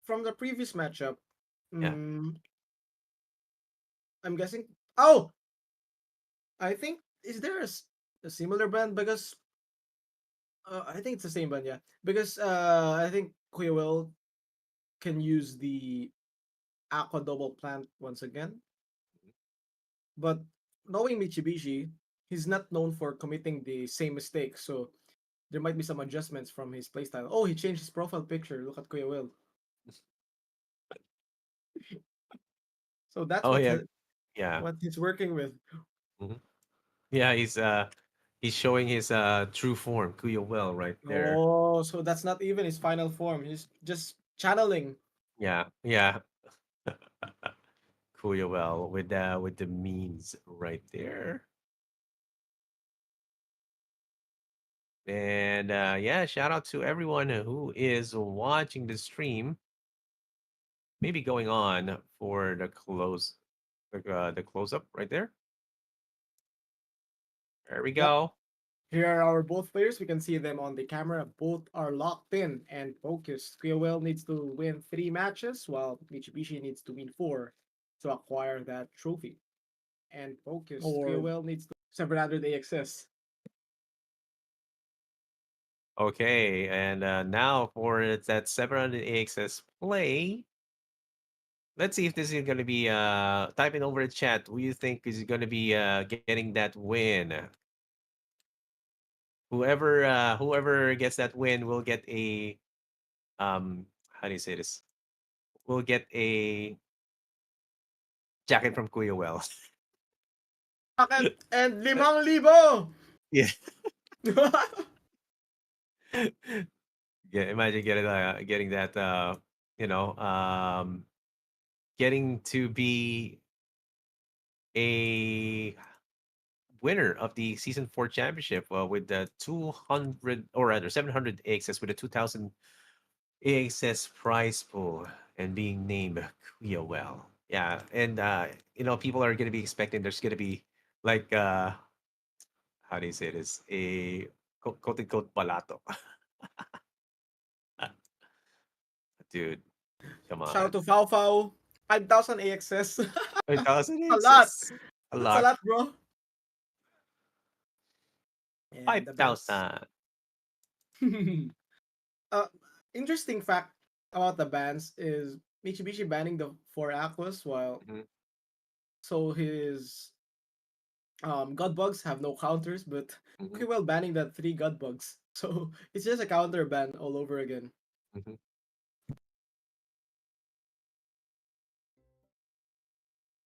from the previous matchup, yeah. mm, I'm guessing. Oh, I think is there a similar ban because I think it's the same ban, yeah. Because I think Koyawell can use the Aqua Double Plant once again. But knowing Mitsubishi, he's not known for committing the same mistake, so there might be some adjustments from his playstyle. Oh, he changed his profile picture. Look at Kuya Will. So that's Oh yeah, yeah, what he's working with. mhm. Yeah. He's showing his true form, Kuya Well, right there. Oh, so that's not even his final form. He's just channeling. Yeah, yeah. Kuya Well with the means right there. And yeah, shout out to everyone who is watching the stream. Maybe going on for the close up right there. There we Yep. go. Here are our both players. We can see them on the camera. Both are locked in and focused. Kyoel needs to win 3 matches, while Mitsubishi needs to win 4 to acquire that trophy. And focused. Or Kyoel needs to 700 AXS. Okay, and now for that 700 AXS play. Let's see if this is gonna be typing over the chat. Who you think is gonna be getting that win? Whoever gets that win will get a how do you say this? Will get a jacket from Kuya Well. Bakit? And 5,000! Yeah. Yeah, imagine getting that you know, getting to be a winner of the season 4 championship with the 200 or rather 700 access with a 2000 access prize pool and being named Kuya Well. Yeah, and people are going to be expecting there's going to be like how do you say this? A quote unquote palato. Dude, come Shout out on. to Fau Fau. 5,000 AXS. 5,000 A lot. access. A That's a lot. lot, bro. And the bans. 5,000. uh, Interesting fact about the bans is Mitsubishi banning the 4 Aquas, while Mhm, so his god bugs have no counters, but mhm, Quewell banning the 3 god bugs. So it's just a counter ban all over again. mhm.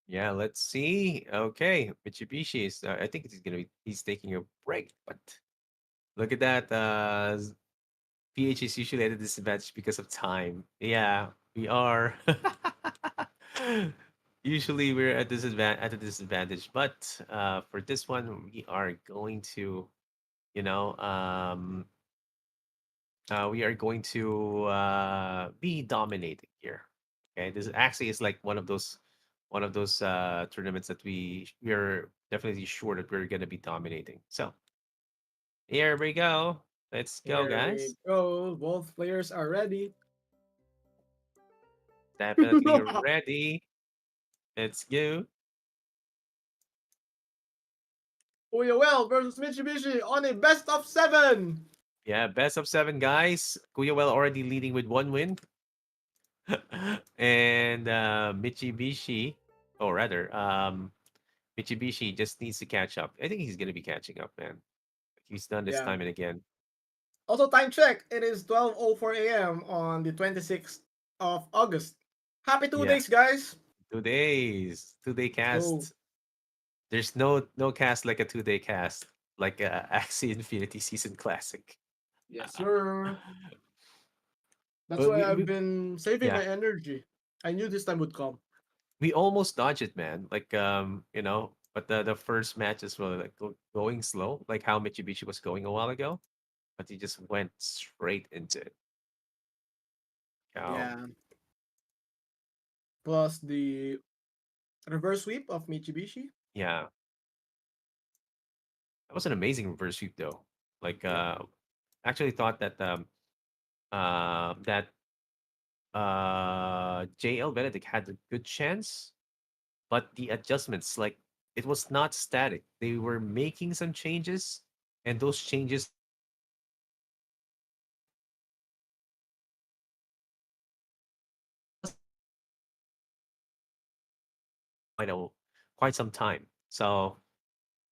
Yeah, let's see. Okay, Mitsubishi is. I think he's taking a break, but look at that. PH is usually at a disadvantage because of time. Yeah, we are. Usually we're at a disadvantage, but for this one, we are going to, you know, we are going to be dominating here. Okay, this actually is like one of those tournaments that we're definitely sure that we're gonna be dominating. So here we go. Let's go, Here we guys. go. Both players are ready. Definitely ready. Let's go. Quewell versus Mitsubishi on a best of 7. Yeah, best of 7, guys. Kuya well already leading with 1 win. And Mitsubishi, or rather, Mitsubishi just needs to catch up. I think he's gonna be catching up, man. He's done this Yeah. time and again. Also, time check. It is 12:04 a.m. on the 26th of August. Happy two Yeah, days, guys. 2 days, 2 day Let's go. cast. There's no cast like a 2 day cast, like Axie Infinity Season Classic. Yes, sir. That's But why we, I've we been saving yeah, my energy. I knew this time would come. we almost dodged it, man. Like but the first matches were like going slow, like how Mitsubishi was going a while ago. But he just went straight into it. Um, Yeah. Plus the reverse sweep of Mitsubishi. yeah, that was an amazing reverse sweep though. Like Yep. actually thought that that JL Benedict had a good chance, but the adjustments, like it was not static. They were making some changes, and those changes were making the game quite a quite some time. So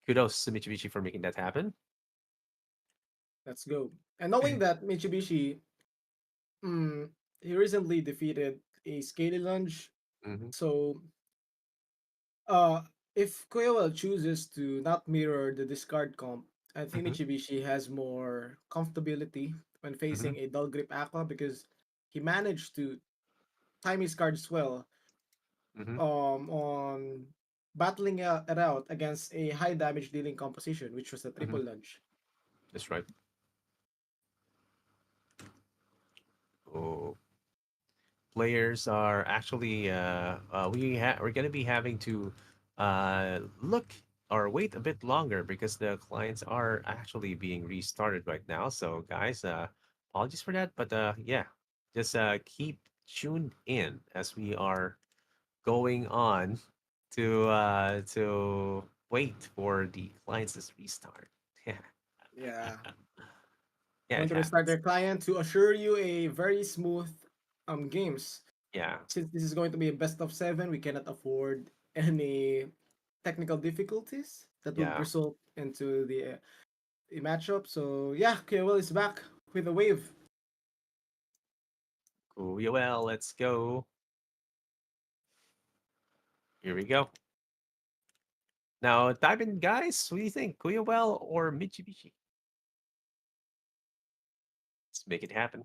kudos to Mitsubishi for making that happen. Let's go. And knowing that Mitsubishi, mm, he recently defeated a Scaly Lunge, Hmm. so uh, if Koyoel chooses to not mirror the discard comp, I think Hmm. Mitsubishi has more comfortability when Hmm. facing a dull grip Aqua because he managed to time his cards well Hmm. on battling it out against a high damage dealing composition, which was a Hmm. triple lunge. That's right. Oh, players are actually we're gonna be having to look or wait a bit longer because the clients are actually being restarted right now. So guys, apologies for that, but yeah, just keep tuned in as we are going on to wait for the clients to restart. Yeah, Yeah. yeah, Going it to restart happens. their client to assure you a very smooth games. Yeah, Since this is going to be a best of seven, we cannot afford any technical difficulties that would yeah. result into the matchup. So yeah, KOL is back with a wave. Cool. Yeah, well, let's go. Here we go. Now, type in, guys. What do you think? Kuya or Mitsubishi? Let's make it happen.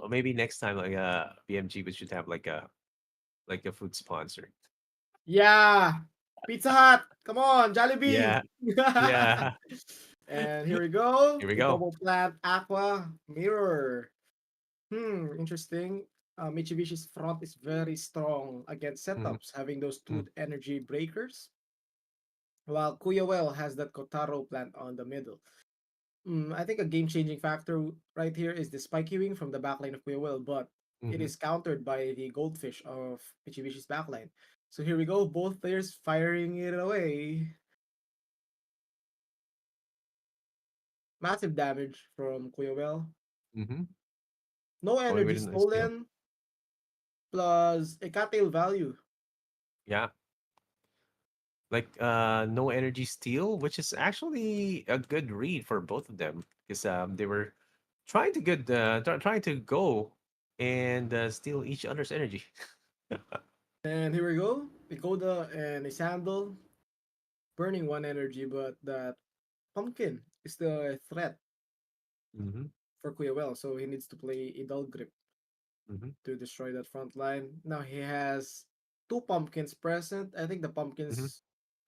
Maybe next time, like BMG, we should have like a food sponsor. Yeah, Pizza Hut. Come on, Yeah, Jollibee. yeah. And here we go. Here we A go. double plant aqua mirror. Interesting. Mitsubishi's front is very strong against Hmm. setups, having those two energy breakers, while Kuyawel has that Kotaro plant on the middle. I think a game-changing factor right here is the spike queuing from the backline of Kuyawel, but it Hmm. is countered by the goldfish of Mitsubishi's backline. So here we go, both players firing it away. Massive damage from Kuyawel. Hmm. No Going energy with an steal. stolen, plus a cattail value. Yeah, like no energy steal, which is actually a good read for both of them because they were trying to go and steal each other's energy. And here we go. Ikoda and a sandal burning one energy, but that pumpkin is the threat Hmm. for Kuyawel, so he needs to play a dull grip Hmm. to destroy that front line. Now he has two pumpkins present. I think the Hmm. pumpkins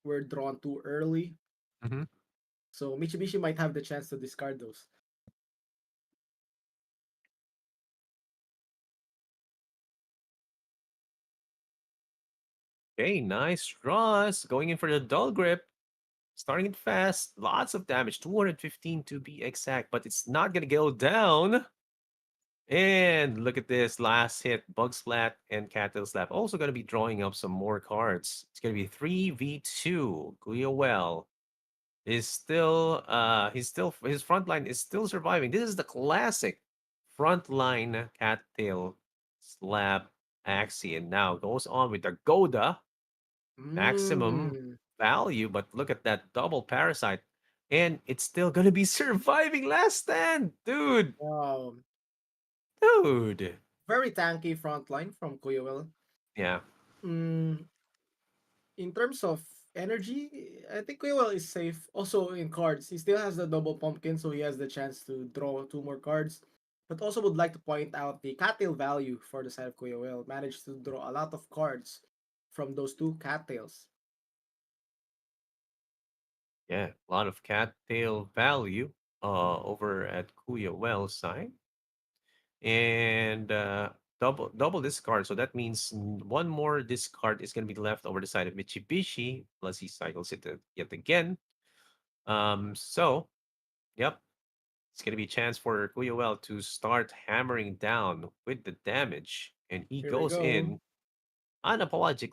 were drawn too early, Hmm. so Mitsubishi might have the chance to discard those. Okay, nice draws. Going in for the dull grip. Starting it fast. Lots of damage. 215 to be exact, but it's not going to go down. And look at this last hit. Bug Splat and Cattail Slap. Also going to be drawing up some more cards. It's going to be 3v2. Guya well is still, his front line is still surviving. This is the classic frontline Cattail Slap Axie. And now goes on with the Goda maximum Mmm. value, but look at that double parasite. And it's still gonna be surviving last stand, dude. Wow. Dude. Very tanky front line from Kuyawel. Yeah. Mm, in terms of energy, I think Quaywell is safe. Also in cards, he still has the double pumpkin, so he has the chance to draw two more cards. But also would like to point out the cattail value for the side of Quaywell. Managed to draw a lot of cards from those two cattails. Yeah. A lot of cattail value over at Kuya Well side. And double discard. So that means one more discard is gonna be left over the side of Mitsubishi, plus he cycles it yet again. So yep, it's going to be a chance for Guyoel to start hammering down with the damage. And he Here we goes go. in unapologetic,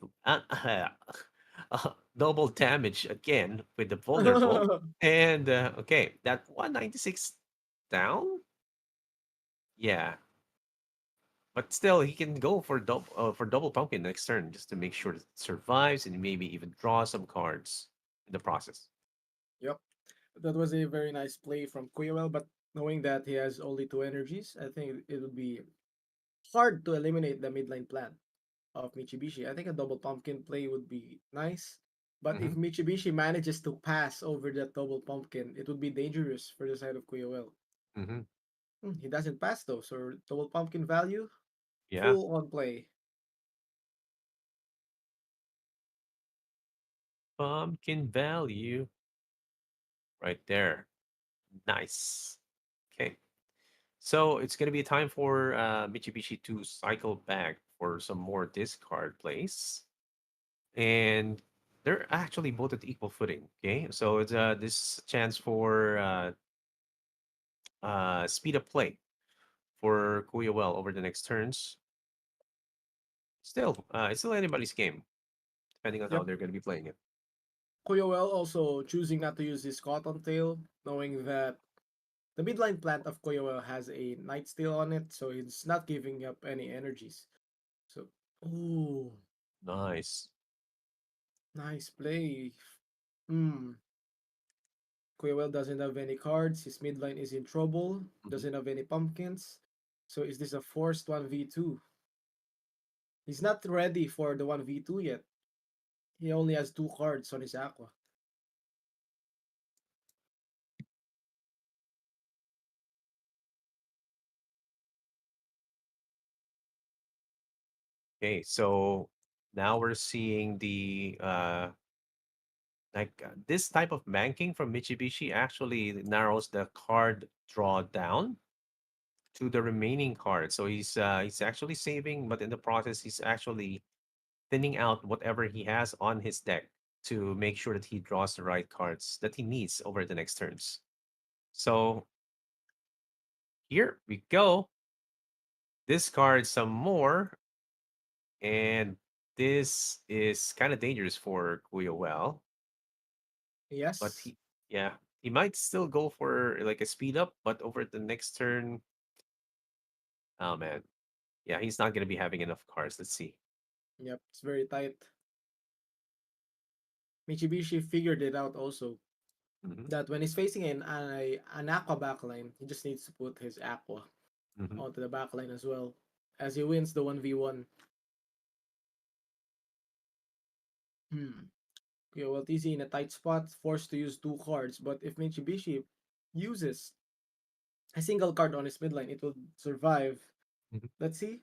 double damage again with the vulnerable. And okay, that 196 down? Yeah. But still, he can go for double pumpkin next turn just to make sure that it survives and maybe even draw some cards in the process. Yep. That was a very nice play from Kuyawel, but knowing that he has only two energies, I think it would be hard to eliminate the midline plan of Mitsubishi. I think a double pumpkin play would be nice. But Hmm. if Mitsubishi manages to pass over that double pumpkin, it would be dangerous for the side of Kuyawel. Hmm. He doesn't pass though, so double pumpkin value, Yeah, full on play. pumpkin value right there. Nice. Okay, so it's gonna be time for Mitsubishi to cycle back for some more discard plays, and they're actually both at equal footing. Okay, so it's this chance for speed up play for Kuya well over the next turns. Still, it's still anybody's game, depending on how Yep. they're going to be playing it. Koyoel also choosing not to use his cotton tail, knowing that the midline plant of Koyoel has a night steel on it, so it's not giving up any energies. So, oh, Nice. nice play. Hmm. Koyoel doesn't have any cards. His midline is in trouble. Hmm. Doesn't have any pumpkins. So is this a forced 1v2? He's not ready for the 1v2 yet. He only has two cards on his aqua. Okay, so now we're seeing the this type of banking from Mitsubishi actually narrows the card draw down to the remaining cards. So he's actually saving, but in the process, he's actually thinning out whatever he has on his deck to make sure that he draws the right cards that he needs over the next turns. So here we go. Discard some more, and this is kind of dangerous for Well, but Yes. yeah, he might still go for like a speed up, but over the next turn, oh man, yeah, he's not gonna be having enough cards. Let's see. Yep. It's very tight. Mitsubishi figured it out also Hmm. that when he's facing an aqua backline, he just needs to put his aqua Hmm. onto the backline as well, as he wins the 1v1. Hmm. Okay, well, TC in a tight spot, forced to use two cards, but if Mitsubishi uses a single card on his midline, it will survive. Hmm. Let's see.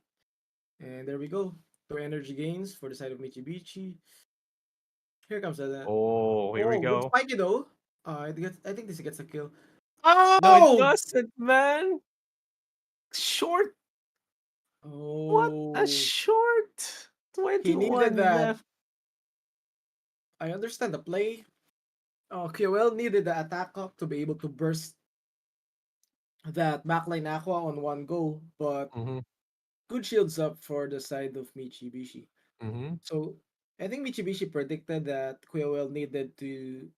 And there we go. Two energy gains for the side of Mitsubishi. Here comes the. Oh, here we Oh, good go. spiky though. I think this gets a kill. No, it Oh! doesn't, man. Short. What a Oh. short. He needed 21 that. left. I understand the play. QL needed the attack up to be able to burst that backline aqua on one go, but Hmm. good shields up for the side of Mitsubishi. Hmm. So I think Mitsubishi predicted that QL needed to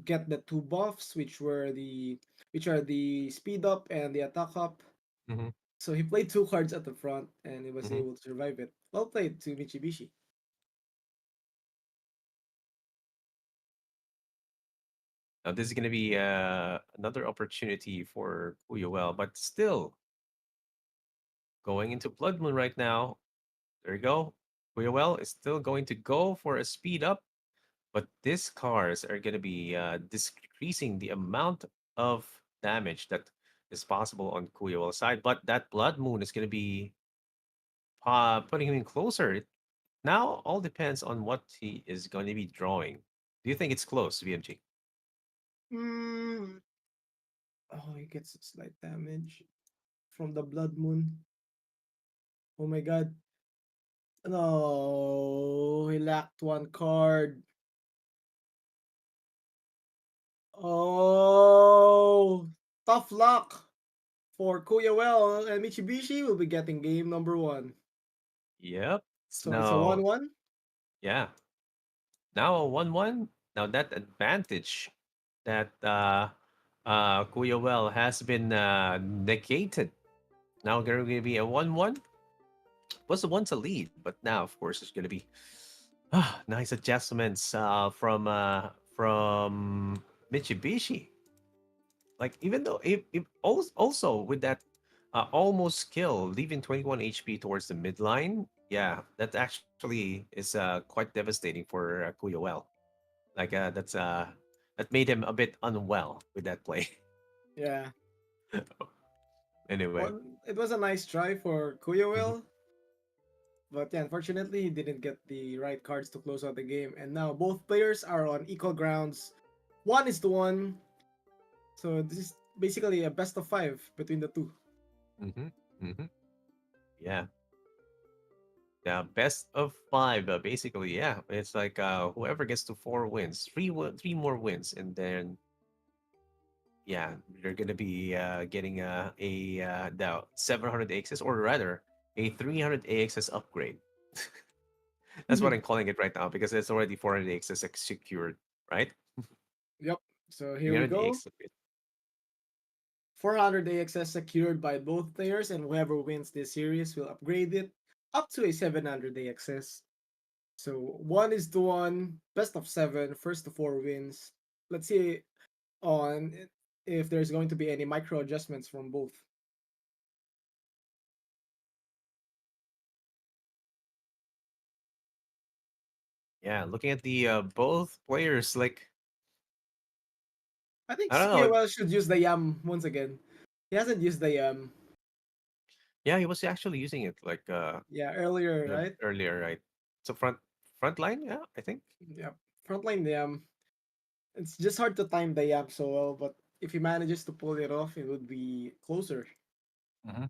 get the two buffs, which are the speed up and the attack up. Hmm. So he played two cards at the front and he was Hmm. able to survive it. Well played to Mitsubishi. Now this is going to be another opportunity for Well, but still going into Blood Moon right now. There you go. Well is still going to go for a speed up, but these cards are going to be decreasing the amount of damage that is possible on Kuyawell's side. But that Blood Moon is going to be putting him in closer. It now all depends on what he is going to be drawing. Do you think it's close, VMG? Mm. Oh, he gets slight damage from the Blood Moon. Oh my god. No, he lacked one card. Oh, tough luck for Kuyawel and Mitsubishi will be getting game number one. Yep. So it's a No. 1-1. Yeah. Now a 1-1. Now that advantage that Kuya Well has been negated. Now there will be a 1-1. was the one to lead, but now of course it's going to be nice adjustments from Mitsubishi. Like even though if also with that almost kill, leaving 21 HP towards the midline, yeah, that actually is quite devastating for Kuyowell. Like that made him a bit unwell with that play. Yeah. Anyway. Well, it was a nice try for Mhm. Kuyowell, but yeah, unfortunately, he didn't get the right cards to close out the game. And now both players are on equal grounds. 1-1. So this is basically a best of five between the two. Mhm. Mhm. Yeah. Yeah, best of five. Basically, yeah, it's like whoever gets to four wins, three more wins, and then yeah, they're gonna be getting the 700 AXS, or rather a 300 AXS upgrade. That's what I'm calling it right now because it's already 400 AXS secured, right? Yep. So here we 300 go. AXS upgrade. 400 AXS secured by both players, and whoever wins this series will upgrade it up to a 700 AXS. So 1-1, best of seven, first to four wins. Let's see on if there's going to be any micro adjustments from both. Yeah, looking at the both players, like I think I don't know. Skywell should use the Yam once again. He hasn't used the Yam, Yeah, he was actually using it like yeah, earlier, right? earlier, right? So front line, yeah, I think. Yep. Frontline Yam. It's just hard to time the Yam so well, but if he manages to pull it off, it would be closer. Hmm.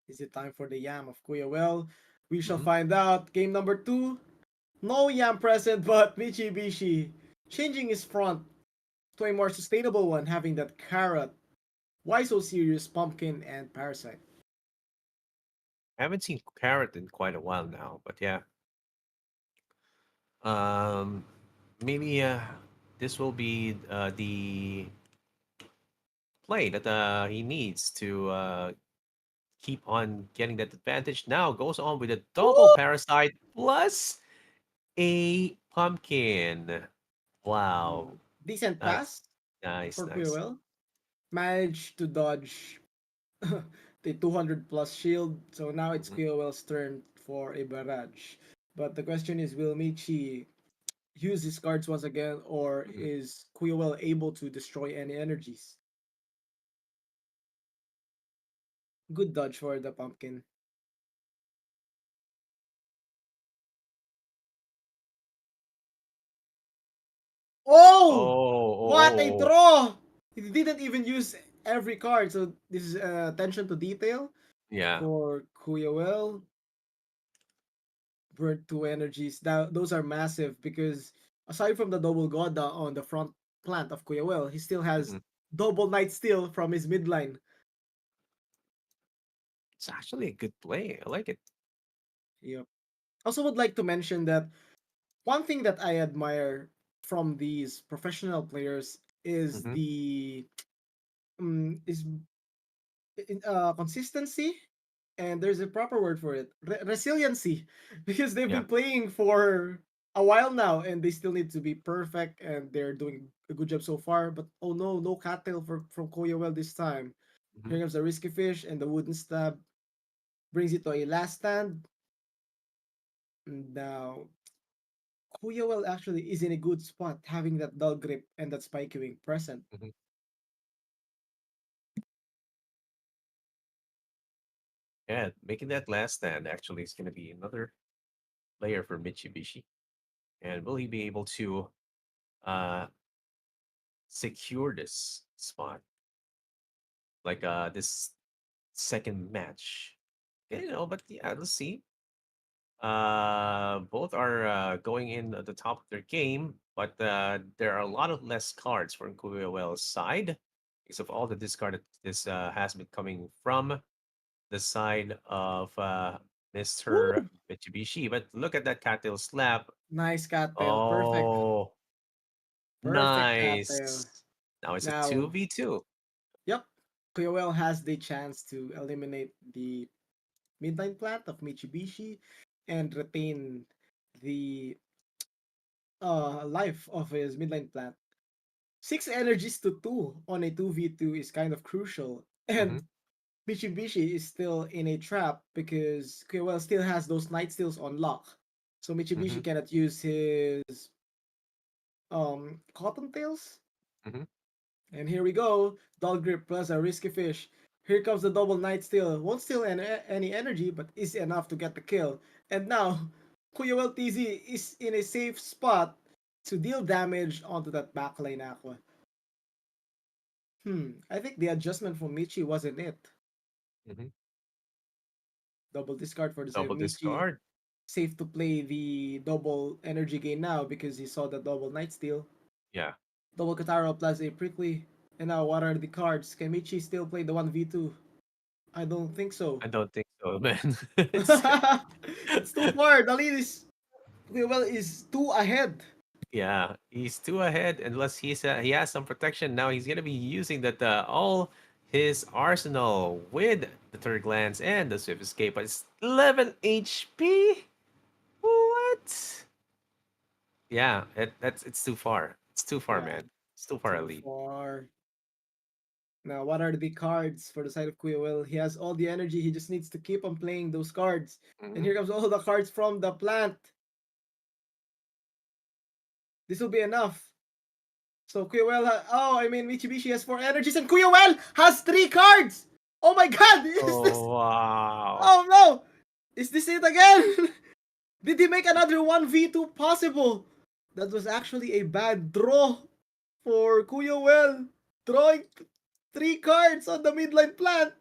Is it time for the Yam of Kuya? Well, we shall Hmm. find out. Game number two. No Yam present, but Mitsubishi changing his front to a more sustainable one, having that carrot. Why so serious? Pumpkin and parasite. I haven't seen Carrot in quite a while now, but yeah. Um, maybe this will be the play that he needs to keep on getting that advantage. Now goes on with a double Woo! parasite plus a pumpkin. Wow, Decent nice, pass nice, for nice. Kuya. Managed to dodge the 200 plus shield. So now it's Mhm, Kuya turn for a barrage. But the question is, will Michi use his cards once again, or mhm. is Kuya able to destroy any energies? Good dodge for the pumpkin. Oh! What a Oh, oh, draw! He didn't even use every card, so this is attention to detail yeah. for Kuya. Burnt two energies. That those are massive because aside from the double Goda on the front plant of Kuya, he still has Mhm. double Night Steel from his midline. It's actually a good play. I like it. Yep. Also would like to mention that one thing that I admire from these professional players is Hmm. the is consistency, and there's a proper word for it, resiliency, because they've Yeah. been playing for a while now and they still need to be perfect, and they're doing a good job so far. But oh no, no cattail from Koyawell this time. Hmm. Here comes the risky fish, and the wooden stab brings it to a last stand. And now Koyawell actually is in a good spot, having that dull grip and that spiky wing present. Hmm. Yeah, making that last stand actually is going to be another player for Mitsubishi. And will he be able to uh, secure this spot, like this second match? But yeah, let's see. Both are going in at the top of their game, but there are a lot of less cards for Nkuwell's side because of all the discard that this has been coming from the side of Mr. Woo! Mitsubishi. But look at that cattail slap. Nice cattail, perfect, Oh, perfect cattail. nice. Now it's a Now 2v2. yep, Cleowell has the chance to eliminate the midline plant of Mitsubishi and retain the life of his midline plant. Six energies to two on a 2v2 is kind of crucial. Mm-hmm. And Mitsubishi is still in a trap because Kuewell still has those night steals on lock. So Mm-hmm. Mitsubishi cannot use his cottontails. Mm-hmm. And here we go. Dull grip plus a risky fish. Here comes the double night steal. Won't steal any energy, but is enough to get the kill. And now, Kuya TZ is in a safe spot to deal damage onto that backline Aqua. I think the adjustment for Michi wasn't it. Mm-hmm. Double discard for the side of Double Michi. discard. Safe to play the double energy gain now because he saw the double night steal. Yeah, Double Kataro plus a prickly. And now what are the cards? Can Michi still play the 1v2? I don't think so. I don't think so, man. It's It's too far. The lead is well is two ahead. yeah, he's two ahead unless he has some protection. Now he's gonna be using that all his arsenal with the third glance and the swift escape, but it's 11 HP. What? Yeah, it's too far. It's too far, Yeah, man. It's too far, too elite. far. Now, what are the cards for the side of Kuya? Well, he has all the energy. He just needs to keep on playing those cards. And Hmm. here comes all the cards from the plant. This will be enough. So Kuya Mitsubishi has four energies, and Kuya has three cards. Oh my God! Is this? Oh wow! Oh no! Is this it again? Did he make another 1v2 possible? That was actually a bad draw for Kuya Drawing three cards on the midline plant.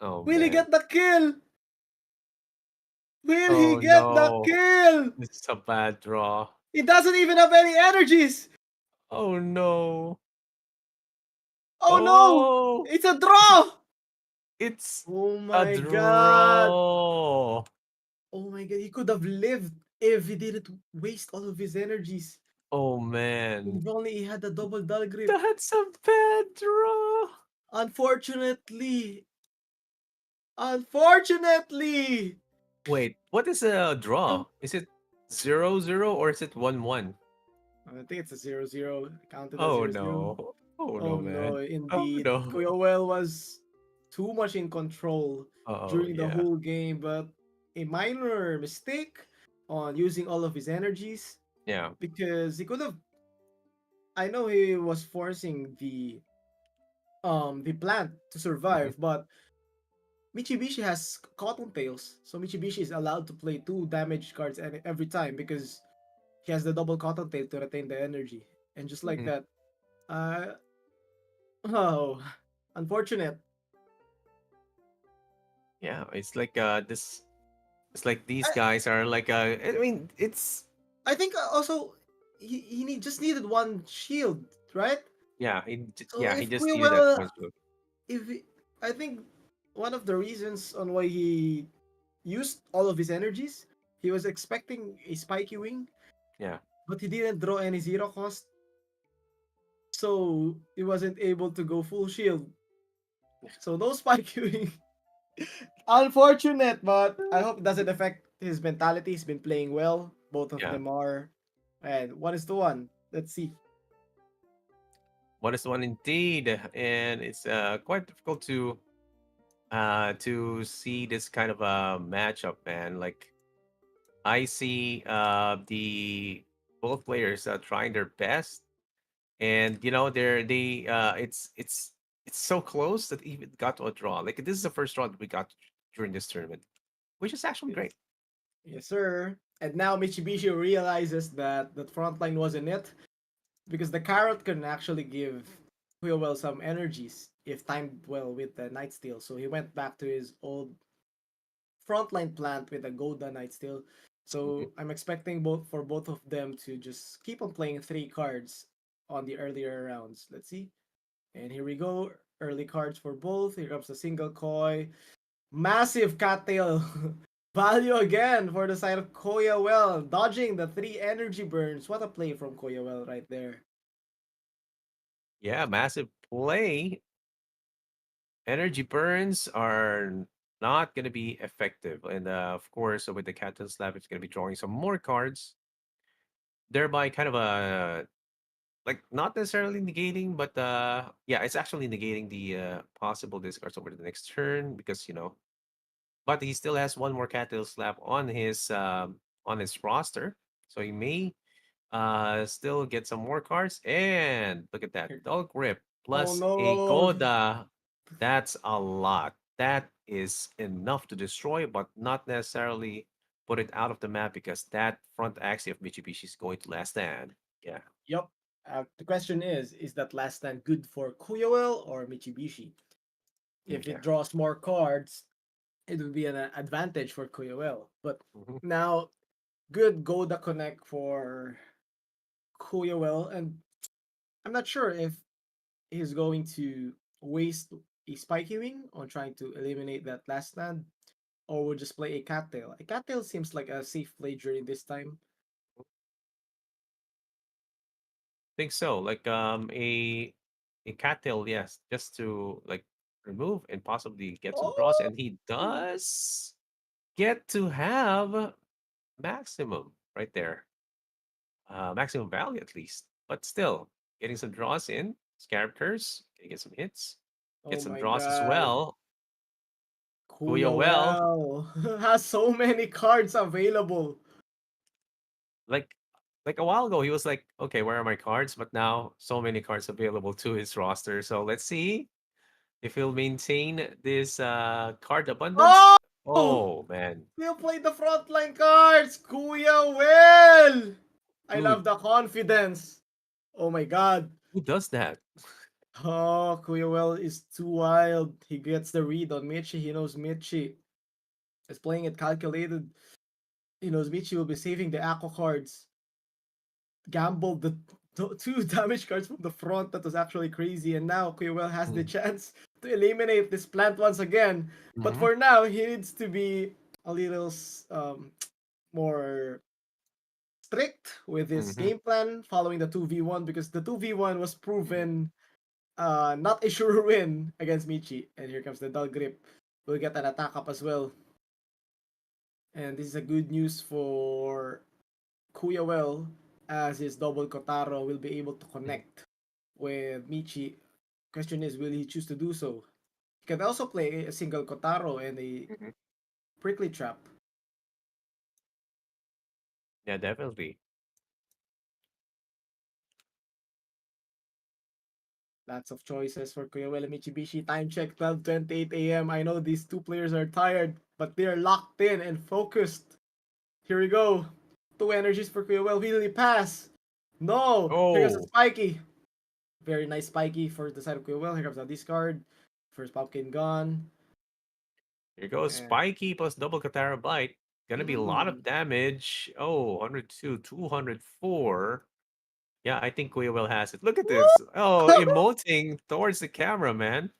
Oh Will he man! get the kill? Will he Oh get the no! kill? This is a bad draw. He doesn't even have any energies. Oh no! Oh no! Oh, It's a draw! it's Oh a my god! draw. Oh my god, he could have lived if he didn't waste all of his energies. Oh man, If only he had a double dull grip. that's a bad draw. Unfortunately, unfortunately, Wait, what is a draw? Is it 0-0 or is it 1-1? I think it's a 0-0. Counted as Oh 0-0. no! Oh no, Oh no, man! Oh indeed. no! Koyoel was too much in control Oh during the yeah, whole game, but a minor mistake on using all of his energies yeah. because he could have. I know he was forcing the plant to Hmm. survive, but Mitsubishi has Cottontails, so Mitsubishi is allowed to play two damage cards every time because he has the double Cottontail to retain the energy. And just like Hmm. that, uh, oh, unfortunate. Yeah, it's like this. It's like these I, guys are like I mean, it's I think also just needed one shield, right? yeah. So Yeah, he if just needed that Quill, one stroke. if he, I think one of the reasons on why he used all of his energies, he was expecting a spiky wing, Yeah. but he didn't draw any zero cost, so he wasn't able to go full shield. So no spiky wing. Unfortunate, but I hope it doesn't affect his mentality. He's been playing well. Both of Yeah. them are. And 1-1. Let's see. What is one indeed? And it's quite difficult to see this kind of a matchup, man. Like I see the both players trying their best, and you know it's so close that even got to a draw. Like this is the first draw that we got during this tournament, which is actually Yes, great. yes, sir. And now Mitsubishi realizes that that frontline wasn't it because the carrot can actually give Wheelwell some energies if timed well with the Night Steal. So he went back to his old frontline plant with a Golda Night Steal. Mhm. So I'm expecting both of them to just keep on playing three cards on the earlier rounds. Let's see. And here we go. Early cards for both. Here comes the single koi. Massive cattail value again for the side of Koyawell. Dodging the three energy burns. What a play from Koyawell right there. Yeah, massive play. Energy burns are. not going to be effective. And of course, with the Captain Slap, it's going to be drawing some more cards, thereby kind of like not necessarily negating, but yeah, it's actually negating the possible discards over the next turn because but he still has one more Captain Slap on his roster, so he may still get some more cards. And look at that, Dull Grip Oh plus a no. Goda. That's a lot. That is enough to destroy, but not necessarily put it out of the map because that front axis of Mitsubishi is going to last stand. Yeah. Yup. The question is that last stand good for Kuyawel or Mitsubishi? If it Yeah. draws more cards, it would be an advantage for Kuyawel. But Hmm. now, good Goda Connect for Kuyawel, and I'm not sure if he's going to waste a Spiky Wing on trying to eliminate that last stand, or will just play a Cattail. A Cattail seems like a safe play during this time. Think so. Like a cattail, yes, just to like remove and possibly get some draws, Oh! and he does get to have maximum right there. Maximum value at least. But still, getting some draws in, Scarab Curse, can get some hits, get Oh some my draws as god. well. Kuya Kuya well, Well has so many cards available. like like a while ago, he was like, okay, where are my cards? But now so many cards available to his roster. So let's see if he'll maintain this card abundance. Oh! Oh man, Still play the frontline cards! Kuya Well! I love dude, the confidence. Oh my god. who does that? Oh, Kuya Well is too wild. He gets the read on Michi. He knows Michi is playing it calculated. He knows Michi will be saving the Aqua cards. Gambled the two damage cards from the front. That was actually crazy. And now Kuya has the Hmm. chance to eliminate this plant once again. But Hmm. for now, he needs to be a little more strict with his Hmm. game plan following the 2v1 because the 2v1 was proven not a sure win against Michi. And here comes the dull grip. We'll get an attack up as well. And this is a good news for Kuya Well, as his double Kotaro will be able to connect with Michi. Question is, will he choose to do so? He can also play a single Kotaro and a Hmm. prickly trap. Yeah, definitely. Lots of choices for Kuya Well and Mitsubishi. Time check 12:28 a.m. I know these two players are tired, but they're locked in and focused. Here we go. Two energies for Kuya Well. Will he pass? No! Here comes a Oh, Spiky. Very nice Spiky for the side of Kuya Well. Here comes a discard. First pumpkin gone. here goes And Spikey plus double Katara Bite. Gonna be a lot of mm, damage. Oh, 102, 204. Yeah, I think Kuya Will has it. Look at woo! this. Oh, emoting towards the camera, man.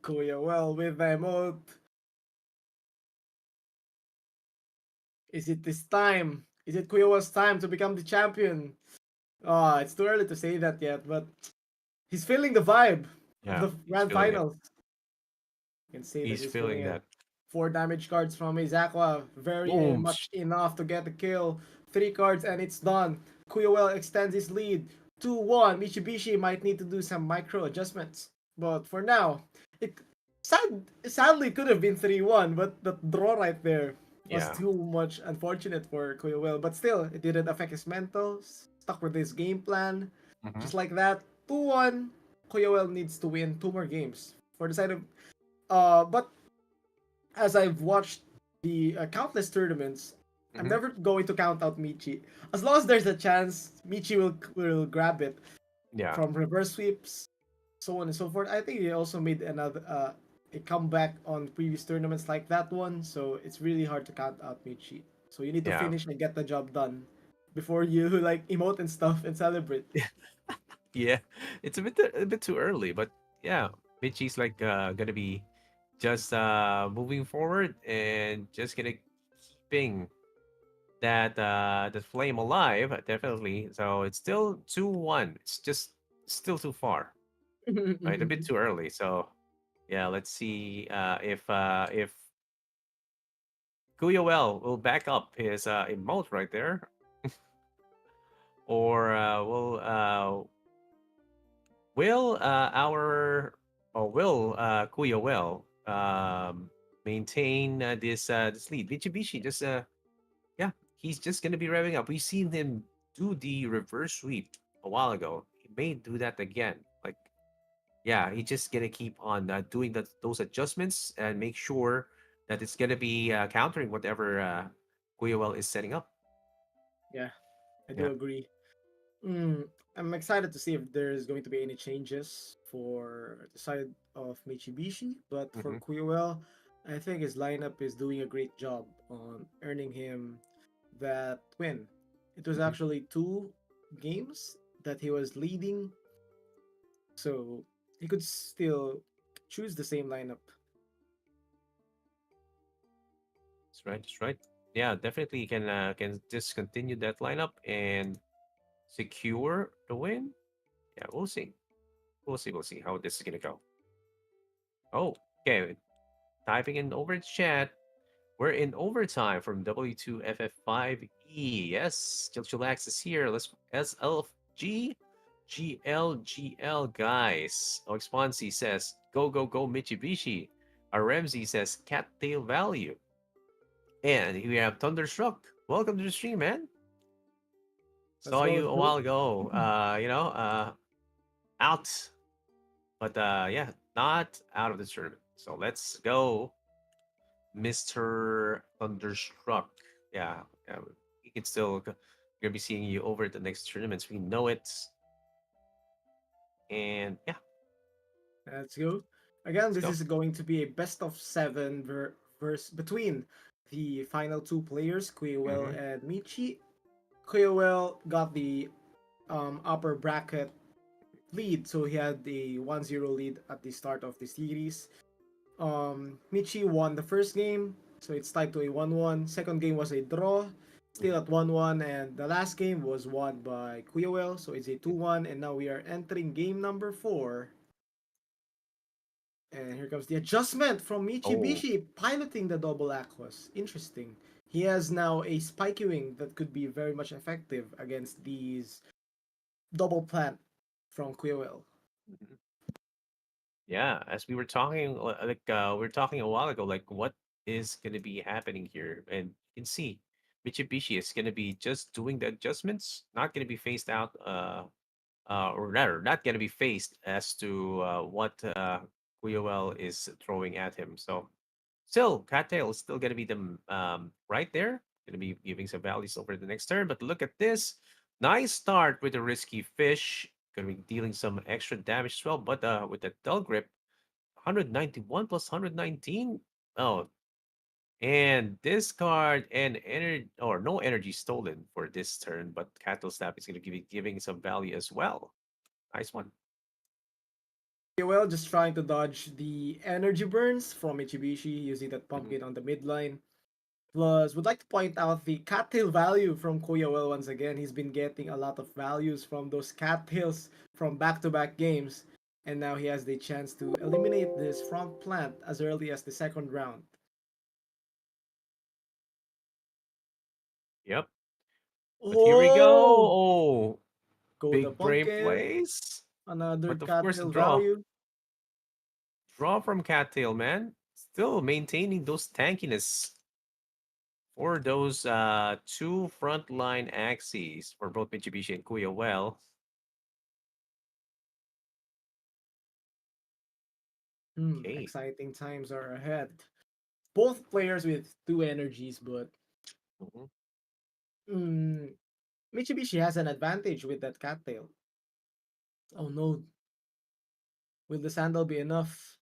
Kuya Well with the emote. Is it this time? Is it Kuya Well's time to become the champion? Ah, it's too early to say that yet, but he's feeling the vibe of Yeah, the he's grand feeling it. finals. You can say that He's he's feeling feeling it. that. Four damage cards from Izakwa, very Boom. much enough to get the kill. Three cards and it's done. Kuyawell extends his lead. 2-1. Mitsubishi might need to do some micro adjustments. But for now, it sadly could have been 3-1, but the draw right there was Yeah. too much unfortunate for Kuyawell. But still, it didn't affect his mental. Stuck with his game plan. Hmm. Just like that. 2-1. Kuyawell needs to win two more games for the side of but as I've watched the countless tournaments, I'm Hmm. never going to count out Michi. As long as there's a chance, Michi will grab it Yeah. from reverse sweeps, so on and so forth. I think he also made another a comeback on previous tournaments like that one, so it's really hard to count out Michi. So you need to Yeah. finish and get the job done before you like emote and stuff and celebrate. Yeah. It's a bit too early, but yeah, Michi's like gonna be just moving forward and just gonna keeping that flame alive, definitely. So it's still 2-1. It's just still too far, right? A bit too early. So yeah, let's see if Kuyawel will back up his emote right there, or will our or will Kuyawel maintain this lead? Mitsubishi just yeah, he's just gonna be revving up. We've seen him do the reverse sweep a while ago. He may do that again. Like, yeah, he's just gonna keep on doing those adjustments and make sure that it's gonna be countering whatever Guyoel is setting up. Yeah, I Yeah. do agree. Mm, I'm excited to see if there's going to be any changes for the side of Mitsubishi, but for Hmm. Quirrell, I think his lineup is doing a great job on earning him that win. It was Hmm. actually two games that he was leading, so he could still choose the same lineup. That's right. That's right. Yeah, definitely can just continue that lineup and secure the win. Yeah, we'll see. We'll see. We'll see how this is gonna go. Oh, okay. Typing in over chat. We're in overtime from W2FF5E. Yes, Chillax is here. Let's SLG GLGL guys. Oxponsi says, go, go, go, Mitsubishi. Aremzi says, cattail value. And we have Thunderstruck. Welcome to the stream, man. Let's Saw go, you let's a go. while ago. Out. But yeah, not out of the tournament. So let's go, Mr. Thunderstruck. Yeah, yeah, we can still gonna be seeing you over at the next tournaments. We know it, and yeah, Let's go. Again, let's this go. is going to be a best of seven verse between the final two players, Quillwell Hmm. and Michi. Quillwell got the upper bracket lead, so he had the 1-0 lead at the start of the series. Michi won the first game, so it's tied to a 1-1. Second game was a draw, still at 1-1, and the last game was won by Quillwell, so it's a 2-1, and now we are entering game number 4. And here comes the adjustment from Oh, Michibishi piloting the double Aquas. Interesting. He has now a spiky wing that could be very much effective against these double plant from Quirrell. mhm. Yeah. As we were talking, we were talking a while ago, like what is gonna be happening here, and you can see Mitsubishi is gonna be just doing the adjustments, not gonna be phased out. Or rather, not going to be faced as to what Guyoel is throwing at him. So, still, Cattail is still going to be the right there. Going to be giving some values over the next turn. But look at this. Nice start with the risky fish. Going to be dealing some extra damage as well. But with the dull grip, 191 plus 119. Oh, and this card and energy or no energy stolen for this turn. But Cattle Snap is going to be giving some value as well. Nice one. Quirrell just trying to dodge the energy burns from Mitsubishi using that Mhm. pumpkin on the midline. Plus, would like to point out the cattail value from Koyawel once again. He's been getting a lot of values from those cattails from back-to-back games, and now he has the chance to eliminate this front plant as early as the second round. Yep. But here we go. Oh, Oh, go the big brain pumpkin. plays. Another But of course, the cattail draw. value. Draw from Cattail, man. Still maintaining those tankiness for those two frontline axes for both Mitsubishi and Kuya. Well, okay. Exciting times are ahead. Both players with two energies, but Mhm. mm, Mitsubishi has an advantage with that cattail. Oh no, will the sandal be enough?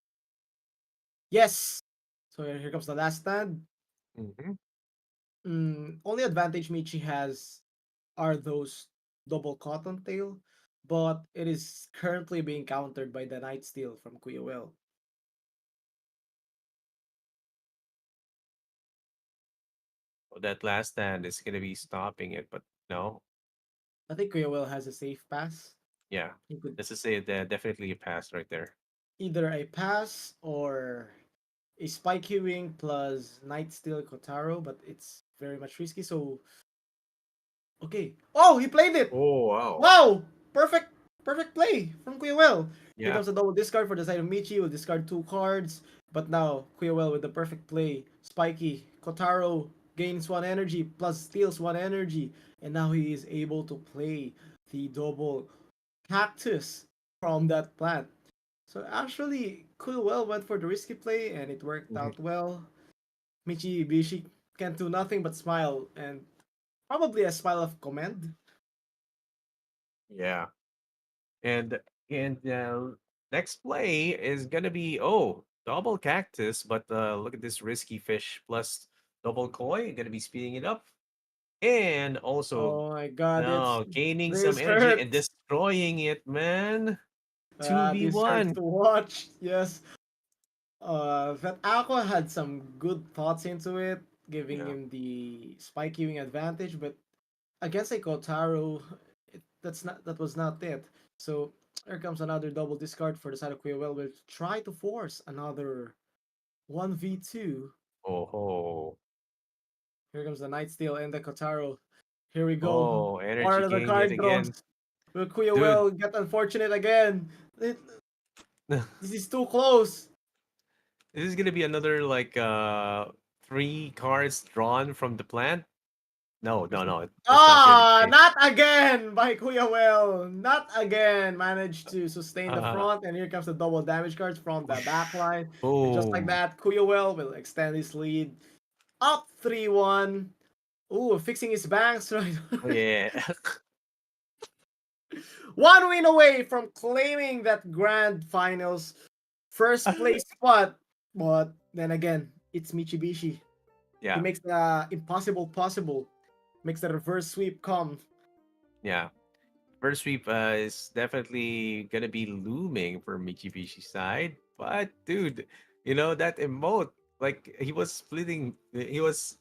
Yes! So here comes the last stand. Mhm. Only advantage Michi has are those double cotton tail, but it is currently being countered by the Night Steel from Kuyawel. So that last stand is going to be stopping it, but no. I think Kuyawel has a safe pass. Yeah. He could This is a definitely a pass right there. either a pass or a Spike Wing plus Night Steel Kotaro, but it's very much risky. So okay. Oh, he played it. Oh wow. Wow, perfect, perfect play from Quillwell. Here Yeah. comes a double discard for the side of Michi. Will discard two cards, but now Quillwell with the perfect play. Spiky Kotaro gains one energy plus steals one energy, and now he is able to play the double cactus from that plant. So actually, Quillwell went for the risky play, and it worked Mhm. out well. Michi Bishi can't do nothing but smile, and probably a smile of command. Yeah. And next play is gonna be double cactus, but look at this risky fish plus double koi. Gonna be speeding it up, and also Oh my god, now gaining some this energy and hurts. destroying it, man. Two v This hurts one. to watch. Yes. That Aqua had some good thoughts into it, giving Yeah. him the spike queuing advantage, but against a Kotaro, that was not it. So here comes another double discard for the side of Quillwell. Will try to force another 1v2. Oh ho. Here comes the Night Steel and the Kotaro. Here we go. Oh, What energy are the gain yet card again, draws? Will dude. Quillwell get unfortunate again? This is too close. This is gonna be another like three cards drawn from the plant. No, no, no. That's not gonna be the Ah, case. not again by Kuya Well. Not again. Managed to sustain the Uh, front, and here comes the double damage cards from the back whoosh. line. And just like Boom. that, Kuya Well will extend his lead up 3-1. Ooh, fixing his banks right. Oh yeah. 1 win away from claiming that grand finals first place spot. But then again, it's Michibishi. He Yeah, makes the impossible possible. Makes the reverse sweep come. yeah. First sweep is definitely gonna be looming for Mitsubishi side. But dude, that emote, like he was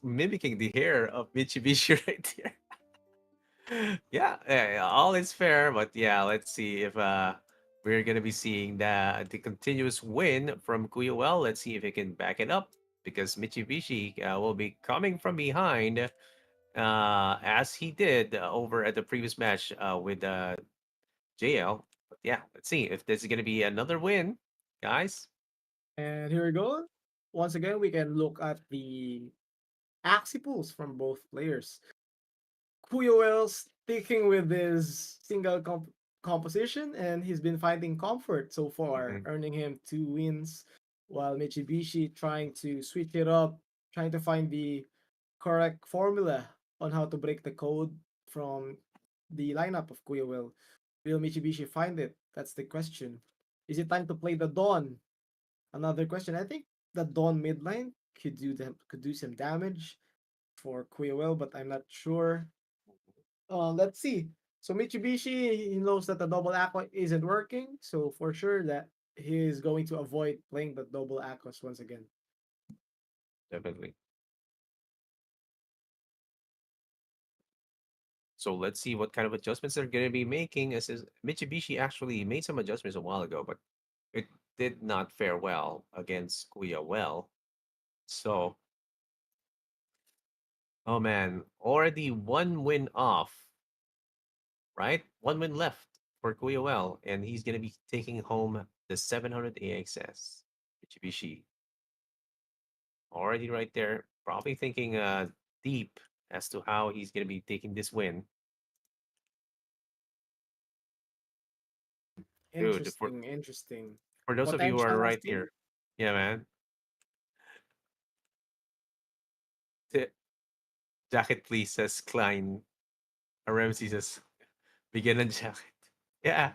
mimicking the hair of Mitsubishi right there. Yeah, all is fair, but yeah, let's see if we're gonna be seeing the continuous win from Kuya. Well, let's see if he can back it up because Mitsubishi will be coming from behind as he did over at the previous match with JL. But yeah, let's see if this is gonna be another win, guys. And here we go. Once again, we can look at the Axie pulls from both players. Kuyuel sticking with his composition, and he's been finding comfort so far, Mhm. earning him 2 wins, while Mitsubishi trying to switch it up, trying to find the correct formula on how to break the code from the lineup of Kuyuel. Will Mitsubishi find it? That's the question. Is it time to play the Dawn? Another question. I think the Dawn midline could do some damage for Quillwell, but I'm not sure. Let's see. So Mitsubishi, he knows that the double aqua isn't working, so for sure that he is going to avoid playing the double aquas once again. Definitely. So let's see what kind of adjustments they're gonna be making. As Mitsubishi actually made some adjustments a while ago, but it did not fare well against Kuya Well. So, oh man, already one win off, right? One win left for Kuya Well, and he's gonna be taking home the 700 AXS. Mitsubishi already right there, probably thinking deep as to how he's gonna be taking this win, dude. For Interesting, interesting. for those of you who are Potential right SC? here, yeah, man. T- Jacket, please, says Klein. Ramsey says, begin and jacket. Yeah,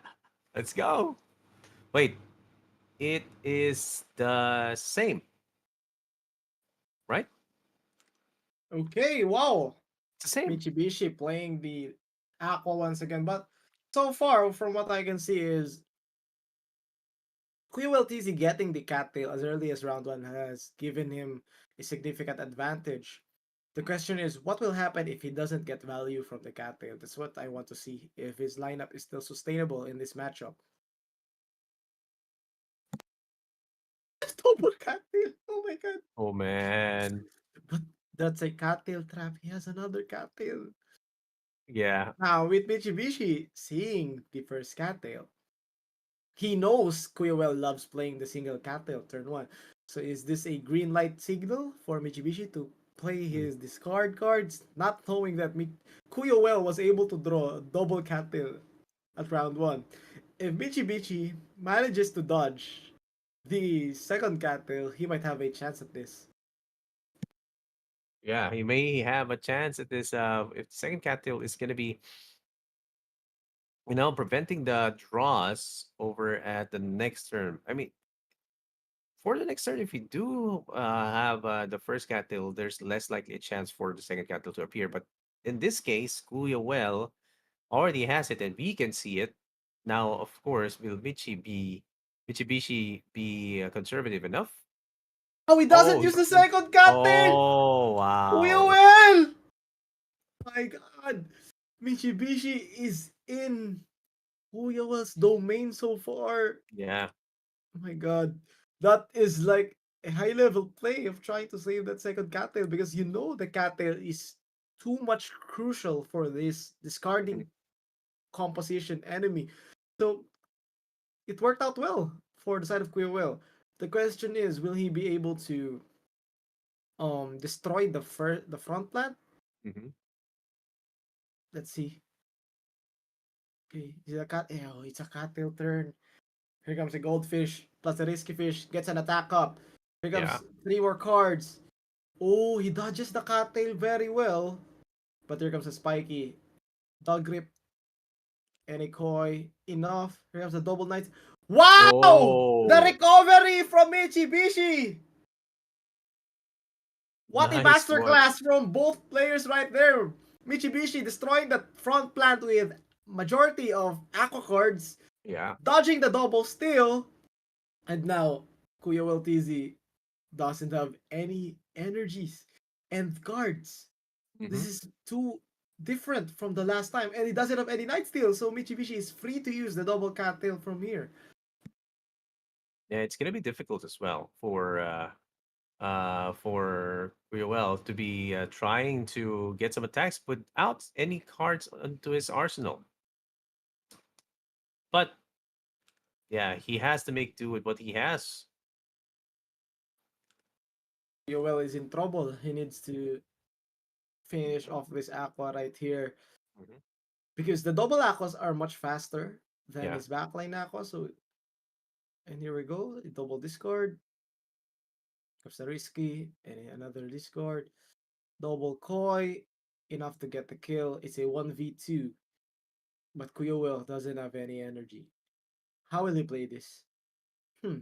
let's go. Wait, it is the same, right? Okay, wow. It's the same. Mitsubishi playing the aqua once again, but so far from what I can see is Quewell TZ getting the cattail as early as round one has given him a significant advantage. The question is, what will happen if he doesn't get value from the cattail? That's what I want to see, if his lineup is still sustainable in this matchup. double cattail. Oh my god. Oh man. But that's a cattail trap. He has another cattail. Yeah. Now, with Mitsubishi seeing the first cattail, he knows Kuyawell loves playing the single cattail turn one. So is this a green light signal for Mitsubishi to play Mm. his discard cards, not knowing that Kuyawell was able to draw a double cattail at round one? If Mitsubishi manages to dodge the second cattail, he might have a chance at this. Yeah, he may have a chance at this if the second cattail is gonna be, preventing the draws over at the next turn. I mean, for the next turn, if you do have the first cattail, there's less likely a chance for the second cattail to appear. But in this case, Kuya well already has it, and we can see it. Now, of course, will Mitsubishi be conservative enough? Oh, he doesn't Oh, use the second cattail! oh, wow. Kuyawell! My god! Mitsubishi is in Kuyawell's domain so far. Yeah. Oh my god. That is like a high level play of trying to save that second cattail because you know the cattail is too much crucial for this Mhm, discarding composition enemy. So it worked out well for the side of Kuyawell. The question is, will he be able to destroy the front plant? mhm. Let's see. Okay, it's a cattail turn. Here comes a goldfish plus a risky fish. Gets an attack up. Here Yeah. comes three more cards. Oh, he dodges the cattail very well. But here comes a spiky. Dog grip and a koi. Enough. Here comes a double knight. Wow! The Oh, recovery from Mitsubishi! What a nice one. masterclass from both players right there. Mitsubishi destroying the front plant with majority of aqua cards, Yeah. dodging the double steal, and now Kuya Weltizi doesn't have any energies and cards. This Hmm. is too different from the last time, and he doesn't have any night steal, so Mitsubishi is free to use the double cattail from here. Yeah, it's gonna be difficult as well for Ruel to be trying to get some attacks without any cards into his arsenal. But yeah, he has to make do with what he has. Yoel is in trouble. He needs to finish off this aqua right here Mhm. because the double aquas are much faster than Yeah. his backline aqua. So, and here we go, a double discard. Comes a risky and another discard. Double koi, enough to get the kill. It's a 1v2, but Kuyo doesn't have any energy. How will he play this? Hmm.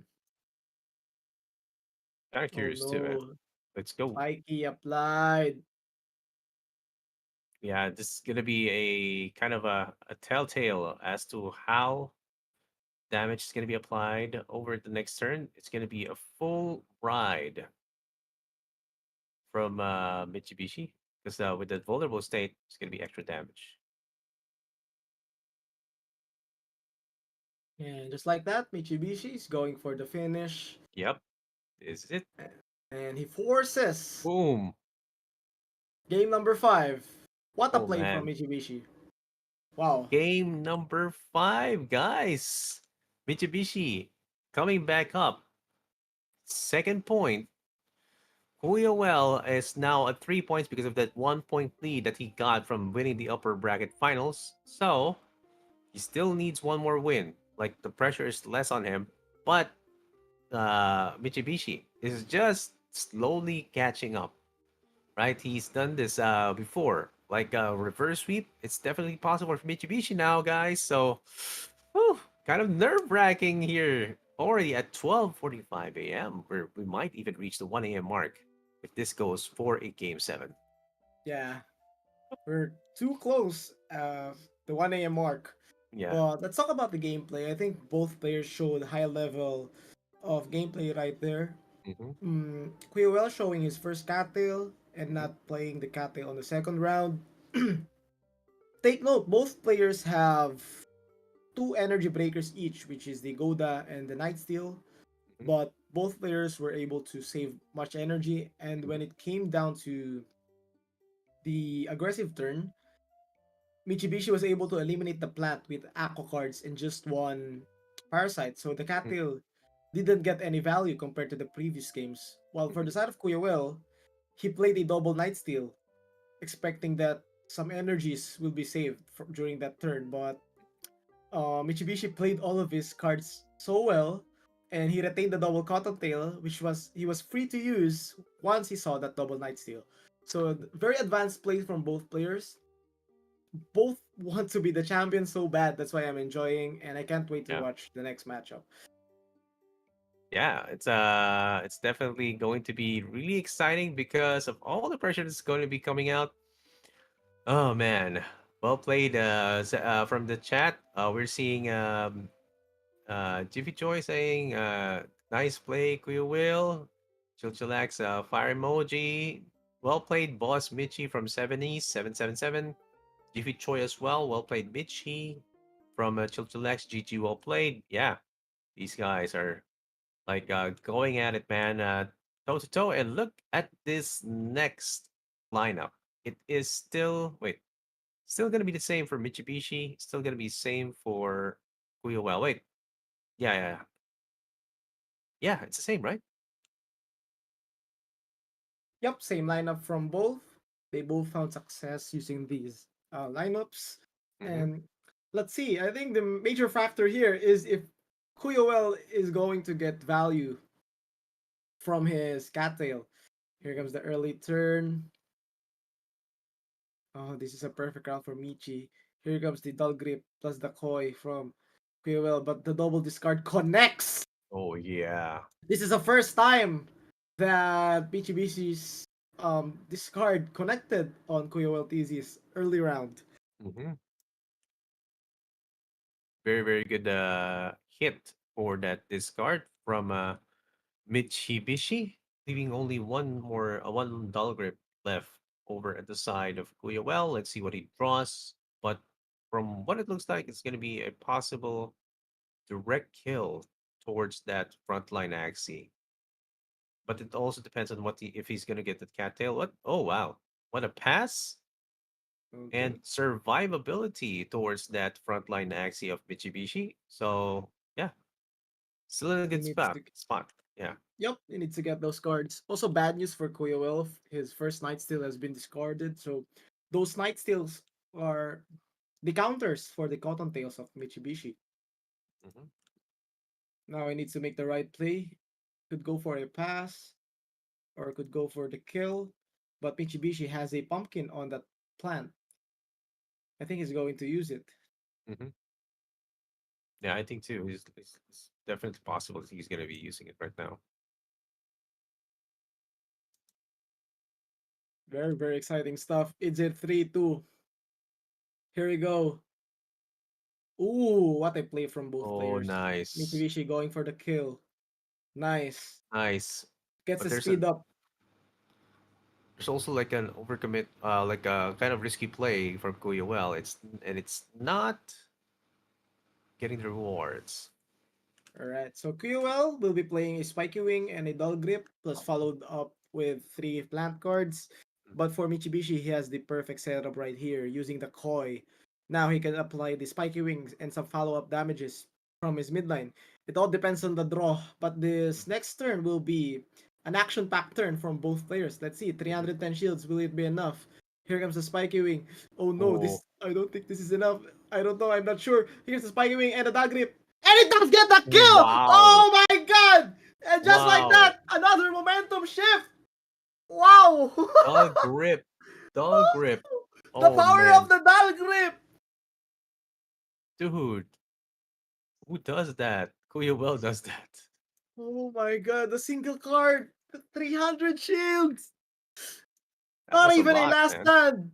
Kind of Oh curious too, man. no. Let's go. Spiky applied. Yeah, this is gonna be a kind of a telltale as to how damage is gonna be applied over the next turn. It's gonna be a full ride from Mitsubishi because with that vulnerable state, it's gonna be extra damage. And just like that, Mitsubishi is going for the finish. Yep, this is it. And he forces Boom. game number 5. What a Oh play from man. Mitsubishi. Wow. Game number 5, guys. Mitsubishi coming back up. Second point. Well is now at 3 points because of that 1 point lead that he got from winning the upper bracket finals. So he still needs one more win. Like the pressure is less on him. But Mitsubishi is just slowly catching up. Right? He's done this before, like a reverse sweep. It's definitely possible for Mitsubishi now, guys. So, whew, kind of nerve wracking here. Already at 12:45 a.m., where we might even reach the 1 a.m. mark if this goes for a game seven. Yeah. We're too close the 1 a.m. mark. Yeah. But let's talk about the gameplay. I think both players showed high level of gameplay right there. Hmm. Quillwell showing his first cattail and Hmm. not playing the cattail on the second round. Take note, both players have two energy breakers each, which is the Goda and the Night Steel. Hmm. But both players were able to save much energy, and when Mhm. it came down to the aggressive turn, Mitsubishi was able to eliminate the plant with Aqua cards in just one Parasite, so the Mhm. Cattail didn't get any value compared to the previous games. While for the Mhm. side of Kuyawel, he played a double Night Steal, expecting that some energies will be saved during that turn, but Mitsubishi played all of his cards so well, and he retained the double Cottontail, which was he was free to use once he saw that double Night Steal. So very advanced play from both players. Both want to be the champion so bad. That's why I'm enjoying, and I can't wait to Yeah. watch the next matchup. Yeah, it's definitely going to be really exciting because of all the pressure that's going to be coming out. Oh man, well played. From the chat, we're seeing Jiffy Joy saying, "Nice play, Kuya Will." Chilchillax, fire emoji. Well played, Boss Michi from 70s 777. Jiffy Choi as well. Well played, Michi from Chilchillax. GG, well played. Yeah, these guys are like going at it, man, toe to toe. And look at this next lineup. It is still wait, still gonna be the same for Mitsubishi. Still gonna be same for Kuya. Well, wait, yeah, yeah, it's the same, right? Yep, same lineup from both. They both found success using these lineups. Mm-hmm. And let's see, I think the major factor here is if Kuyowell is going to get value from his cattail. Here comes the early turn. Oh, this is a perfect round for Michi. Here comes the dull grip plus the koi from Kuyowell, but the double discard connects. Oh yeah. This is the first time that Mitsubishi's discard connected on Kuyowell TZ's early round. Mm-hmm. Very very good hit for that discard from Mitsubishi, leaving only one dollar grip left over at the side of Kuya. Well, let's see what he draws. But from what it looks like, it's going to be a possible direct kill towards that frontline Axie. But it also depends on if he's going to get the cattail. What? Oh wow! What a pass and Okay. survivability towards that frontline Axie of Mitsubishi. So yeah, still in a He good needs spot. to Spot. Yeah. Yep, he needs to get those cards. Also bad news for Kuyowell. His first Night Steal has been discarded, so those Night Steals are the counters for the Cottontails of Mitsubishi. Hmm. Now he needs to make the right play. Could go for a pass or could go for the kill, but Mitsubishi has a pumpkin on that plant. I think he's going to use it. Hmm. Yeah, I think too. It's definitely possible that he's going to be using it right now. Very, very exciting stuff. It's a 3-2. Here we go. Ooh, what a play from both Oh, players. nice, Mitsubishi going for the kill. Nice. nice. Gets But the speed up. there's also like an overcommit, like a kind of risky play from Kuya. Well, it's not getting the rewards. Alright, so QL will be playing a Spiky Wing and a Dull Grip, plus followed up with 3 plant cards. But for Mitsubishi, he has the perfect setup right here, using the Koi. Now he can apply the Spiky Wings and some follow-up damages from his midline. It all depends on the draw, but this next turn will be an action-packed turn from both players. Let's see, Mhm. 310 shields, will it be enough? Here comes the Spiky Wing. Oh no, Oh, this I don't think this is enough. I don't know, I'm not sure. Here's the Spiky Wing and the Dull Grip. And it does get the kill! wow, Oh my god! And just like wow! that, another momentum shift! Wow! Dull grip, dull grip. The Oh power of man, the dial grip! dude, who does that? Kuya Well does that. Oh my god, the single card! 300 shields! That Not was a even a lot, last man. stand!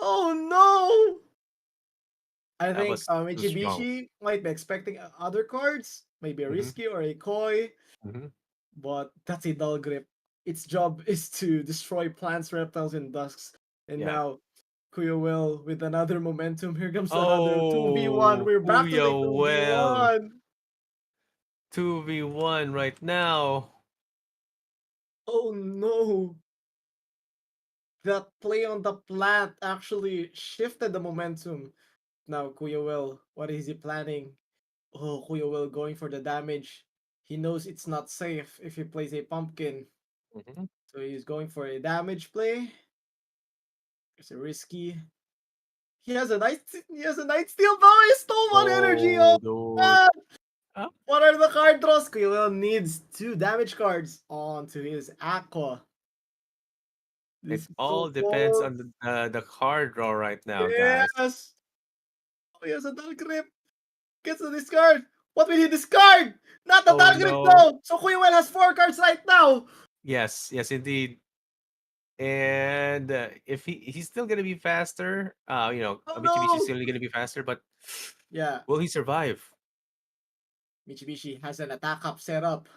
Oh no! I That think was too strong. Mitsubishi might be expecting other cards, maybe a Hmm. Risky or a Koi, Hmm. but that's a dull grip. Its job is to destroy plants, reptiles, and dusks. And Yeah. now, Kuya Will with another momentum. Here comes another 2v1. Oh, We're back to Kuya the Well. 2v1. 2v1 right now. Oh no! That play on the plant actually shifted the momentum. Now Kuya Will, what is he planning? Oh, Kuya Will going for the damage. He knows it's not safe if he plays a pumpkin. Mhm. So he's going for a damage play. It's a risky. He has a night steal though. He stole one energy. Oh Oh, dude. man! Ah, What are the card draws? Kuya Will needs two damage cards onto his Aqua. it This is all so depends close. on the card draw right now, guys. Yes. Oh, he has a Dark Grip. Gets the discard. What will he discard? Not the Oh Dark Grip no. though. So Kuya Will has four cards right now. Yes, yes, indeed. And if he's still gonna be faster, Oh Mitsubishi is no. still gonna be faster, but Yeah. will he survive? Mitsubishi has an attack up set up.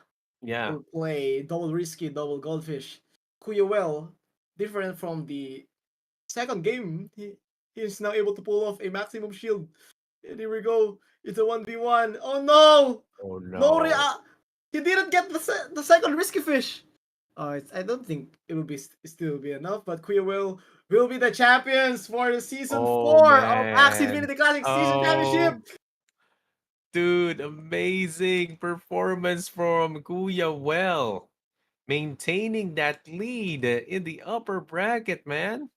Yeah. Will play double risky, double goldfish. Kuya Will, different from the second game, he is now able to pull off a maximum shield. And here we go. It's a 1v1. Oh no! Oh No, no. he didn't get the second risky fish. I don't think it will be still be enough, but Kuya will be the champions for the season Oh 4 of Axie man. Infinity Classic Season Oh Championship. dude, amazing performance from Kuya Well. Maintaining that lead in the upper bracket, man.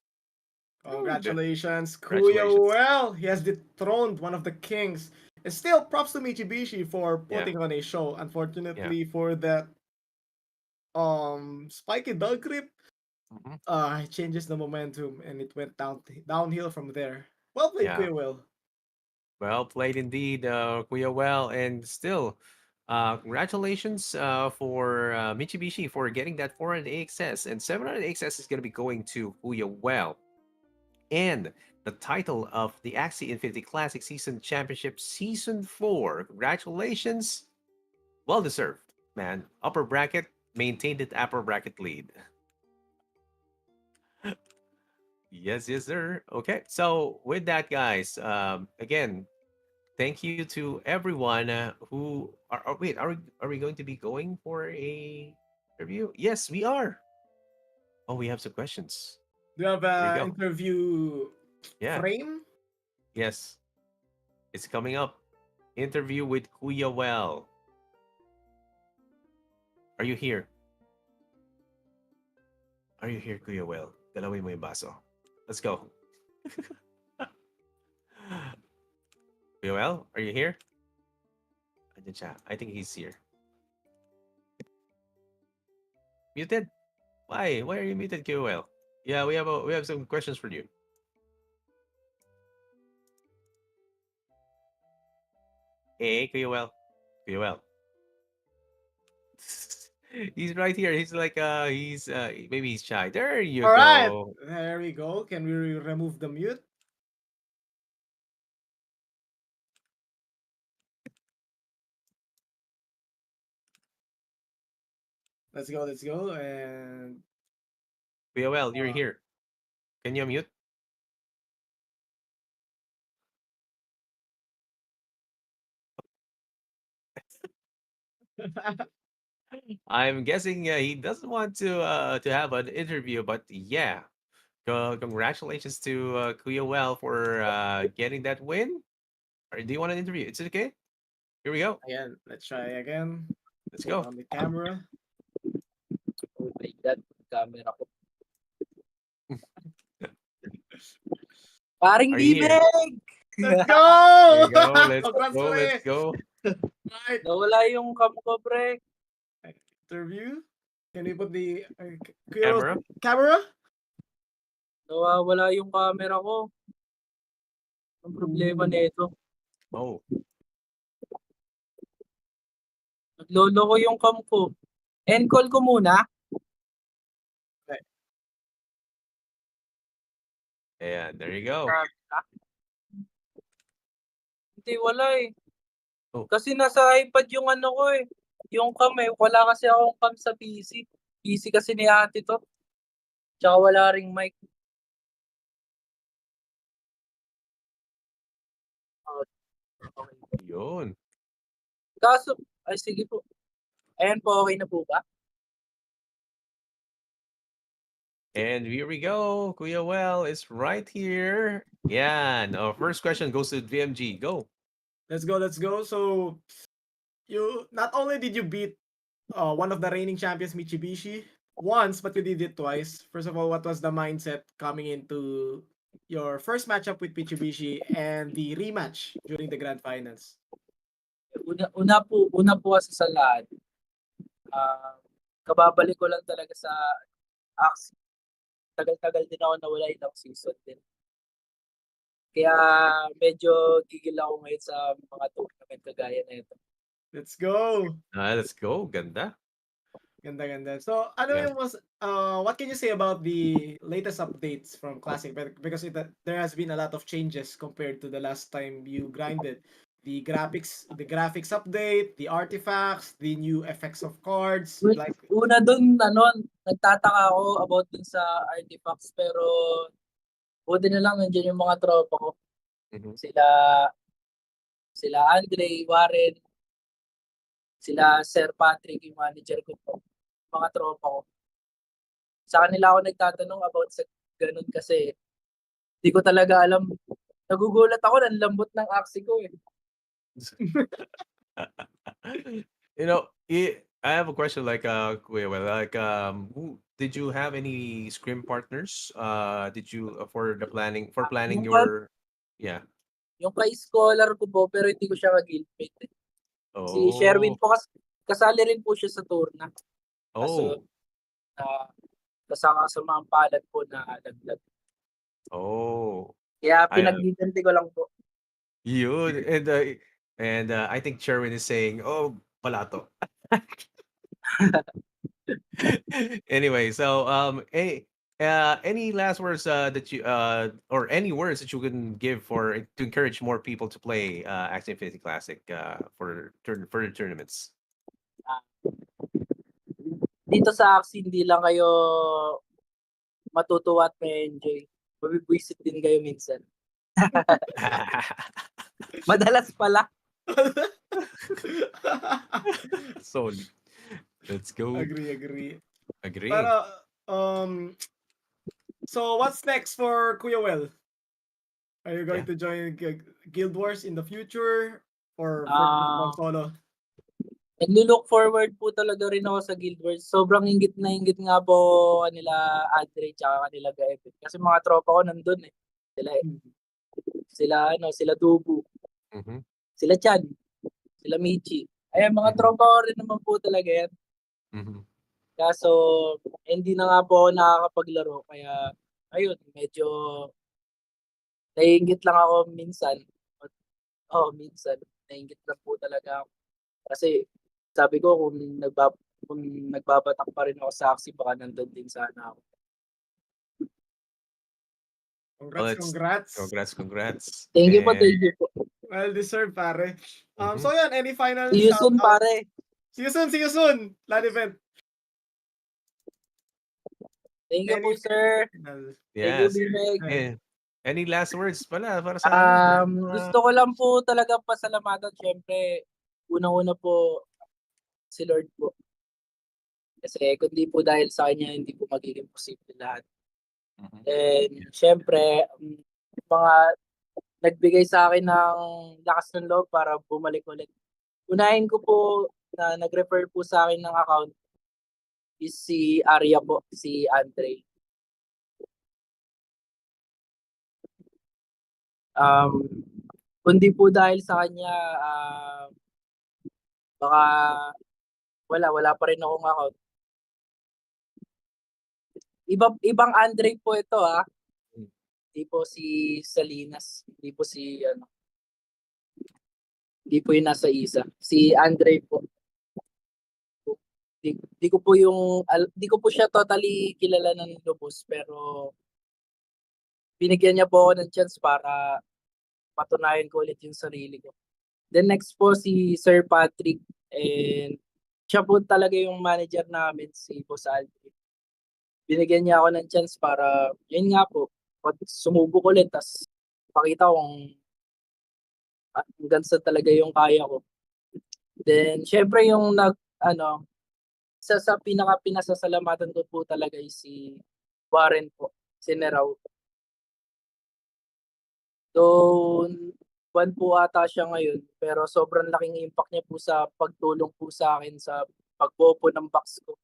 Dude. Congratulations, Kuya Congratulations. He has dethroned one of the kings. And still, props to Mitsubishi for Yeah. putting on a show. Yeah. Unfortunately, for that spiky dog grip, Mhm. it changes the momentum and it went downhill from there. Well played, Yeah. Kuya Will. Well played indeed, Kuya Well. And still, congratulations for Mitsubishi for getting that 400 AXS. And 700 AXS is going to be going to Kuya Well. And the title of the Axie Infinity Classic Season Championship Season 4. Congratulations. Well deserved, man. Upper bracket, maintained that upper bracket lead. Yes, yes, sir. Okay, so with that, guys, again, thank you to everyone who wait, are we going to be going for a review? Yes, we are. Oh, we have some questions. Do you have Here we an go. interview Yeah, frame? yes, it's coming up. Interview with Kuya Well. Are you here? Are you here, Kuya Well? Dalawin mo yung baso. Let's go. Kuya Well, are you here? Andyan siya. I think he's here. Muted? Why? Why are you muted, Kuya Well? Yeah, we have some questions for you. Hey, Kuya Well. Kuya Well. He's right here. He's like he's maybe he's shy. There you All right, go. there we go. Can we remove the mute? Let's go, let's go. And Kuya Well, you're uh, here. Can you mute? I'm guessing he doesn't want to have an interview, but yeah. Congratulations to Kuya Well for getting that win. Or do you want an interview? It's okay. Here we go. again, let's try again. Let's Put go. on the camera. Oh my God, camera ko. Paring Are you here? Bibig! Let's There you go! go. Let's Congrats, go. Let's pre! go. Right. Nawala yung cam ko, pre. Interview. Can we put the Kuya Camera. camera? Nawawala yung camera ko. Ang problema nito. Oh, Naglolo ko yung cam ko. Encall ko muna. yeah. There you go. Hindi, wala eh. Oh, Kasi nasa iPad yung ano ko eh. Yung cam eh. Wala kasi akong cam sa PC. PC kasi ni ate to. Tsaka wala ring mic. Ah, okay. yun. Kaso, Ay, sige po. Ayan po, okay na po ba? And here we go. Kuya Well is right here. Yan. Our first question goes to VMG. Go. Let's go, let's go. So, you not only did you beat one of the reigning champions, Mitsubishi, once, but you did it twice. First of all, what was the mindset coming into your first matchup with Mitsubishi and the rematch during the grand finals? Una po kasi sa lahat, kababalik ko lang talaga sa Axie. Tagal-tagal din ako nawala, ilang season din. Kaya medyo gigil ako ngayon sa mga tournament kagaya na ito. Let's go! Let's go. Ganda. Ganda, ganda. So, ano Yeah. yung what can you say about the latest updates from Classic? Because there has been a lot of changes compared to the last time you grinded. The graphics update, the artifacts, the new effects of cards, like Una dun, nagtataka ako about dun sa artifacts, pero buti na lang nandiyan yung mga tropa ko. Mhm. Sila Andre, Warren, sila Sir Patrick, yung manager ko po. Mga tropa ko. Sa kanila ako nagtatanong about sa ganun kasi hindi ko talaga alam. Nagugulat ako, ang lambot ng Axie ko eh. You know, I have a question like Kuya Well, like did you have any scrim partners? Did you for planning Yung, your yeah. yung ka-scholar ko po, pero hindi ko siya ka-guildmate eh. Si Sherwin Oh. po, kasali rin po siya sa tourna. Kaso, Oh. kasama sa mga palad po na laglag. Oh. Kaya I pinagdiganti ko lang po. yun and I think Sherwin is saying, "Oh, palato." Anyway, so any last words that you or any words that you can give for to encourage more people to play Axie Infinity Classic for further tournaments? Dito sa Axie, hindi lang kayo matutuwa at may enjoy. Mabibwisit din kayo minsan. Madalas pala. Solid. Let's go. agree. Agree. Pero, so what's next for Kuya Well? Are you going to join Guild Wars in the future or for solo? Naglo-look forward po talaga rin ako sa Guild Wars. Sobrang inggit na inggit nga po kanila Andre tsaka kanila Gaebit. Kasi mga tropa ko nandun eh. Sila Dubu, Mhm. sila Chan, sila Michi. Ayan, mga tropa ko rin naman po talaga yan. Mhm. Kaso, hindi na nga po ako nakakapaglaro. Kaya, ayun, medyo naiingit lang ako minsan. Minsan. Naiingit lang po talaga ako. Kasi, sabi ko, kung nagbabatak pa rin ako sa Axie, baka nandun din sana ako. Congrats. Thank you po. Well deserved, pare. Mhm. So yan, any final See you shout soon, out? pare. See you soon. Live event. Thank you po, sir. Yes. Thank you, Bimeg. Any last words pala para sa amin? Gusto ko lang po talaga pasalamatan. Siyempre, unang-una po si Lord po. Kasi kung di po dahil sa kanya, hindi po magiging posible lahat. Mhm. And siyempre, mga nagbigay sa akin ng lakas ng loob para bumalik ulit. Unahin ko po na nag-refer po sa akin ng account is si Arya po, si Andre. Kundi po dahil sa kanya, baka wala pa rin akong account. Ibang Andre po ito Hindi po si Salinas, hindi po hindi po yung nasa isa. Si Andre po. Di ko po siya totally kilala ng lubos, pero binigyan niya po ako ng chance para patunayan ko ulit yung sarili ko. Then next po si Sir Patrick, and siya po talaga yung manager namin, si Boss Aldrin. Binigyan niya ako ng chance para, yun nga po, sumubok ulit, tas pakita ko kung hanggang sa talaga yung kaya ko. Then syempre yung isa sa pinasasalamatan ko po talaga is si Warren po, si Neraw. Though buwan po ata siya ngayon, pero sobrang laking impact niya po sa pagtulong po sa akin sa pagbuo po ng box ko.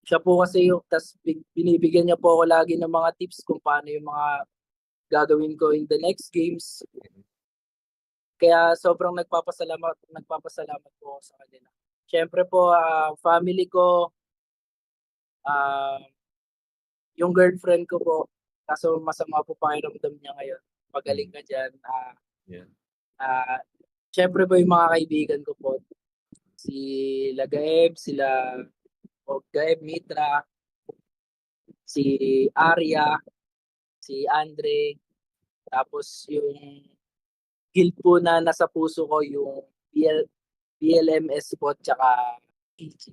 Siya po kasi yung binibigyan niya po ako lagi ng mga tips kung paano yung mga gagawin ko in the next games. Kaya sobrang nagpapasalamat po ako sa kanila. Siyempre po, family ko, yung girlfriend ko po, kaso masama po pakiramdam niya ngayon. Magaling ka dyan. Yeah. Siyempre po yung mga kaibigan ko po, si Lagaeb, sila Gaeb Mitra, si Arya, si Andre, tapos yung guild po na nasa puso ko, yung BLMS po, tsaka PG.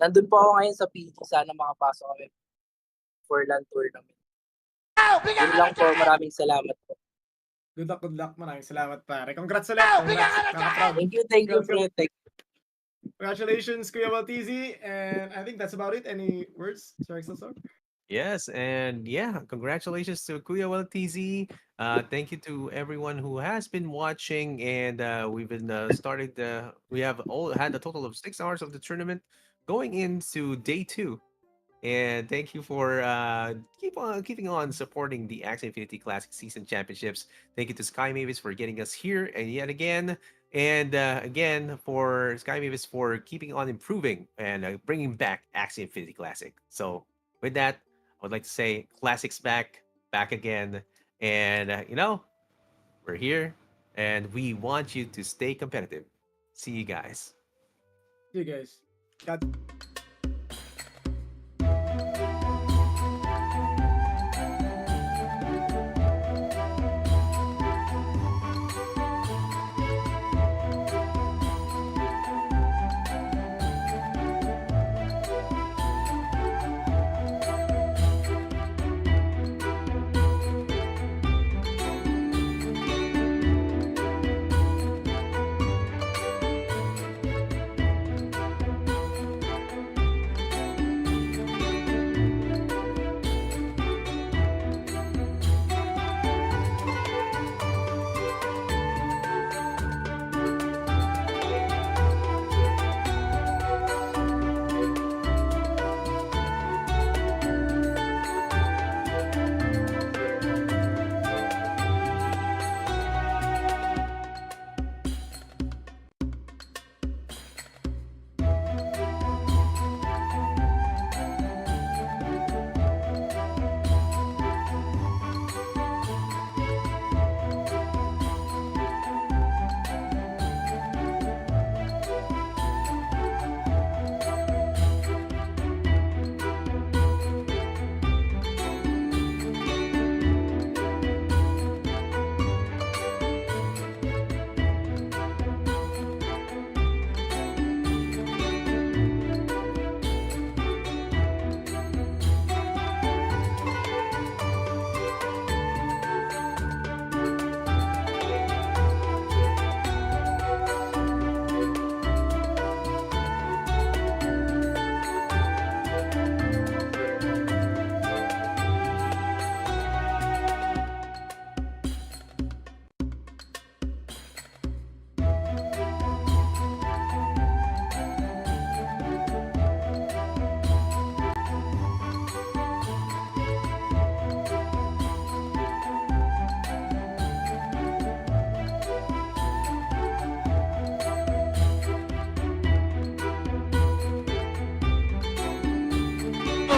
Nandun po ako ngayon sa PG, sana makapasok kami for land tournament. Yun lang po, maraming salamat po. Good luck. Maraming salamat, pare. Congrats ulit. Congrats. Thank you, Fred. Congratulations, Kuya Maltese. And I think that's about it. Any words, Sir Excelsior? Yes, and yeah, congratulations to Kuya TZ. Thank you to everyone who has been watching, and we've been we have all had a total of 6 hours of the tournament going into day 2. And thank you for keeping on supporting the Axie Infinity Classic Season Championships. Thank you to Sky Mavis for getting us here and yet again. And again, for Sky Mavis for keeping on improving and bringing back Axie Infinity Classic. So with that, I would like to say Classic's back again. And, we're here and we want you to stay competitive. See you guys. See you guys. Cut.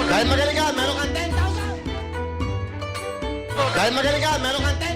Dahil magaling ka, meron kang 10,000. Dahil magaling ka, meron kang 10,000.